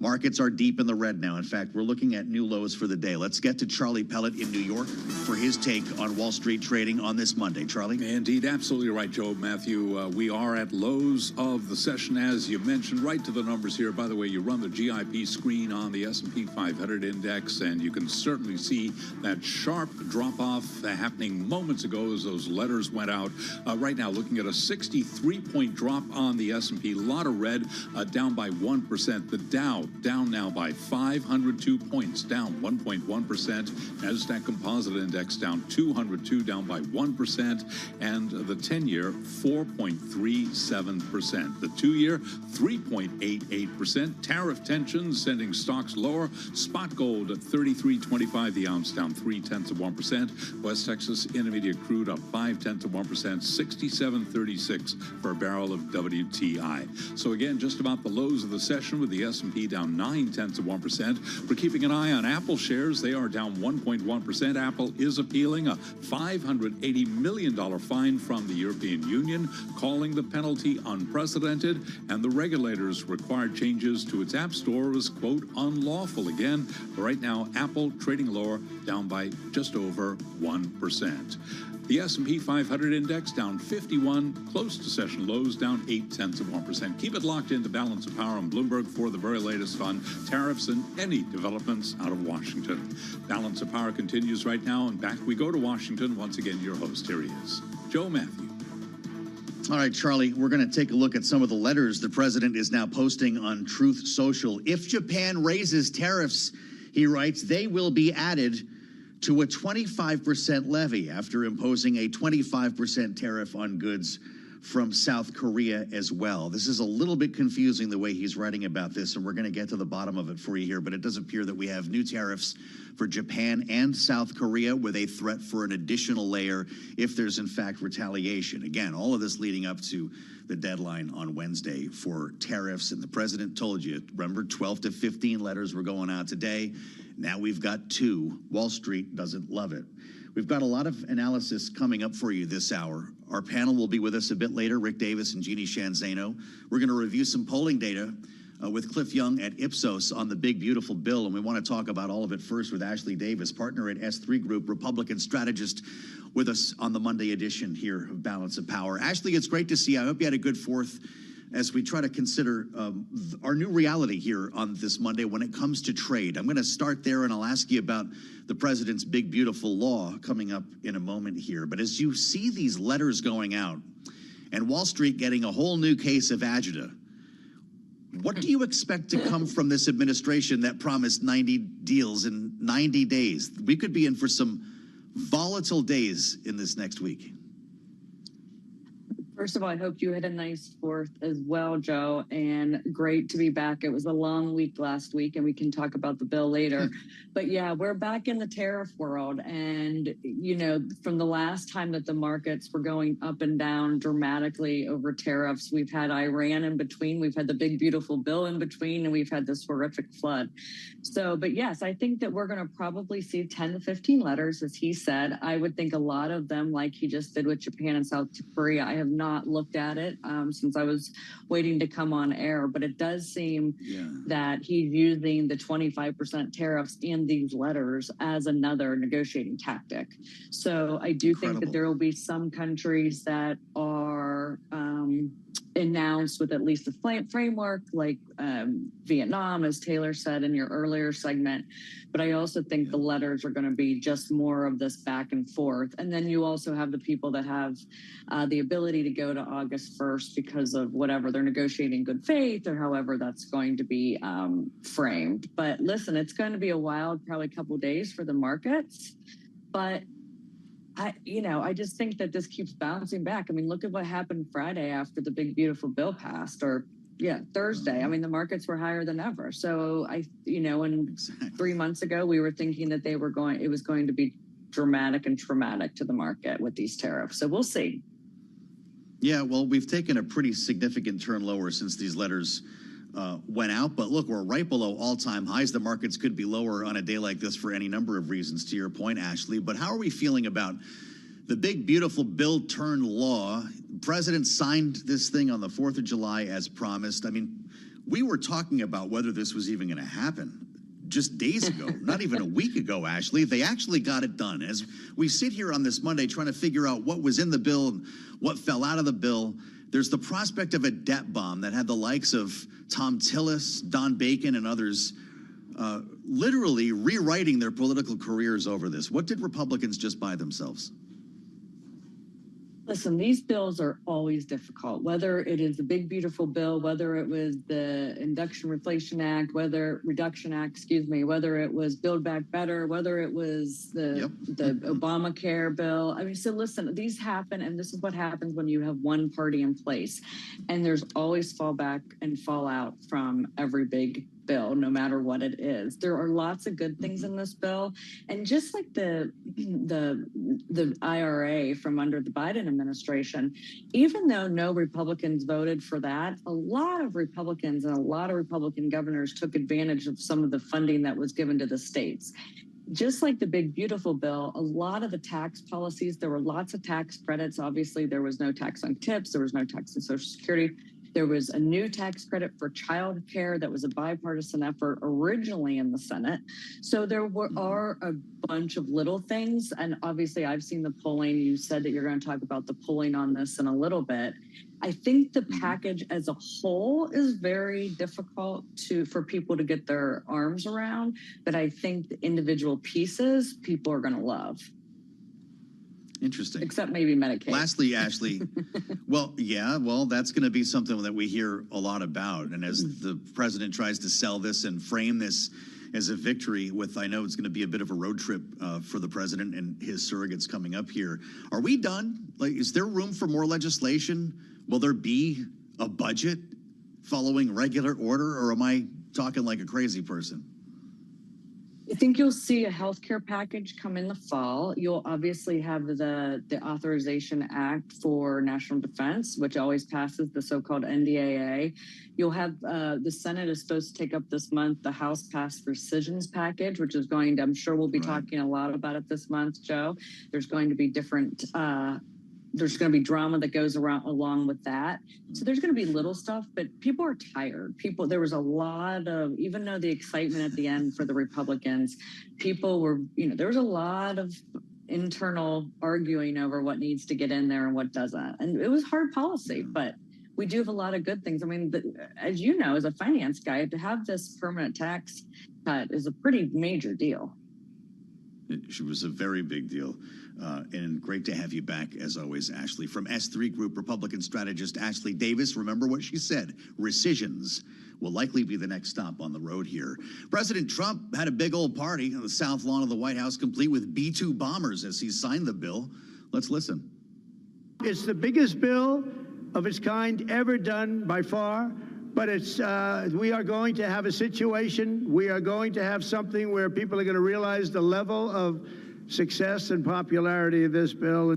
Markets are deep in the red now. In fact, we're looking at new lows for the day. Let's get to Charlie Pellet in New York for his take on Wall Street trading on this Monday. Charlie?
Indeed, absolutely right, Joe Matthew. We are at lows of the session, as you mentioned, right to the numbers here. By the way, you run the GIP screen on the S&P 500 index, and you can certainly see that sharp drop-off happening moments ago as those letters went out. Right now, looking at a 63-point drop on the S&P. A lot of red, down by 1%. The Dow down now by 502 points, down 1.1%. Nasdaq Composite Index down 202, down by 1%. And the 10-year, 4.37%. The 2-year, 3.88%. Tariff tensions sending stocks lower. Spot gold at $33.25 the ounce, down 0.3%. West Texas Intermediate crude up 0.5%, 67.36 for a barrel of WTI. So again, just about the lows of the session with the S&P down 0.9%. We're keeping an eye on Apple shares. They are down 1.1%. Apple is appealing a $580 million fine from the European Union, calling the penalty unprecedented, and the regulators required changes to its App Store was, quote, unlawful. Again, right now, Apple trading lower, down by just over 1%. The S&P 500 index down 51, close to session lows, down 0.8%. Keep it locked into Balance of Power on Bloomberg for the very latest on tariffs and any developments out of Washington. Balance of Power continues right now, and back we go to Washington. Once again, your host, here he is, Joe Matthew.
All right, Charlie, we're going to take a look at some of the letters the president is now posting on Truth Social. If Japan raises tariffs, he writes, they will be added to a 25% levy after imposing a 25% tariff on goods from South Korea as well. This is a little bit confusing the way he's writing about this, and we're going to get to the bottom of it for you here, but it does appear that we have new tariffs for Japan and South Korea with a threat for an additional layer if there's in fact retaliation. Again, all of this leading up to the deadline on Wednesday for tariffs, and the president told you, remember, 12 to 15 letters were going out today. Now we've got 2. Wall Street doesn't love it. We've got a lot of analysis coming up for you this hour. Our panel will be with us a bit later, Rick Davis and Jeannie Shanzano. We're going to review some polling data with Cliff Young at Ipsos on the big, beautiful bill, and we want to talk about all of it first with Ashley Davis, partner at S3 Group, Republican strategist, with us on the Monday edition here of Balance of Power. Ashley, it's great to see you. I hope you had a good 4th as we try to consider our new reality here on this Monday when it comes to trade. I'm going to start there, and I'll ask you about the president's big, beautiful law coming up in a moment here. But as you see these letters going out and Wall Street getting a whole new case of agita, what do you expect to come from this administration that promised 90 deals in 90 days? We could be in for some volatile days in this next week.
First of all, I hope you had a nice 4th as well, Joe, and great to be back. It was a long week last week, and we can talk about the bill later. But yeah, we're back in the tariff world. And, you know, from the last time that the markets were going up and down dramatically over tariffs, we've had Iran in between, we've had the big, beautiful bill in between, and we've had this horrific flood. So, but yes, I think that we're going to probably see 10 to 15 letters, as he said. I would think a lot of them, like he just did with Japan and South Korea. I have not looked at it since I was waiting to come on air, but it does seem that he's using the 25% tariffs in these letters as another negotiating tactic. So I do think that there will be some countries that are announced with at least a framework, like Vietnam, as Taylor said in your earlier segment. But I also think the letters are going to be just more of this back and forth. And then you also have the people that have the ability to go to August 1st because of whatever they're negotiating good faith or however that's going to be framed. But listen, it's going to be a wild, probably couple days for the markets. But I just think that this keeps bouncing back. I mean, look at what happened Friday after the big, beautiful bill passed, or Thursday. I mean, the markets were higher than ever. So and 3 months ago, we were thinking that it was going to be dramatic and traumatic to the market with these tariffs. So we'll see.
Yeah, well, we've taken a pretty significant turn lower since these letters went out. But look, we're right below all-time highs. The markets could be lower on a day like this for any number of reasons, to your point, Ashley. But how are we feeling about the big, beautiful bill turned law? The president signed this thing on the 4th of July as promised. I mean, We were talking about whether this was even going to happen just days ago, not even a week ago, Ashley. They actually got it done. As we sit here on this Monday trying to figure out what was in the bill and what fell out of the bill, there's the prospect of a debt bomb that had the likes of Tom Tillis, Don Bacon, and others literally rewriting their political careers over this. What did Republicans just buy themselves?
Listen, these bills are always difficult, whether it is the big, beautiful bill, whether it was the Reduction Act, whether it was Build Back Better, whether it was the Obamacare bill. I mean, so listen, these happen, and this is what happens when you have one party in place. And there's always fallback and fallout from every big bill, no matter what it is. There are lots of good things in this bill. And just like the IRA from under the Biden administration, even though no Republicans voted for that, a lot of Republicans and a lot of Republican governors took advantage of some of the funding that was given to the states. Just like the big, beautiful bill, a lot of the tax policies, there were lots of tax credits. Obviously, there was no tax on tips. There was no tax on Social Security. There was a new tax credit for child care that was a bipartisan effort originally in the Senate. So there are a bunch of little things. And obviously, I've seen the polling. You said that you're going to talk about the polling on this in a little bit. I think the package as a whole is very difficult for people to get their arms around. But I think the individual pieces people are going to love.
Interesting.
Except maybe Medicaid.
Lastly, Ashley, well, that's going to be something that we hear a lot about. And as the president tries to sell this and frame this as a victory I know it's going to be a bit of a road trip for the president and his surrogates coming up here. Are we done? Like, is there room for more legislation? Will there be a budget following regular order, or am I talking like a crazy person?
I think you'll see a healthcare package come in the fall. You'll obviously have the Authorization Act for National Defense, which always passes, the so-called NDAA. You'll have the Senate is supposed to take up this month the House passed rescissions package, which is going to, I'm sure we'll be talking a lot about it this month, Joe. There's going to be different there's going to be drama that goes along with that. So there's going to be little stuff, but people are tired. There was a lot of, even though the excitement at the end for the Republicans, people were, there was a lot of internal arguing over what needs to get in there and what doesn't. And it was hard policy, but we do have a lot of good things. I mean, as you know, as a finance guy, to have this permanent tax cut is a pretty major deal.
It was a very big deal. And great to have you back, as always, Ashley. From S3 Group, Republican strategist Ashley Davis, remember what she said. Rescissions will likely be the next stop on the road here. President Trump had a big old party on the south lawn of the White House, complete with B-2 bombers as he signed the bill. Let's listen.
It's the biggest bill of its kind ever done by far. But we are going to have a situation, we are going to have something where people are going to realize the level of success and popularity of this bill.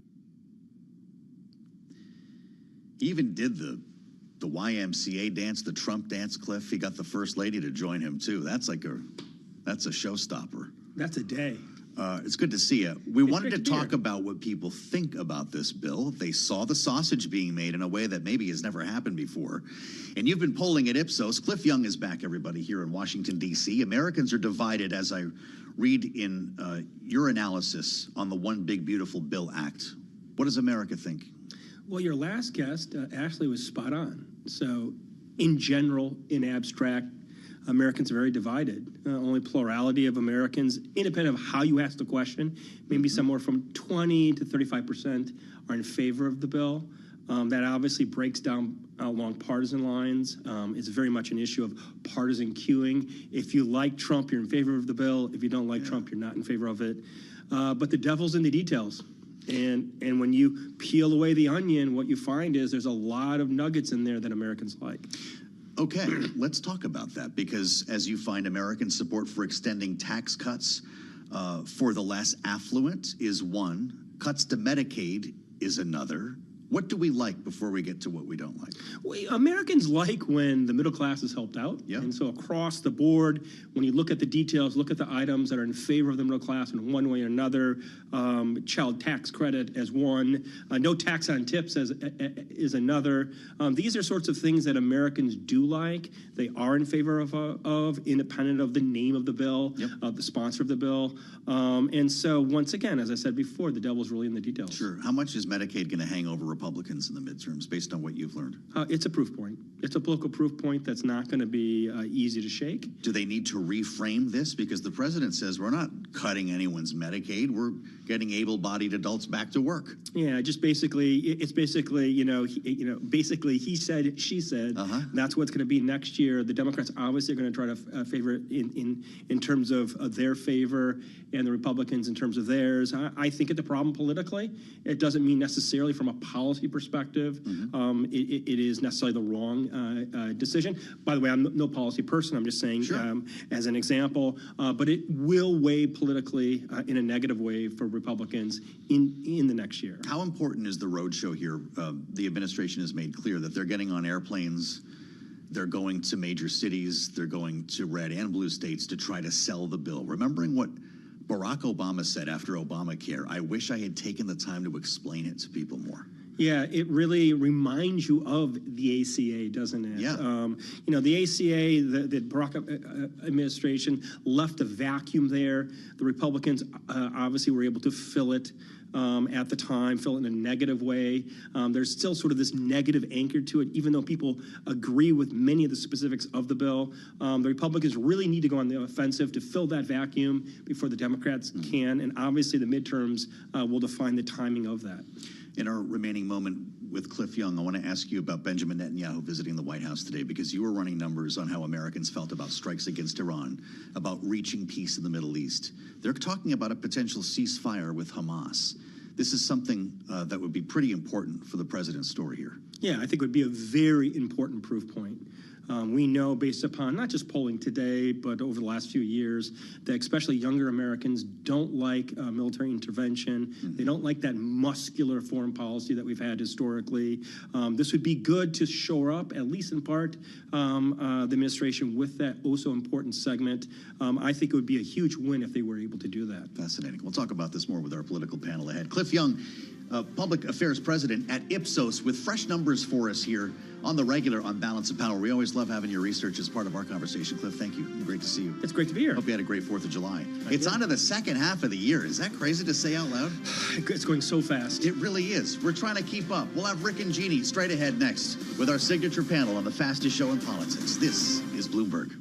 He even did the YMCA dance, the Trump dance, Cliff. He got the First Lady to join him, too. That's a showstopper.
That's a day.
It's good to see you. We wanted to talk about what people think about this bill. They saw the sausage being made in a way that maybe has never happened before. And you've been polling at Ipsos. Cliff Young is back, everybody, here in Washington, D.C. Americans are divided, as I read in your analysis on the One Big Beautiful Bill Act. What does America think?
Well, your last guest, Ashley, was spot on. So, in general, in abstract, Americans are very divided. Only plurality of Americans, independent of how you ask the question, maybe somewhere from 20 to 35% are in favor of the bill. That obviously breaks down along partisan lines. It's very much an issue of partisan queuing. If you like Trump, you're in favor of the bill. If you don't like Trump, you're not in favor of it. But the devil's in the details. And when you peel away the onion, what you find is there's a lot of nuggets in there that Americans like.
Okay, let's talk about that, because as you find, American support for extending tax cuts for the less affluent is one. Cuts to Medicaid is another. What do we like before we get to what we don't like?
Americans like when the middle class is helped out.
Yep.
And so across the board, when you look at the details, look at the items that are in favor of the middle class in one way or another, child tax credit as one, no tax on tips is another. These are sorts of things that Americans do like. They are in favor of independent of the name of the bill, of the sponsor of the bill. And so once again, as I said before, the devil's really in the details.
Sure. How much is Medicaid going to hang over Republicans in the midterms based on what you've learned?
It's a proof point. It's a political proof point that's not going to be easy to shake.
Do they need to reframe this? Because the president says we're not cutting anyone's Medicaid. We're getting able-bodied adults back to work.
Yeah, just basically, it's basically, basically he said, she said. That's what's going to be next year. The Democrats obviously are going to try to favor it in terms of their favor, and the Republicans in terms of theirs. I think it's a problem politically. It doesn't mean necessarily from a policy perspective. It is necessarily the wrong decision. By the way, I'm no policy person. I'm just saying as an example. But it will weigh politically in a negative way for Republicans in the next year.
How important is the roadshow here? The administration has made clear that they're getting on airplanes. They're going to major cities. They're going to red and blue states to try to sell the bill. Remembering what Barack Obama said after Obamacare, I wish I had taken the time to explain it to people more.
Yeah, it really reminds you of the ACA, doesn't it?
Yeah.
The ACA, the Barack administration left a vacuum there. The Republicans obviously were able to fill it at the time, fill it in a negative way. There's still sort of this negative anchor to it, even though people agree with many of the specifics of the bill. The Republicans really need to go on the offensive to fill that vacuum before the Democrats can, and obviously the midterms will define the timing of that.
In our remaining moment with Cliff Young, I want to ask you about Benjamin Netanyahu visiting the White House today, because you were running numbers on how Americans felt about strikes against Iran, about reaching peace in the Middle East. They're talking about a potential ceasefire with Hamas. This is something that would be pretty important for the president's story here.
Yeah, I think it would be a very important proof point. We know, based upon not just polling today, but over the last few years, that especially younger Americans don't like military intervention. They don't like that muscular foreign policy that we've had historically. This would be good to shore up, at least in part, the administration with that also important segment. I think it would be a huge win if they were able to do that.
Fascinating. We'll talk about this more with our political panel ahead. Cliff Young, Public Affairs President at Ipsos, with fresh numbers for us here on the regular on Balance of Power. We always love having your research as part of our conversation. Cliff, thank you. Great to see you.
It's great to be here.
Hope you had a great 4th of July. It's on to the second half of the year. Is that crazy to say out loud?
It's going so fast.
It really is. We're trying to keep up. We'll have Rick and Jeannie straight ahead next with our signature panel on the fastest show in politics. This is Bloomberg.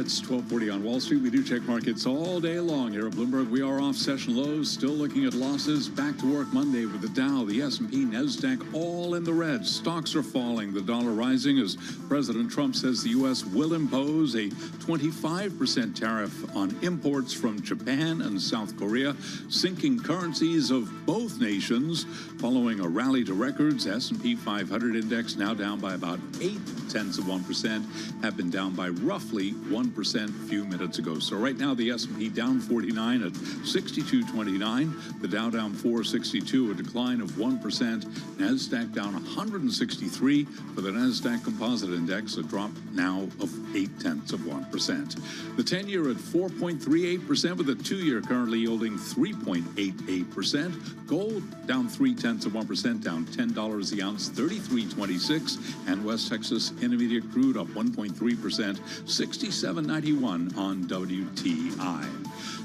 It's 12:40 on Wall Street. We do check markets all day long here at Bloomberg. We are off session lows, still looking at losses. Back to work Monday with the Dow, the S&P, NASDAQ, all in the red. Stocks are falling, the dollar rising as President Trump says the U.S. will impose a 25% tariff on imports from Japan and South Korea, sinking currencies of both nations. Following a rally to records, S&P 500 index now down by about 0.8%, have been down by roughly 1% a few minutes ago. So right now the S&P down 49 at 62.29, the Dow down 462, a decline of 1%, NASDAQ down 163 for the NASDAQ Composite Index, a drop now of 0.8%. The 10-year at 4.38% with the 2-year currently yielding 3.88%. Gold down 0.3%, down $10 the ounce, 33.26, and West Texas Intermediate crude up 1.3%, 67.91 on WTI.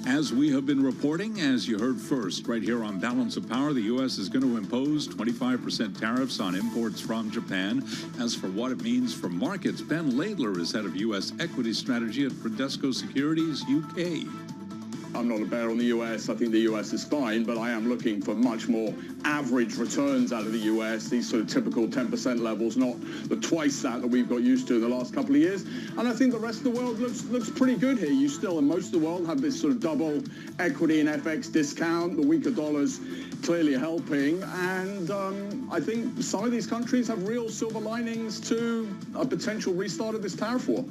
As we have been reporting, as you heard first, right here on Balance of Power, the U.S. is going to impose 25% tariffs on imports from Japan. As for what it means for markets, Ben Laidler is head of U.S. equity strategy at Bradesco Securities UK.
I'm not a bear on the US. I think the US is fine, but I am looking for much more average returns out of the US, these sort of typical 10% levels, not the twice that we've got used to in the last couple of years. And I think the rest of the world looks pretty good here. You still, in most of the world, have this sort of double equity and FX discount. The weaker dollar's clearly helping. And I think some of these countries have real silver linings to a potential restart of this tariff war.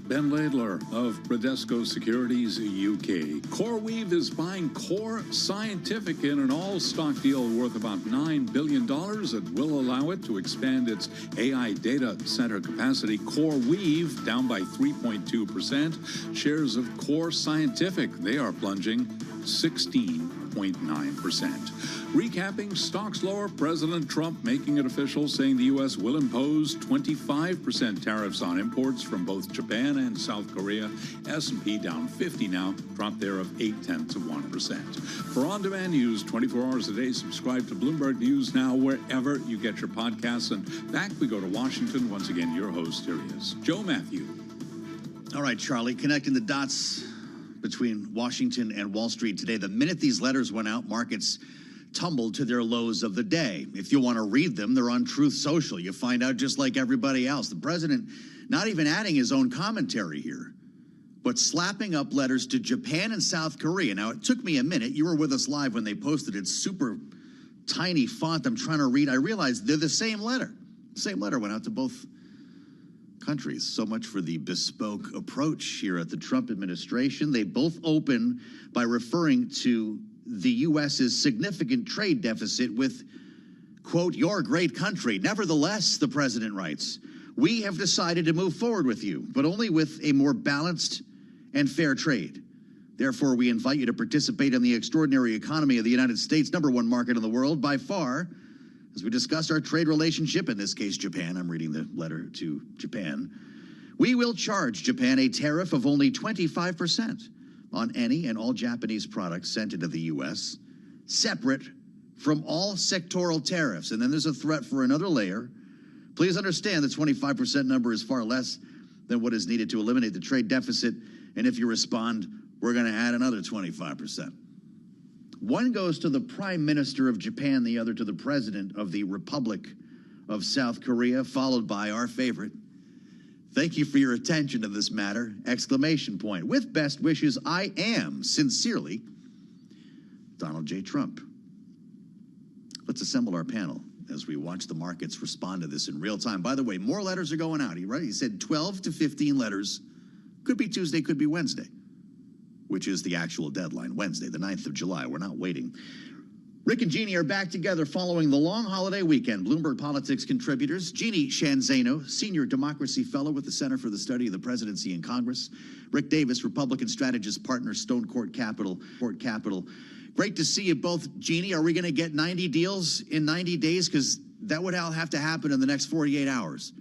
Ben Laidler of Bradesco Securities UK. CoreWeave is buying Core Scientific in an all-stock deal worth about $9 billion that will allow it to expand its AI data center capacity. CoreWeave down by 3.2%. Shares of Core Scientific, they are plunging 16.9%. Recapping, stocks lower, President Trump making it official, saying the U.S. will impose 25% tariffs on imports from both Japan and South Korea. S&P down 50 now, drop there of 0.8%. For on-demand news 24 hours a day, subscribe to Bloomberg News Now wherever you get your podcasts. And back we go to Washington. Once again, your host, here he is, Joe Matthew.
All right, Charlie, connecting the dots between Washington and Wall Street today. The minute these letters went out, markets tumbled to their lows of the day. If you want to read them, they're on Truth Social. You find out just like everybody else. The president not even adding his own commentary here, but slapping up letters to Japan and South Korea. Now, it took me a minute. You were with us live when they posted it. Super tiny font I'm trying to read. I realized they're the same letter. The same letter went out to both countries. So much for the bespoke approach here at the Trump administration. They both open by referring to the U.S.'s significant trade deficit with, quote, "your great country. Nevertheless," the president writes, "we have decided to move forward with you, but only with a more balanced and fair trade. Therefore, we invite you to participate in the extraordinary economy of the United States, #1 market in the world by far. As we discuss our trade relationship, in this case, Japan," I'm reading the letter to Japan, "we will charge Japan a tariff of only 25% on any and all Japanese products sent into the U.S., separate from all sectoral tariffs." And then there's a threat for another layer. "Please understand the 25% number is far less than what is needed to eliminate the trade deficit. And if you respond, we're going to add another 25%. One goes to the Prime Minister of Japan, the other to the President of the Republic of South Korea, followed by our favorite, "Thank you for your attention to this matter, ! With best wishes, I am sincerely Donald J. Trump." Let's assemble our panel as we watch the markets respond to this in real time. By the way, more letters are going out. He said 12 to 15 letters. Could be Tuesday, could be Wednesday, which is the actual deadline, Wednesday, the 9th of July. We're not waiting. Rick and Jeannie are back together following the long holiday weekend. Bloomberg Politics contributors, Jeannie Shanzano, Senior Democracy Fellow with the Center for the Study of the Presidency and Congress. Rick Davis, Republican Strategist Partner, Stone Court Capital. Great to see you both. Jeannie, are we going to get 90 deals in 90 days? Because that would all have to happen in the next 48 hours.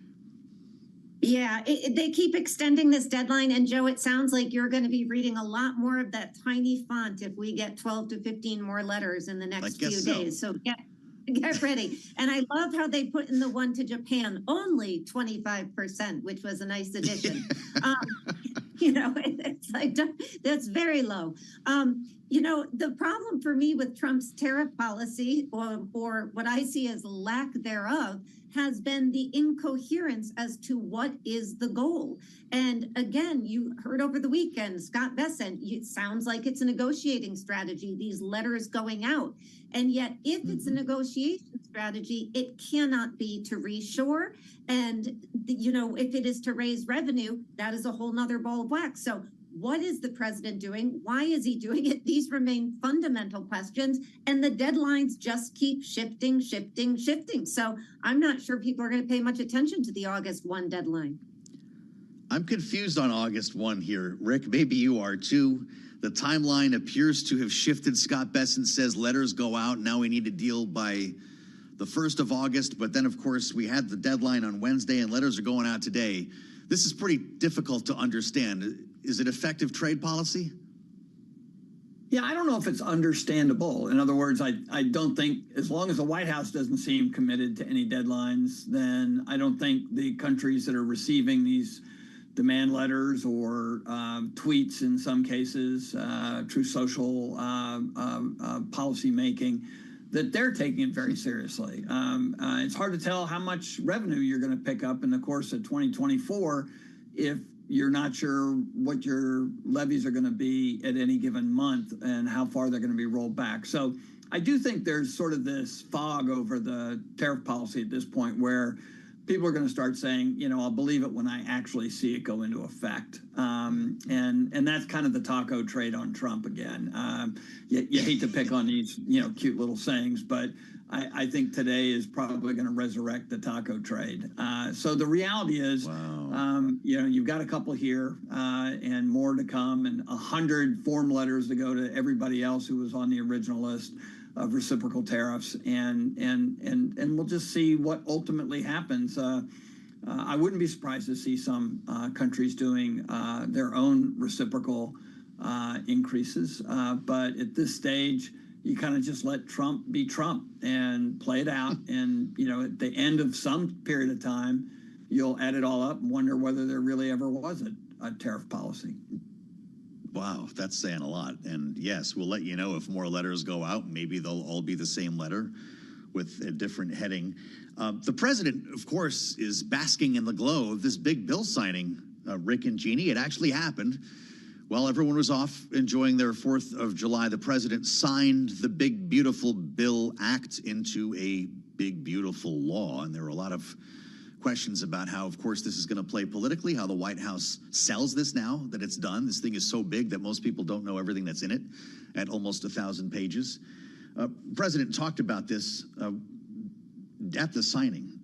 Yeah, they keep extending this deadline. And Joe, it sounds like you're going to be reading a lot more of that tiny font if we get 12 to 15 more letters in the next few days. So get ready. And I love how they put in the one to Japan, only 25%, which was a nice addition. It's like, that's very low. The problem for me with Trump's tariff policy, or what I see as lack thereof, has been the incoherence as to what is the goal. And again, you heard over the weekend, Scott Bessent, it sounds like it's a negotiating strategy, these letters going out. And yet, if it's a negotiation strategy, it cannot be to reshore. And, if it is to raise revenue, that is a whole nother ball of wax. So what is the president doing? Why is he doing it? These remain fundamental questions, and the deadlines just keep shifting. So I'm not sure people are going to pay much attention to the August 1 deadline.
I'm confused on August 1 here. Rick, maybe you are too. The timeline appears to have shifted. Scott Bessent says letters go out. Now we need a deal by the 1st of August. But then, of course, we had the deadline on Wednesday, and letters are going out today. This is pretty difficult to understand. Is it effective trade policy?
Yeah, I don't know if it's understandable. In other words, I don't think, as long as the White House doesn't seem committed to any deadlines, then I don't think the countries that are receiving these demand letters or tweets in some cases, true social policy making, that they're taking it very seriously. It's hard to tell how much revenue you're going to pick up in the course of 2024 if you're not sure what your levies are going to be at any given month and how far they're going to be rolled back. So I do think there's sort of this fog over the tariff policy at this point where people are going to start saying, I'll believe it when I actually see it go into effect. And that's kind of the taco trade on Trump again. You hate to pick on these, cute little sayings, but I think today is probably going to resurrect the taco trade. So the reality is, you've got a couple here and more to come, and 100 form letters to go to everybody else who was on the original list of reciprocal tariffs, and we'll just see what ultimately happens. I wouldn't be surprised to see some countries doing their own reciprocal increases, but at this stage, you kind of just let Trump be Trump and play it out. And, at the end of some period of time, you'll add it all up and wonder whether there really ever was a tariff policy.
Wow, that's saying a lot. And yes, we'll let you know if more letters go out. Maybe they'll all be the same letter with a different heading. The president, of course, is basking in the glow of this big bill signing, Rick and Jeannie. It actually happened. While everyone was off enjoying their 4th of July, the president signed the Big Beautiful Bill Act into a big, beautiful law. And there were a lot of questions about how, of course, this is going to play politically, how the White House sells this now that it's done. This thing is so big that most people don't know everything that's in it at almost 1,000 pages. President talked about this at the signing.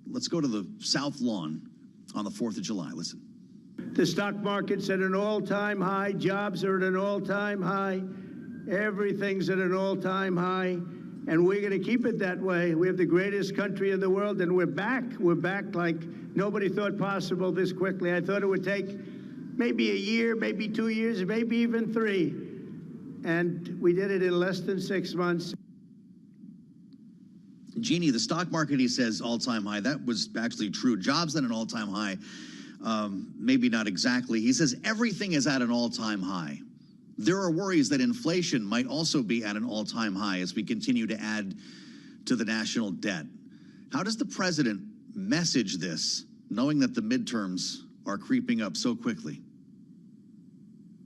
Let's go to the South Lawn on the 4th of July. Listen.
The stock market's at an all-time high. Jobs are at an all-time high. Everything's at an all-time high. And we're going to keep it that way. We have the greatest country in the world, and we're back. We're back like nobody thought possible this quickly. I thought it would take maybe a year, maybe 2 years, maybe even 3. And we did it in less than 6 months.
Jeannie, the stock market, he says, all-time high. That was actually true. Jobs at an all-time high. Maybe not exactly. He says everything is at an all-time high. There are worries that inflation might also be at an all-time high as we continue to add to the national debt. How does the president message this, knowing that the midterms are creeping up so quickly?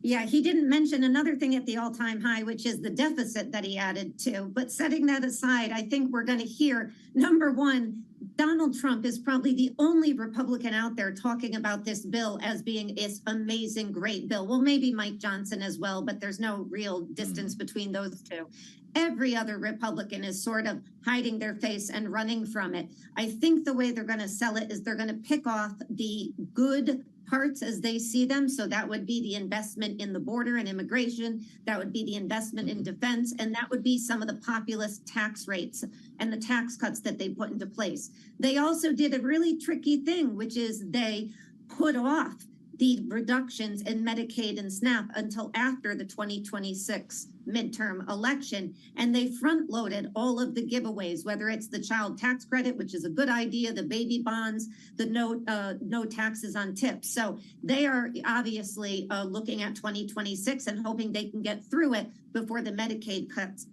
Yeah, he didn't mention another thing at the all-time high, which is the deficit that he added to. But setting that aside, I think we're going to hear, number one, Donald Trump is probably the only Republican out there talking about this bill as being this amazing, great bill. Well, maybe Mike Johnson as well, but there's no real distance between those two. Every other Republican is sort of hiding their face and running from it. I think the way they're going to sell it is they're going to pick off the good parts as they see them. So that would be the investment in the border and immigration. That would be the investment in defense. And that would be some of the populist tax rates and the tax cuts that they put into place. They also did a really tricky thing, which is they put off the reductions in Medicaid and SNAP until after the 2026 midterm election. And they front loaded all of the giveaways, whether it's the child tax credit, which is a good idea, the baby bonds, the no taxes on tips. So they are obviously looking at 2026 and hoping they can get through it before the Medicaid cuts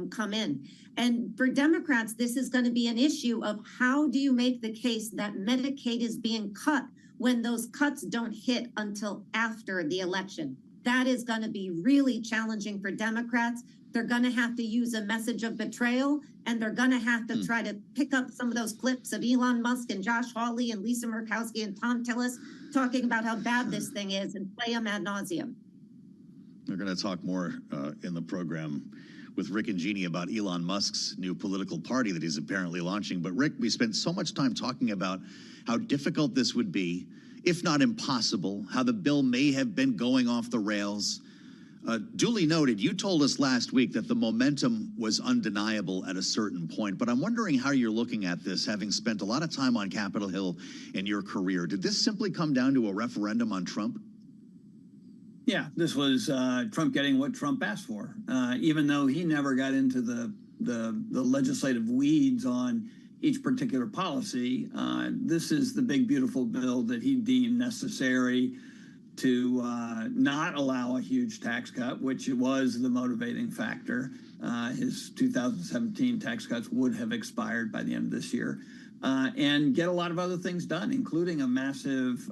come in. And for Democrats, this is going to be an issue of how do you make the case that Medicaid is being cut when those cuts don't hit until after the election. That is going to be really challenging for Democrats. They're going to have to use a message of betrayal, and they're going to have to try to pick up some of those clips of Elon Musk and Josh Hawley and Lisa Murkowski and Tom Tillis talking about how bad this thing is and play them ad nauseum.
We're going to talk more in the program with Rick and Jeannie about Elon Musk's new political party that he's apparently launching. But Rick, we spent so much time talking about how difficult this would be, if not impossible, how the bill may have been going off the rails. Duly noted, you told us last week that the momentum was undeniable at a certain point, but I'm wondering how you're looking at this, having spent a lot of time on Capitol Hill in your career. Did this simply come down to a referendum on Trump?
Yeah, this was Trump getting what Trump asked for, even though he never got into the legislative weeds on each particular policy. This is the big, beautiful bill that he deemed necessary to not allow a huge tax cut, which was the motivating factor. His 2017 tax cuts would have expired by the end of this year, and get a lot of other things done, including a massive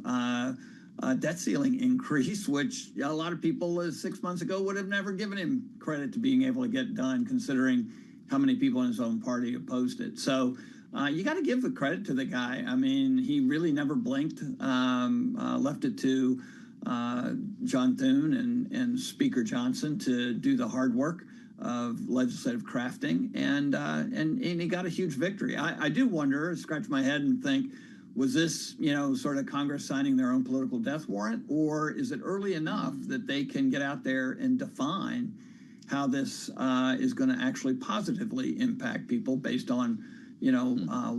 debt ceiling increase, which a lot of people 6 months ago would have never given him credit to being able to get done, considering how many people in his own party opposed it. So you got to give the credit to the guy. I mean, he really never blinked, left it to John Thune and Speaker Johnson to do the hard work of legislative crafting, and he got a huge victory. I do wonder, scratch my head and think, was this, sort of Congress signing their own political death warrant, or is it early enough that they can get out there and define how this is going to actually positively impact people based on,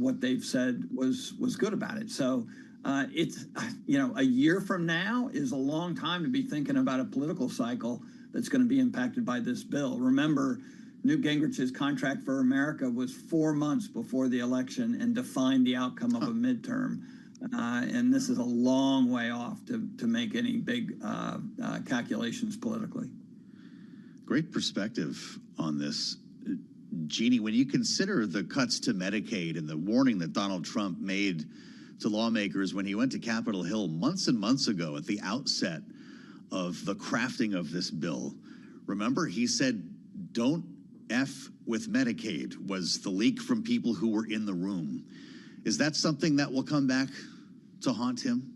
what they've said was good about it? So it's, a year from now is a long time to be thinking about a political cycle that's going to be impacted by this bill. Remember, Newt Gingrich's Contract for America was 4 months before the election and defined the outcome of a midterm. And this is a long way off to make any big calculations politically.
Great perspective on this. Jeannie, when you consider the cuts to Medicaid and the warning that Donald Trump made to lawmakers when he went to Capitol Hill months and months ago at the outset of the crafting of this bill, remember, he said, "Don't F with Medicaid," was the leak from people who were in the room. Is that something that will come back to haunt him?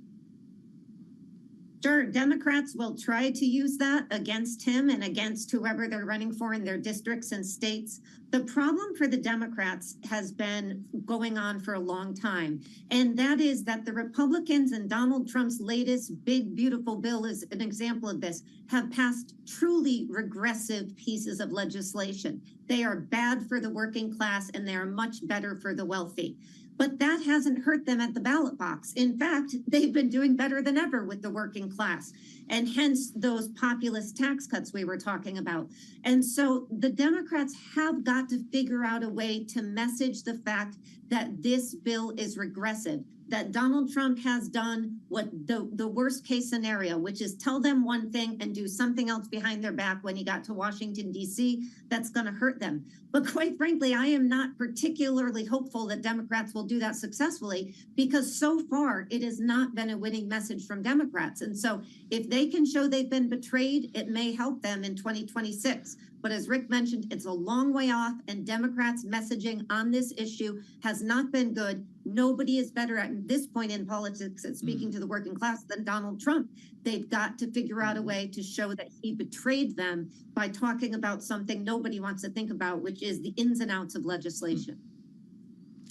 Sure, Democrats will try to use that against him and against whoever they're running for in their districts and states. The problem for the Democrats has been going on for a long time, and that is that the Republicans and Donald Trump's latest big, beautiful bill is an example of this, have passed truly regressive pieces of legislation. They are bad for the working class, and they are much better for the wealthy. But that hasn't hurt them at the ballot box. In fact, they've been doing better than ever with the working class, and hence those populist tax cuts we were talking about. And so the Democrats have got to figure out a way to message the fact that this bill is regressive, that Donald Trump has done what the worst case scenario, which is tell them one thing and do something else behind their back when he got to Washington, D.C. That's going to hurt them. But quite frankly, I am not particularly hopeful that Democrats will do that successfully, because so far it has not been a winning message from Democrats. And so if they can show they've been betrayed, it may help them in 2026. But as Rick mentioned, it's a long way off, and Democrats' messaging on this issue has not been good. Nobody is better at this point in politics at speaking to the working class than Donald Trump. They've got to figure out a way to show that he betrayed them by talking about something nobody wants to think about, which is the ins and outs of legislation.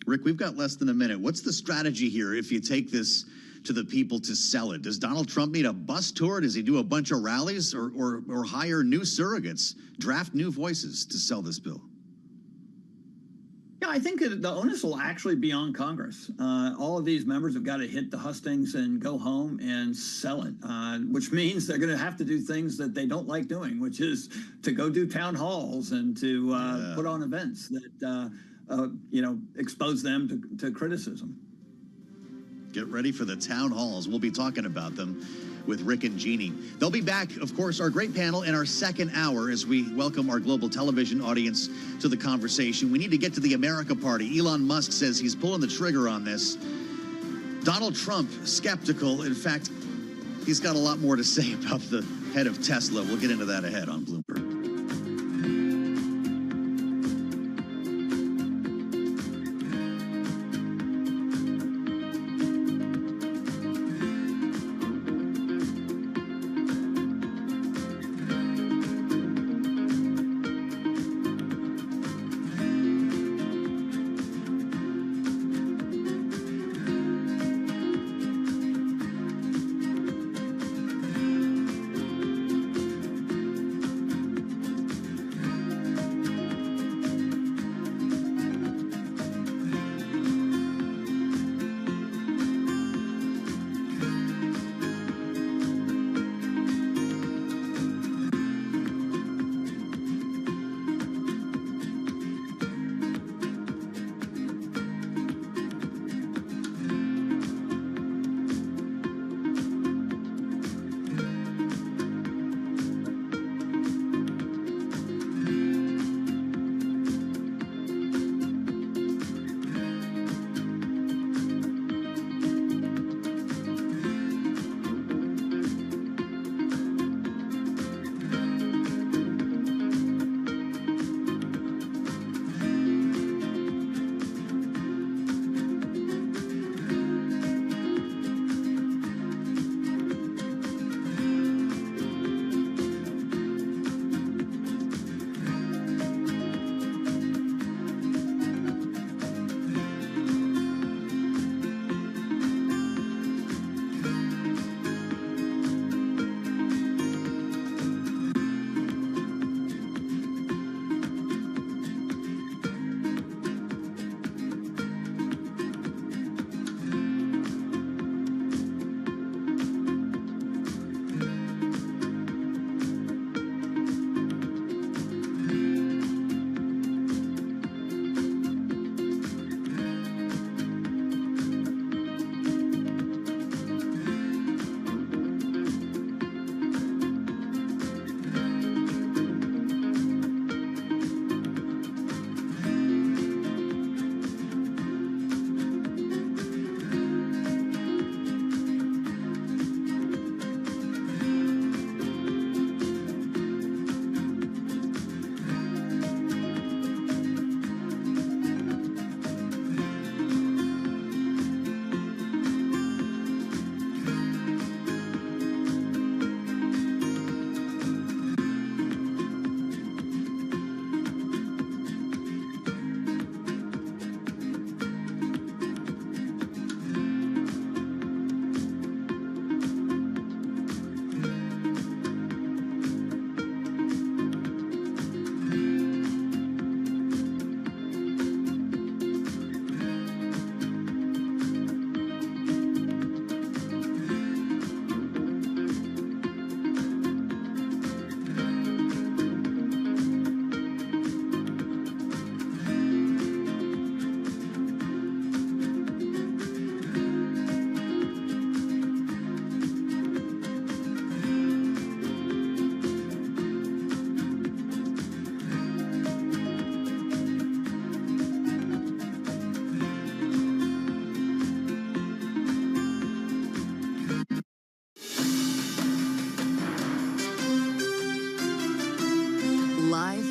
Rick, we've got less than a minute. What's the strategy here if you take this to the people to sell it? Does Donald Trump need a bus tour? Does he do a bunch of rallies or hire new surrogates, draft new voices to sell this bill?
Yeah, I think that the onus will actually be on Congress. All of these members have got to hit the hustings and go home and sell it, which means they're going to have to do things that they don't like doing, which is to go do town halls and to put on events that, expose them to criticism.
Get ready for the town halls. We'll be talking about them with Rick and Jeannie. They'll be back, of course, our great panel in our second hour as we welcome our global television audience to the conversation. We need to get to the America Party. Elon Musk says he's pulling the trigger on this. Donald Trump, skeptical. In fact, he's got a lot more to say about the head of Tesla. We'll get into that ahead on Bloomberg.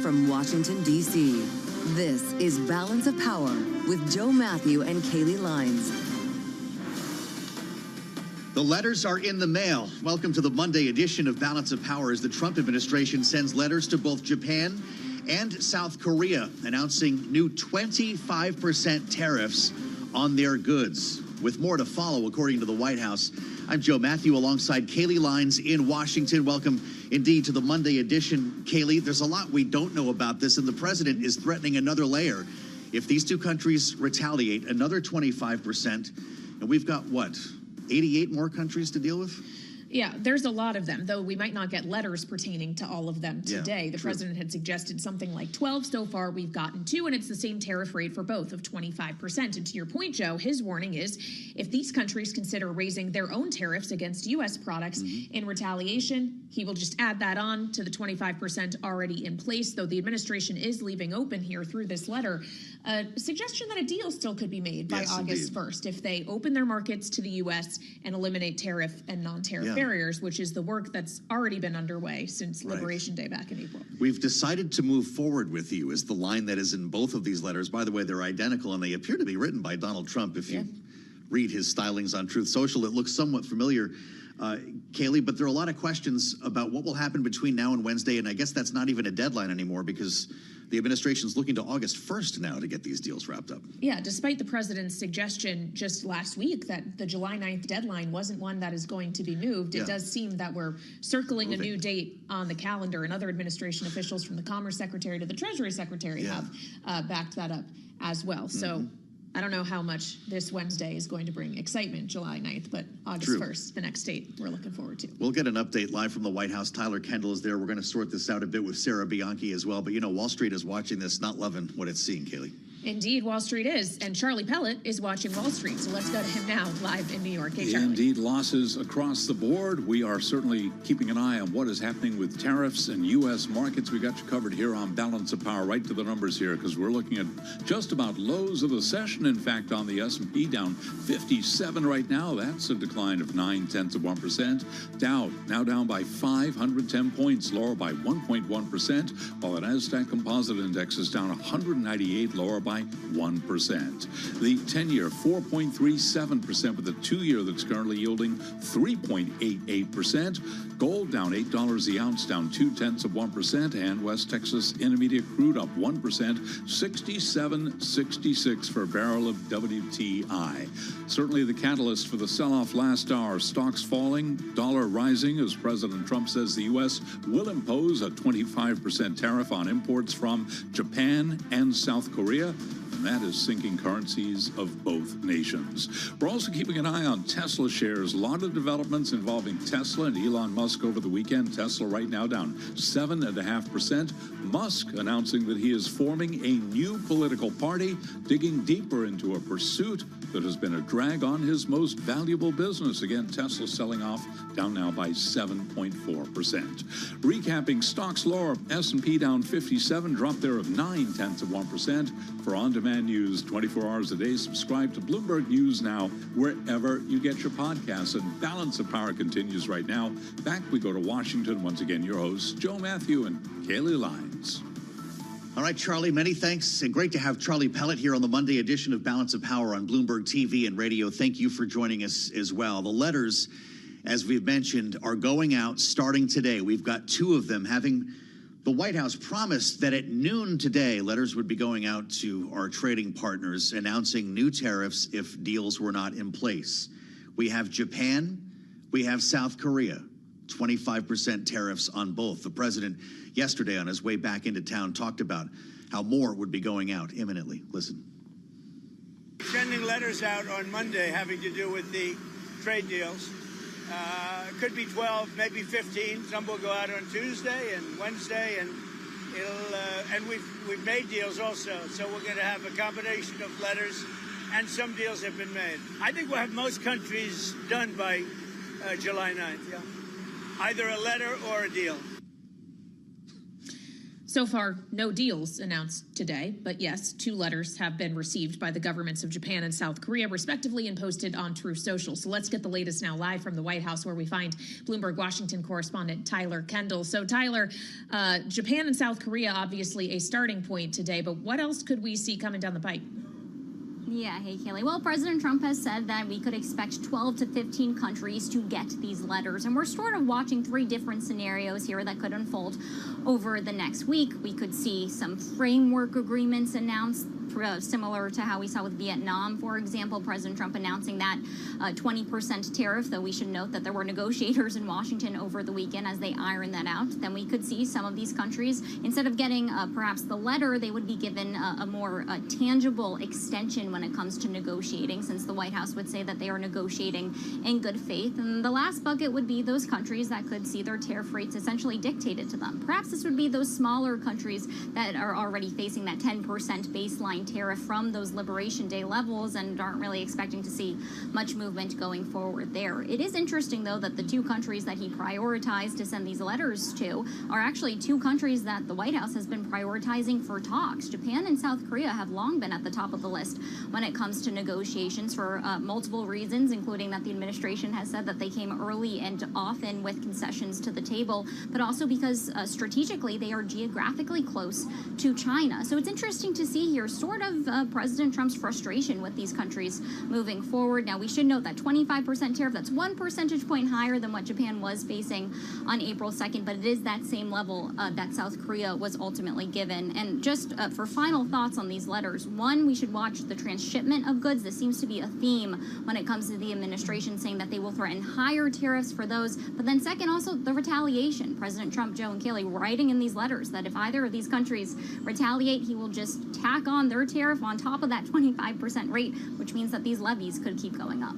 From Washington, D.C., this is Balance of Power with Joe Matthew and Kaylee Lines.
The letters are in the mail. Welcome to the Monday edition of Balance of Power as the Trump administration sends letters to both Japan and South Korea announcing new 25% tariffs on their goods. With more to follow, according to the White House. I'm Joe Matthew alongside Kaylee Lines in Washington. Welcome indeed to the Monday edition. Kaylee, there's a lot we don't know about this, and the president is threatening another layer. If these two countries retaliate, another 25%, and we've got, what, 88 more countries to deal with?
Yeah, there's a lot of them, though we might not get letters pertaining to all of them today.
Yeah,
the president had suggested something like 12. So far, we've gotten 2, and it's the same tariff rate for both of 25%. And to your point, Joe, his warning is if these countries consider raising their own tariffs against U.S. products in retaliation, he will just add that on to the 25% already in place, though the administration is leaving open here through this letter a suggestion that a deal still could be made by August 1st if they open their markets to the U.S. and eliminate tariff and non-tariff barriers, which is the work that's already been underway since Liberation Day back in April.
We've decided to move forward with you is the line that is in both of these letters. By the way, they're identical, and they appear to be written by Donald Trump. If you read his stylings on Truth Social, it looks somewhat familiar, Kaylee, but there are a lot of questions about what will happen between now and Wednesday, and I guess that's not even a deadline anymore because the administration's looking to August 1st now to get these deals wrapped up.
Yeah, despite the president's suggestion just last week that the July 9th deadline wasn't one that is going to be moved, it does seem that we're circling a new date on the calendar, and other administration officials from the Commerce Secretary to the Treasury Secretary have backed that up as well. So I don't know how much this Wednesday is going to bring excitement, July 9th, but August 1st, the next date we're looking forward to.
We'll get an update live from the White House. Tyler Kendall is there. We're going to sort this out a bit with Sarah Bianchi as well. But, you know, Wall Street is watching this, not loving what it's seeing, Kaylee.
Indeed, Wall Street is. And Charlie Pellet is watching Wall Street. So let's go to him now, live in New York. Hey, Charlie.
Indeed, losses across the board. We are certainly keeping an eye on what is happening with tariffs and U.S. markets. We got you covered here on Balance of Power, right to the numbers here, because we're looking at just about lows of the session. In fact, on the S&P, down 57 right now. That's a decline of 0.9%. Dow now down by 510 points, lower by 1.1%, while the Nasdaq Composite Index is down 198, lower by 1%. The 10-year 4.37%, with the 2-year that's currently yielding 3.88%. Gold down $8 the ounce, down 0.2%, and West Texas Intermediate crude up 1%, 67.66 for a barrel of WTI. Certainly the catalyst for the sell-off last hour. Stocks falling, dollar rising as President Trump says the U.S. will impose a 25% tariff on imports from Japan and South Korea. And that is sinking currencies of both nations. We're also keeping an eye on Tesla shares. A lot of developments involving Tesla and Elon Musk over the weekend. Tesla right now down 7.5%. Musk announcing that he is forming a new political party, digging deeper into a pursuit that has been a drag on his most valuable business. Again, Tesla selling off, down now by 7.4%. Recapping stocks lower, S&P down 57, drop there of 0.9%. For on-demand news 24 hours a day, subscribe to Bloomberg News Now wherever you get your podcasts. And Balance of Power continues right now. Back we go to Washington. Once again, your hosts, Joe Matthew and Kaylee Lyons.
All right, Charlie, many thanks. And great to have Charlie Pellet here on the Monday edition of Balance of Power on Bloomberg TV and radio. Thank you for joining us as well. The letters, as we've mentioned, are going out starting today. We've got 2 of them, having the White House promised that at noon today, letters would be going out to our trading partners announcing new tariffs if deals were not in place. We have Japan, we have South Korea, 25% tariffs on both. The president yesterday on his way back into town talked about how more would be going out imminently. Listen.
Sending letters out on Monday having to do with the trade deals. Could be 12, maybe 15. Some will go out on Tuesday and Wednesday, and we've made deals also. So we're going to have a combination of letters, and some deals have been made. I think we'll have most countries done by July 9th. Yeah, either a letter or a deal.
So far, no deals announced today, but yes, 2 letters have been received by the governments of Japan and South Korea, respectively, and posted on Truth Social. So let's get the latest now live from the White House, where we find Bloomberg Washington correspondent Tyler Kendall. So Tyler, Japan and South Korea, obviously a starting point today, but what else could we see coming down the pipe?
Yeah, hey, Kaylee. Well, President Trump has said that we could expect 12 to 15 countries to get these letters. And we're sort of watching 3 different scenarios here that could unfold over the next week. We could see some framework agreements announced similar to how we saw with Vietnam, for example, President Trump announcing that 20% tariff, though we should note that there were negotiators in Washington over the weekend as they iron that out. Then we could see some of these countries, instead of getting perhaps the letter, they would be given a more tangible extension when it comes to negotiating, since the White House would say that they are negotiating in good faith. And the last bucket would be those countries that could see their tariff rates essentially dictated to them. Perhaps this would be those smaller countries that are already facing that 10% baseline tariff from those Liberation Day levels and aren't really expecting to see much movement going forward there. It is interesting, though, that the two countries that he prioritized to send these letters to are actually two countries that the White House has been prioritizing for talks. Japan and South Korea have long been at the top of the list when it comes to negotiations for multiple reasons, including that the administration has said that they came early and often with concessions to the table, but also because strategically they are geographically close to China. So it's interesting to see here sort of President Trump's frustration with these countries moving forward. Now, we should note that 25% tariff, that's 1 percentage point higher than what Japan was facing on April 2nd, but it is that same level that South Korea was ultimately given. And just for final thoughts on these letters, one, we should watch the transshipment of goods. This seems to be a theme when it comes to the administration, saying that they will threaten higher tariffs for those. But then second, also the retaliation. President Trump, Joe and Kaylee, writing in these letters that if either of these countries retaliate, he will just tack on their tariff on top of that 25% rate, which means that these levies could keep going up.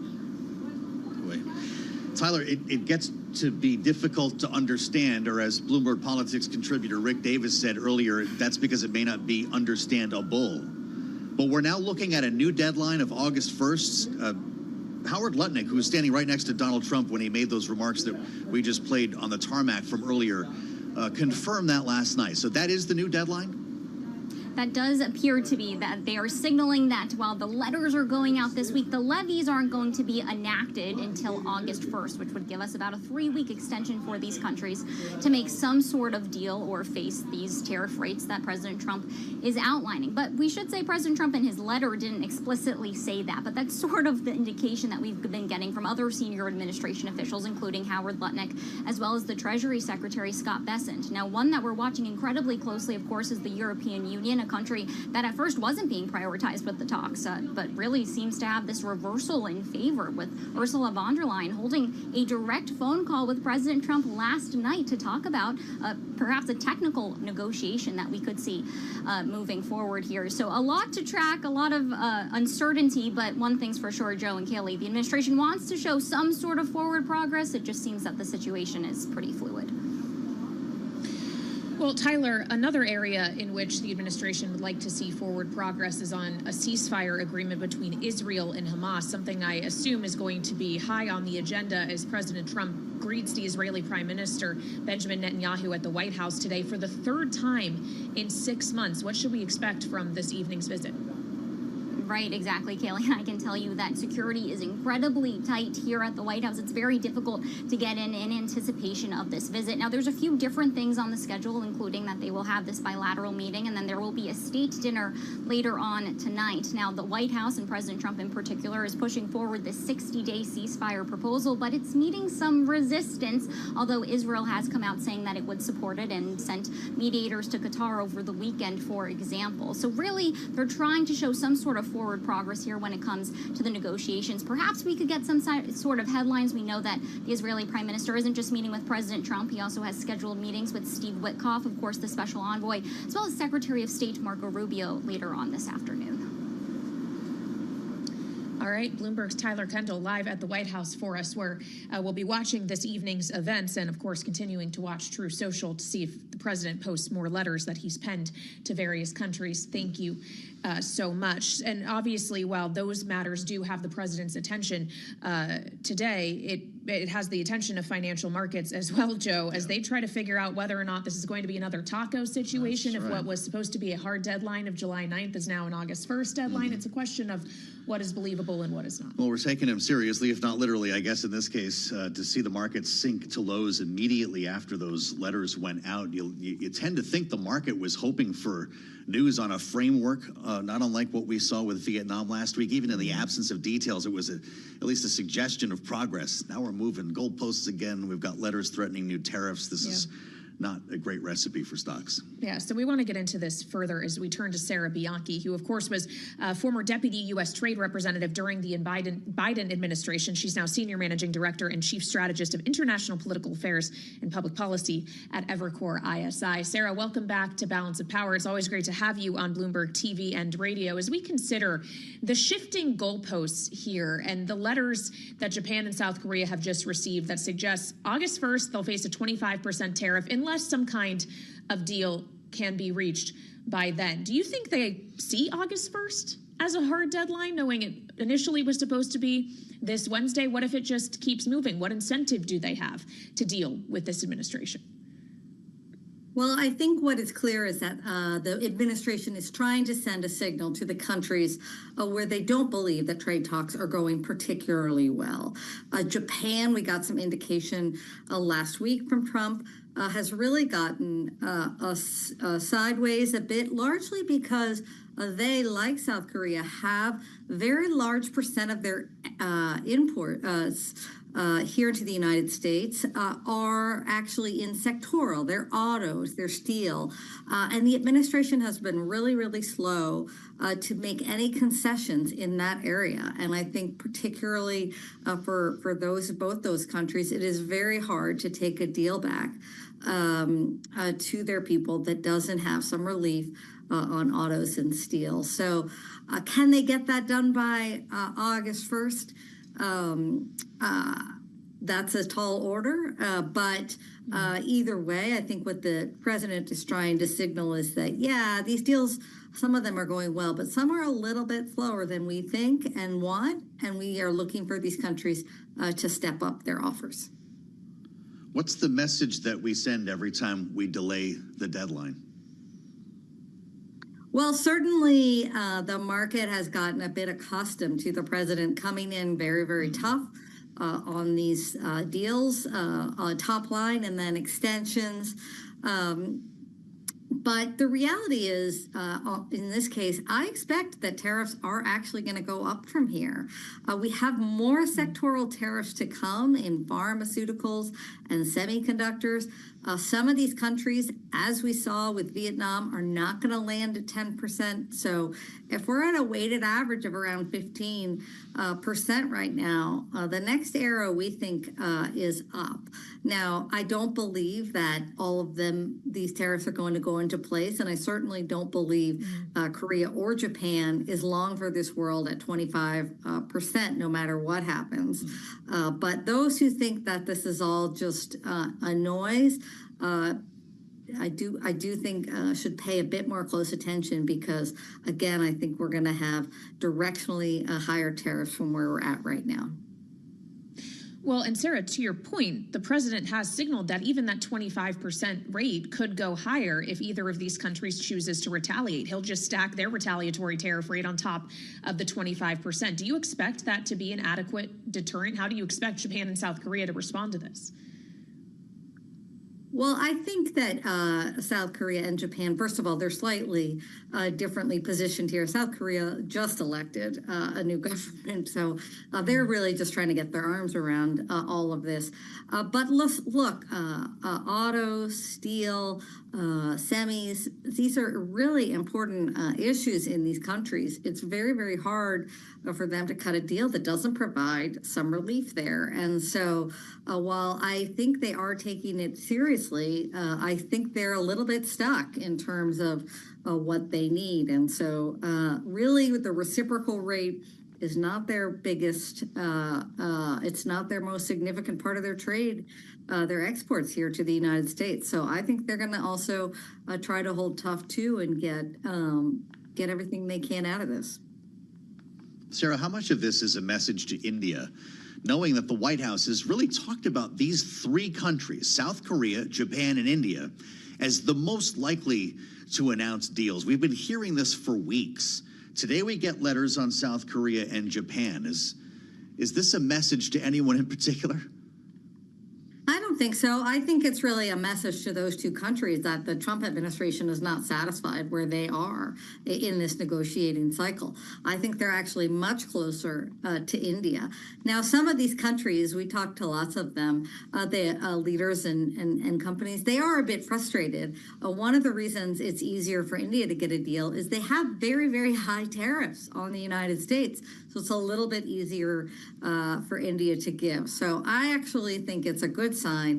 Tyler, it gets to be difficult to understand, or as Bloomberg Politics contributor Rick Davis said earlier, that's because it may not be understandable. But we're now looking at a new deadline of August 1st. Howard Lutnick, who was standing right next to Donald Trump when he made those remarks that we just played on the tarmac from earlier, confirmed that last night. So that is the new deadline?
That does appear to be that they are signaling that while the letters are going out this week, the levies aren't going to be enacted until August 1st, which would give us about a 3-week extension for these countries to make some sort of deal or face these tariff rates that President Trump is outlining. But we should say President Trump in his letter didn't explicitly say that, but that's sort of the indication that we've been getting from other senior administration officials, including Howard Lutnick, as well as the Treasury Secretary Scott Bessent. Now, one that we're watching incredibly closely, of course, is the European Union, a country that at first wasn't being prioritized with the talks, but really seems to have this reversal in favor, with Ursula von der Leyen holding a direct phone call with President Trump last night to talk about perhaps a technical negotiation that we could see moving forward here. So a lot to track, a lot of uncertainty, but one thing's for sure, Joe and Kaylee, the administration wants to show some sort of forward progress. It just seems that the situation is pretty fluid.
Well, Tyler, another area in which the administration would like to see forward progress is on a ceasefire agreement between Israel and Hamas, something I assume is going to be high on the agenda as President Trump greets the Israeli Prime Minister Benjamin Netanyahu at the White House today for the third time in 6 months. What should we expect from this evening's visit?
Right, exactly, Kaylee. I can tell you that security is incredibly tight here at the White House. It's very difficult to get in anticipation of this visit. Now, there's a few different things on the schedule, including that they will have this bilateral meeting, and then there will be a state dinner later on tonight. Now, the White House and President Trump in particular is pushing forward this 60-day ceasefire proposal, but it's meeting some resistance, although Israel has come out saying that it would support it and sent mediators to Qatar over the weekend, for example. So really, they're trying to show some sort of forward progress here when it comes to the negotiations. Perhaps we could get some sort of headlines. We know that the Israeli Prime Minister isn't just meeting with President Trump. He also has scheduled meetings with Steve Witkoff, of course, the special envoy, as well as Secretary of State Marco Rubio later on this afternoon.
All right, Bloomberg's Tyler Kendall live at the White House for us, where we'll be watching this evening's events and, of course, continuing to watch True Social to see if the president posts more letters that he's penned to various countries. Thank you so much. And obviously, while those matters do have the president's attention today, it has the attention of financial markets as well, Joe, as they try to figure out whether or not this is going to be another taco situation. If what was supposed to be a hard deadline of July 9th is now an August 1st deadline. It's a question of what is believable and what is not.
Well, we're taking him seriously, if not literally, I guess, in this case, to see the markets sink to lows immediately after those letters went out. You tend to think the market was hoping for news on a framework, not unlike what we saw with Vietnam last week. Even in the absence of details, it was at least a suggestion of progress. Now we're moving goalposts again. We've got letters threatening new tariffs. This is not a great recipe for stocks.
Yeah, so we want to get into this further as we turn to Sarah Bianchi, who, of course, was former deputy U.S. trade representative during the Biden administration. She's now senior managing director and chief strategist of international political affairs and public policy at Evercore ISI. Sarah, welcome back to Balance of Power. It's always great to have you on Bloomberg TV and radio. As we consider the shifting goalposts here and the letters that Japan and South Korea have just received that suggests August 1st they'll face a 25% tariff unless some kind of deal can be reached by then. Do you think they see August 1st as a hard deadline, knowing it initially was supposed to be this Wednesday? What if it just keeps moving? What incentive do they have to deal with this administration?
Well, I think what is clear is that the administration is trying to send a signal to the countries where they don't believe that trade talks are going particularly well. Japan, we got some indication last week from Trump, has really gotten sideways a bit, largely because they, like South Korea, have very large percent of their imports here to the United States are actually in sectoral. They're autos, they're steel. And the administration has been really, really slow to make any concessions in that area. And I think particularly for both those countries, it is very hard to take a deal back to their people that doesn't have some relief on autos and steel. So can they get that done by August 1st? That's a tall order, but either way, I think what the president is trying to signal is that, yeah, these deals, some of them are going well, but some are a little bit slower than we think and want, and we are looking for these countries to step up their offers.
What's the message that we send every time we delay the deadline?
Well, certainly the market has gotten a bit accustomed to the president coming in very, very tough on these deals, top line and then extensions. But the reality is, in this case, I expect that tariffs are actually going to go up from here. We have more sectoral tariffs to come in pharmaceuticals and semiconductors. Some of these countries, as we saw with Vietnam, are not going to land at 10%. So if we're at a weighted average of around 15% right now, the next arrow we think is up. Now, I don't believe that all of these tariffs are going to go into place, and I certainly don't believe Korea or Japan is long for this world at 25%, no matter what happens. But those who think that this is all just a noise, I do think should pay a bit more close attention because, again, I think we're going to have directionally higher tariffs from where we're at right now.
Well, and Sarah, to your point, the president has signaled that even that 25% rate could go higher if either of these countries chooses to retaliate. He'll just stack their retaliatory tariff rate on top of the 25%. Do you expect that to be an adequate deterrent? How do you expect Japan and South Korea to respond to this?
Well, I think that South Korea and Japan, first of all, they're slightly differently positioned here. South Korea just elected a new government, so they're really just trying to get their arms around all of this. But look, autos, steel, semis, these are really important issues in these countries. It's very, very hard for them to cut a deal that doesn't provide some relief there. And so while I think they are taking it seriously, I think they're a little bit stuck in terms of what they need. And so really the reciprocal rate is not their biggest, it's not their most significant part of their trade, their exports here to the United States. So I think they're going to also try to hold tough too and get everything they can out of this.
Sarah, how much of this is a message to India, knowing that the White House has really talked about these three countries, South Korea, Japan, and India, as the most likely to announce deals? We've been hearing this for weeks. Today we get letters on South Korea and Japan. Is this a message to anyone in particular?
I don't think so. I think it's really a message to those two countries that the Trump administration is not satisfied where they are in this negotiating cycle. I think they're actually much closer to India. Now, some of these countries, we talked to lots of them, the leaders and companies, they are a bit frustrated. One of the reasons it's easier for India to get a deal is they have very, very high tariffs on the United States. So it's a little bit easier for India to give. So I actually think it's a good sign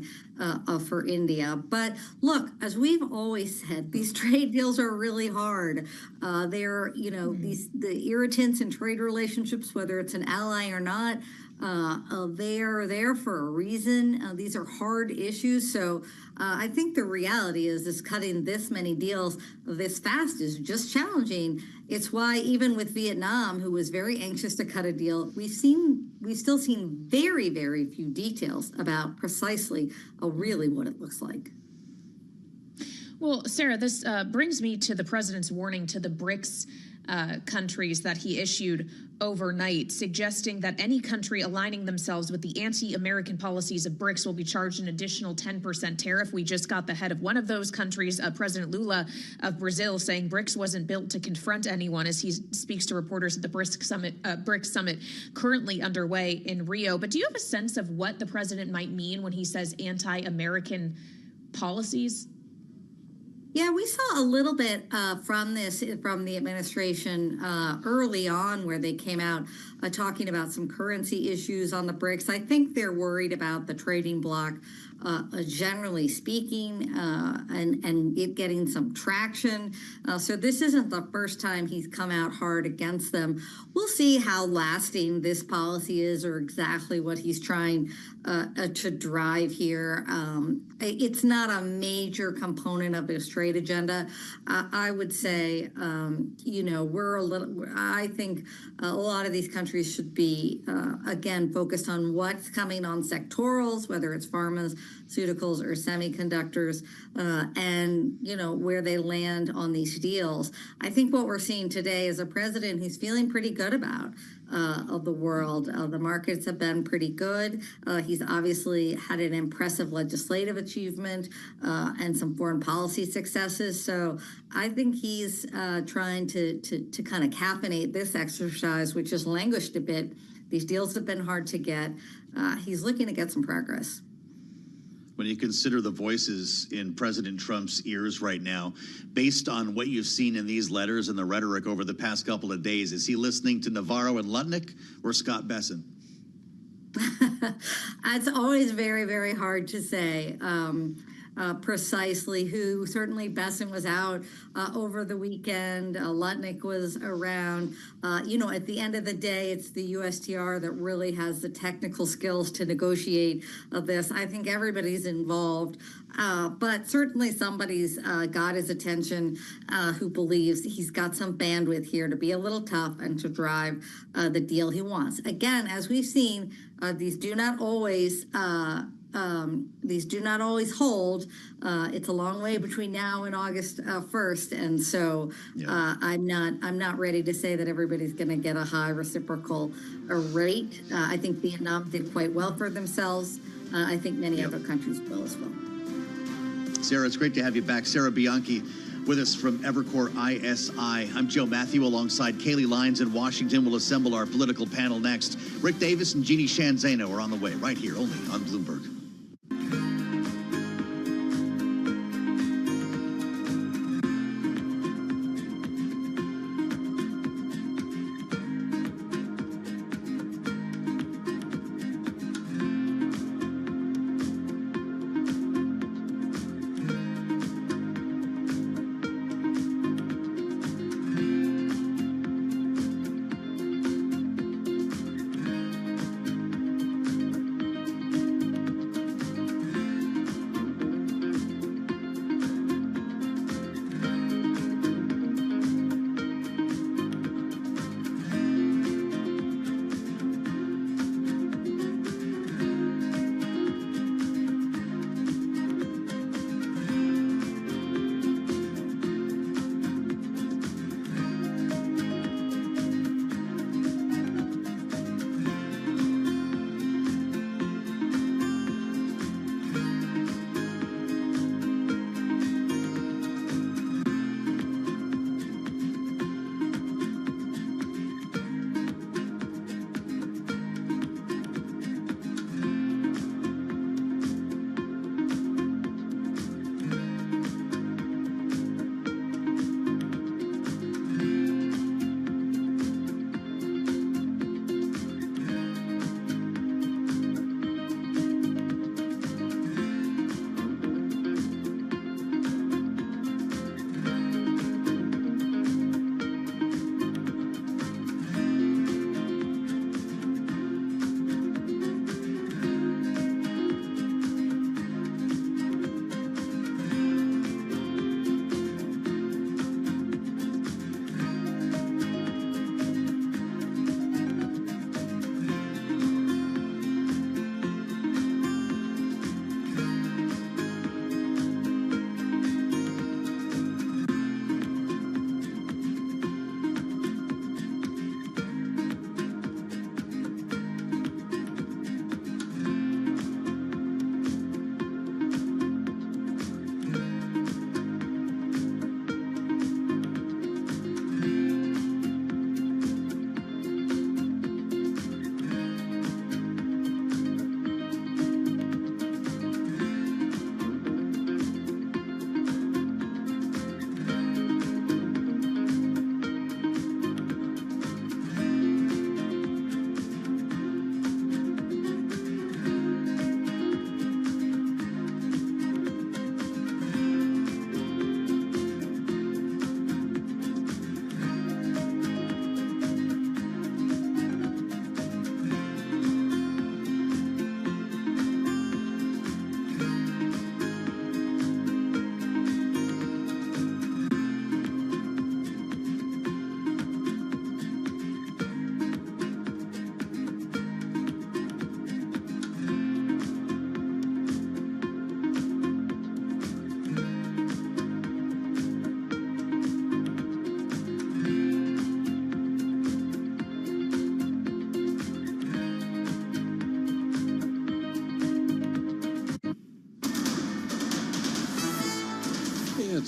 for India. But look, as we've always said, these trade deals are really hard. They're, the irritants in trade relationships, whether it's an ally or not, they are there for a reason. These are hard issues. So I think the reality is cutting this many deals this fast is just challenging. It's why even with Vietnam, who was very anxious to cut a deal, we've still seen very, very few details about precisely really what it looks like.
Well, Sarah, this brings me to the president's warning to the BRICS countries that he issued overnight, suggesting that any country aligning themselves with the anti-American policies of BRICS will be charged an additional 10% tariff. We just got the head of one of those countries, President Lula of Brazil, saying BRICS wasn't built to confront anyone as he speaks to reporters at the BRICS summit currently underway in Rio. But do you have a sense of what the president might mean when he says anti-American policies?
Yeah, we saw a little bit from the administration early on, where they came out talking about some currency issues on the BRICS. I think they're worried about the trading bloc, generally speaking, and it getting some traction. So this isn't the first time he's come out hard against them. We'll see how lasting this policy is, or exactly what he's trying to drive here. It's not a major component of his trade agenda. I would say, I think a lot of these countries should be, again, focused on what's coming on sectorals, whether it's pharmaceuticals or semiconductors, and, where they land on these deals. I think what we're seeing today is a president who's feeling pretty good about of the world. The markets have been pretty good. He's obviously had an impressive legislative achievement and some foreign policy successes. So I think he's trying to kind of caffeinate this exercise, which has languished a bit. These deals have been hard to get. He's looking to get some progress.
When you consider the voices in President Trump's ears right now, based on what you've seen in these letters and the rhetoric over the past couple of days, is he listening to Navarro and Lutnick or Scott Besson?
It's always very, very hard to say precisely who. Certainly Besson was out over the weekend. Lutnick was around. At the end of the day, it's the USTR that really has the technical skills to negotiate this. I think everybody's involved. But certainly somebody's got his attention who believes he's got some bandwidth here to be a little tough and to drive the deal he wants. Again, as we've seen, these do not always hold. It's a long way between now and August 1st, and so I'm not ready to say that everybody's going to get a high reciprocal rate. I think Vietnam did quite well for themselves. I think many other countries will as well.
Sarah, it's great to have you back. Sarah Bianchi with us from Evercore ISI. I'm Joe Matthew alongside Kaylee Lyons in Washington. We'll assemble our political panel next. Rick Davis and Jeannie Shanzano are on the way right here only on Bloomberg.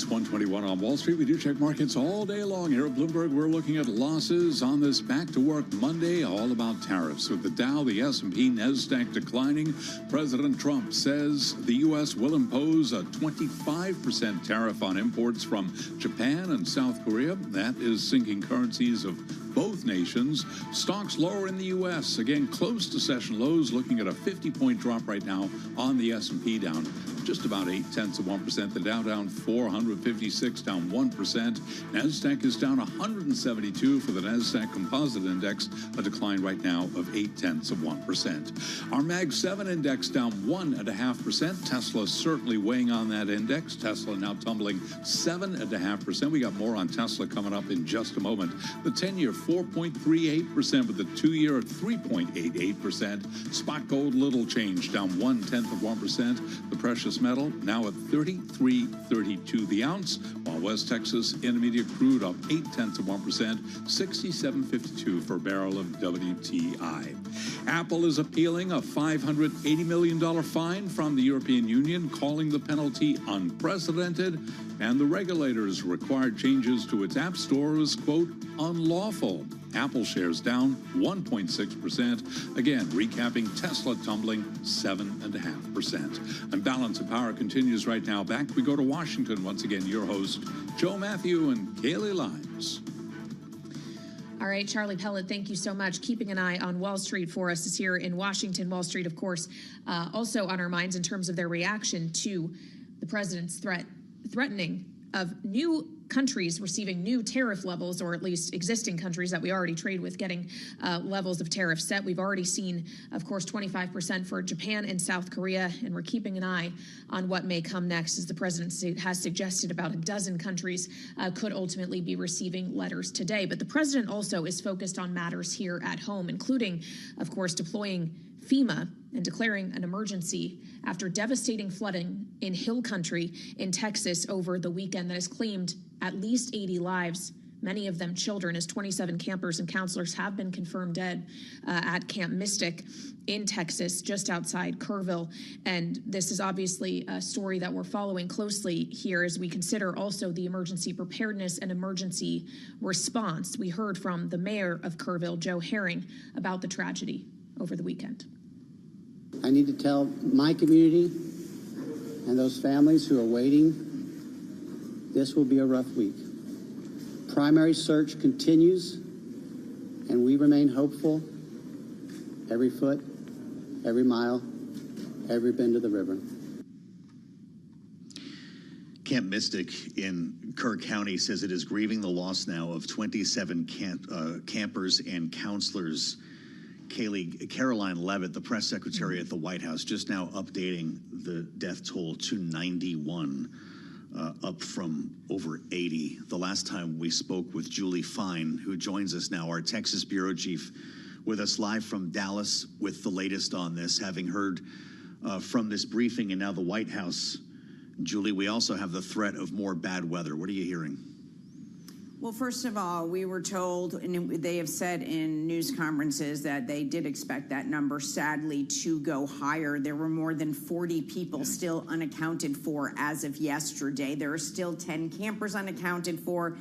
It's 121 on Wall Street. We do check markets all day long. Here at Bloomberg, we're looking at losses on this back-to-work Monday, all about tariffs. With the Dow, the S&P, NASDAQ declining, President Trump says the U.S. will impose a 25% tariff on imports from Japan and South Korea. That is sinking currencies of both nations. Stocks lower in the U.S. Again, close to session lows, looking at a 50-point drop right now on the S&P, down just about 0.8%. The Dow down 456, down 1%. NASDAQ is down 172 for the NASDAQ Composite Index, a decline right now of 0.8%. Our Mag 7 Index down 1.5%. Tesla certainly weighing on that index. Tesla now tumbling 7.5%. We got more on Tesla coming up in just a moment. The 10-year 4.38%, with the 2-year at 3.88%. Spot gold little change, down 0.1%. The precious metal now at $33.32 the ounce, while West Texas Intermediate crude up 0.8%, $67.52 for a barrel of WTI. Apple is appealing a $580 million fine from the European Union, calling the penalty unprecedented, and the regulators required changes to its app store as, quote, unlawful. Apple shares down 1.6%. Again, recapping Tesla tumbling 7.5%. And Balance of Power continues right now. Back we go to Washington. Once again, your host, Joe Matthew and Kaylee Lyons.
All right, Charlie Pellet, thank you so much. Keeping an eye on Wall Street for us is here in Washington. Wall Street, of course, also on our minds in terms of their reaction to the president's threatening of new countries receiving new tariff levels, or at least existing countries that we already trade with getting levels of tariff set. We've already seen, of course, 25% for Japan and South Korea, and we're keeping an eye on what may come next, as the president has suggested about a dozen countries could ultimately be receiving letters today. But the president also is focused on matters here at home, including, of course, deploying FEMA and declaring an emergency after devastating flooding in Hill Country in Texas over the weekend that has claimed at least 80 lives, many of them children, as 27 campers and counselors have been confirmed dead at Camp Mystic in Texas, just outside Kerrville. And this is obviously a story that we're following closely here as we consider also the emergency preparedness and emergency response. We heard from the mayor of Kerrville, Joe Herring, about the tragedy over the weekend.
I need to tell my community and those families who are waiting, this will be a rough week. Primary search continues, and we remain hopeful every foot, every mile, every bend of the river.
Camp Mystic in Kerr County says it is grieving the loss now of 27 campers and counselors. Caroline Leavitt, the press secretary at the White House, just now updating the death toll to 91, up from over 80. The last time we spoke with Julie Fine, who joins us now, our Texas bureau chief, with us live from Dallas with the latest on this, having heard from this briefing and now the White House. Julie, we also have the threat of more bad weather. What are you hearing?
Well, first of all, we were told, and they have said in news conferences, that they did expect that number, sadly, to go higher. There were more than 40 people still unaccounted for as of yesterday. There are still 10 campers unaccounted for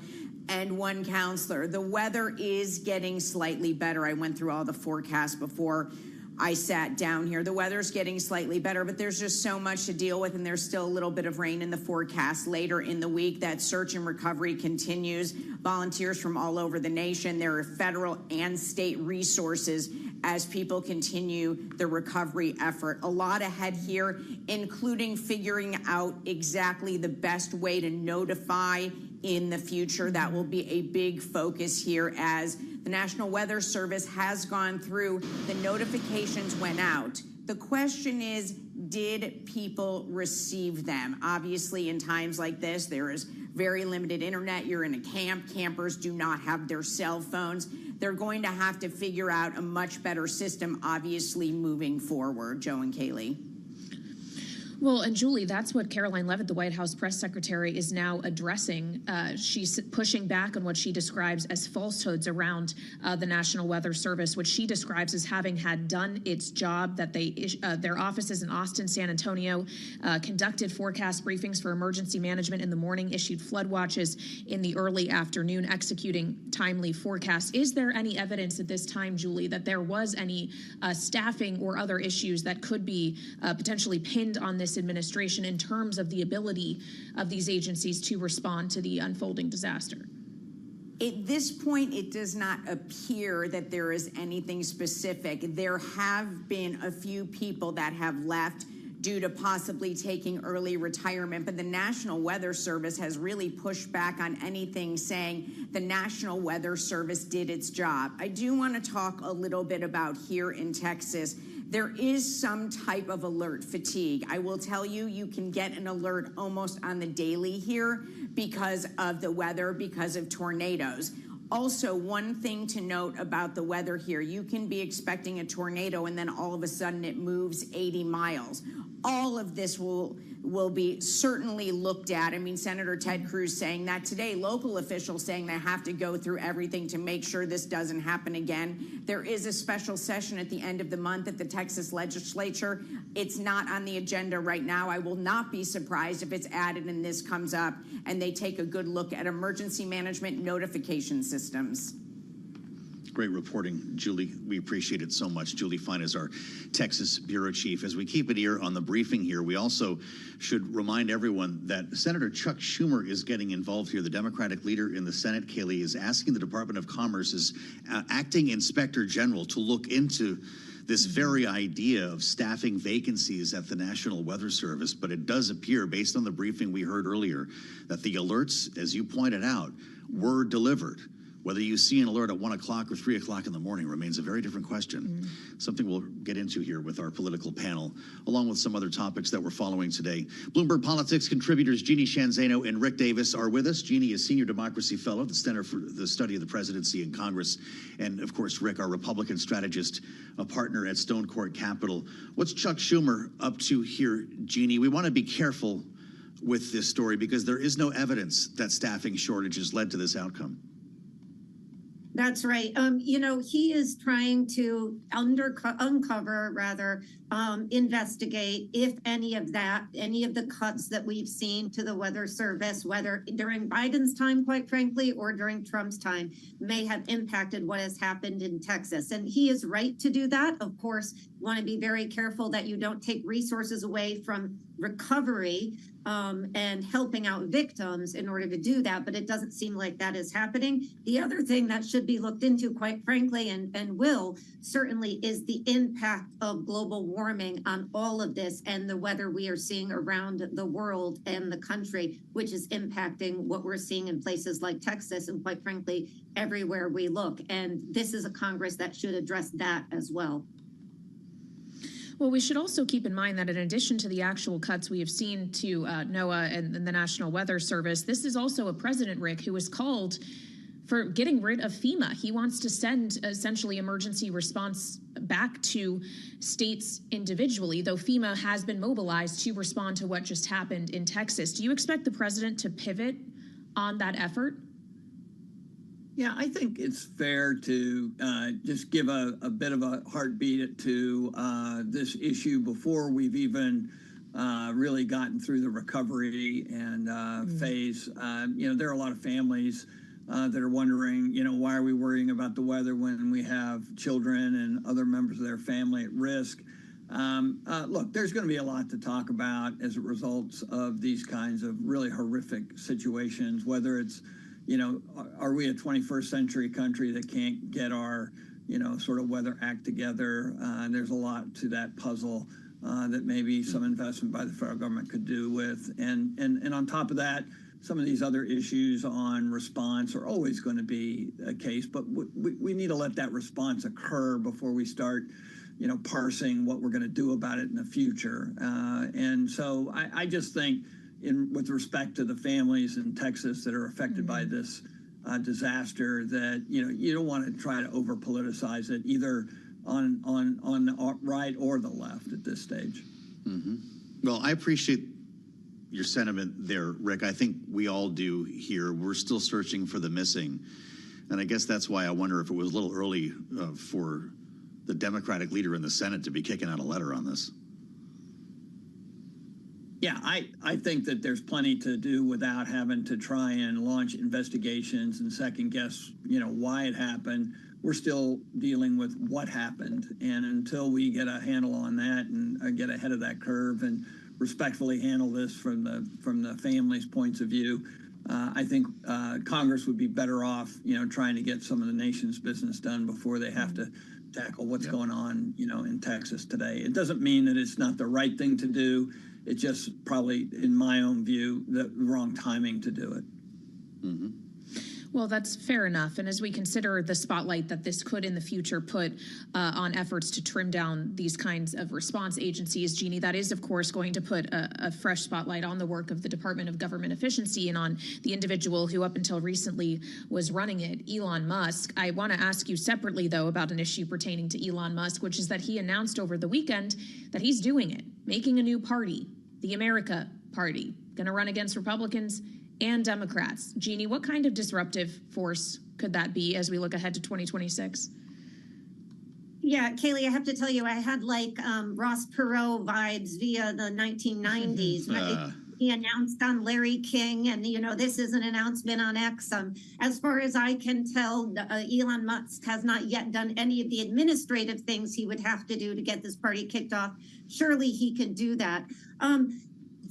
and 1 counselor. The weather is getting slightly better. I went through all the forecasts before I sat down here. The weather's getting slightly better, but there's just so much to deal with, and there's still a little bit of rain in the forecast later in the week. That search and recovery continues. Volunteers from all over the nation. There are federal and state resources as people continue the recovery effort. A lot ahead here, including figuring out exactly the best way to notify in the future. That will be a big focus here as the National Weather Service has gone through. The notifications went out. The question is, did people receive them? Obviously, in times like this, there is very limited internet. You're in a camp. Campers do not have their cell phones. They're going to have to figure out a much better system, obviously, moving forward. Joe and Kaylee.
Well, and Julie, that's what Caroline Leavitt, the White House press secretary, is now addressing. She's pushing back on what she describes as falsehoods around the National Weather Service, which she describes as having had done its job, that their offices in Austin, San Antonio, conducted forecast briefings for emergency management in the morning, issued flood watches in the early afternoon, executing timely forecasts. Is there any evidence at this time, Julie, that there was any staffing or other issues that could be potentially pinned on this administration in terms of the ability of these agencies to respond to the unfolding disaster?
At this point, it does not appear that there is anything specific. There have been a few people that have left due to possibly taking early retirement, but the National Weather Service has really pushed back on anything saying the National Weather Service did its job. I do want to talk a little bit about here in Texas. There is some type of alert fatigue. I will tell you, you can get an alert almost on the daily here because of the weather, because of tornadoes. Also, one thing to note about the weather here, you can be expecting a tornado and then all of a sudden it moves 80 miles. All of this will be certainly looked at. I mean, Senator Ted Cruz saying that today, local officials saying they have to go through everything to make sure this doesn't happen again. There is a special session at the end of the month at the Texas legislature. It's not on the agenda right now. I will not be surprised if it's added and this comes up and they take a good look at emergency management notification systems.
Great reporting, Julie. We appreciate it so much. Julie Fine is our Texas Bureau Chief. As we keep it here on the briefing here, we also should remind everyone that Senator Chuck Schumer is getting involved here. The Democratic leader in the Senate, Kaylee, is asking the Department of Commerce's acting inspector general to look into this very idea of staffing vacancies at the National Weather Service. But it does appear, based on the briefing we heard earlier, that the alerts, as you pointed out, were delivered. Whether you see an alert at 1 o'clock or 3 o'clock in the morning remains a very different question. Something we'll get into here with our political panel, along with some other topics that we're following today. Bloomberg Politics contributors Jeannie Shanzano and Rick Davis are with us. Jeannie is Senior Democracy Fellow at the Center for the Study of the Presidency and Congress. And, of course, Rick, our Republican strategist, a partner at Stone Court Capital. What's Chuck Schumer up to here, Jeannie? We want to be careful with this story because there is no evidence that staffing shortages led to this outcome.
That's right. You know, he is trying to investigate if any of the cuts that we've seen to the Weather Service, whether during Biden's time, quite frankly, or during Trump's time, may have impacted what has happened in Texas. And he is right to do that. Of course, want to be very careful that you don't take resources away from recovery and helping out victims in order to do that, but it doesn't seem like that is happening. The other thing that should be looked into, quite frankly, and will certainly, is the impact of global warming on all of this and the weather we are seeing around the world and the country, which is impacting what we're seeing in places like Texas and, quite frankly, everywhere we look. And this is a Congress that should address that as well.
Well, we should also keep in mind that in addition to the actual cuts we have seen to NOAA and the National Weather Service, this is also a president, Rick, who has called for getting rid of FEMA. He wants to send essentially emergency response back to states individually, though FEMA has been mobilized to respond to what just happened in Texas. Do you expect the president to pivot on that effort?
Yeah, I think it's fair to just give a bit of a heartbeat to this issue before we've even really gotten through the recovery and phase. You know, there are a lot of families that are wondering, you know, why are we worrying about the weather when we have children and other members of their family at risk? Look, there's going to be a lot to talk about as a result of these kinds of really horrific situations, whether it's, you know, are we a 21st century country that can't get our, you know, sort of weather act together? And there's a lot to that puzzle that maybe some investment by the federal government could do with. And on top of that, some of these other issues on response are always going to be a case, but we need to let that response occur before we start, you know, parsing what we're going to do about it in the future. And so I just think, with respect to the families in Texas that are affected by this disaster, that you don't want to try to over politicize it either on the right or the left at this stage.
Well, I appreciate your sentiment there, Rick. I think we all do here. We're still searching for the missing. And I guess that's why I wonder if it was a little early for the Democratic leader in the Senate to be kicking out a letter on this.
Yeah, I think that there's plenty to do without having to try and launch investigations and second guess, why it happened. We're still dealing with what happened. And until we get a handle on that and get ahead of that curve and respectfully handle this from the family's points of view, I think Congress would be better off, trying to get some of the nation's business done before they have to tackle what's going on, in Texas today. It doesn't mean that it's not the right thing to do. It's just probably, in my own view, the wrong timing to do it.
Mm-hmm.
Well, that's fair enough. And as we consider the spotlight that this could in the future put on efforts to trim down these kinds of response agencies, Jeannie, that is, of course, going to put a fresh spotlight on the work of the Department of Government Efficiency and on the individual who up until recently was running it, Elon Musk. I want to ask you separately, though, about an issue pertaining to Elon Musk, which is that he announced over the weekend that he's doing it, making a new party, the America Party, going to run against Republicans and Democrats. Jeannie, what kind of disruptive force could that be as we look ahead to 2026?
Yeah, Kaylee, I have to tell you, I had Ross Perot vibes via the 1990s. He announced on Larry King, and this is an announcement on X. As far as I can tell, Elon Musk has not yet done any of the administrative things he would have to do to get this party kicked off. Surely he can do that.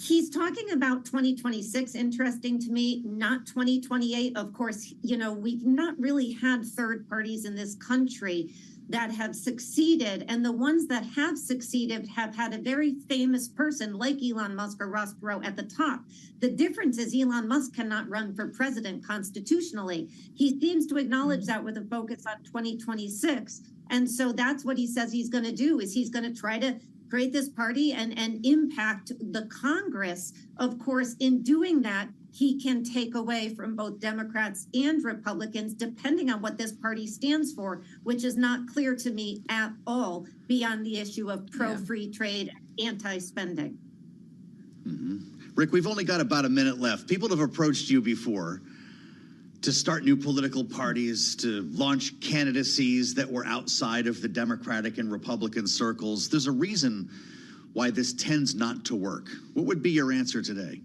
He's talking about 2026, interesting to me, not 2028. Of course, we've not really had third parties in this country that have succeeded. And the ones that have succeeded have had a very famous person like Elon Musk or Ross Perot at the top. The difference is Elon Musk cannot run for president constitutionally. He seems to acknowledge that with a focus on 2026. And so that's what he says he's going to do, is he's going to try to create this party and impact the Congress. Of course, in doing that, he can take away from both Democrats and Republicans, depending on what this party stands for, which is not clear to me at all, beyond the issue of pro-free trade, anti-spending.
Mm-hmm. Rick, we've only got about a minute left. People have approached you before to start new political parties, to launch candidacies that were outside of the Democratic and Republican circles. There's a reason why this tends not to work. What would be your answer today?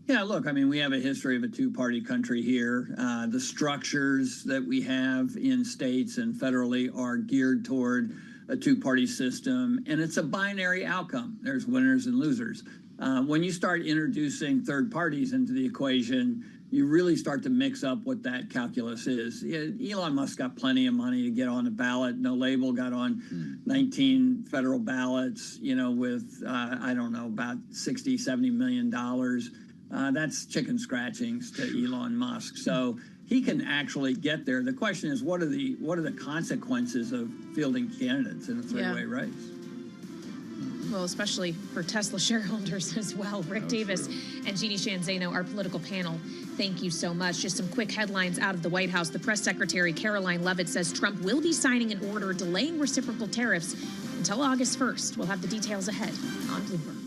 Yeah, look, we have a history of a two-party country here. The structures that we have in states and federally are geared toward a two-party system, and it's a binary outcome. There's winners and losers. When you start introducing third parties into the equation, you really start to mix up what that calculus is. Elon Musk got plenty of money to get on the ballot. No Label got on 19 federal ballots, with, about $60-70 million. That's chicken scratchings to Elon Musk. So he can actually get there. The question is, what are the consequences of fielding candidates in a three-way race?
Well, especially for Tesla shareholders as well. Rick Davis and Jeannie Shanzano, our political panel, thank you so much. Just some quick headlines out of the White House. The press secretary, Caroline Leavitt, says Trump will be signing an order delaying reciprocal tariffs until August 1st. We'll have the details ahead on Bloomberg.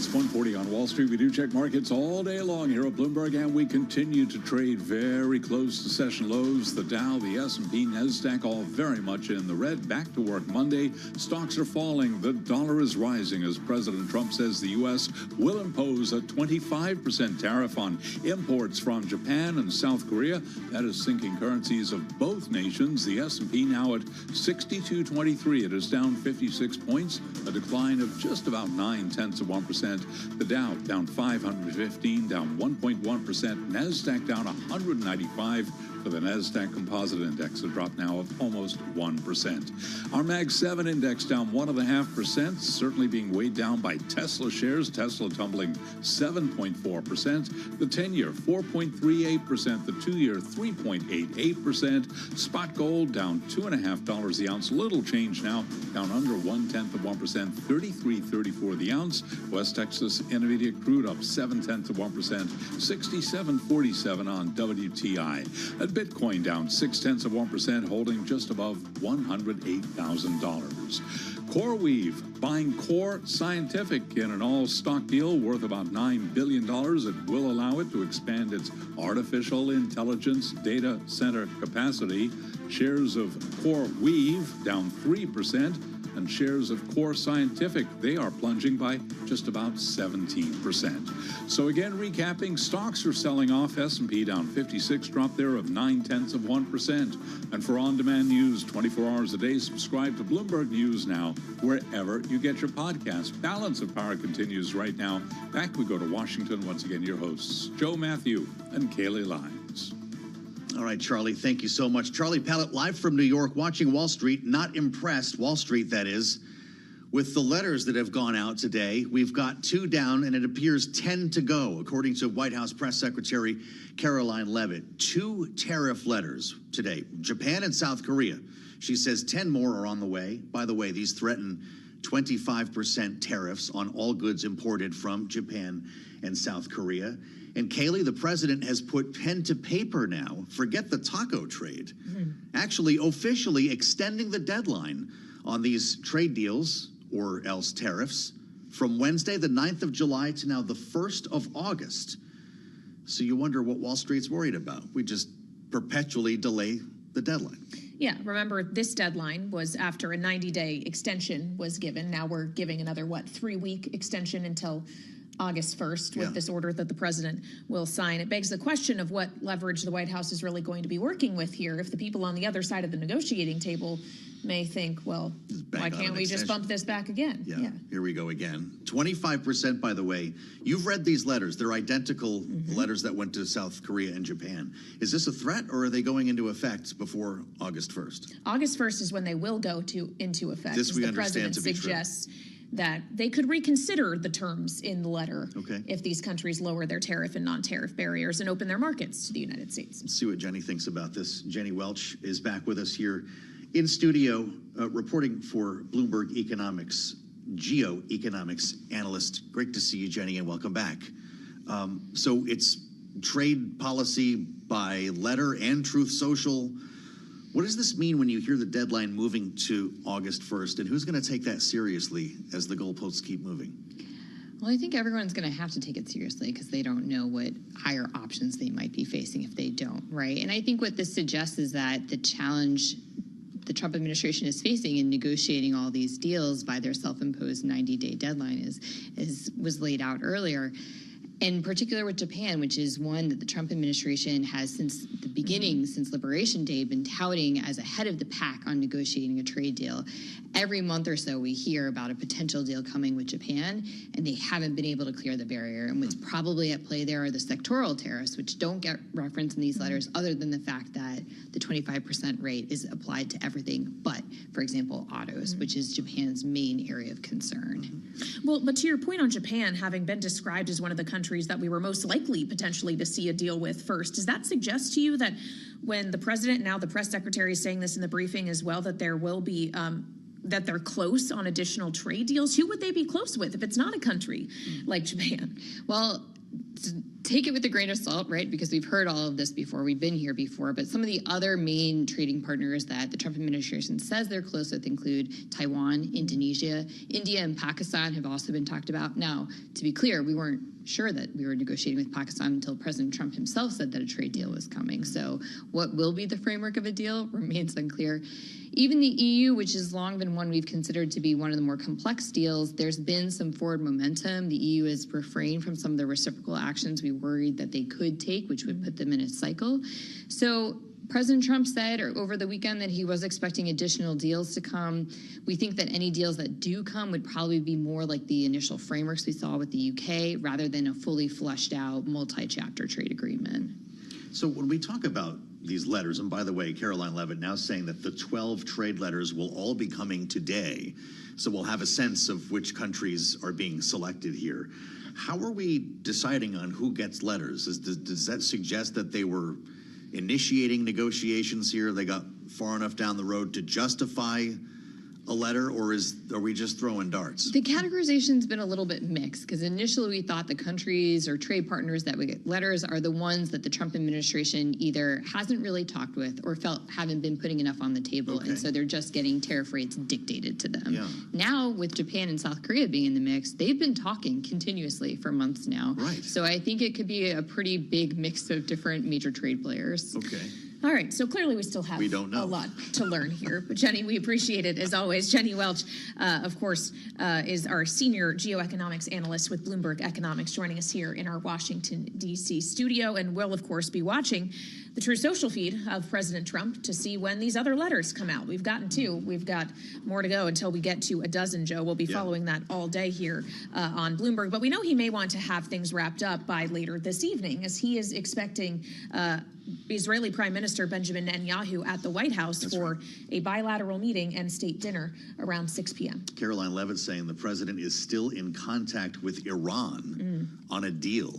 It's 1:40 on Wall Street. We do check markets all day long here at Bloomberg, and we continue to trade very close to session lows. The Dow, the S&P, NASDAQ, all very much in the red. Back to work Monday. Stocks are falling. The dollar is rising as President Trump says the U.S. will impose a 25% tariff on imports from Japan and South Korea. That is sinking currencies of both nations. The S&P now at 62.23. It is down 56 points, a decline of just about 0.9%. The Dow down 515, down 1.1%. NASDAQ down 195 for the NASDAQ Composite Index, a drop now of almost 1%. Our Mag 7 Index down 1.5%, certainly being weighed down by Tesla shares. Tesla tumbling 7.4%. The 10-year 4.38%. The 2-year 3.88%. Spot gold down $2.50 the ounce. Little change now, down under 0.1%, 33.34 the ounce. West Texas Intermediate crude up 0.7%, 67.47 on WTI. At Bitcoin down 0.6%, holding just above $108,000. CoreWeave buying Core Scientific in an all-stock deal worth about $9 billion. It will allow it to expand its artificial intelligence data center capacity. Shares of CoreWeave down 3%. And shares of Core Scientific, they are plunging by just about 17%. So again, recapping, stocks are selling off. S&P down 56, drop there of 0.9%. And for on-demand news 24 hours a day, subscribe to Bloomberg News now, wherever you get your podcast. Balance of Power continues right now. Back we go to Washington. Once again, your hosts, Joe Matthew and Kaylee Lyons.
All right, Charlie, thank you so much. Charlie Pallett live from New York, watching Wall Street. Not impressed, Wall Street that is, with the letters that have gone out today. We've got 2 down, and it appears 10 to go, according to White House Press Secretary Caroline Leavitt. 2 tariff letters today, Japan and South Korea. She says 10 more are on the way. By the way, these threaten 25% tariffs on all goods imported from Japan and South Korea. And Kaylee, the president has put pen to paper now. Forget the taco trade. Actually, officially extending the deadline on these trade deals, or else tariffs, from Wednesday, the 9th of July, to now the 1st of August. So you wonder what Wall Street's worried about. We just perpetually delay the deadline.
Yeah, remember, this deadline was after a 90-day extension was given. Now we're giving another, 3-week extension until August 1st with this order that the president will sign. It begs the question of what leverage the White House is really going to be working with here. If the people on the other side of the negotiating table may think, well, why can't we just bump this back again?
Yeah, here we go again. 25%, by the way. You've read these letters. They're identical letters that went to South Korea and Japan. Is this a threat, or are they going into effect before August 1st?
August 1st is when they will go into effect.
This we
the
understand
president
to be
suggests that they could reconsider the terms in the letter if these countries lower their tariff and non-tariff barriers and open their markets to the United States.
Let's see what Jenny thinks about this. Jenny Welch is back with us here in studio, reporting for Bloomberg Economics, geoeconomics analyst. Great to see you, Jenny, and welcome back. So it's trade policy by letter and Truth Social. What does this mean when you hear the deadline moving to August 1st, and who's going to take that seriously as the goalposts keep moving?
Well, I think everyone's going to have to take it seriously because they don't know what higher options they might be facing if they don't, right? And I think what this suggests is that the challenge the Trump administration is facing in negotiating all these deals by their self-imposed 90-day deadline was laid out earlier. In particular with Japan, which is one that the Trump administration has since the beginning, since Liberation Day, been touting as ahead of the pack on negotiating a trade deal. Every month or so we hear about a potential deal coming with Japan, and they haven't been able to clear the barrier. And what's probably at play there are the sectoral tariffs, which don't get referenced in these letters other than the fact that the 25% rate is applied to everything but, for example, autos, which is Japan's main area of concern.
Well, but to your point on Japan, having been described as one of the countries that we were most likely potentially to see a deal with first, does that suggest to you that when the president, now the press secretary is saying this in the briefing as well, that there will be that they're close on additional trade deals? Who would they be close with if it's not a country like Japan?
Well, take it with a grain of salt, right? Because we've heard all of this before. We've been here before. But some of the other main trading partners that the Trump administration says they're close with include Taiwan, Indonesia, India, and Pakistan have also been talked about. Now, to be clear, we weren't sure that we were negotiating with Pakistan until President Trump himself said that a trade deal was coming. So what will be the framework of a deal remains unclear. Even the EU, which has long been one we've considered to be one of the more complex deals, there's been some forward momentum. The EU has refrained from some of the reciprocal actions we worried that they could take, which would put them in a cycle. So President Trump said over the weekend that he was expecting additional deals to come. We think that any deals that do come would probably be more like the initial frameworks we saw with the UK rather than a fully fleshed out multi-chapter trade agreement.
So when we talk about these letters, and by the way, Caroline Levitt now saying that the 12 trade letters will all be coming today, so we'll have a sense of which countries are being selected here. How are we deciding on who gets letters? Does that suggest that they were initiating negotiations here? They got far enough down the road to justify a letter, or are we just throwing darts?
The categorization's been a little bit mixed because initially we thought the countries or trade partners that would get letters are the ones that the Trump administration either hasn't really talked with or felt haven't been putting enough on the table, and so they're just getting tariff rates dictated to them. Yeah. Now, with Japan and South Korea being in the mix, they've been talking continuously for months now. Right. So I think it could be a pretty big mix of different major trade players.
Okay.
All right, so clearly we still have a lot to learn here. But Jenny, we appreciate it as always. Jenny Welch, of course, is our senior geoeconomics analyst with Bloomberg Economics, joining us here in our Washington, D.C. studio, and will, of course, be watching the True Social feed of President Trump to see when these other letters come out. We've gotten 2. We've got more to go until we get to a dozen, Joe. We'll be following that all day here on Bloomberg. But we know he may want to have things wrapped up by later this evening, as he is expecting Israeli Prime Minister Benjamin Netanyahu at the White House for a bilateral meeting and state dinner around 6 p.m.
Caroline Levitt saying the president is still in contact with Iran on a deal,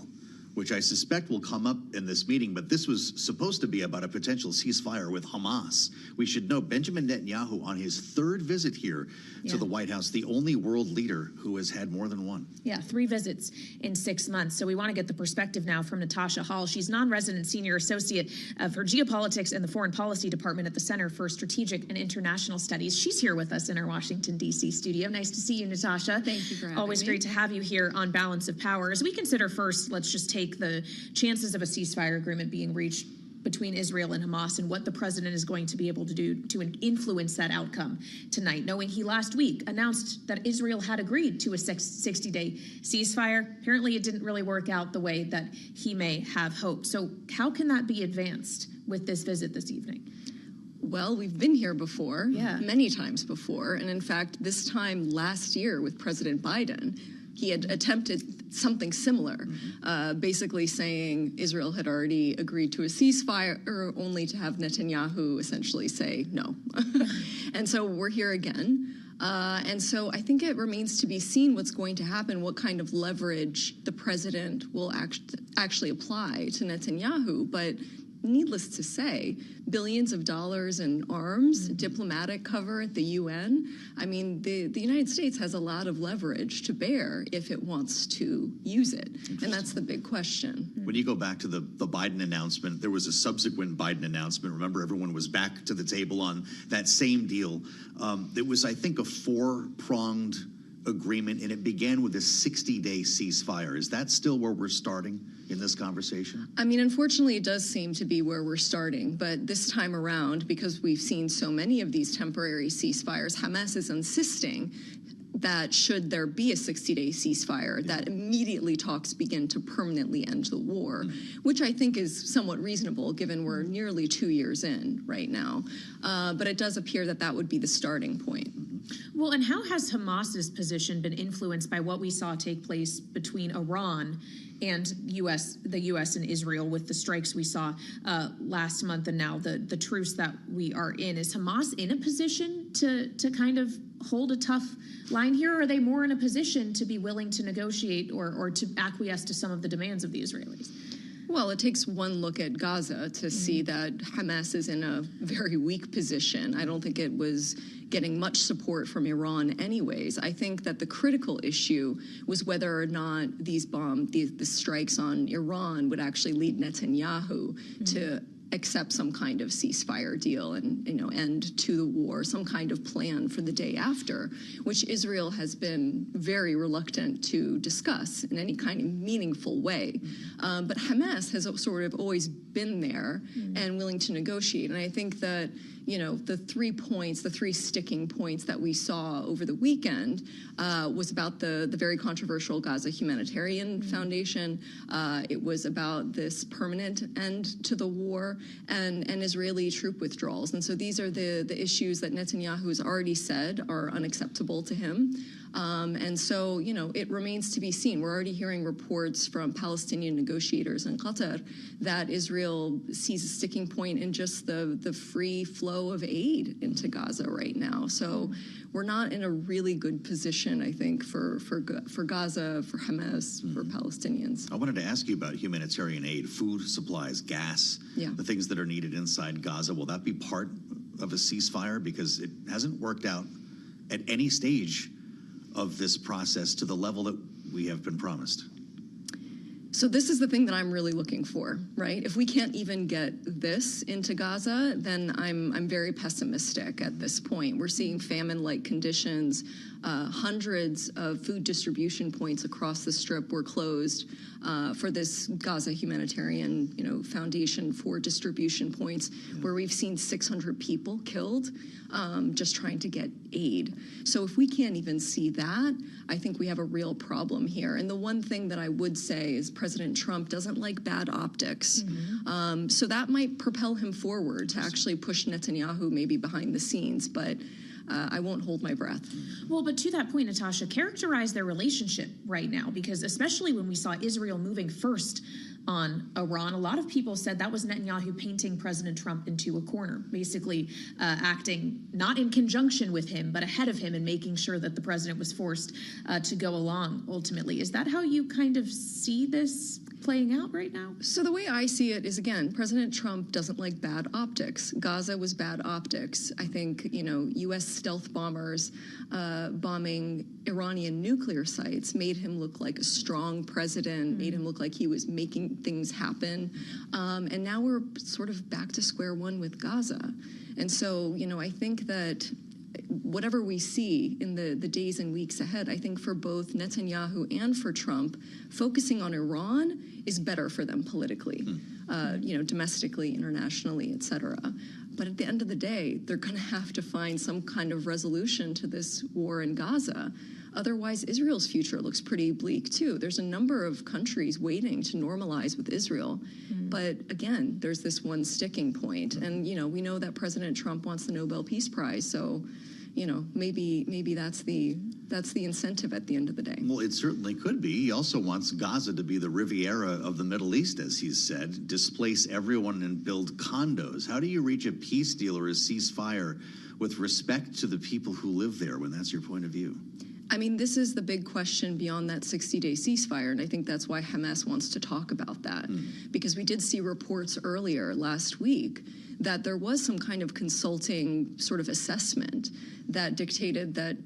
which I suspect will come up in this meeting, but this was supposed to be about a potential ceasefire with Hamas. We should know Benjamin Netanyahu on his 3rd visit here to the White House, the only world leader who has had more than one.
Yeah, 3 visits in 6 months. So we want to get the perspective now from Natasha Hall. She's non-resident senior associate for geopolitics and the foreign policy department at the Center for Strategic and International Studies. She's here with us in our Washington, D.C. studio. Nice to see you, Natasha.
Thank you for having
Always
me.
great to have you here on Balance of Power. As we consider first, let's just take the chances of a ceasefire agreement being reached between Israel and Hamas and what the president is going to be able to do to influence that outcome tonight, knowing he last week announced that Israel had agreed to a 60-day ceasefire. Apparently, it didn't really work out the way that he may have hoped. So how can that be advanced with this visit this evening?
Well, we've been here before, many times before. And in fact, this time last year with President Biden, he had attempted something similar, basically saying Israel had already agreed to a ceasefire, only to have Netanyahu essentially say no. And so we're here again. And so I think it remains to be seen what's going to happen, what kind of leverage the president will actually apply to Netanyahu. But needless to say, billions of dollars in arms, diplomatic cover at the UN. I mean, the United States has a lot of leverage to bear if it wants to use it. And that's the big question.
When you go back to the Biden announcement, there was a subsequent Biden announcement. Remember, everyone was back to the table on that same deal. It was, I think, a 4-pronged agreement, and it began with a 60-day ceasefire. Is that still where we're starting in this conversation?
I mean, unfortunately, it does seem to be where we're starting. But this time around, because we've seen so many of these temporary ceasefires, Hamas is insisting that should there be a 60-day ceasefire, that immediately talks begin to permanently end the war, which I think is somewhat reasonable given we're nearly 2 years in right now. But it does appear that that would be the starting point.
Well, and how has Hamas's position been influenced by what we saw take place between Iran and the U.S. and Israel with the strikes we saw last month and now the truce that we are in? Is Hamas in a position to kind of hold a tough line here, or are they more in a position to be willing to negotiate or to acquiesce to some of the demands of the Israelis?
Well, it takes one look at Gaza to see that Hamas is in a very weak position. I don't think it was getting much support from Iran anyways. I think that the critical issue was whether or not these strikes on Iran would actually lead Netanyahu to accept some kind of ceasefire deal and end to the war, some kind of plan for the day after, which Israel has been very reluctant to discuss in any kind of meaningful way. But Hamas has sort of always been there and willing to negotiate. And I think that the 3 points, the 3 sticking points that we saw over the weekend was about the very controversial Gaza Humanitarian Foundation. It was about this permanent end to the war and Israeli troop withdrawals. And so these are the issues that Netanyahu has already said are unacceptable to him. And so, it remains to be seen. We're already hearing reports from Palestinian negotiators in Qatar that Israel sees a sticking point in just the free flow of aid into Gaza right now. So we're not in a really good position, I think, for Gaza, for Hamas, for Palestinians.
I wanted to ask you about humanitarian aid, food supplies, gas, the things that are needed inside Gaza. Will that be part of a ceasefire? Because it hasn't worked out at any stage of this process to the level that we have been promised.
So this is the thing that I'm really looking for, right? If we can't even get this into Gaza, then I'm very pessimistic at this point. We're seeing famine-like conditions. Hundreds of food distribution points across the Strip were closed for this Gaza Humanitarian, Foundation for distribution points, where we've seen 600 people killed just trying to get aid. So if we can't even see that, I think we have a real problem here. And the one thing that I would say is President Trump doesn't like bad optics. So that might propel him forward to actually push Netanyahu maybe behind the scenes. But I won't hold my breath.
Well, but to that point, Natasha, characterize their relationship right now, because especially when we saw Israel moving first on Iran, a lot of people said that was Netanyahu painting President Trump into a corner, basically acting not in conjunction with him, but ahead of him and making sure that the president was forced to go along ultimately. Is that how you kind of see this playing out right now?
So the way I see it is, again, President Trump doesn't like bad optics. Gaza was bad optics. I think, U.S. stealth bombers bombing Iranian nuclear sites made him look like a strong president, made him look like he was making things happen. And now we're sort of back to square one with Gaza. And so, I think that whatever we see in the days and weeks ahead, I think for both Netanyahu and for Trump, focusing on Iran is better for them politically, domestically, internationally, et cetera. But at the end of the day, they're going to have to find some kind of resolution to this war in Gaza. Otherwise, Israel's future looks pretty bleak, too. There's a number of countries waiting to normalize with Israel. But again, there's this one sticking point. And, we know that President Trump wants the Nobel Peace Prize. So, maybe that's the incentive at the end of the day.
Well, it certainly could be. He also wants Gaza to be the Riviera of the Middle East, as he's said, displace everyone and build condos. How do you reach a peace deal or a ceasefire with respect to the people who live there when that's your point of view?
I mean, this is the big question beyond that 60-day ceasefire, and I think that's why Hamas wants to talk about that, because we did see reports earlier last week that there was some kind of consulting sort of assessment that dictated that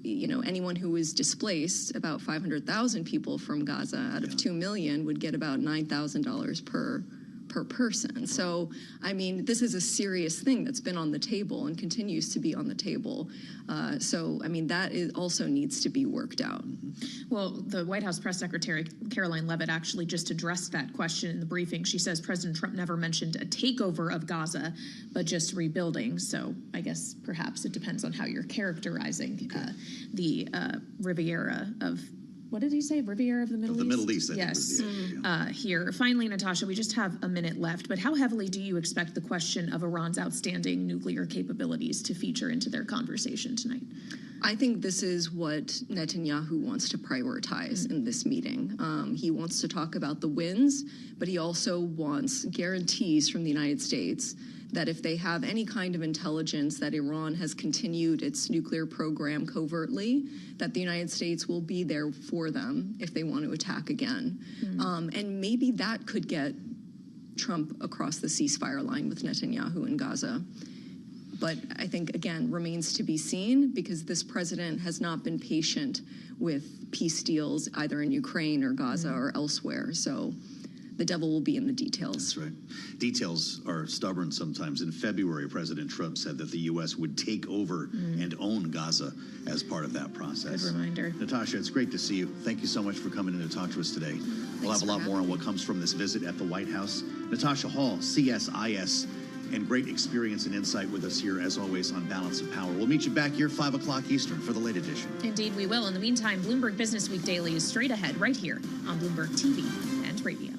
anyone who was displaced, about 500,000 people from Gaza out of 2 million, would get about $9,000 per person. So, I mean, this is a serious thing that's been on the table and continues to be on the table. So, I mean, that also needs to be worked out.
Well, the White House press secretary, Caroline Leavitt, actually just addressed that question in the briefing. She says President Trump never mentioned a takeover of Gaza, but just rebuilding. So I guess perhaps it depends on how you're characterizing the Riviera of, what did he say? Riviera of the Middle East?
The Middle East, I think
yes.
was the idea.
Here. Finally, Natasha, we just have a minute left, but how heavily do you expect the question of Iran's outstanding nuclear capabilities to feature into their conversation tonight?
I think this is what Netanyahu wants to prioritize in this meeting. He wants to talk about the wins, but he also wants guarantees from the United States that if they have any kind of intelligence that Iran has continued its nuclear program covertly, that the United States will be there for them if they want to attack again. And maybe that could get Trump across the ceasefire line with Netanyahu in Gaza. But I think, again, remains to be seen, because this president has not been patient with peace deals either in Ukraine or Gaza or elsewhere. So the devil will be in the details.
That's right. Details are stubborn sometimes. In February, President Trump said that the U.S. would take over and own Gaza as part of that process.
Good reminder.
Natasha, it's great to see you. Thank you so much for coming in to talk to us today. We'll have a lot more on what comes from this visit at the White House. Natasha Hall, CSIS, and great experience and insight with us here, as always, on Balance of Power. We'll meet you back here 5 o'clock Eastern for the late edition.
Indeed, we will. In the meantime, Bloomberg Business Week Daily is straight ahead right here on Bloomberg TV and radio.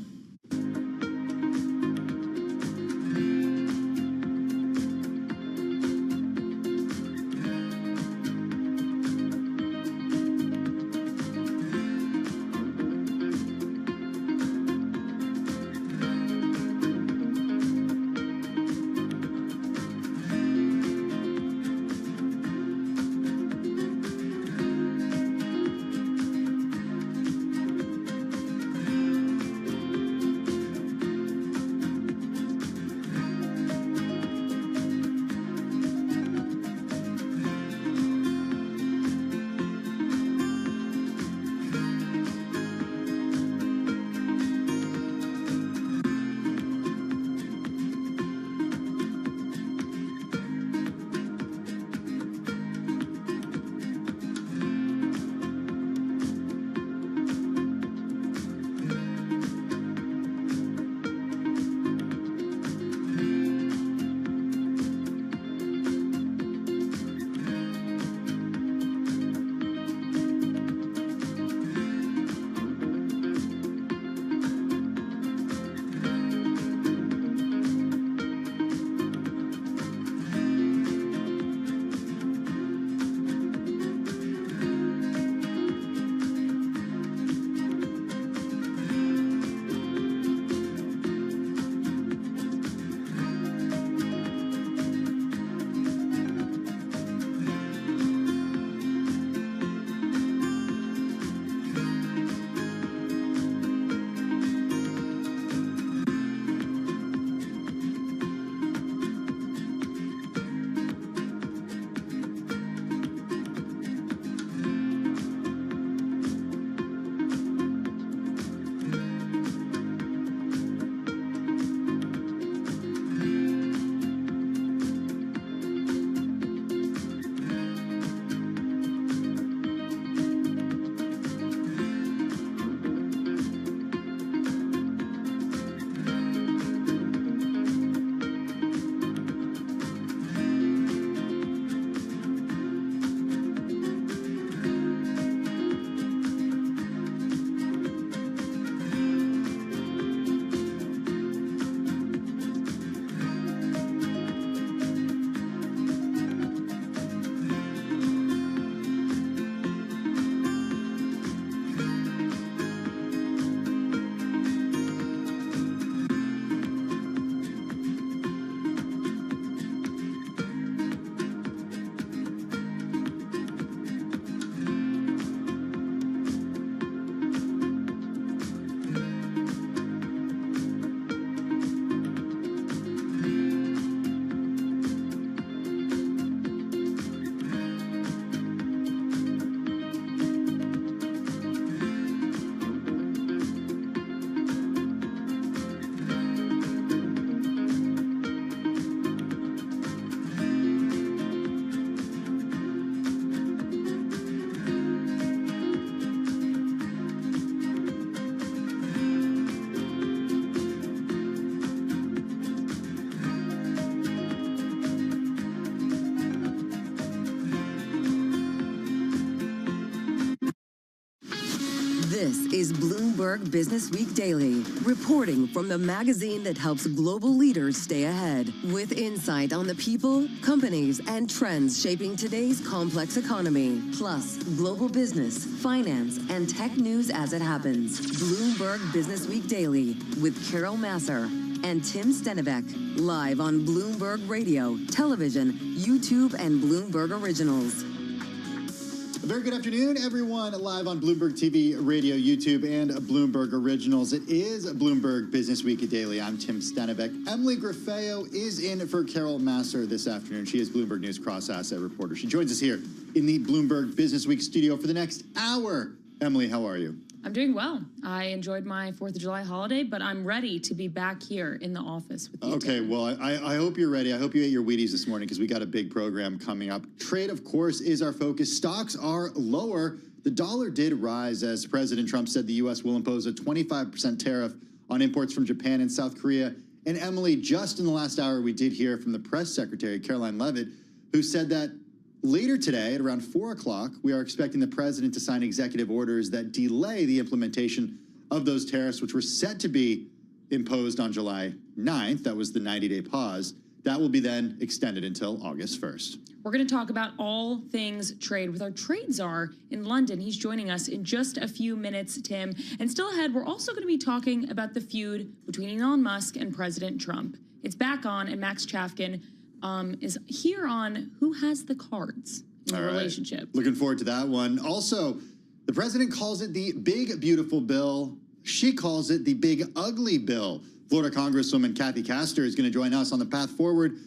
This is Bloomberg Business Week Daily, reporting from the magazine that helps global leaders stay ahead, with insight on the people, companies, and trends shaping today's complex economy, plus global business, finance, and tech news as it happens. Bloomberg Business Week Daily with Carol Masser and Tim Stenivek, live on Bloomberg Radio, television, YouTube, and Bloomberg Originals.
A very good afternoon, everyone, live on Bloomberg TV, radio, YouTube, and Bloomberg Originals. It is Bloomberg Business Week Daily. I'm Tim Stenivek. Emily Griffeo is in for Carol Masser this afternoon. She is Bloomberg News cross-asset reporter. She joins us here in the Bloomberg Business Week studio for the next hour. Emily, how are you?
I'm doing well. I enjoyed my 4th of July holiday, but I'm ready to be back here in the office with you.
Okay, well, I hope you're ready. I hope you ate your Wheaties this morning because we got a big program coming up. Trade, of course, is our focus. Stocks are lower. The dollar did rise as President Trump said the U.S. will impose a 25% tariff on imports from Japan and South Korea. And Emily, just in the last hour, we did hear from the press secretary, Caroline Leavitt, who said that later today, at around 4 o'clock, we are expecting the president to sign executive orders that delay the implementation of those tariffs, which were set to be imposed on July 9th. That was the 90-day pause. That will be then extended until August 1st.
We're going to talk about all things trade with our trade czar in London. He's joining us in just a few minutes, Tim. And still ahead, we're also going to be talking about the feud between Elon Musk and President Trump. It's back on, and Max Chafkin is here on who has the cards in the relationship.
Looking forward to that one. Also, the president calls it the big, beautiful bill. She calls it the big, ugly bill. Florida Congresswoman Kathy Castor is going to join us on the path forward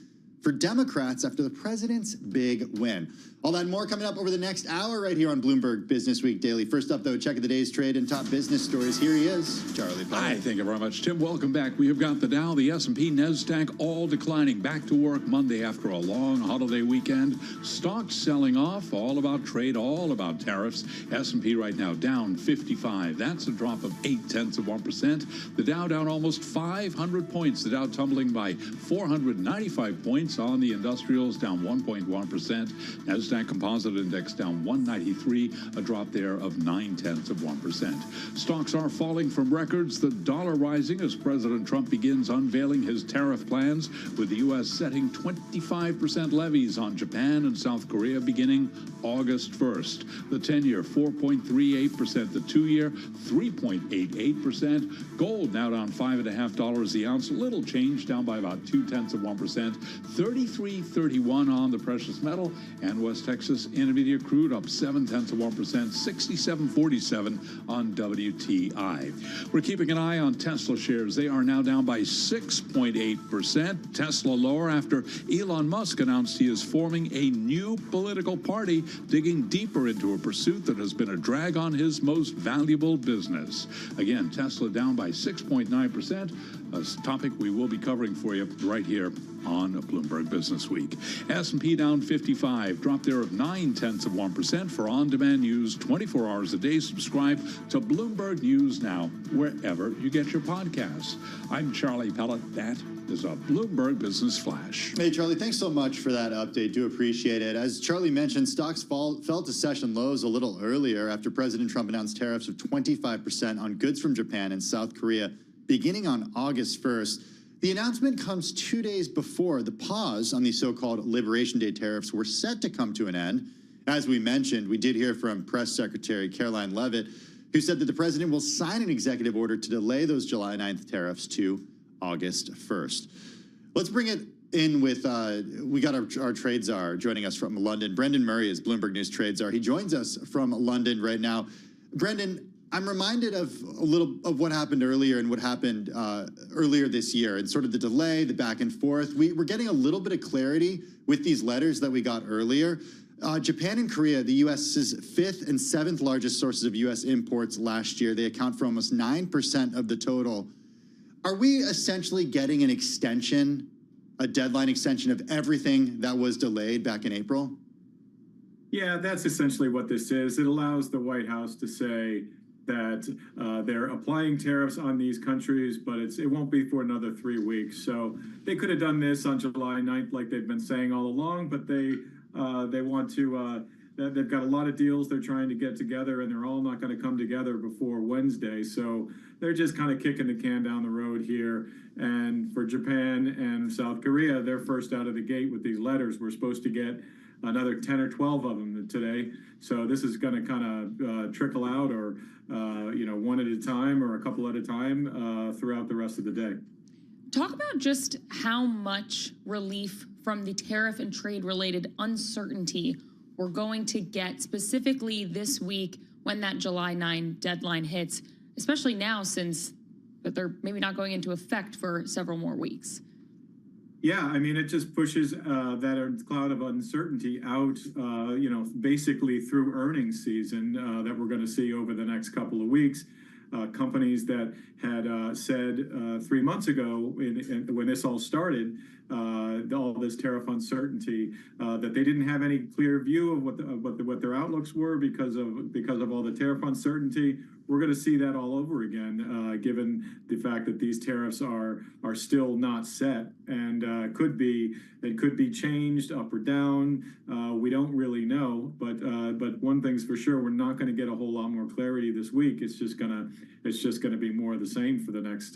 for Democrats after the president's big win. All that and more coming up over the next hour right here on Bloomberg Business Week Daily. First up, though, check of the day's trade and top business stories. Here he is, Charlie Powell.
Hi, thank you very much, Tim. Welcome back. We have got the Dow, the S&P, NASDAQ all declining. Back to work Monday after a long holiday weekend. Stocks selling off, all about trade, all about tariffs. S&P right now down 55. That's a drop of 0.8%. The Dow down almost 500 points. The Dow tumbling by 495 points on the industrials, down 1.1%. NASDAQ Composite Index down 193, a drop there of 0.9%. Stocks are falling from records. The dollar rising as President Trump begins unveiling his tariff plans, with the U.S. setting 25% levies on Japan and South Korea beginning August 1st. The 10-year 4.38%, the 2-year 3.88%. Gold now down $5.50 the ounce, little change, down by about 0.2%. 33.31 on the precious metal, and West Texas Intermediate crude up 0.7%, 67.47 on WTI. We're keeping an eye on Tesla shares. They are now down by 6.8%. Tesla lower after Elon Musk announced he is forming a new political party, digging deeper into a pursuit that has been a drag on his most valuable business. Again, Tesla down by 6.9%, a topic we will be covering for you right here on Bloomberg Business Week. S&P down 55, drop there of 0.9% for on-demand news 24 hours a day. Subscribe to Bloomberg News now, wherever you get your podcasts. I'm Charlie Pellet. That is a Bloomberg Business Flash.
Hey, Charlie, thanks so much for that update. Do appreciate it. As Charlie mentioned, stocks fell to session lows a little earlier after President Trump announced tariffs of 25% on goods from Japan and South Korea beginning on August 1st. The announcement comes 2 days before the pause on the so-called Liberation Day tariffs were set to come to an end. As we mentioned, we did hear from Press Secretary Caroline Leavitt, who said that the president will sign an executive order to delay those July 9th tariffs to August 1st. Let's bring it in with, we got our trade czar joining us from London. Brendan Murray is Bloomberg News trade czar. He joins us from London right now. Brendan, I'm reminded of a little of what happened earlier and what happened earlier this year and sort of the delay, the back and forth. We're getting a little bit of clarity with these letters that we got earlier. Japan and Korea, the U.S.'s 5th and 7th largest sources of U.S. imports last year. They account for almost 9% of the total. Are we essentially getting an extension, a deadline extension of everything that was delayed back in April?
Yeah, that's essentially what this is. It allows the White House to say that they're applying tariffs on these countries, but it won't be for another 3 weeks. So they could have done this on July 9th like they've been saying all along, but they want to they've got a lot of deals they're trying to get together, and they're all not going to come together before Wednesday. So they're just kind of kicking the can down the road here. And for Japan and South Korea, they're first out of the gate with these letters. We're supposed to get another 10 or 12 of them today. So this is going to kind of trickle out, or one at a time or a couple at a time throughout the rest of the day.
Talk about just how much relief from the tariff and trade-related uncertainty we're going to get specifically this week when that July 9 deadline hits, especially now since they're maybe not going into effect for several more weeks.
Yeah, I mean, it just pushes that cloud of uncertainty out, basically through earnings season that we're going to see over the next couple of weeks. Companies that had said 3 months ago when this all started, all this tariff uncertainty, that they didn't have any clear view of what their outlooks were because of all the tariff uncertainty. We're going to see that all over again, given the fact that these tariffs are still not set and could be changed up or down. We don't really know, but one thing's for sure: we're not going to get a whole lot more clarity this week. It's just gonna be more of the same for the next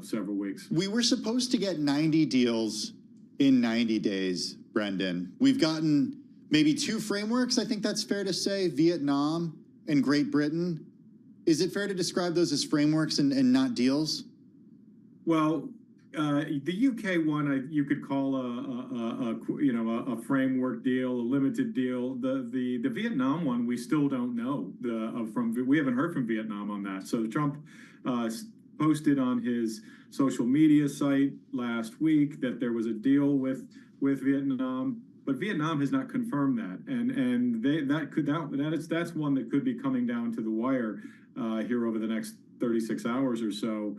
several weeks.
We were supposed to get 90 deals in 90 days, Brendan. We've gotten maybe 2 frameworks. I think that's fair to say: Vietnam and Great Britain. Is it fair to describe those as frameworks and not deals?
Well, the UK one, you could call a framework deal, a limited deal. The Vietnam one, we still don't know. We haven't heard from Vietnam on that. So Trump posted on his social media site last week that there was a deal with Vietnam, but Vietnam has not confirmed that, and that's one that could be coming down to the wire here over the next 36 hours or so.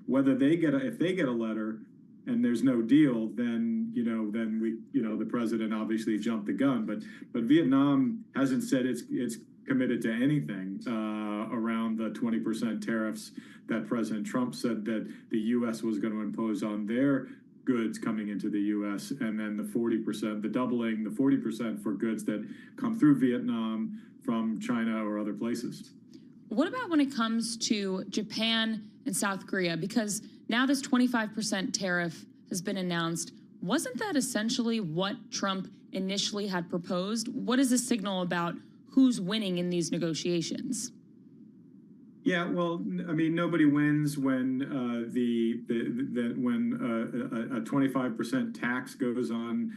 Whether if they get a letter and there's no deal, then the president obviously jumped the gun. But Vietnam hasn't said it's committed to anything around the 20% tariffs that President Trump said that the U.S. was going to impose on their goods coming into the U.S., and then the 40%, the doubling, the 40% for goods that come through Vietnam from China or other places.
What about when it comes to Japan and South Korea? Because now this 25% tariff has been announced. Wasn't that essentially what Trump initially had proposed? What is a signal about who's winning in these negotiations?
Yeah, well, I mean, nobody wins when a 25% tax goes on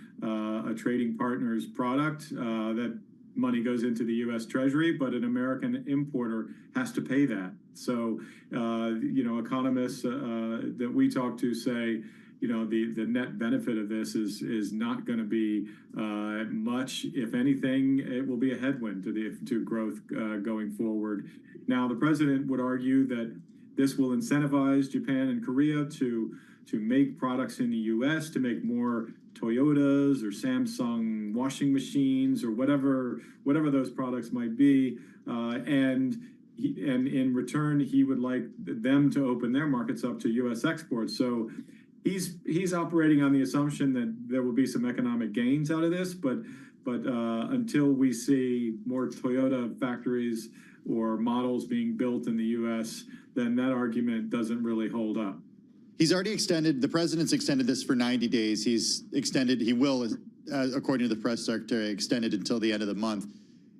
a trading partner's product. That money goes into the U.S. Treasury, but an American importer has to pay that. So, economists that we talk to say, the net benefit of this is not going to be much. If anything, it will be a headwind to growth going forward. Now, the president would argue that this will incentivize Japan and Korea to make products in the U.S., to make more Toyotas or Samsung washing machines or whatever those products might be, and in return he would like them to open their markets up to U.S. exports. So he's operating on the assumption that there will be some economic gains out of this, but until we see more Toyota factories or models being built in the U.S., then that argument doesn't really hold up.
He's already extended, the president's extended this for 90 days. He will, according to the press secretary, extend it until the end of the month.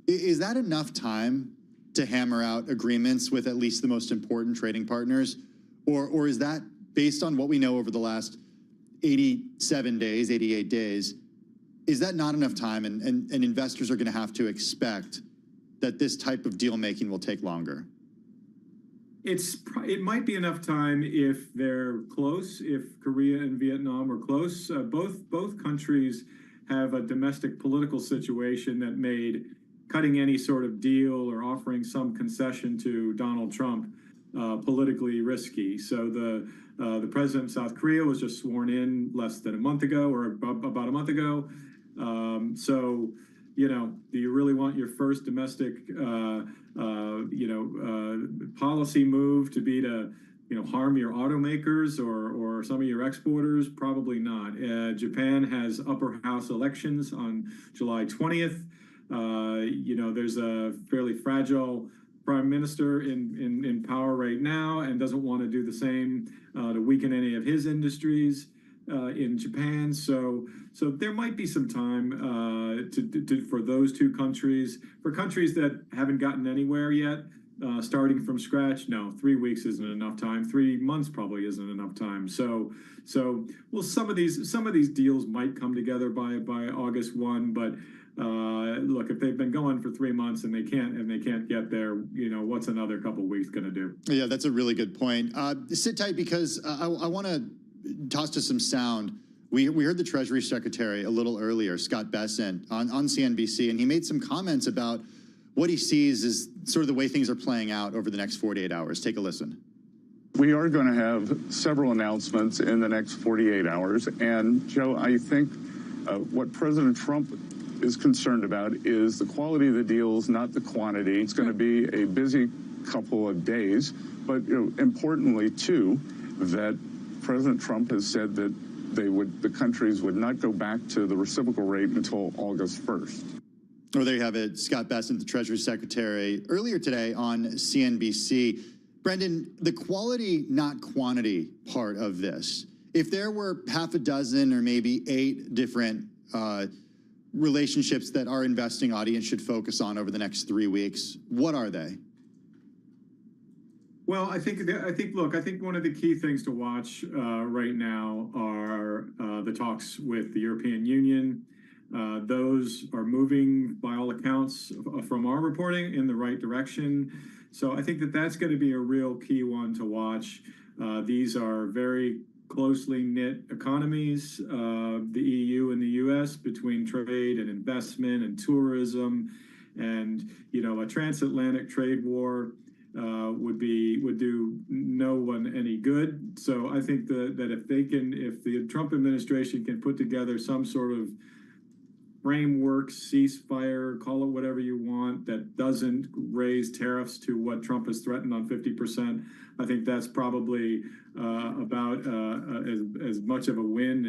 Is that enough time to hammer out agreements with at least the most important trading partners? Or is that, based on what we know over the last 87 days, 88 days, is that not enough time, and investors are going to have to expect that this type of deal making will take longer?
It might be enough time if they're close, if Korea and Vietnam are close. Both countries have a domestic political situation that made cutting any sort of deal or offering some concession to Donald Trump politically risky. So the president of South Korea was just sworn in less than a month ago, or about a month ago. So, do you really want your first domestic policy move to be to harm your automakers or some of your exporters? Probably not. Japan has upper house elections on July 20th. There's a fairly fragile prime minister in power right now and doesn't want to do the same to weaken any of his industries in Japan. So there might be some time for those two countries. For countries that haven't gotten anywhere yet, starting from scratch, no, 3 weeks isn't enough time. 3 months probably isn't enough time. So well, some of these deals might come together by August 1, but look, if they've been going for 3 months and they can't get there, what's another couple weeks going to do? Yeah,
that's a really good point. Sit tight, because I want to toss to some sound. We heard the Treasury Secretary a little earlier, Scott Bessent, on CNBC, and he made some comments about what he sees as sort of the way things are playing out over the next 48 hours. Take a listen.
We are going to have several announcements in the next 48 hours. And, Joe, I think what President Trump is concerned about is the quality of the deals, not the quantity. It's going to be a busy couple of days. But importantly, too, that President Trump has said that the countries would not go back to the reciprocal rate until August 1st.
Well, there you have it. Scott Bessent, the Treasury Secretary, earlier today on CNBC. Brendan, the quality, not quantity part of this, if there were half a dozen or maybe 8 different relationships that our investing audience should focus on over the next 3 weeks, what are they?
Well, I think one of the key things to watch right now are the talks with the European Union. Those are moving, by all accounts, from our reporting, in the right direction. So I think that's going to be a real key one to watch. These are very closely knit economies, the EU and the US, between trade and investment and tourism, and a transatlantic trade war would do no one any good. So I think that if the Trump administration can put together some sort of framework, ceasefire, call it whatever you want, that doesn't raise tariffs to what Trump has threatened on 50%, I think that's probably about as much of a win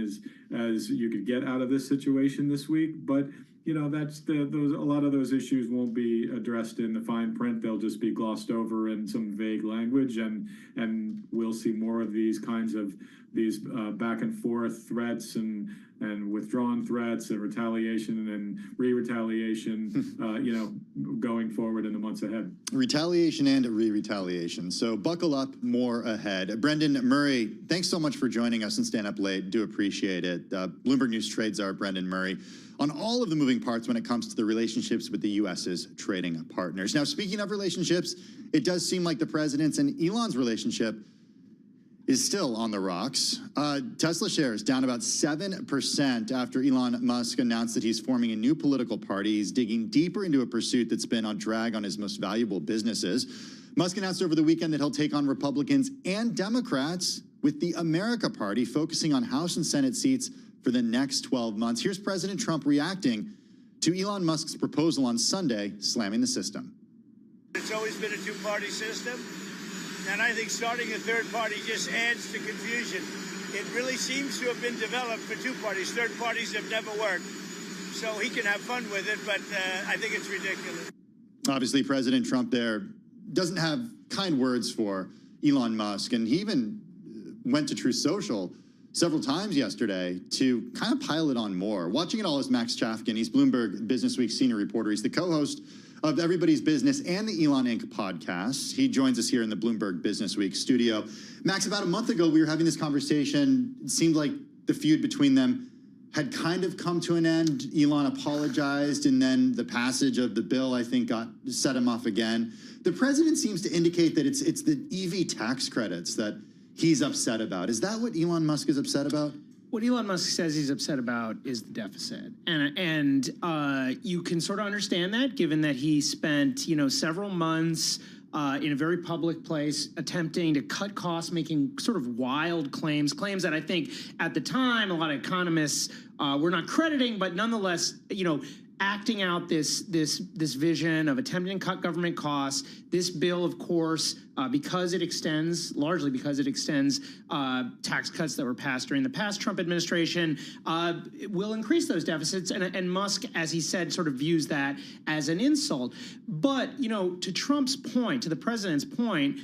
as you could get out of this situation this week. But a lot of those issues won't be addressed in the fine print. They'll just be glossed over in some vague language, and we'll see more of these kinds of back and forth threats and withdrawn threats and retaliation and re-retaliation, going forward in the months ahead.
Retaliation and re-retaliation. So buckle up, more ahead. Brendan Murray, thanks so much for joining us and staying up late. Do appreciate it. Bloomberg News trade czar Brendan Murray on all of the moving parts when it comes to the relationships with the U.S.'s trading partners. Now, speaking of relationships, it does seem like the president's and Elon's relationship is still on the rocks. Tesla shares down about 7% after Elon Musk announced that he's forming a new political party. He's digging deeper into a pursuit that's been on drag on his most valuable businesses. Musk announced over the weekend that he'll take on Republicans and Democrats with the America Party, focusing on House and Senate seats for the next 12 months. Here's President Trump reacting to Elon Musk's proposal on Sunday, slamming the system.
It's always been a two-party system. And I think starting a third party just adds to confusion. It really seems to have been developed for two parties. Third parties have never worked. So he can have fun with it, but I think it's ridiculous.
Obviously, President Trump there doesn't have kind words for Elon Musk. And he even went to Truth Social several times yesterday to kind of pile it on more. Watching it all is Max Chafkin. He's Bloomberg Businessweek senior reporter. He's the co-host of Everybody's Business and the Elon Inc. podcast. He joins us here in the Bloomberg Businessweek studio. Max, about a month ago, we were having this conversation. It seemed like the feud between them had kind of come to an end. Elon apologized, and then the passage of the bill, I think, set him off again. The president seems to indicate that it's the EV tax credits that he's upset about. Is that what Elon Musk is upset about?
What Elon Musk says he's upset about is the deficit, and you can sort of understand that, given that he spent several months in a very public place attempting to cut costs, making sort of wild claims that I think at the time a lot of economists were not crediting, but nonetheless, acting out this vision of attempting to cut government costs. This bill, of course, largely because it extends tax cuts that were passed during the past Trump administration, will increase those deficits. And Musk, as he said, sort of views that as an insult. But, to Trump's point, to the president's point,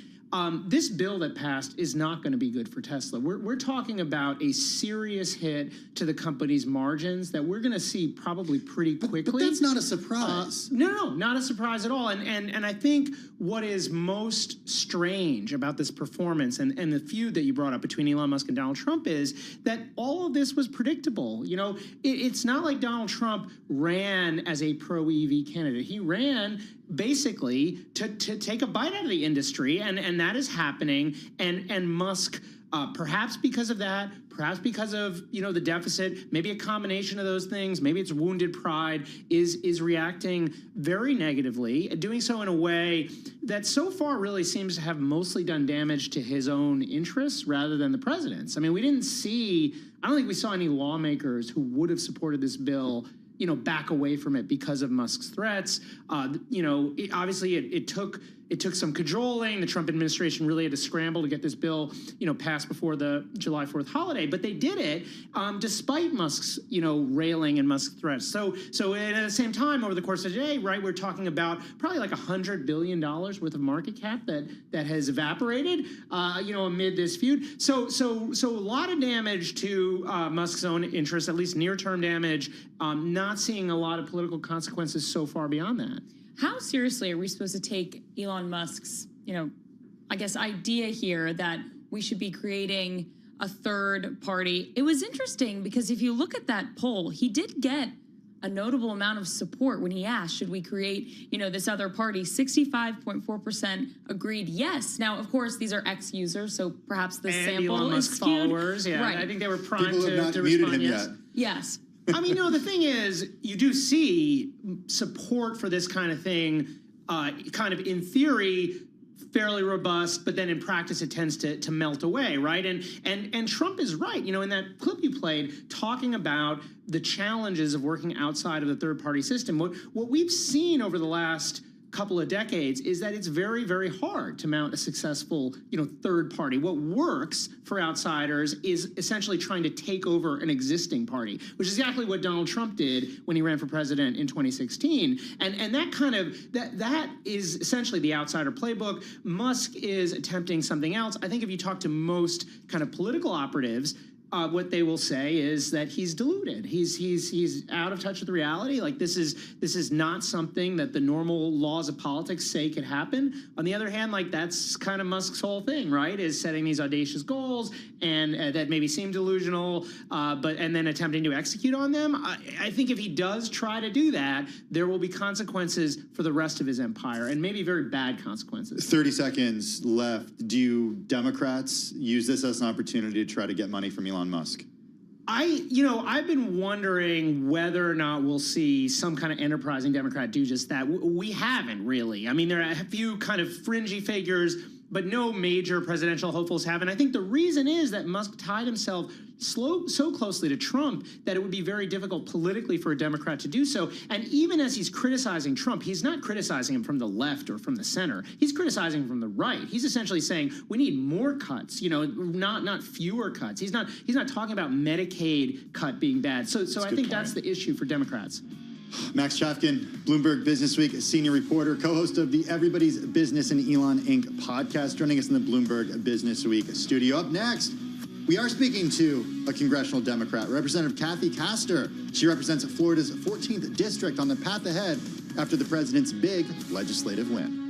this bill that passed is not going to be good for Tesla. We're talking about a serious hit to the company's margins that we're going to see probably pretty quickly.
But that's not a surprise.
No, not a surprise at all. And I think what is most strange about this performance and the feud that you brought up between Elon Musk and Donald Trump is that all of this was predictable. It's not like Donald Trump ran as a pro-EV candidate. He ran basically to take a bite out of the industry, and that is happening. And Musk, perhaps because of that, perhaps because of the deficit, maybe a combination of those things, maybe it's wounded pride, is reacting very negatively, doing so in a way that so far really seems to have mostly done damage to his own interests rather than the president's. I mean, I don't think we saw any lawmakers who would have supported this bill back away from it because of Musk's threats. Obviously it took some cajoling. The Trump administration really had to scramble to get this bill, passed before the July 4th holiday. But they did it despite Musk's, railing and Musk's threats. So at the same time, over the course of the day, right, we're talking about probably like $100 billion worth of market cap that has evaporated, amid this feud. So a lot of damage to Musk's own interests, at least near-term damage. Not seeing a lot of political consequences so far beyond that.
How seriously are we supposed to take Elon Musk's, idea here that we should be creating a third party? It was interesting because if you look at that poll, he did get a notable amount of support when he asked, should we create, this other party? 65.4% agreed yes. Now, of course, these are ex-users, so perhaps the sample
Elon
is
Musk
skewed.
followers. Yeah,
right.
I think they were primed
People have not
to
muted
respond
him
yes.
yet.
Yes.
I mean, the thing is, you do see support for this kind of thing, kind of in theory, fairly robust, but then in practice it tends to melt away, right? And Trump is right, in that clip you played, talking about the challenges of working outside of the third-party system. What we've seen over the last couple of decades is that it's very, very hard to mount a successful, third party. What works for outsiders is essentially trying to take over an existing party, which is exactly what Donald Trump did when he ran for president in 2016. And that is essentially the outsider playbook. Musk is attempting something else. I think if you talk to most kind of political operatives, what they will say is that he's deluded. He's out of touch with reality. Like this is not something that the normal laws of politics say could happen. On the other hand, like that's kind of Musk's whole thing, right? Is setting these audacious goals and that maybe seem delusional, and then attempting to execute on them. I think if he does try to do that, there will be consequences for the rest of his empire, and maybe very bad consequences.
30 seconds left. Do Democrats use this as an opportunity to try to get money from Elon Musk?
I've been wondering whether or not we'll see some kind of enterprising Democrat do just that. We haven't really. I mean, there are a few kind of fringy figures, but no major presidential hopefuls have. And I think the reason is that Musk tied himself so closely to Trump that it would be very difficult politically for a Democrat to do so. And even as he's criticizing Trump, he's not criticizing him from the left or from the center. He's criticizing him from the right. He's essentially saying we need more cuts, not fewer cuts. He's not talking about Medicaid cut being bad. So I think that's the issue for Democrats.
Max Chafkin, Bloomberg Business Week senior reporter, co-host of the Everybody's Business and Elon Inc. podcast, joining us in the Bloomberg Business Week studio. Up next, we are speaking to a congressional Democrat, Representative Kathy Castor. She represents Florida's 14th district on the path ahead after the president's big legislative win.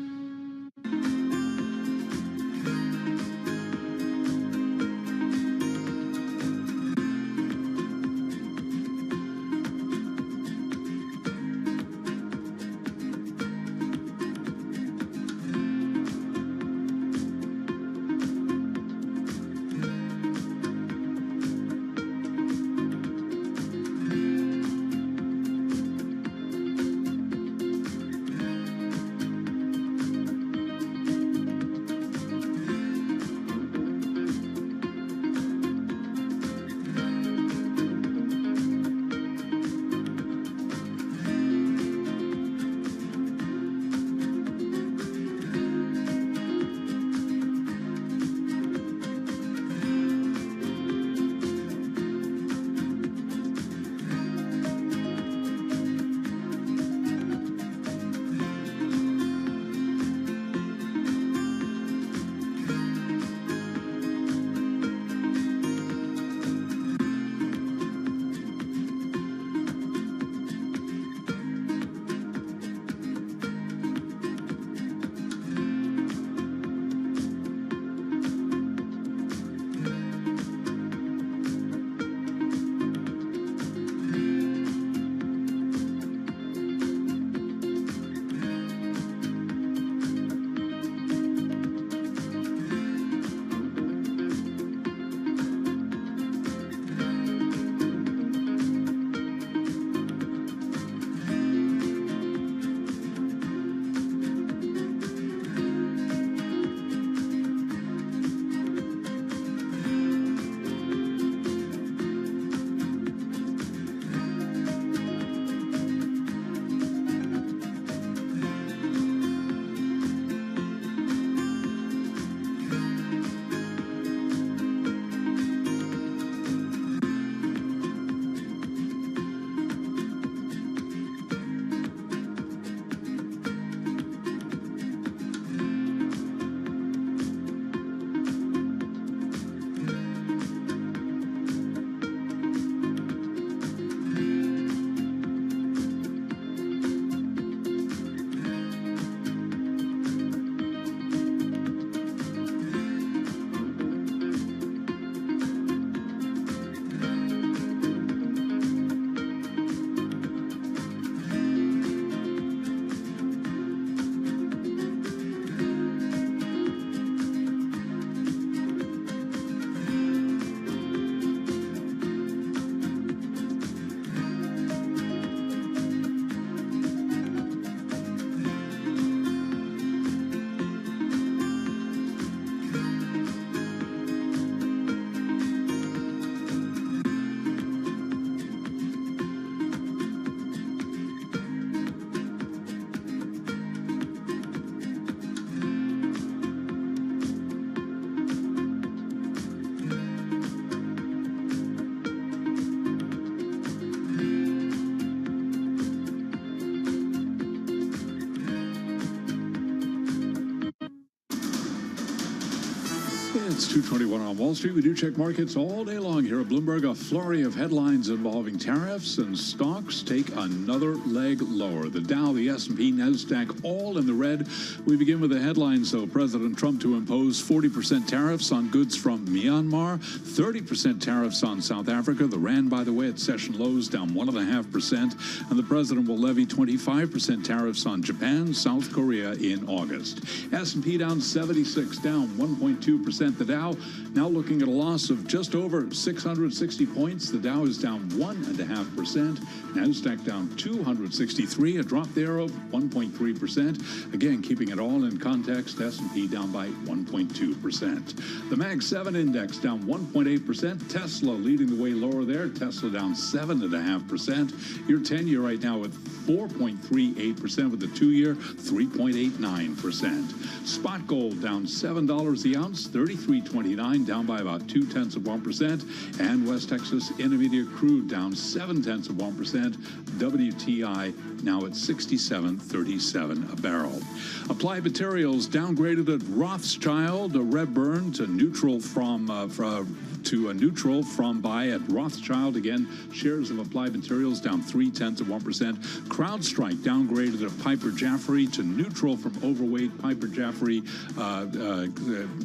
It's 2:21 on Wall Street. We do check markets all day long here at Bloomberg. A flurry of headlines involving tariffs, and stocks take another leg lower. The Dow, the S&P, NASDAQ, all in the red. We begin with the headlines, though. President Trump to impose 40% tariffs on goods from Myanmar, 30% tariffs on South Africa. The rand, by the way, at session lows down 1.5%. And the president will levy 25% tariffs on Japan, South Korea in August. S&P down 76, down 1.2%. The Dow now looking at a loss of just over 660 points. The Dow is down 1.5%. NASDAQ down 263, a drop there of 1.3%. Again, keeping it all in context, S&P down by 1.2%. The Mag 7 index down 1.8%. Tesla leading the way lower there. Tesla down 7.5%. Your 10-year right now at 4.38%, with the 2-year 3.89%. Spot gold down $7 the ounce, 33.29, down by about 0.2%. And West Texas Intermediate crude down 0.7%. WTI now at 67.37 a barrel. Applied Materials downgraded at Rothschild, a red burn to neutral from buy at Rothschild. Again, shares of Applied Materials down 0.3%. CrowdStrike downgraded at Piper Jaffray to neutral from overweight. Piper Jaffray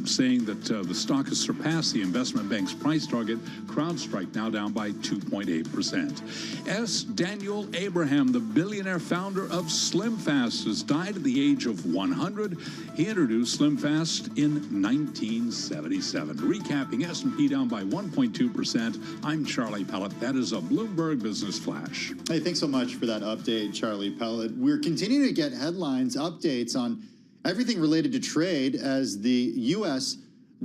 saying that the stock has surpassed the investment bank's price target. CrowdStrike now down by 2.8%. S. Daniel Abraham, the billionaire founder of SlimFast, has died at the age of 100. He introduced SlimFast in 1977. Recapping, S&P down by 1.2%. I'm Charlie Pellet. That is a Bloomberg Business Flash.
Hey, thanks so much for that update, Charlie Pellet. We're continuing to get headlines, updates on everything related to trade as the U.S.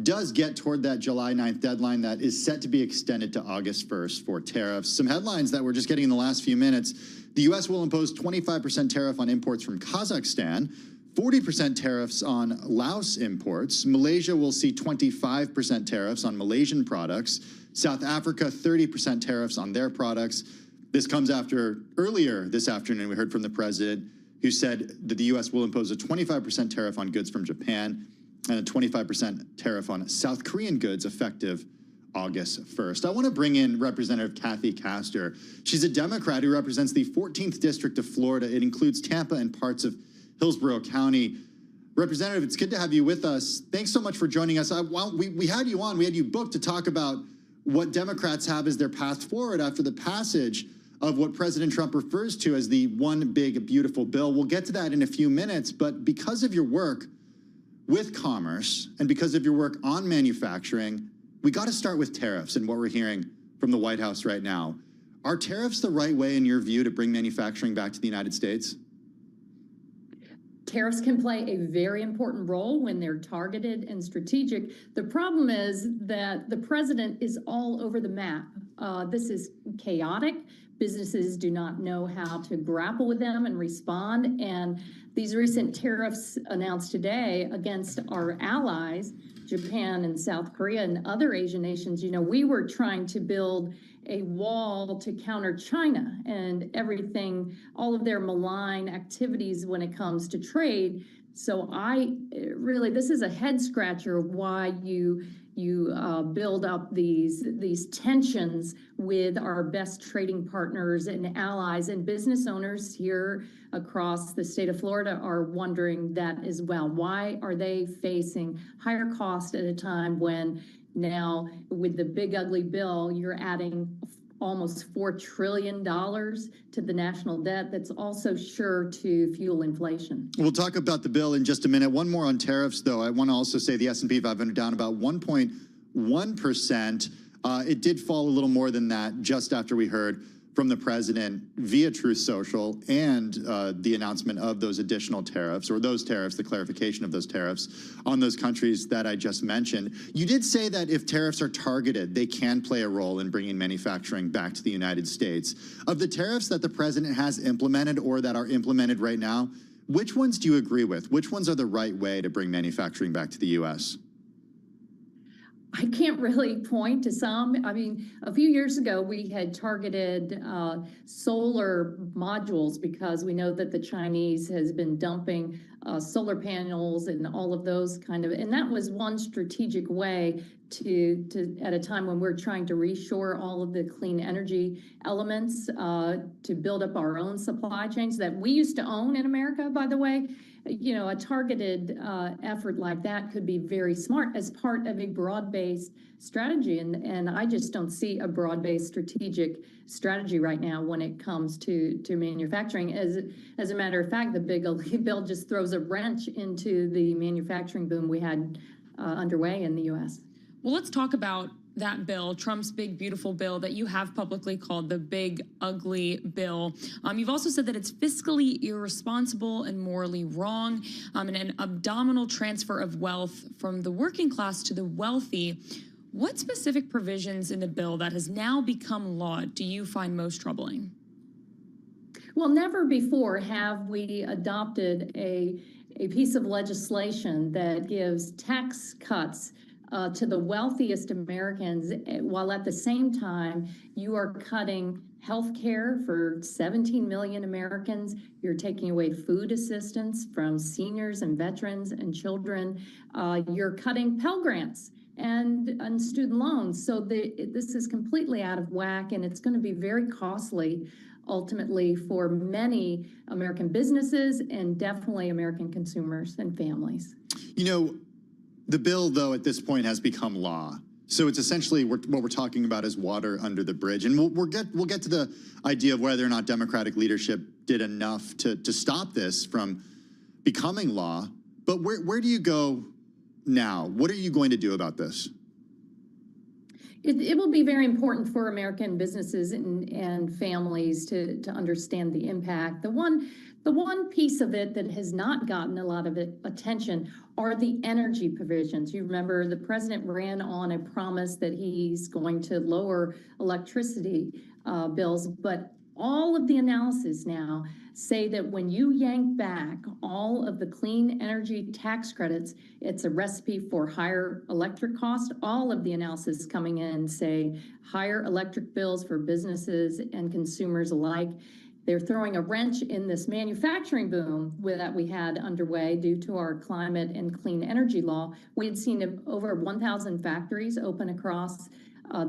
does get toward that July 9th deadline that is set to be extended to August 1st for tariffs. Some headlines that we're just getting in the last few minutes. The U.S. will impose 25% tariff on imports from Kazakhstan, 40% tariffs on Laos imports. Malaysia will see 25% tariffs on Malaysian products. South Africa, 30% tariffs on their products. This comes after earlier this afternoon we heard from the president, who said that the U.S. will impose a 25% tariff on goods from Japan and a 25% tariff on South Korean goods effective August 1st. I want to bring in Representative Kathy Castor. She's a Democrat who represents the 14th District of Florida. It includes Tampa and parts of Hillsborough County. Representative, it's good to have you with us. Thanks so much for joining us. We had you on. We had you booked to talk about what Democrats have as their path forward after the passage of what President Trump refers to as the one big, beautiful bill. We'll get to that in a few minutes, but because of your work with commerce and because of your work on manufacturing, we got to start with tariffs and what we're hearing from the White House right now. Are tariffs the right way, in your view, to bring manufacturing back to the United States?
Tariffs can play a very important role when they're targeted and strategic. The problem is that the president is all over the map. This is chaotic. Businesses do not know how to grapple with them and respond. And these recent tariffs announced today against our allies, Japan and South Korea and other Asian nations, we were trying to build a wall to counter China and everything, all of their malign activities when it comes to trade. So this is a head scratcher of why you build up these tensions with our best trading partners and allies, and business owners here across the state of Florida are wondering that as well. Why are they facing higher cost at a time when now with the big ugly bill, you're adding almost $4 trillion to the national debt that's also sure to fuel inflation.
We'll talk about the bill in just a minute. One more on tariffs, though. I want to also say the S&P 500 down about 1.1%. It did fall a little more than that just after we heard from the president via Truth Social and the announcement of those additional tariffs, or those tariffs, the clarification of those tariffs on those countries that I just mentioned. You did say that if tariffs are targeted, they can play a role in bringing manufacturing back to the United States. Of the tariffs that the president has implemented or that are implemented right now, which ones do you agree with? Which ones are the right way to bring manufacturing back to the U.S.?
I can't really point to some. I mean, a few years ago, we had targeted solar modules because we know that the Chinese has been dumping solar panels and all of those and that was one strategic way to at a time when we're trying to reshore all of the clean energy elements to build up our own supply chains that we used to own in America, by the way. You know, a targeted effort like that could be very smart as part of a broad-based strategy. And I just don't see a broad-based strategic strategy right now when it comes to manufacturing. As a matter of fact, the big bill just throws a wrench into the manufacturing boom we had underway in the U.S.
Well, let's talk about that bill, Trump's big, beautiful bill that you have publicly called the big, ugly bill. You've also said that it's fiscally irresponsible and morally wrong, and an abdominal transfer of wealth from the working class to the wealthy. What specific provisions in the bill that has now become law do you find most troubling?
Well, never before have we adopted a piece of legislation that gives tax cuts to the wealthiest Americans, while at the same time you are cutting health care for 17 million Americans. You're taking away food assistance from seniors and veterans and children. You're cutting Pell Grants and student loans. So this is completely out of whack, and it's going to be very costly ultimately for many American businesses and definitely American consumers and families.
You know, the bill, though, at this point has become law. So it's essentially what we're talking about is water under the bridge. And we'll get to the idea of whether or not Democratic leadership did enough to stop this from becoming law. But where do you go now? What are you going to do about this?
It will be very important for American businesses and families to understand the impact. The one piece of it that has not gotten a lot of attention are the energy provisions. You remember the president ran on a promise that he's going to lower electricity bills, but all of the analysis now say that when you yank back all of the clean energy tax credits, it's a recipe for higher electric cost. All of the analysis coming in say higher electric bills for businesses and consumers alike. They're throwing a wrench in this manufacturing boom that we had underway due to our climate and clean energy law. We had seen over 1,000 factories open across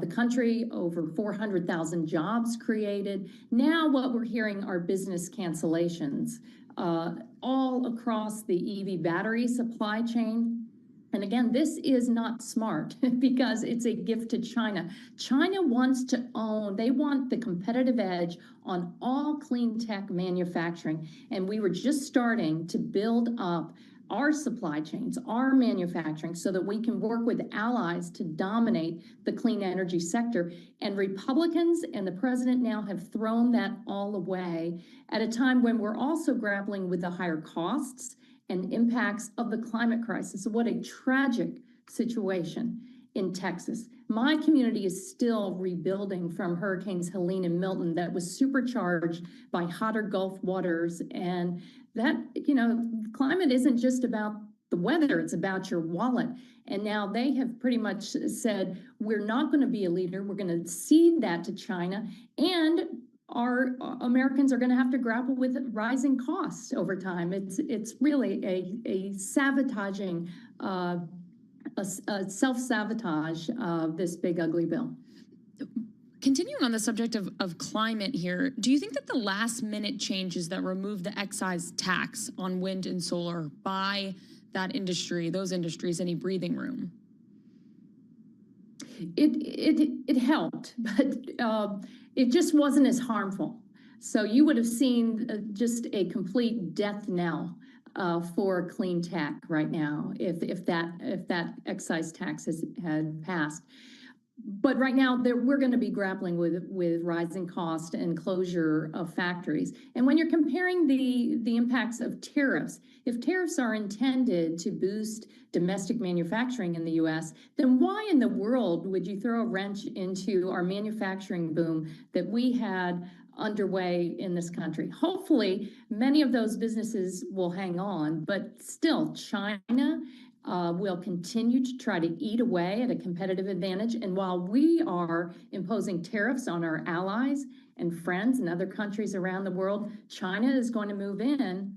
the country, over 400,000 jobs created. Now what we're hearing are business cancellations all across the EV battery supply chain. And again, this is not smart because it's a gift to China. China wants to own, they want the competitive edge on all clean tech manufacturing. And we were just starting to build up our supply chains, our manufacturing, so that we can work with allies to dominate the clean energy sector. And Republicans and the president now have thrown that all away at a time when we're also grappling with the higher costs and impacts of the climate crisis. What a tragic situation in Texas. My community is still rebuilding from Hurricanes Helene and Milton that was supercharged by hotter Gulf waters. And that, you know, climate isn't just about the weather, it's about your wallet. And now they have pretty much said, we're not going to be a leader. We're going to cede that to China. And our Americans are going to have to grapple with rising costs over time. It's really a sabotaging, a self-sabotage of this big ugly bill.
Continuing on the subject of climate here, do you think that the last minute changes that remove the excise tax on wind and solar buy that industry, those industries, any breathing room?
It helped, but it just wasn't as harmful. So you would have seen just a complete death knell for clean tech right now if that excise tax had passed. But right now, we're going to be grappling with rising cost and closure of factories. And when you're comparing the impacts of tariffs, if tariffs are intended to boost domestic manufacturing in the U.S., then why in the world would you throw a wrench into our manufacturing boom that we had underway in this country? Hopefully, many of those businesses will hang on, but still, China will continue to try to eat away at a competitive advantage. And while we are imposing tariffs on our allies and friends and other countries around the world, China is going to move in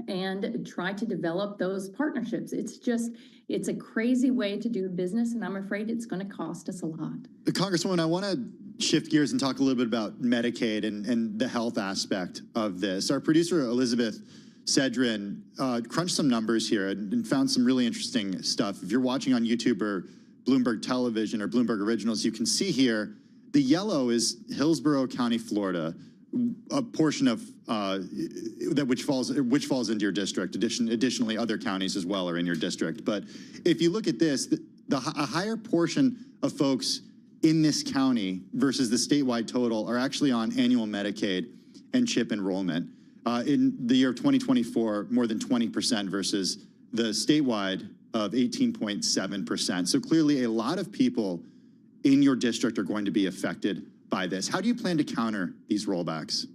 and try to develop those partnerships. It's a crazy way to do business, and I'm afraid it's going to cost us a lot.
Congresswoman, I want to shift gears and talk a little bit about Medicaid and the health aspect of this. Our producer, Elizabeth Cedrin, crunched some numbers here and found some really interesting stuff. If you're watching on YouTube or Bloomberg Television or Bloomberg Originals, you can see here, the yellow is Hillsborough County, Florida, a portion of which falls into your district. Additionally, other counties as well are in your district. But if you look at this, a higher portion of folks in this county versus the statewide total are actually on annual Medicaid and CHIP enrollment. In the year of 2024, more than 20% versus the statewide of 18.7%. So clearly a lot of people in your district are going to be affected by this. How do you plan to counter these rollbacks?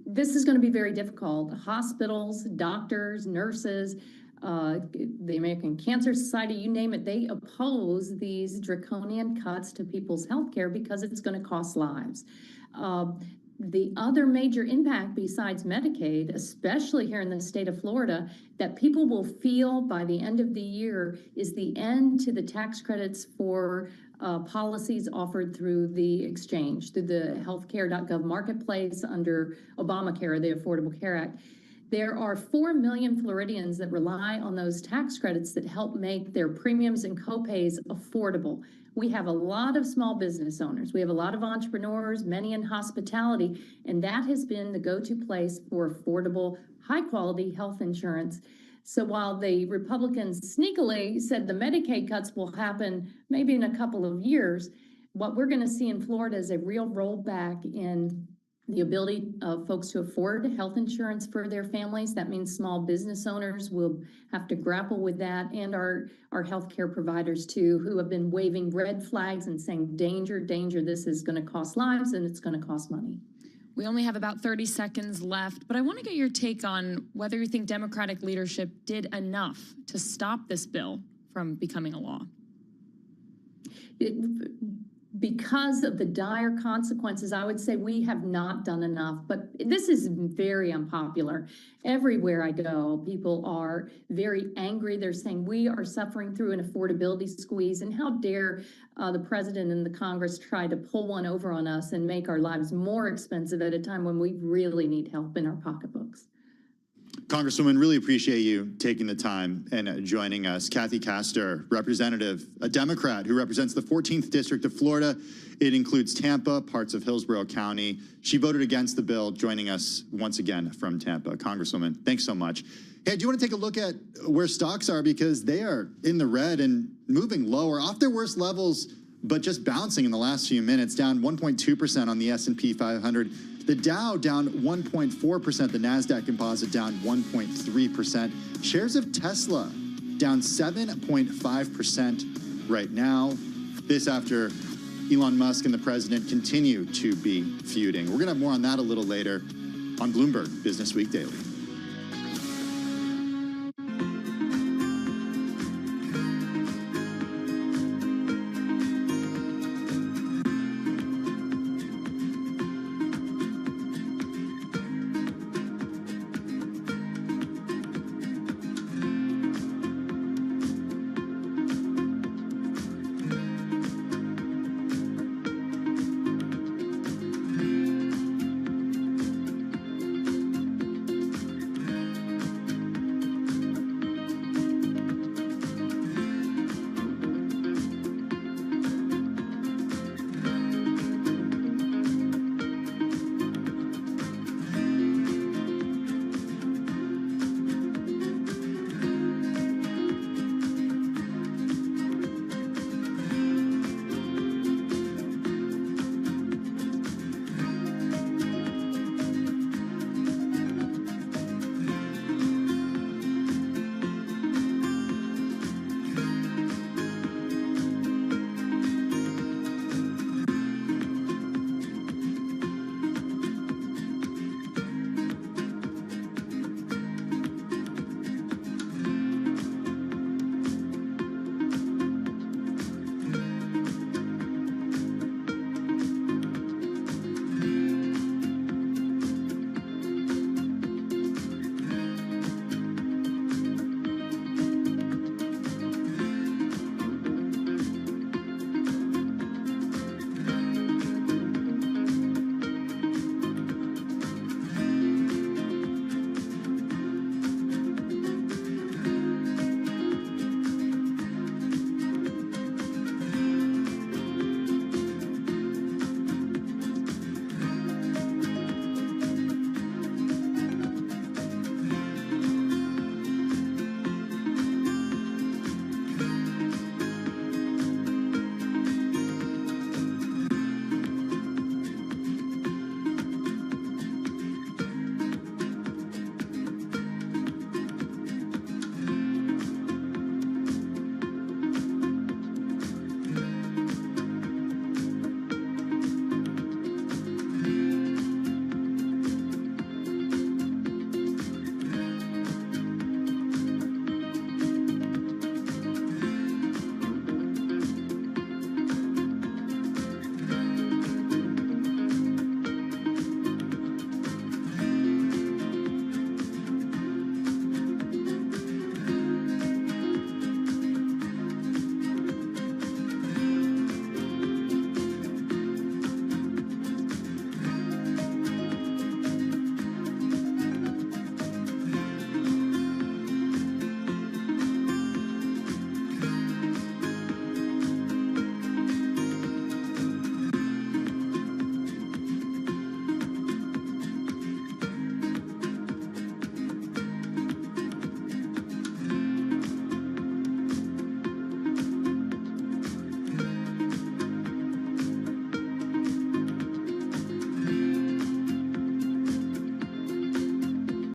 This is going to be very difficult. Hospitals, doctors, nurses, the American Cancer Society, you name it, they oppose these draconian cuts to people's health care because it's going to cost lives. The other major impact besides Medicaid, especially here in the state of Florida, that people will feel by the end of the year is the end to the tax credits for policies offered through the exchange, through the healthcare.gov marketplace under Obamacare, the Affordable Care Act. There are 4 million Floridians that rely on those tax credits that help make their premiums and copays affordable. We have a lot of small business owners. We have a lot of entrepreneurs, many in hospitality, and that has been the go-to place for affordable, high-quality health insurance. So while the Republicans sneakily said the Medicaid cuts will happen maybe in a couple of years, what we're going to see in Florida is a real rollback in the ability of folks to afford health insurance for their families. That means small business owners will have to grapple with that, and our healthcare providers too, who have been waving red flags and saying, danger, danger, this is going to cost lives and it's going to cost money.
We only have about 30 seconds left, but I want to get your take on whether you think Democratic leadership did enough to stop this bill from becoming a law.
Because of the dire consequences, I would say we have not done enough, but this is very unpopular. Everywhere I go, people are very angry. They're saying we are suffering through an affordability squeeze, and how dare the president and the Congress try to pull one over on us and make our lives more expensive at a time when we really need help in our pocketbooks.
Congresswoman, really appreciate you taking the time and joining us. Kathy Castor, representative, a Democrat who represents the 14th District of Florida. It includes Tampa, parts of Hillsborough County. She voted against the bill, joining us once again from Tampa. Congresswoman, thanks so much. Hey, do you want to take a look at where stocks are? Because they are in the red and moving lower, off their worst levels, but just bouncing in the last few minutes, down 1.2% on the S&P 500. The Dow down 1.4%, the NASDAQ composite down 1.3%. Shares of Tesla down 7.5% right now. This after Elon Musk and the president continue to be feuding. We're going to have more on that a little later on Bloomberg Business Week Daily.